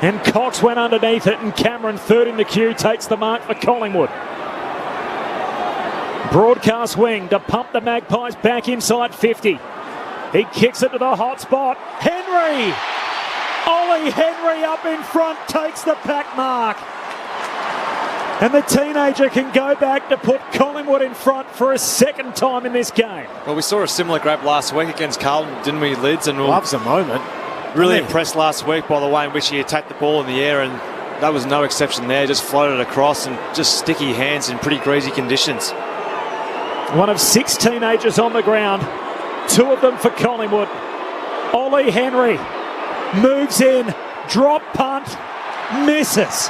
and Cox went underneath it, and Cameron, third in the queue, takes the mark for Collingwood. Broadcast wing to pump the Magpies back inside 50. He kicks it to the hot spot. Henry! Ollie Henry up in front takes the pack mark. And the teenager can go back to put Collingwood in front for a second time in this game. Well, we saw a similar grab last week against Carlton, didn't we, Lids? And loves a moment. Really impressed last week by the way in which he attacked the ball in the air, and that was no exception there. Just floated across and just sticky hands in pretty greasy conditions. One of 6 teenagers on the ground, 2 of them for Collingwood. Ollie Henry moves in, drop punt, misses.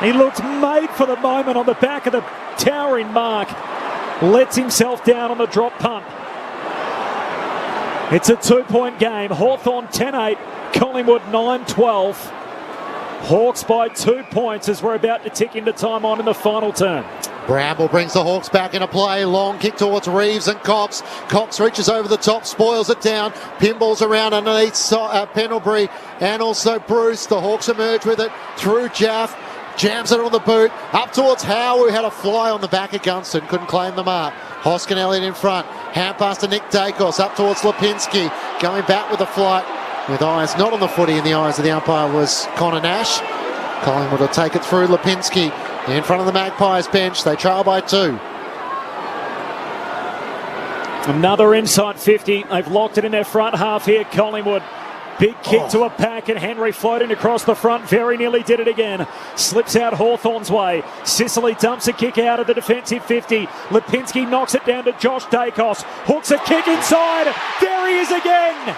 He looks made for the moment on the back of the towering mark. Lets himself down on the drop punt. It's a 2-point game. Hawthorn 10-8, Collingwood 9-12. Hawks by 2 points as we're about to tick into time on in the final term. Bramble brings the Hawks back into play. Long kick towards Reeves and Cox. Cox reaches over the top, spoils it down. Pinballs around underneath Pendlebury and also Bruce. The Hawks emerge with it through Jaff. Jams it on the boot. Up towards Howe, who had a fly on the back of Gunston. Couldn't claim the mark. Hoskin Elliott in front. Hand pass to Nick Dacos. Up towards Lipinski. Going back with the flight. With eyes not on the footy in the eyes of the umpire was Connor Nash. Collingwood will take it through Lipinski. In front of the Magpies bench. They trail by 2. Another inside 50. They've locked it in their front half here, Collingwood. Big kick to a pack and Henry floating across the front. Very nearly did it again. Slips out Hawthorn's way. Sicily dumps a kick out of the defensive 50. Lipinski knocks it down to Josh Dacos. Hooks a kick inside. There he is again.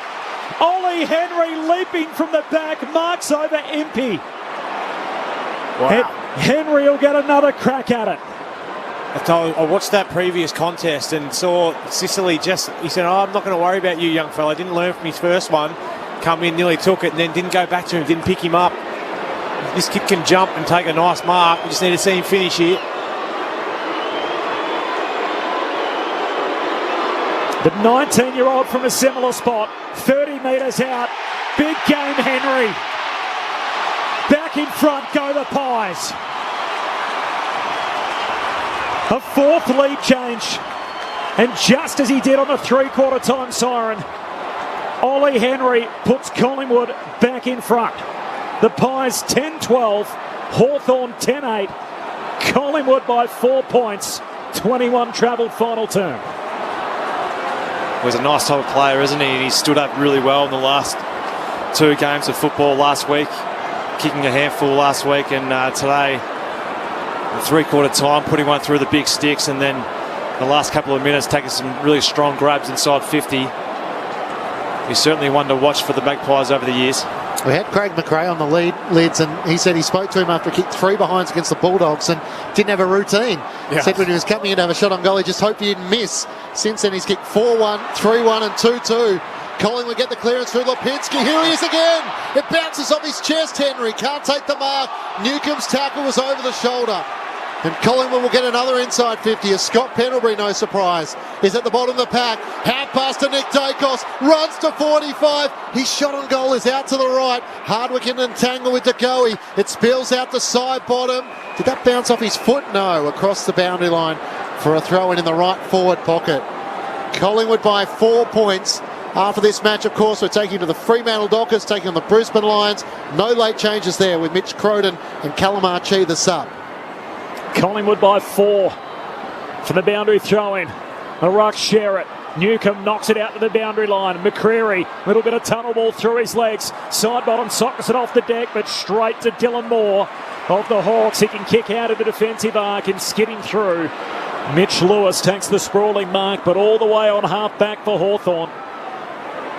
Ollie Henry leaping from the back, marks over Impey. Wow. Henry will get another crack at it. I watched that previous contest and saw Sicily he said, I'm not going to worry about you, young fella. Didn't learn from his first one. Come in, nearly took it, and then didn't go back to him, didn't pick him up. This kid can jump and take a nice mark. We just need to see him finish here. The 19-year-old from a similar spot, 30 metres out. Big game, Henry. Back in front go the Pies. A fourth lead change. And just as he did on the three-quarter time siren, Ollie Henry puts Collingwood back in front. The Pies 10-12, Hawthorn 10-8, Collingwood by 4 points, 21 travelled final term. He's a nice type of player, isn't he? And he stood up really well in the last 2 games of football last week, kicking a handful last week, and today, the three-quarter time, putting one through the big sticks, and then the last couple of minutes taking some really strong grabs inside 50. He's certainly one to watch for the Magpies over the years. We had Craig McRae on the lids, and he said he spoke to him after he kicked 3 behinds against the Bulldogs and didn't have a routine. Yeah. Said when he was coming in to have a shot on goal, he just hoped he didn't miss. Since then, he's kicked 4-1, 3-1 and 2-2. Collingwood get the clearance through Lipinski. Here he is again. It bounces off his chest, Henry. Can't take the mark. Newcomb's tackle was over the shoulder. And Collingwood will get another inside 50 as Scott Pendlebury, no surprise, is at the bottom of the pack. Half pass to Nick Dacos, runs to 45. His shot on goal is out to the right. Hardwick in an entangle with DeGoey. It spills out the side bottom. Did that bounce off his foot? No, across the boundary line for a throw-in the right forward pocket. Collingwood by 4 points. After this match, of course, we're taking to the Fremantle Dockers, taking on the Brisbane Lions. No late changes there with Mitch Croden and Callum Archie the sub. Collingwood by 4 for the boundary throw-in. The ruck share it. Newcomb knocks it out to the boundary line. McCreary, little bit of tunnel ball through his legs. Side bottom sockets it off the deck, but straight to Dylan Moore of the Hawks. He can kick out of the defensive arc and skid him through. Mitch Lewis takes the sprawling mark, but all the way on half back for Hawthorn.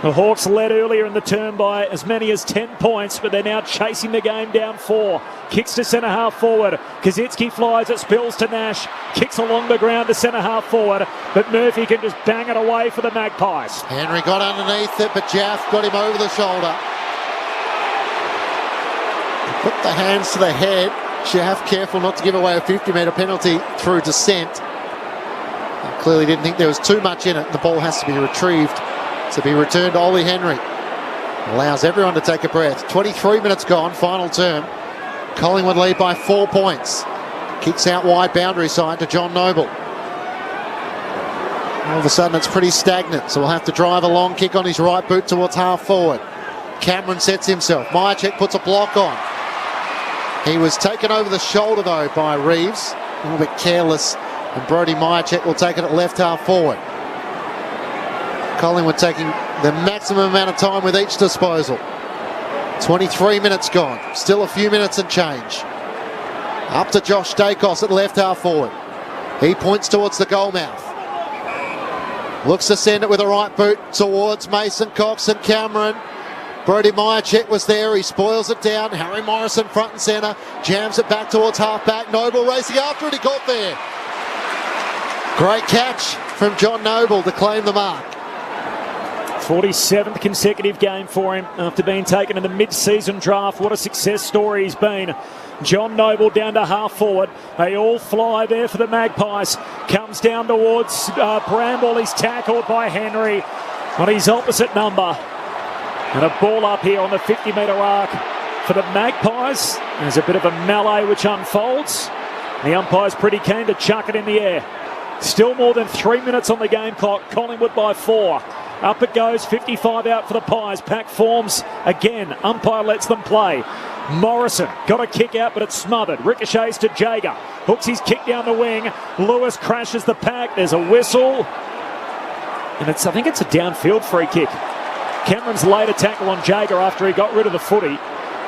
The Hawks led earlier in the term by as many as 10 points, but they're now chasing the game down 4. Kicks to centre half forward. Kaczynski flies, it spills to Nash. Kicks along the ground to centre half forward, but Murphy can just bang it away for the Magpies. Henry got underneath it, but Jaff got him over the shoulder. Put the hands to the head. Jaff careful not to give away a 50-metre penalty through descent. Clearly didn't think there was too much in it. The ball has to be retrieved to be returned to Ollie Henry. Allows everyone to take a breath. 23 minutes gone, final term. Collingwood lead by 4 points. Kicks out wide boundary side to John Noble. All of a sudden it's pretty stagnant, so we'll have to drive a long kick on his right boot towards half forward. Cameron sets himself. Myercheck puts a block on. He was taken over the shoulder though by Reeves. A little bit careless, and Brodie Myercheck will take it at left half forward. Collingwood taking the maximum amount of time with each disposal. 23 minutes gone. Still a few minutes and change. Up to Josh Dacos at left half forward. He points towards the goal mouth. Looks to send it with a right boot towards Mason Cox and Cameron. Brodie Myercheck was there. He spoils it down. Harry Morrison front and centre. Jams it back towards half back. Noble racing after it. He got there. Great catch from John Noble to claim the mark. 47th consecutive game for him after being taken in the mid-season draft. What a success story he's been. John Noble down to half forward. They all fly there for the Magpies. Comes down towards Bramble. He's tackled by Henry on his opposite number. And a ball up here on the 50-metre arc for the Magpies. There's a bit of a melee which unfolds. The umpire's pretty keen to chuck it in the air. Still more than 3 minutes on the game clock. Collingwood by 4. Up it goes, 55 out for the Pies. Pack forms again. Umpire lets them play. Morrison got a kick out, but it's smothered. Ricochets to Jager. Hooks his kick down the wing. Lewis crashes the pack. There's a whistle. And I think it's a downfield free kick. Cameron's laid a tackle on Jager after he got rid of the footy.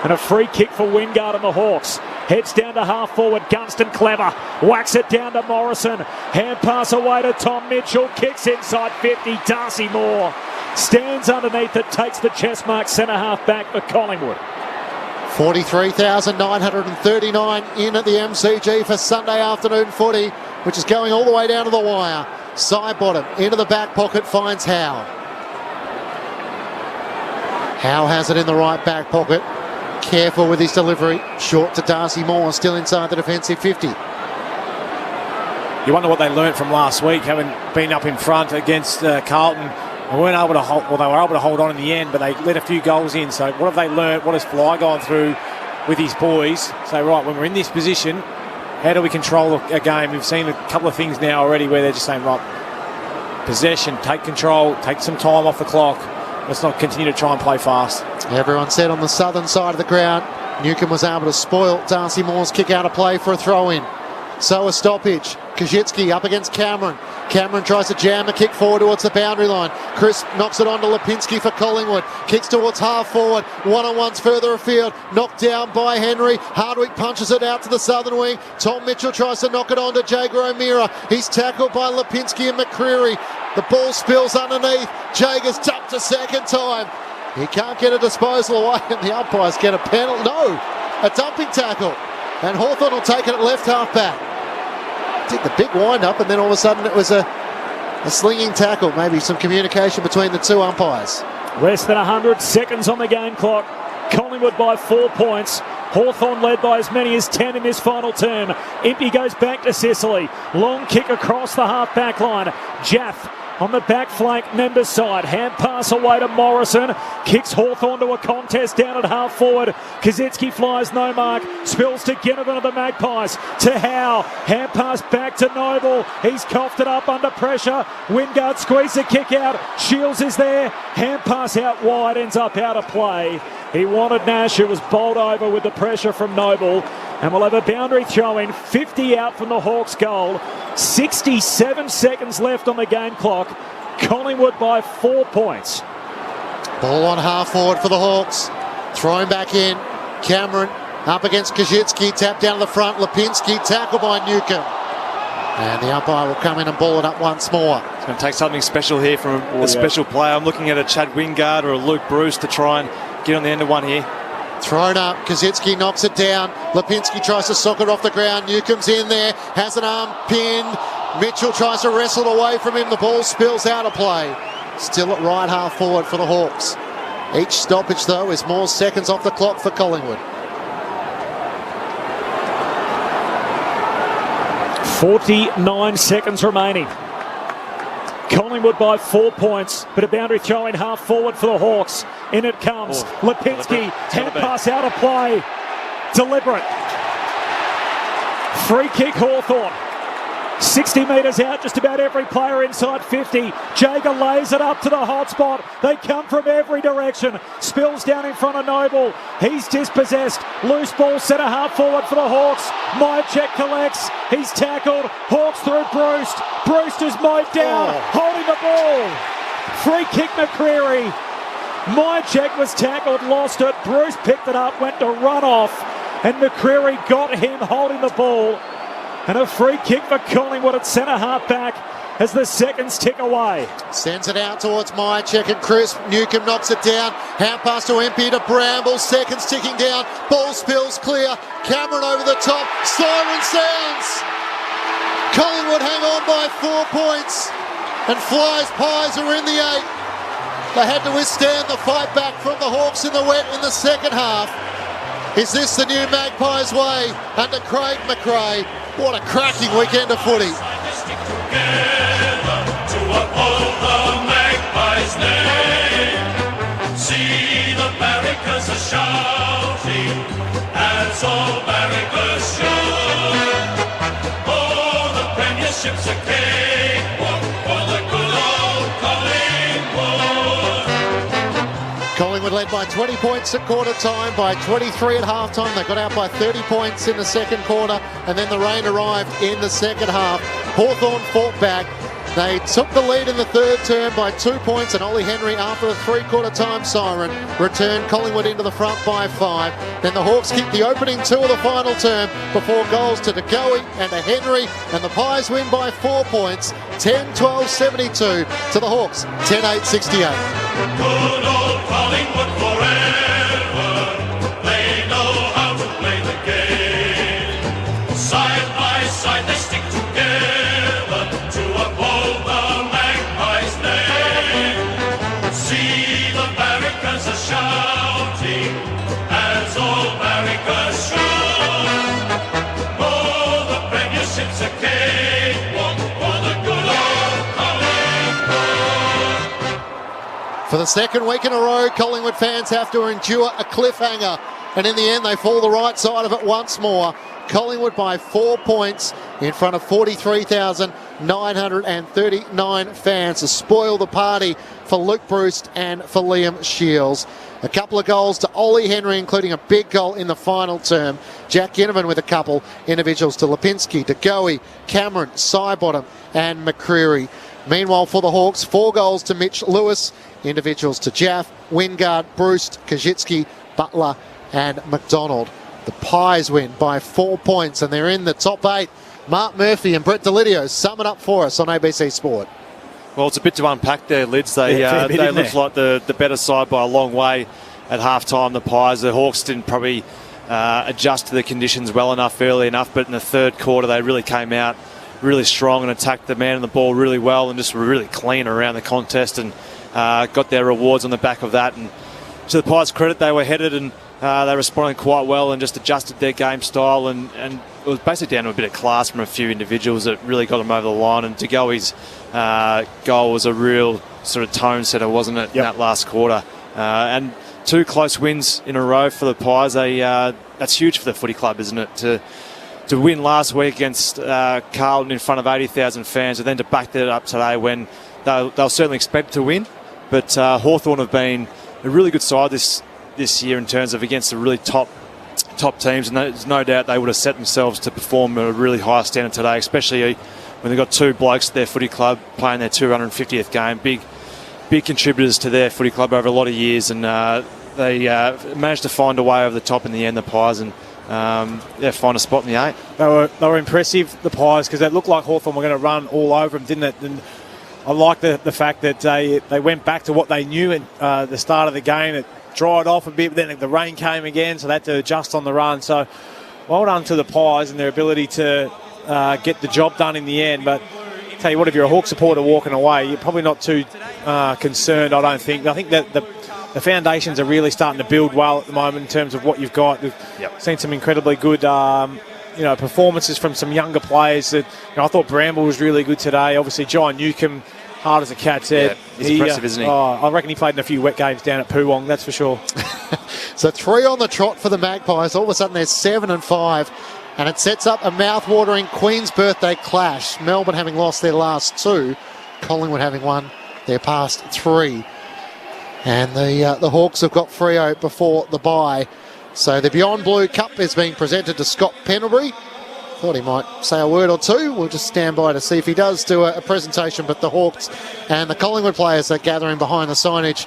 And a free kick for Wingard and the Hawks. Heads down to half forward. Gunston clever. Whacks it down to Morrison. Hand pass away to Tom Mitchell. Kicks inside 50. Darcy Moore stands underneath it, takes the chest mark centre half back for Collingwood. 43,939 in at the MCG for Sunday afternoon footy, which is going all the way down to the wire. Side bottom, into the back pocket, finds Howe. Howe has it in the right back pocket. Careful with his delivery. Short to Darcy Moore, still inside the defensive 50. You wonder what they learnt from last week, having been up in front against Carlton. They weren't able to hold, well, they were able to hold on in the end, but they let a few goals in. So what have they learnt? What has Fly gone through with his boys? Say, right, when we're in this position, how do we control a game? We've seen a couple of things now already where they're just saying, right, possession, take control, take some time off the clock. Let's not continue to try and play fast. Everyone said on the southern side of the ground, Newcombe was able to spoil Darcy Moore's kick out of play for a throw-in. So a stoppage. Kajitsky up against Cameron. Cameron tries to jam a kick forward towards the boundary line. Chris knocks it on to Lipinski for Collingwood. Kicks towards half forward. One-on-ones further afield. Knocked down by Henry. Hardwick punches it out to the southern wing. Tom Mitchell tries to knock it on to Jager O'Meara. He's tackled by Lipinski and McCreary. The ball spills underneath. Jager's dumped a second time. He can't get a disposal away, and the umpires get a penalty. No, a dumping tackle. And Hawthorn will take it at left half back. Did the big wind up, and then all of a sudden it was a slinging tackle. Maybe some communication between the two umpires. Less than 100 seconds on the game clock. Collingwood by 4 points. Hawthorn led by as many as 10 in this final term. Impey goes back to Sicily. Long kick across the half-back line. Jaff on the back flank, Members side. Hand pass away to Morrison. Kicks Hawthorn to a contest down at half forward. Kazitsky flies no mark. Spills to Ginnivan of the Magpies. To Howe. Hand pass back to Noble. He's coughed it up under pressure. Wingard squeezes the kick out. Shields is there. Hand pass out wide. Ends up out of play. He wanted Nash, who was bowled over with the pressure from Noble. And we'll have a boundary throw-in, 50 out from the Hawks' goal. 67 seconds left on the game clock. Collingwood by 4 points. Ball on half forward for the Hawks. Thrown back in. Cameron up against Kajitsky. Tap down to the front. Lipinski tackled by Newcombe. And the umpire will come in and ball it up once more. It's going to take something special here from a special player. I'm looking at a Chad Wingard or a Luke Bruce to try and get on the end of one here. Thrown up, Kazitsky knocks it down. Lipinski tries to sock it off the ground. Newcomb's in there, has an arm pinned. Mitchell tries to wrestle it away from him. The ball spills out of play. Still at right half forward for the Hawks. Each stoppage, though, is more seconds off the clock for Collingwood. 49 seconds remaining. Collingwood by 4 points, but a boundary throw in half forward for the Hawks. In it comes. Lipinski, hand pass out of play. Deliberate. Free kick Hawthorn. 60 metres out, just about every player inside 50. Jager lays it up to the hot spot. They come from every direction. Spills down in front of Noble. He's dispossessed. Loose ball centre half forward for the Hawks. Myercheck collects. He's tackled. Hawks through Bruce. Brewster's mowed down, holding the ball. Free kick McCreary. Myercheck was tackled, lost it. Bruce picked it up, went to run off. And McCreary got him holding the ball. And a free kick for Collingwood at centre half back as the seconds tick away. Sends it out towards Myercheck and Chris. Newcombe knocks it down. Hand pass to Impey to Bramble. Seconds ticking down. Ball spills clear. Cameron over the top. Siren sounds. Collingwood hang on by 4 points. And Fly's Pies are in the 8. They had to withstand the fight back from the Hawks in the wet in the second half. Is this the new Magpies way under Craig McRae? What a cracking weekend of footy. See the barricades are shouting as all barricades shout. Oh, the premierships are cakewalk for the good old Collingwood. Collingwood led by 20 points at quarter time, by 23 at half time. They got out by 30 points in the second quarter, and then the rain arrived in the second half. Hawthorn fought back. They took the lead in the third term by 2 points, and Ollie Henry, after the three-quarter time siren, returned Collingwood into the front by 5. Then the Hawks kicked the opening 2 of the final term before goals to De Goey and to Henry, and the Pies win by 4 points, 10-12-72 to the Hawks, 10-8-68. Good old Collingwood forever. They know how to play the game. Side by side they stick together to uphold the Magpies' name. See the barricades are shouting as all barricades shout. Oh, the premiership's a cakewalk for the good old Collingwood. For the second week in a row, Collingwood fans have to endure a cliffhanger, and in the end they fall the right side of it once more. Collingwood by 4 points in front of 43,939 fans to spoil the party for Luke Bruce and for Liam Shields. A couple of goals to Ollie Henry, including a big goal in the final term. Jack Ginnivan with a couple. Individuals to Lipinski, De Goey, Cameron, Sidebottom and McCreary. Meanwhile, for the Hawks, 4 goals to Mitch Lewis. Individuals to Jaff, Wingard, Bruce, Kajitsky, Butler and McDonald. The Pies win by 4 points, and they're in the top 8. Mark Murphy and Brett Delidio sum it up for us on ABC Sport. Well, it's a bit to unpack there, Lids. They looked like the better side by a long way at half-time, the Pies. The Hawks didn't probably adjust to the conditions well enough, early enough, but in the third quarter they really came out really strong and attacked the man and the ball really well and just were really clean around the contest and got their rewards on the back of that. And to the Pies' credit, they were headed and they responded quite well and just adjusted their game style, and it was basically down to a bit of class from a few individuals that really got them over the line. And De Goey's goal was a real sort of tone setter, wasn't it, in that last quarter? And 2 close wins in a row for the Pies. That's huge for the footy club, isn't it? To win last week against Carlton in front of 80,000 fans, and then to back that up today when they'll certainly expect to win. But Hawthorn have been a really good side this year in terms of against the really top teams, and there's no doubt they would have set themselves to perform at a really high standard today, especially when they've got 2 blokes at their footy club playing their 250th game. Big contributors to their footy club over a lot of years, and they managed to find a way over the top in the end, the Pies, and find a spot in the 8. They were impressive, the Pies, because it looked like Hawthorn were going to run all over them, didn't it? And I like the fact that they went back to what they knew at the start of the game. It dried off a bit, but then the rain came again, so they had to adjust on the run. So well done to the Pies and their ability to get the job done in the end. But tell you what, if you're a Hawk supporter walking away, you're probably not too concerned, I don't think. I think that the foundations are really starting to build well at the moment in terms of what you've got. We've seen some incredibly good performances from some younger players. That I thought Bramble was really good today. Obviously, John Newcomb, hard as a cat's head. He's impressive, isn't he? I reckon he played in a few wet games down at Poowong, that's for sure. So 3 on the trot for the Magpies. All of a sudden they're 7-5, and it sets up a mouth-watering Queen's Birthday clash. Melbourne having lost their last 2, Collingwood having won their past 3. And the Hawks have got Freo before the bye. So the Beyond Blue Cup is being presented to Scott Pendlebury. Thought he might say a word or two. We'll just stand by to see if he does do a presentation. But the Hawks and the Collingwood players are gathering behind the signage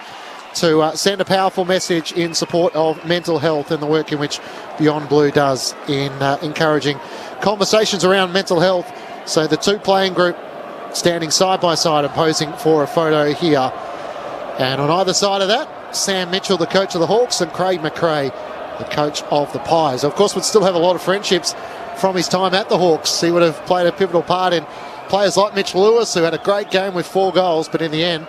to send a powerful message in support of mental health and the work in which Beyond Blue does in encouraging conversations around mental health. So the 2 playing group standing side by side and posing for a photo here. And on either side of that, Sam Mitchell, the coach of the Hawks, and Craig McRae, the coach of the Pies. Of course, would still have a lot of friendships from his time at the Hawks. He would have played a pivotal part in players like Mitch Lewis, who had a great game with 4 goals, but in the end,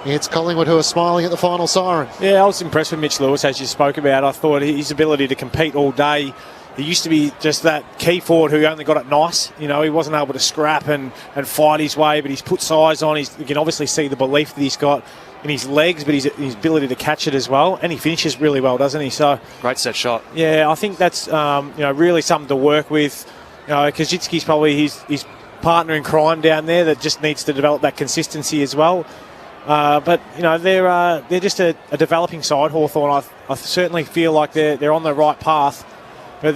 it's Collingwood who are smiling at the final siren. Yeah, I was impressed with Mitch Lewis, as you spoke about. I thought his ability to compete all day. He used to be just that key forward who only got it nice. He wasn't able to scrap and fight his way, but he's put size on. You can obviously see the belief that he's got in his legs, but his ability to catch it as well, and he finishes really well, doesn't he? So great set shot. Yeah, I think that's really something to work with. Kajitsky's probably his partner in crime down there that just needs to develop that consistency as well. But they're just a developing side, Hawthorn. I certainly feel like they're on the right path, but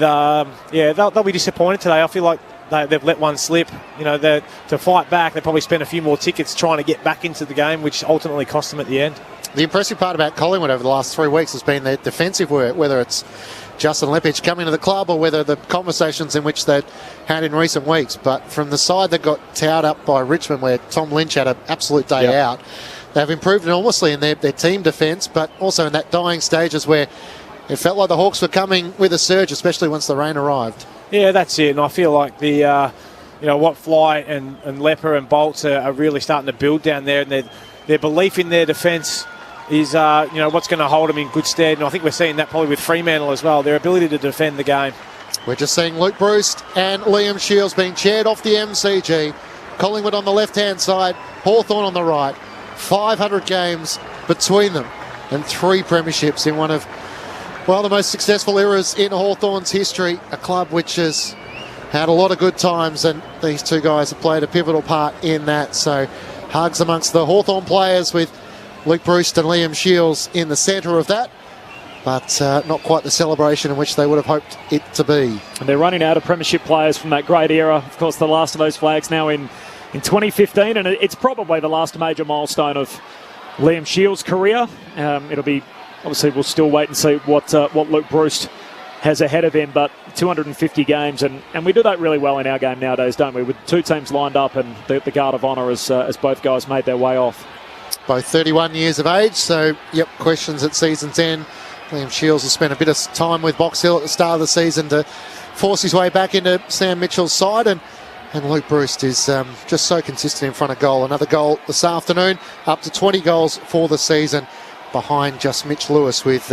they'll be disappointed today. I feel like they've let one slip. To fight back, they probably spent a few more tickets trying to get back into the game, which ultimately cost them at the end. The impressive part about Collingwood over the last 3 weeks has been their defensive work, whether it's Justin Lepage coming to the club or whether the conversations in which they'd had in recent weeks. But from the side that got towed up by Richmond, where Tom Lynch had an absolute day out, they've improved enormously in their team defence, but also in that dying stages where it felt like the Hawks were coming with a surge, especially once the rain arrived. Yeah, that's it. And I feel like what Fly and Lepper and Bolts are really starting to build down there, and their belief in their defence is what's going to hold them in good stead. And I think we're seeing that probably with Fremantle as well, their ability to defend the game. We're just seeing Luke Bruce and Liam Shields being chaired off the MCG. Collingwood on the left-hand side, Hawthorn on the right. 500 games between them and 3 premierships in one of, the most successful eras in Hawthorn's history. A club which has had a lot of good times, and these two guys have played a pivotal part in that. So hugs amongst the Hawthorn players with Luke Bruce and Liam Shields in the centre of that, but not quite the celebration in which they would have hoped it to be. And they're running out of premiership players from that great era. Of course, the last of those flags now in 2015, and it's probably the last major milestone of Liam Shields' career. It'll be, obviously, we'll still wait and see what Luke Bruce has ahead of him, but 250 games, and we do that really well in our game nowadays, don't we? With 2 teams lined up and the Guard of Honour as both guys made their way off. Both 31 years of age, so, questions at season's end. Liam Shields has spent a bit of time with Box Hill at the start of the season to force his way back into Sam Mitchell's side, and Luke Bruce is just so consistent in front of goal. Another goal this afternoon, up to 20 goals for the season, behind just Mitch Lewis with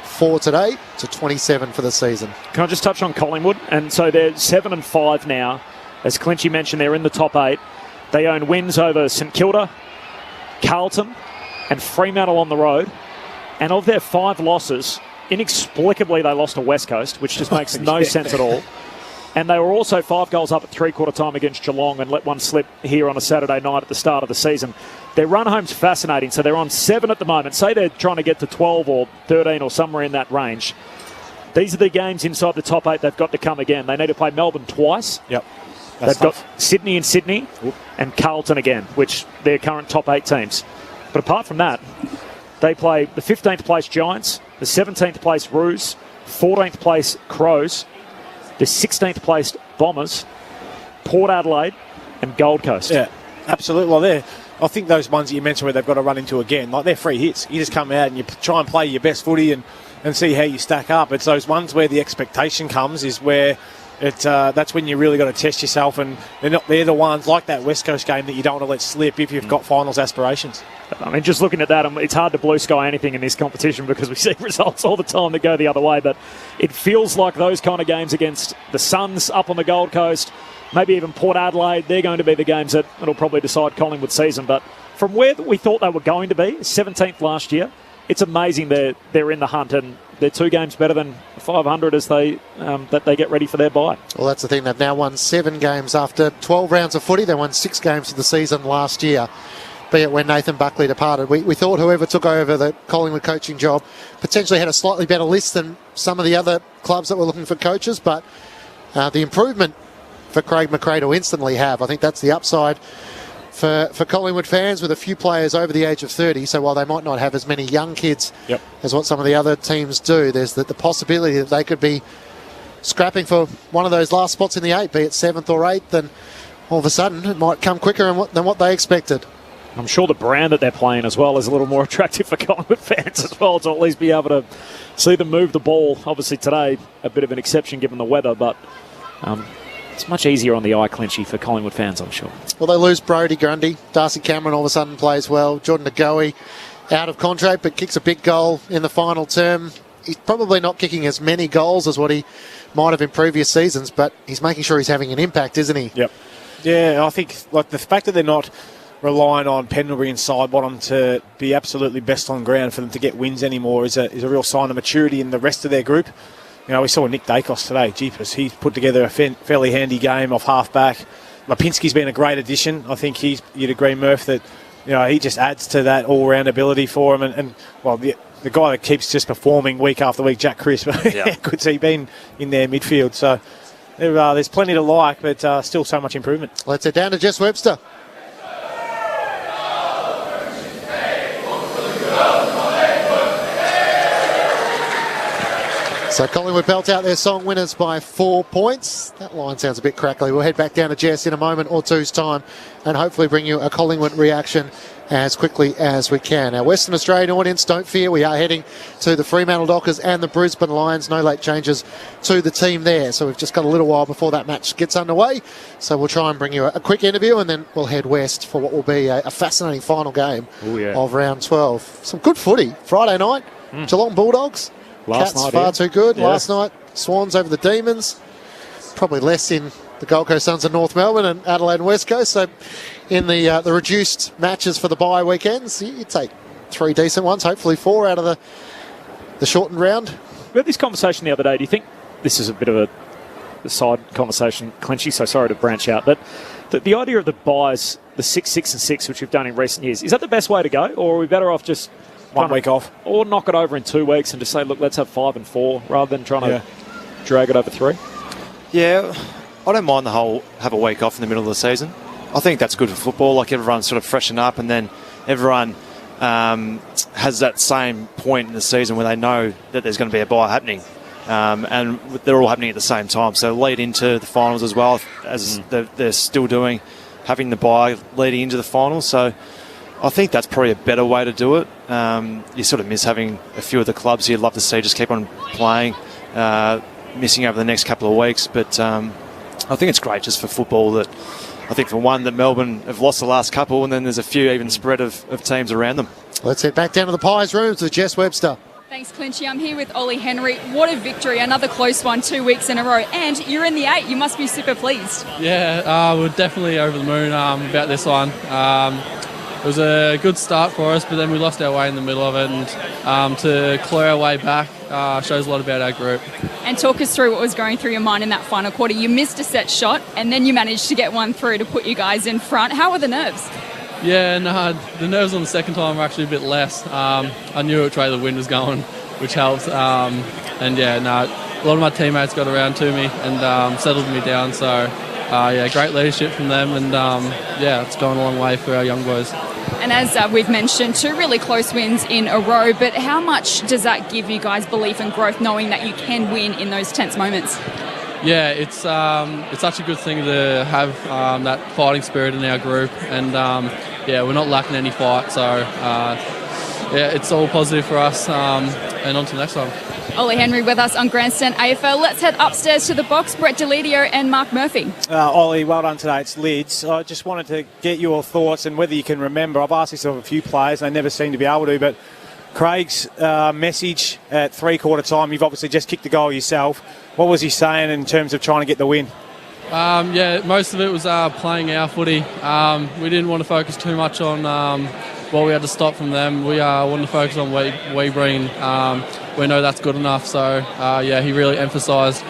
4 today to 27 for the season. Can I just touch on Collingwood? And so they're 7-5 now. As Clinchy mentioned, they're in the top 8. They own wins over St Kilda, Carlton and Fremantle on the road. And of their 5 losses, inexplicably they lost to West Coast, which just makes no sense at all. And they were also 5 goals up at three-quarter time against Geelong and let one slip here on a Saturday night at the start of the season. Their run home's fascinating. So they're on 7 at the moment. Say they're trying to get to 12 or 13 or somewhere in that range. These are the games inside the top 8 they've got to come again. They need to play Melbourne twice. Yep. They've got Sydney and Sydney and Carlton again, which they're current top 8 teams. But apart from that, they play the 15th place Giants, the 17th place Roos, 14th place Crows, the 16th placed Bombers, Port Adelaide and Gold Coast. Yeah, absolutely. Well, I think those ones that you mentioned where they've got to run into again, they're free hits. You just come out and you try and play your best footy and see how you stack up. It's those ones where the expectation comes is where that's when you really got to test yourself, and they're the ones like that West Coast game that you don't want to let slip if you've got finals aspirations. I mean, just looking at that, it's hard to blue sky anything in this competition because we see results all the time that go the other way, but it feels like those kind of games against the Suns up on the Gold Coast, maybe even Port Adelaide, they're going to be the games that'll probably decide Collingwood's season. But from where we thought they were going to be, 17th last year, it's amazing they're in the hunt, and they're 2 games better than 500 as they get ready for their bye. Well, that's the thing. They've now won 7 games after 12 rounds of footy. They won 6 games of the season last year, be it when Nathan Buckley departed. We thought whoever took over the Collingwood coaching job potentially had a slightly better list than some of the other clubs that were looking for coaches, but the improvement for Craig McRae to instantly have, I think that's the upside for Collingwood fans, with a few players over the age of 30. So while they might not have as many young kids as what some of the other teams do, there's the possibility that they could be scrapping for one of those last spots in the 8, be it 7th or 8th, and all of a sudden it might come quicker than what they expected. I'm sure the brand that they're playing as well is a little more attractive for Collingwood fans as well, to at least be able to see them move the ball. Obviously today, a bit of an exception given the weather, but it's much easier on the eye, Clinchy, for Collingwood fans, I'm sure. Well, they lose Brodie Grundy. Darcy Cameron all of a sudden plays well. Jordan Ngoe out of contract, but kicks a big goal in the final term. He's probably not kicking as many goals as what he might have in previous seasons, but he's making sure he's having an impact, isn't he? Yep. Yeah, I think the fact that they're not relying on Pendlebury and Sidebottom to be absolutely best on ground for them to get wins anymore is a real sign of maturity in the rest of their group. We saw Nick Dacos today. Jeepers, he's put together a fairly handy game off half-back. Lipinski's been a great addition. I think you'd agree, Murph, that he just adds to that all-round ability for him. And the guy that keeps just performing week after week, Jack Crisp, how good's he been in their midfield? So, There's plenty to like, but still so much improvement. Let's head down to Jess Webster. So Collingwood belt out their song winners by 4 points. That line sounds a bit crackly. We'll head back down to Jess in a moment or two's time and hopefully bring you a Collingwood reaction as quickly as we can. Our Western Australian audience, don't fear, we are heading to the Fremantle Dockers and the Brisbane Lions. No late changes to the team there. So we've just got a little while before that match gets underway. So we'll try and bring you a quick interview and then we'll head west for what will be a fascinating final game of round 12. Some good footy. Friday night, Geelong Bulldogs. Cats far too good. Yeah. Last night, Swans over the Demons. Probably less in the Gold Coast Suns and North Melbourne and Adelaide and West Coast. So in the reduced matches for the bye weekends, you take 3 decent ones, hopefully 4 out of the shortened round. We had this conversation the other day. Do you think this is a bit of a side conversation, Clinchy, so sorry to branch out, but the idea of the buys, the 6, 6 and 6, which we've done in recent years, is that the best way to go, or are we better off just 1 week off, or knock it over in 2 weeks and just say, look, let's have 5 and 4 rather than trying to drag it over 3? Yeah, I don't mind the whole have a week off in the middle of the season. I think that's good for football. Like, everyone sort of freshen up, and then everyone has that same point in the season where they know that there's going to be a bye happening, and they're all happening at the same time. So lead into the finals as well, as they're still doing, having the bye leading into the finals. So I think that's probably a better way to do it. You sort of miss having a few of the clubs you'd love to see just keep on playing, missing over the next couple of weeks. But I think it's great just for football that I think for one that Melbourne have lost the last couple, and then there's a few even spread of teams around them. Let's head back down to the Pies rooms with Jess Webster. Thanks, Clinchy. I'm here with Ollie Henry. What a victory. Another close one 2 weeks in a row. And you're in the 8. You must be super pleased. Yeah, we're definitely over the moon about this one. It was a good start for us, but then we lost our way in the middle of it, and to claw our way back shows a lot about our group. And talk us through what was going through your mind in that final quarter. You missed a set shot, and then you managed to get one through to put you guys in front. How were the nerves? Yeah, no, the nerves on the second time were actually a bit less. I knew which way the wind was going, which helped. And yeah, no, a lot of my teammates got around to me and settled me down. So yeah, great leadership from them, and yeah, it's gone a long way for our young boys. And as we've mentioned, 2 really close wins in a row, but how much does that give you guys belief and growth, knowing that you can win in those tense moments? Yeah, it's such a good thing to have that fighting spirit in our group, and yeah, we're not lacking any fight, so yeah, it's all positive for us, and on to the next one. Ollie Henry with us on Grandstand AFL. Let's head upstairs to the box. Brett Delidio and Mark Murphy. Ollie, well done today. It's Lids. I just wanted to get your thoughts and whether you can remember. I've asked this of a few players, and they never seem to be able to, but Craig's message at 3/4 time, you've obviously just kicked the goal yourself. What was he saying in terms of trying to get the win? Yeah, most of it was playing our footy. We didn't want to focus too much on what we had to stop from them. We wanted to focus on what we bring. We know that's good enough. So, yeah, he really emphasised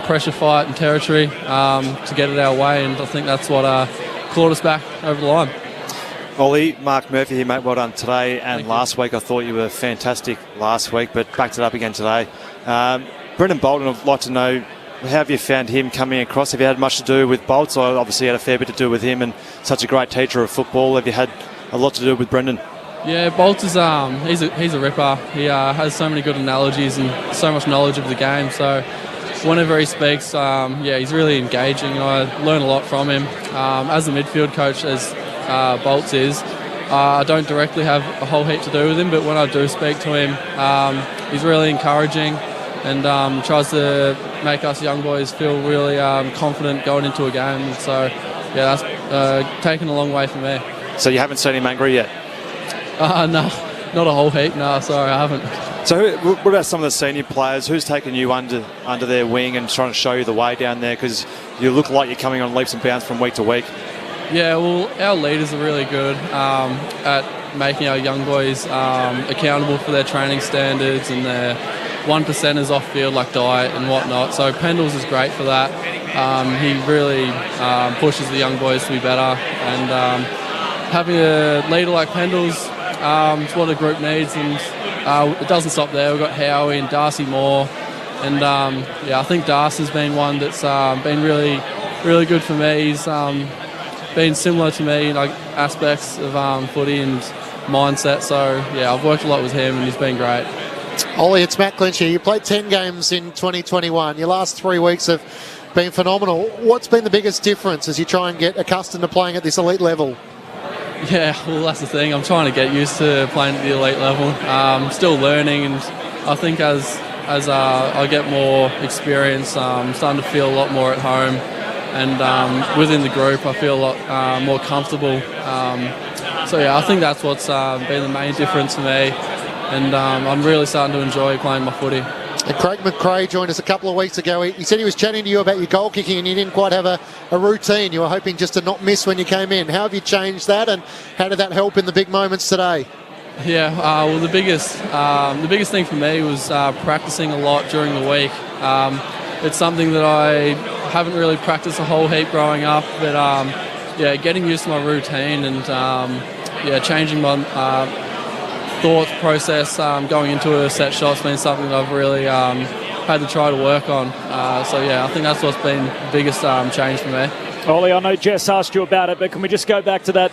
pressure fight and territory to get it our way, and I think that's what clawed us back over the line. Ollie, Mark Murphy here, mate. Well done today and last week. I thought you were fantastic last week, but backed it up again today. Brendan Bolton, I'd like to know, how have you found him coming across? Have you had much to do with Bolts? I obviously had a fair bit to do with him, and such a great teacher of football. Have you had a lot to do with Brendan? Yeah, Bolts is he's a ripper. He has so many good analogies and so much knowledge of the game. So whenever he speaks, yeah, he's really engaging. I learn a lot from him. As a midfield coach, as Bolts is, I don't directly have a whole heap to do with him, but when I do speak to him, he's really encouraging and tries to make us young boys feel really confident going into a game. And so, yeah, that's taken a long way for me. So you haven't seen him angry yet? No, not a whole heap. No, sorry, I haven't. So what about some of the senior players? Who's taken you under their wing and trying to show you the way down there? Because you look like you're coming on leaps and bounds from week to week. Yeah, well, our leaders are really good at making our young boys accountable for their training standards and their 1%ers off field, like diet and whatnot. So Pendles is great for that. He really pushes the young boys to be better, and having a leader like Pendles is what the group needs, and it doesn't stop there. We've got Howie and Darcy Moore, And I think Darcy's been one that's been really, really good for me. He's been similar to me in aspects of footy and mindset. So I've worked a lot with him, and he's been great. Ollie, it's Matt Clinch here. You played 10 games in 2021. Your last 3 weeks have been phenomenal. What's been the biggest difference as you try and get accustomed to playing at this elite level? Yeah, well, that's the thing. I'm trying to get used to playing at the elite level. Still learning, and I think as I get more experience, I'm starting to feel a lot more at home. And within the group, I feel a lot more comfortable. I think that's what's been the main difference for me. And I'm really starting to enjoy playing my footy. And Craig McRae joined us a couple of weeks ago. He said he was chatting to you about your goal kicking and you didn't quite have a routine. You were hoping just to not miss when you came in. How have you changed that, and how did that help in the big moments today? Yeah, well, the biggest thing for me was practicing a lot during the week. It's something that I haven't really practiced a whole heap growing up, but getting used to my routine and changing my thought process going into a set shot's been something that I've really had to try to work on. I think that's what's been the biggest change for me. Ollie, I know Jess asked you about it, but can we just go back to that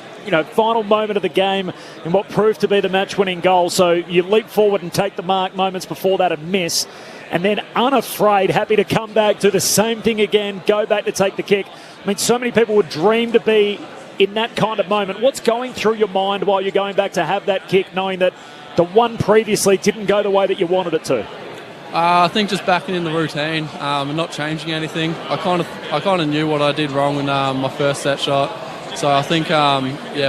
final moment of the game and what proved to be the match-winning goal? So you leap forward and take the mark moments before that and miss, and then unafraid, happy to come back, do the same thing again, go back to take the kick. I mean, so many people would dream to be in that kind of moment. What's going through your mind while you're going back to have that kick, knowing that the one previously didn't go the way that you wanted it to? I think just backing in the routine and not changing anything. I kind of knew what I did wrong in my first set shot. So I think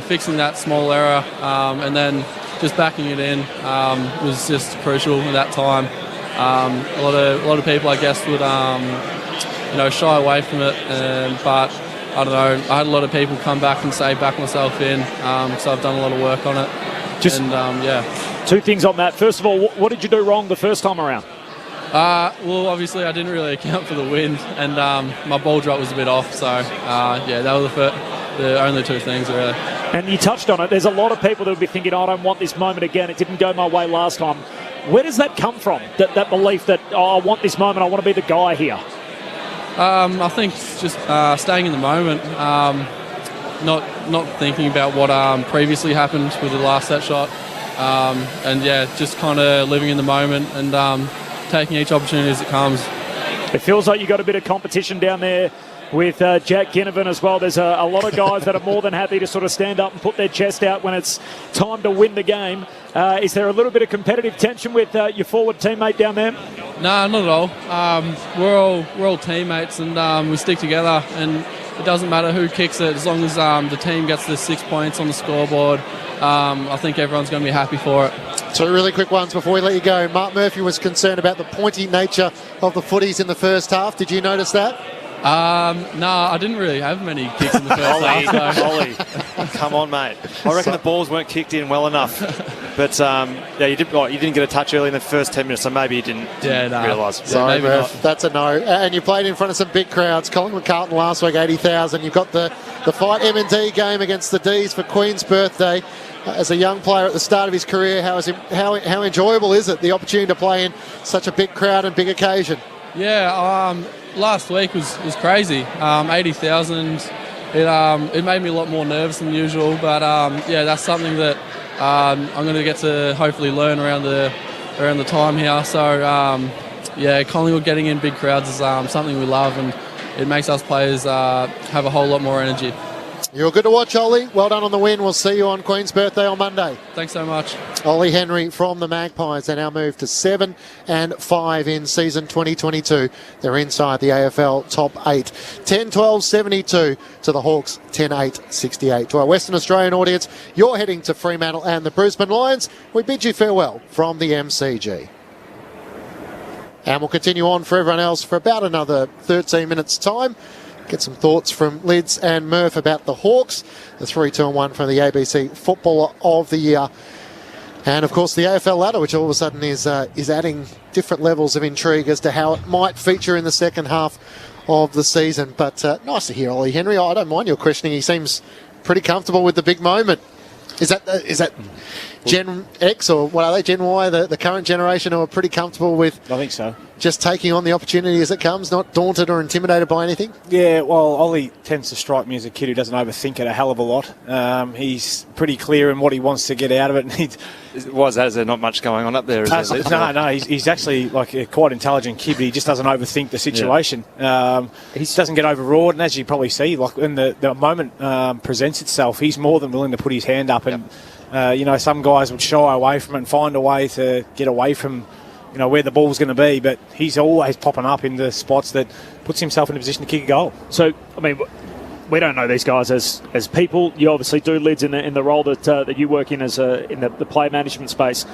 fixing that small error and then just backing it in was just crucial at that time. A lot of people, I guess, would shy away from it, but I don't know. I had a lot of people come back and say back myself in, so I've done a lot of work on it. Two things on that. First of all, what did you do wrong the first time around? Well, obviously I didn't really account for the wind, and my ball drop was a bit off. So that were the only two things really. And you touched on it. There's a lot of people that would be thinking, I don't want this moment again. It didn't go my way last time. Where does that come from? That belief that I want this moment. I want to be the guy here. I think just staying in the moment, not thinking about what previously happened with the last set shot, just kind of living in the moment and taking each opportunity as it comes. It feels like you've got a bit of competition down there with Jack Ginnivan as well. There's a lot of guys that are more than happy to sort of stand up and put their chest out when it's time to win the game. Is there a little bit of competitive tension with your forward teammate down there? No, not at all. We're all teammates, and we stick together, and it doesn't matter who kicks it as long as the team gets the 6 points on the scoreboard. I think everyone's going to be happy for it. Two really quick ones before we let you go. Mark Murphy was concerned about the pointy nature of the footies in the first half. Did you notice that? No, I didn't really have many kicks in the first half. Ollie, come on, mate. I reckon the balls weren't kicked in well enough. But you didn't get a touch early in the first 10 minutes, so maybe you didn't realise. Sorry, Murph, that's a no. And you played in front of some big crowds. Collingwood Carlton last week, 80,000. You've got the Fight M&D game against the D's for Queen's birthday. As a young player at the start of his career, how enjoyable is it, the opportunity to play in such a big crowd and big occasion? Yeah, last week was crazy. 80,000. It made me a lot more nervous than usual, but that's something that I'm going to get to hopefully learn around the time here. So Collingwood getting in big crowds is something we love, and it makes us players have a whole lot more energy. You're good to watch, Ollie. Well done on the win. We'll see you on Queen's birthday on Monday. Thanks so much. Ollie Henry from the Magpies. They now move to 7-5 in season 2022. They're inside the AFL top 8. 10-12-72 to the Hawks, 10-8-68. To our Western Australian audience, you're heading to Fremantle and the Brisbane Lions. We bid you farewell from the MCG. And we'll continue on for everyone else for about another 13 minutes' time. Get some thoughts from Lids and Murph about the Hawks, the 3-2-1 from the ABC Footballer of the Year. And, of course, the AFL ladder, which all of a sudden is adding different levels of intrigue as to how it might feature in the second half of the season. But nice to hear Ollie Henry. I don't mind your questioning. He seems pretty comfortable with the big moment. Is that Gen X, or what are they, Gen Y, the current generation, who are pretty comfortable with... I think so. Just taking on the opportunity as it comes, not daunted or intimidated by anything? Yeah, well, Ollie tends to strike me as a kid who doesn't overthink it a hell of a lot. He's pretty clear in what he wants to get out of it. Is there not much going on up there? No, he's actually like a quite intelligent kid, but he just doesn't overthink the situation. Yeah. He doesn't get overawed, and as you probably see, like when the moment presents itself, he's more than willing to put his hand up. And some guys would shy away from it and find a way to get away from where the ball's going to be, but he's always popping up in the spots that puts himself in a position to kick a goal. So, I mean, we don't know these guys as people. You obviously do, Lids, in the role that you work in as in the play management space.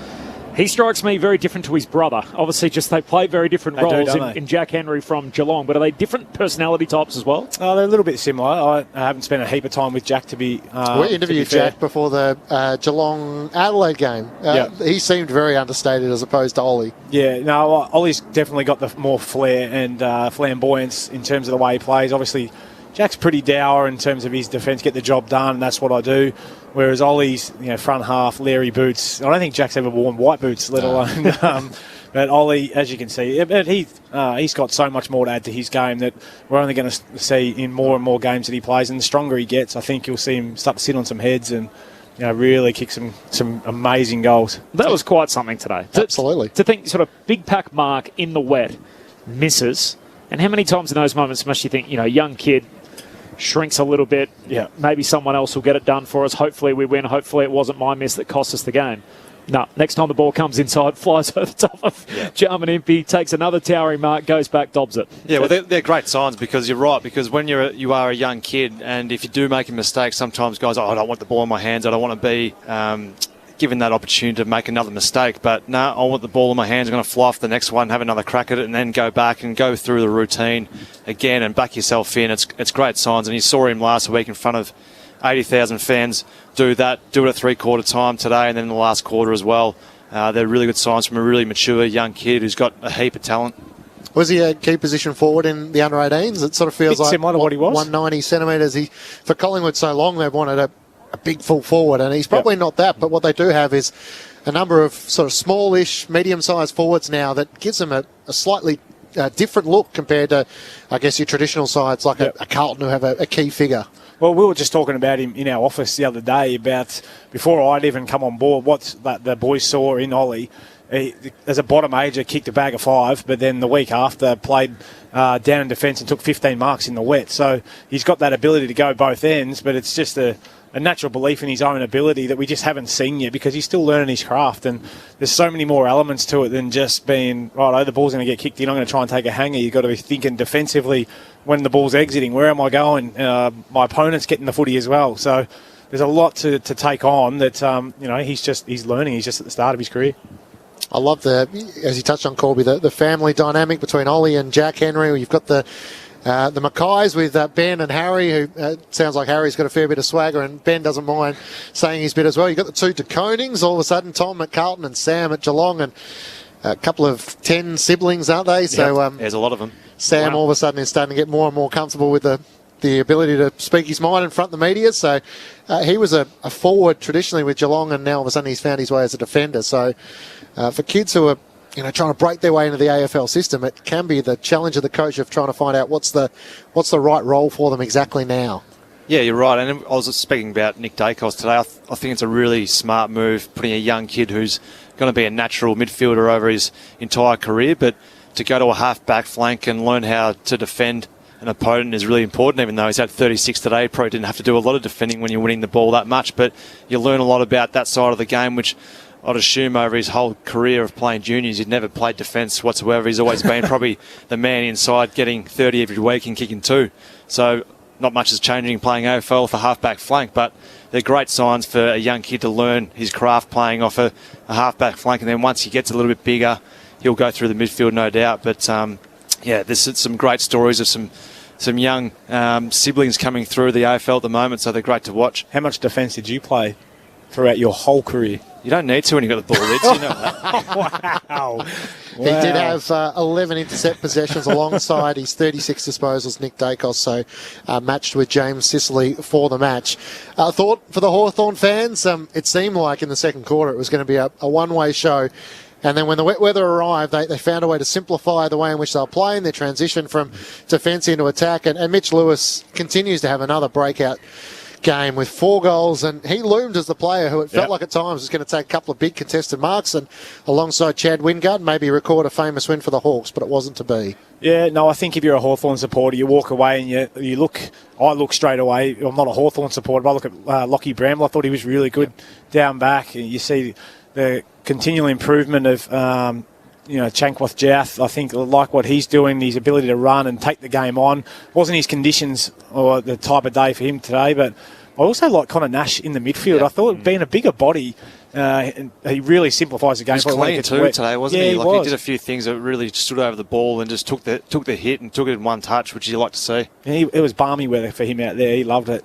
He strikes me very different to his brother. Obviously, just they play very different roles in Jack Henry from Geelong, but are they different personality types as well? Oh, they're a little bit similar. I haven't spent a heap of time with Jack to be we interviewed Jack before the Geelong-Adelaide game. He seemed very understated as opposed to Ollie. Yeah, no, Ollie's definitely got the more flair and flamboyance in terms of the way he plays. Obviously, Jack's pretty dour in terms of his defence, get the job done, and that's what I do. Whereas Ollie's, front half, Larry boots. I don't think Jack's ever worn white boots, let alone. But Ollie, as you can see, he's got so much more to add to his game that we're only going to see in more and more games that he plays. And the stronger he gets, I think you'll see him start to sit on some heads and really kick some amazing goals. That was quite something today. Absolutely. To think sort of big pack mark in the wet, misses, and how many times in those moments must you think, young kid, shrinks a little bit. Yeah. Maybe someone else will get it done for us. Hopefully we win. Hopefully it wasn't my miss that cost us the game. No, next time the ball comes inside, flies over the top of Jarman Impey, takes another towering mark, goes back, dobs it. Yeah, well, they're great signs because you're right. Because when you are a young kid, and if you do make a mistake, sometimes guys, I don't want the ball in my hands. I don't want to be given that opportunity to make another mistake. But no, I want the ball in my hands. I'm going to fly off the next one, have another crack at it, and then go back and go through the routine again and back yourself in. It's great signs. And you saw him last week in front of 80,000 fans do it at three-quarter time today, and then in the last quarter as well. They're really good signs from a really mature young kid who's got a heap of talent. Was he a key position forward in the under-18s? It sort of feels like similar to what he was. 190 centimetres. For Collingwood so long, they've wanted a big full forward, and he's probably not that, but what they do have is a number of sort of smallish, medium-sized forwards now that gives them a slightly different look compared to, I guess, your traditional sides like a Carlton who have a key figure. Well, we were just talking about him in our office the other day about, before I'd even come on board, what the boys saw in Ollie. As a bottom ager, kicked a bag of 5, but then the week after played down in defence and took 15 marks in the wet. So he's got that ability to go both ends, but it's just a natural belief in his own ability that we just haven't seen yet because he's still learning his craft. And there's so many more elements to it than just being, the ball's going to get kicked in, I'm going to try and take a hanger. You've got to be thinking defensively when the ball's exiting. Where am I going? My opponent's getting the footy as well. So there's a lot to take on that, he's learning. He's just at the start of his career. I love as you touched on, Corby, the family dynamic between Ollie and Jack Henry. You've got the Mackays with Ben and Harry, who sounds like Harry's got a fair bit of swagger, and Ben doesn't mind saying his bit as well. You've got the two DeConings, all of a sudden, Tom at Carlton and Sam at Geelong, and a couple of 10 siblings, aren't they? So there's a lot of them. Sam all of a sudden is starting to get more and more comfortable with the ability to speak his mind in front of the media. So he was a forward traditionally with Geelong, and now all of a sudden he's found his way as a defender. So for kids who are trying to break their way into the AFL system, it can be the challenge of the coach of trying to find out what's the right role for them exactly now. Yeah, you're right. And I was speaking about Nick Dacos today. I think it's a really smart move, putting a young kid who's going to be a natural midfielder over his entire career, but to go to a half-back flank and learn how to defend an opponent is really important. Even though he's had 36 today, probably didn't have to do a lot of defending when you're winning the ball that much, but you learn a lot about that side of the game, which I'd assume over his whole career of playing juniors, he'd never played defence whatsoever. He's always been probably the man inside, getting 30 every week and kicking 2. So not much is changing playing AFL for half-back flank, but they're great signs for a young kid to learn his craft playing off a half-back flank. And then once he gets a little bit bigger, he'll go through the midfield, no doubt. But, there's some great stories of some young siblings coming through the AFL at the moment, so they're great to watch. How much defence did you play throughout your whole career? You don't need to when you've got the ball, Lids. You know that. Wow. He did have 11 intercept possessions alongside his 36 disposals, Nick Dacos, so matched with James Sicily for the match. I thought for the Hawthorn fans, it seemed like in the second quarter it was going to be a one-way show. And then when the wet weather arrived, they found a way to simplify the way in which they were playing, their transition from defence into attack. And Mitch Lewis continues to have another breakout game with 4 goals, and he loomed as the player who it felt like at times was going to take a couple of big contested marks, and alongside Chad Wingard maybe record a famous win for the Hawks, but it wasn't to be. Yeah, no, I think if you're a Hawthorn supporter, you walk away and you look. I look straight away. I'm not a Hawthorn supporter, but I look at Lockie Bramble. I thought he was really good down back. And you see the continual improvement of Chankwath Jouth. I think like what he's doing, his ability to run and take the game on. Wasn't his conditions or the type of day for him today, but I also like Connor Nash in the midfield. I thought being a bigger body, he really simplifies the game. He was clean too today, wasn't he? He did a few things that really stood over the ball and just took the hit and took it in one touch, which you like to see. It was balmy weather for him out there. He loved it.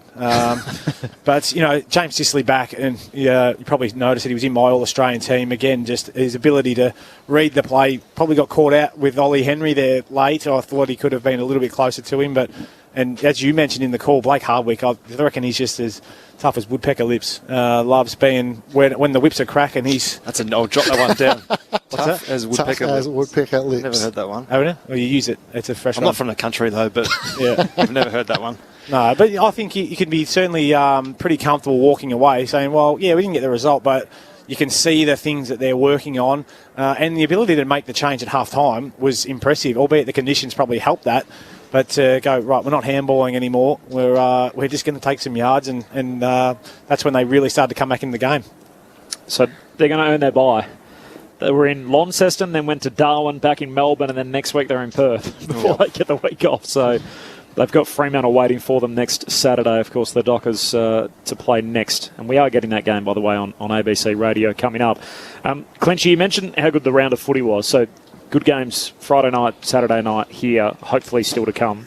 But, James Sicily back, and you probably noticed that he was in my All-Australian team. Again, just his ability to read the play. Probably got caught out with Ollie Henry there late. I thought he could have been a little bit closer to him, but... And as you mentioned in the call, Blake Hardwick, I reckon he's just as tough as woodpecker lips. Loves being when the whips are cracking. I'll drop that one down. What's that? As woodpecker lips. Never heard that one. Haven't you? Well, you use it. It's a fresh. I'm not from the country though, but I've never heard that one. No, but I think you can be certainly pretty comfortable walking away, saying, "Well, yeah, we didn't get the result, but." You can see the things that they're working on, and the ability to make the change at half time was impressive. Albeit the conditions probably helped that. But go, right, we're not handballing anymore. We're just going to take some yards, and that's when they really started to come back in the game. So they're going to earn their bye. They were in Launceston, then went to Darwin, back in Melbourne, and then next week they're in Perth before they get the week off. So they've got Fremantle waiting for them next Saturday. Of course, the Dockers to play next. And we are getting that game, by the way, on ABC Radio coming up. Clinchy, you mentioned how good the round of footy was. So good games Friday night, Saturday night here, hopefully still to come.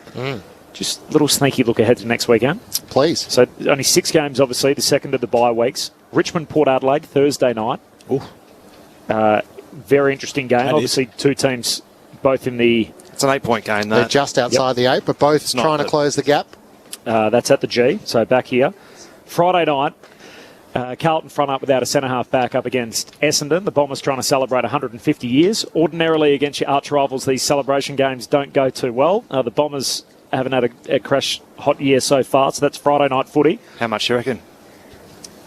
Just a little sneaky look ahead to next weekend. Please. So only 6 games, obviously, the second of the bye weeks. Richmond, Port Adelaide, Thursday night. Very interesting game. Obviously, 2 teams both in the... It's an 8-point game, though. They're just outside the 8, but both trying to close the gap. That's at the G, so back here. Friday night, Carlton front up without a centre-half back up against Essendon. The Bombers trying to celebrate 150 years. Ordinarily, against your arch-rivals, these celebration games don't go too well. The Bombers haven't had a crash hot year so far, so that's Friday night footy. How much do you reckon?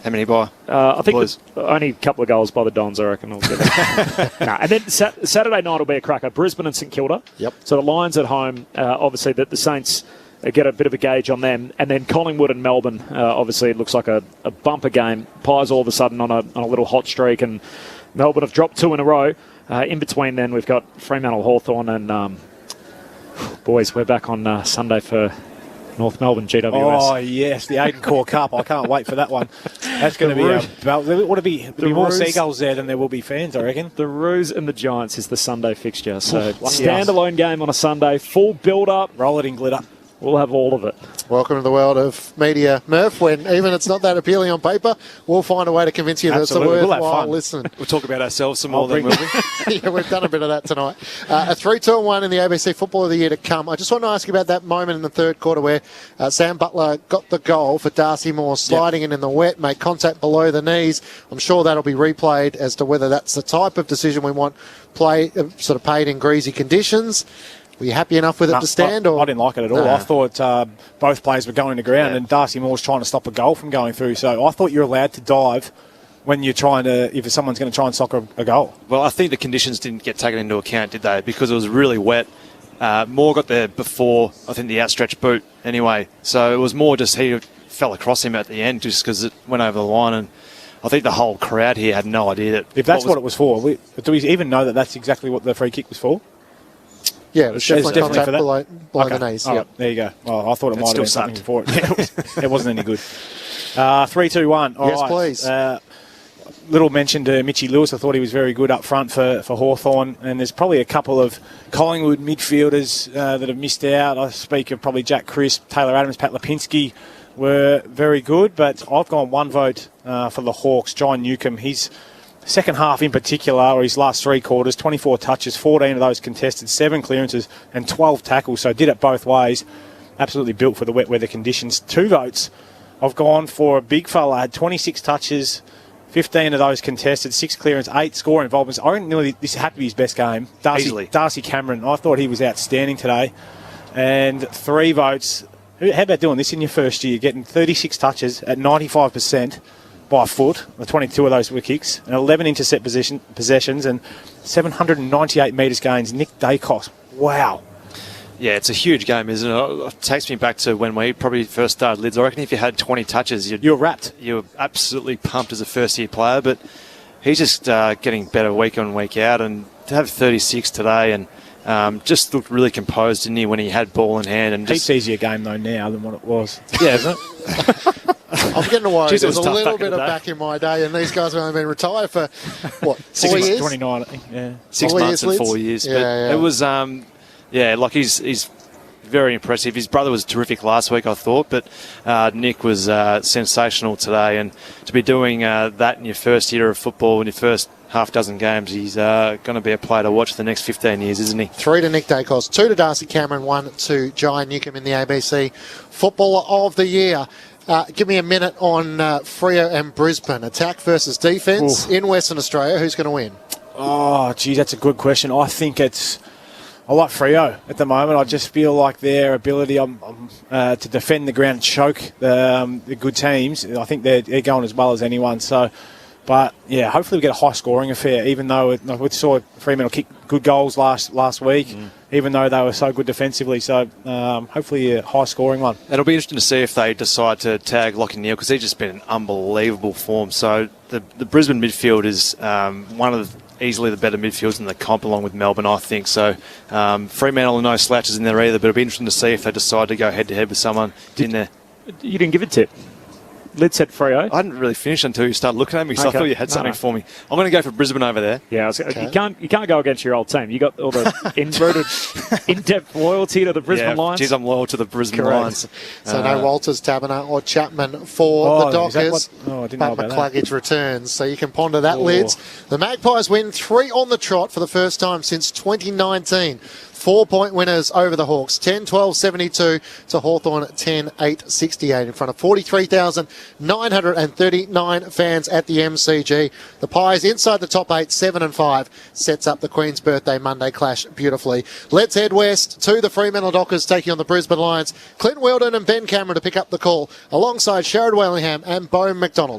How many by? I think only a couple of goals by the Dons, I reckon. And then Saturday night will be a cracker. Brisbane and St Kilda. Yep. So the Lions at home, obviously the Saints get a bit of a gauge on them. And then Collingwood and Melbourne, obviously it looks like a bumper game. Pies all of a sudden on a little hot streak, and Melbourne have dropped 2 in a row. In between then we've got Fremantle, Hawthorn, and boys, we're back on Sunday for North Melbourne GWS. Oh, yes, the Aiden Core Cup. I can't wait for that one. That's going to be there'll be more seagulls there than there will be fans, I reckon. The Roos and the Giants is the Sunday fixture. So standalone game on a Sunday, full build-up. Roll it in glitter. We'll have all of it. Welcome to the world of media, Murph. When even it's not that appealing on paper, we'll find a way to convince you that it's a worthwhile listen. We'll talk about ourselves some more, then, will we? Yeah, we've done a bit of that tonight. A 3-2-1 in the ABC Football of the Year to come. I just want to ask you about that moment in the third quarter where Sam Butler got the goal for Darcy Moore, sliding in the wet, made contact below the knees. I'm sure that'll be replayed as to whether that's the type of decision we want sort of paid in greasy conditions. Were you happy enough with it to stand? I didn't like it at all. I thought both players were going to ground and Darcy Moore's trying to stop a goal from going through. So I thought you're allowed to dive when you're trying to, if someone's going to try and soccer a goal. Well, I think the conditions didn't get taken into account, did they? Because it was really wet. Moore got there before, I think, the outstretched boot anyway. So it was more just he fell across him at the end just because it went over the line. And I think the whole crowd here had no idea that. If that's what it was for, do we even know that that's exactly what the free kick was for? Yeah, it was definitely contact for that. below the knees. Right, there you go. Well, I thought it might have been something for it. It wasn't any good. 3-2-1. Yes, please. Little mention to Mitchy Lewis. I thought he was very good up front for Hawthorn. And there's probably a couple of Collingwood midfielders that have missed out. I speak of probably Jack Crisp, Taylor Adams, Pat Lipinski were very good. But I've gone one vote for the Hawks. John Newcomb, he's second half in particular, or his last 3 quarters, 24 touches, 14 of those contested, 7 clearances and 12 tackles. So did it both ways. Absolutely built for the wet weather conditions. 2 votes. I've gone for a big fella. Had 26 touches, 15 of those contested, 6 clearance, 8 score involvements. I reckon nearly this had to be his best game. Darcy Cameron. I thought he was outstanding today. And 3 votes. How about doing this in your first year? Getting 36 touches at 95% by foot. 22 of those were kicks. And 11 intercept possessions and 798 metres gains. Nick Dacos. Wow. Yeah, it's a huge game, isn't it? It takes me back to when we probably first started Lids. I reckon if you had 20 touches, you're wrapped. You were absolutely pumped as a first-year player, but he's just getting better week on, week out. And to have 36 today and just looked really composed, didn't he, when he had ball in hand? And just easier game, though, now than what it was. Yeah, isn't it? I'm getting worried. There's a little bit of back in my day, and these guys have only been retired for, what, 4 years? 29, I think, yeah. 6 months and 4 years. Yeah, it was... he's very impressive. His brother was terrific last week, I thought, but Nick was sensational today. And to be doing that in your first year of football, in your first half dozen games, he's going to be a player to watch for the next 15 years, isn't he? 3 to Nick Dacos, 2 to Darcy Cameron, 1 to Jai Newcomb in the ABC Footballer of the Year. Give me a minute on Freo and Brisbane. Attack versus defence in Western Australia. Who's going to win? Oh, geez, that's a good question. I think I like Freo at the moment. I just feel like their ability to defend the ground and choke the good teams, I think they're going as well as anyone. So, but yeah, hopefully we get a high scoring affair, even though we saw Fremantle kick good goals last week, even though they were so good defensively. So hopefully a high scoring one. It'll be interesting to see if they decide to tag Lachie Neale, because he's just been in unbelievable form. So the Brisbane midfield is one of easily the better midfields in the comp, along with Melbourne, I think. So Fremantle are no slouches in there either, but it'll be interesting to see if they decide to go head-to-head with someone in there. You didn't give a tip. Lid said Freo. I hadn't really finished until you started looking at me, so I thought you had something for me. I'm going to go for Brisbane over there. Yeah, you can't go against your old team. You got all the in-depth loyalty to the Brisbane Lions. Geez, I'm loyal to the Brisbane Lions. So no Walters, Taberner or Chapman for the Dockers. I didn't know about McCluggage returns, so you can ponder that, Lids. The Magpies win 3 on the trot for the first time since 2019. 4-point winners over the Hawks, 10-12-72 to Hawthorn, 10-8-68 in front of 43,939 fans at the MCG. The Pies inside the top 8, 7-5, sets up the Queen's Birthday Monday clash beautifully. Let's head west to the Fremantle Dockers taking on the Brisbane Lions. Clint Weldon and Ben Cameron to pick up the call alongside Sherrod Wellingham and Bo McDonald.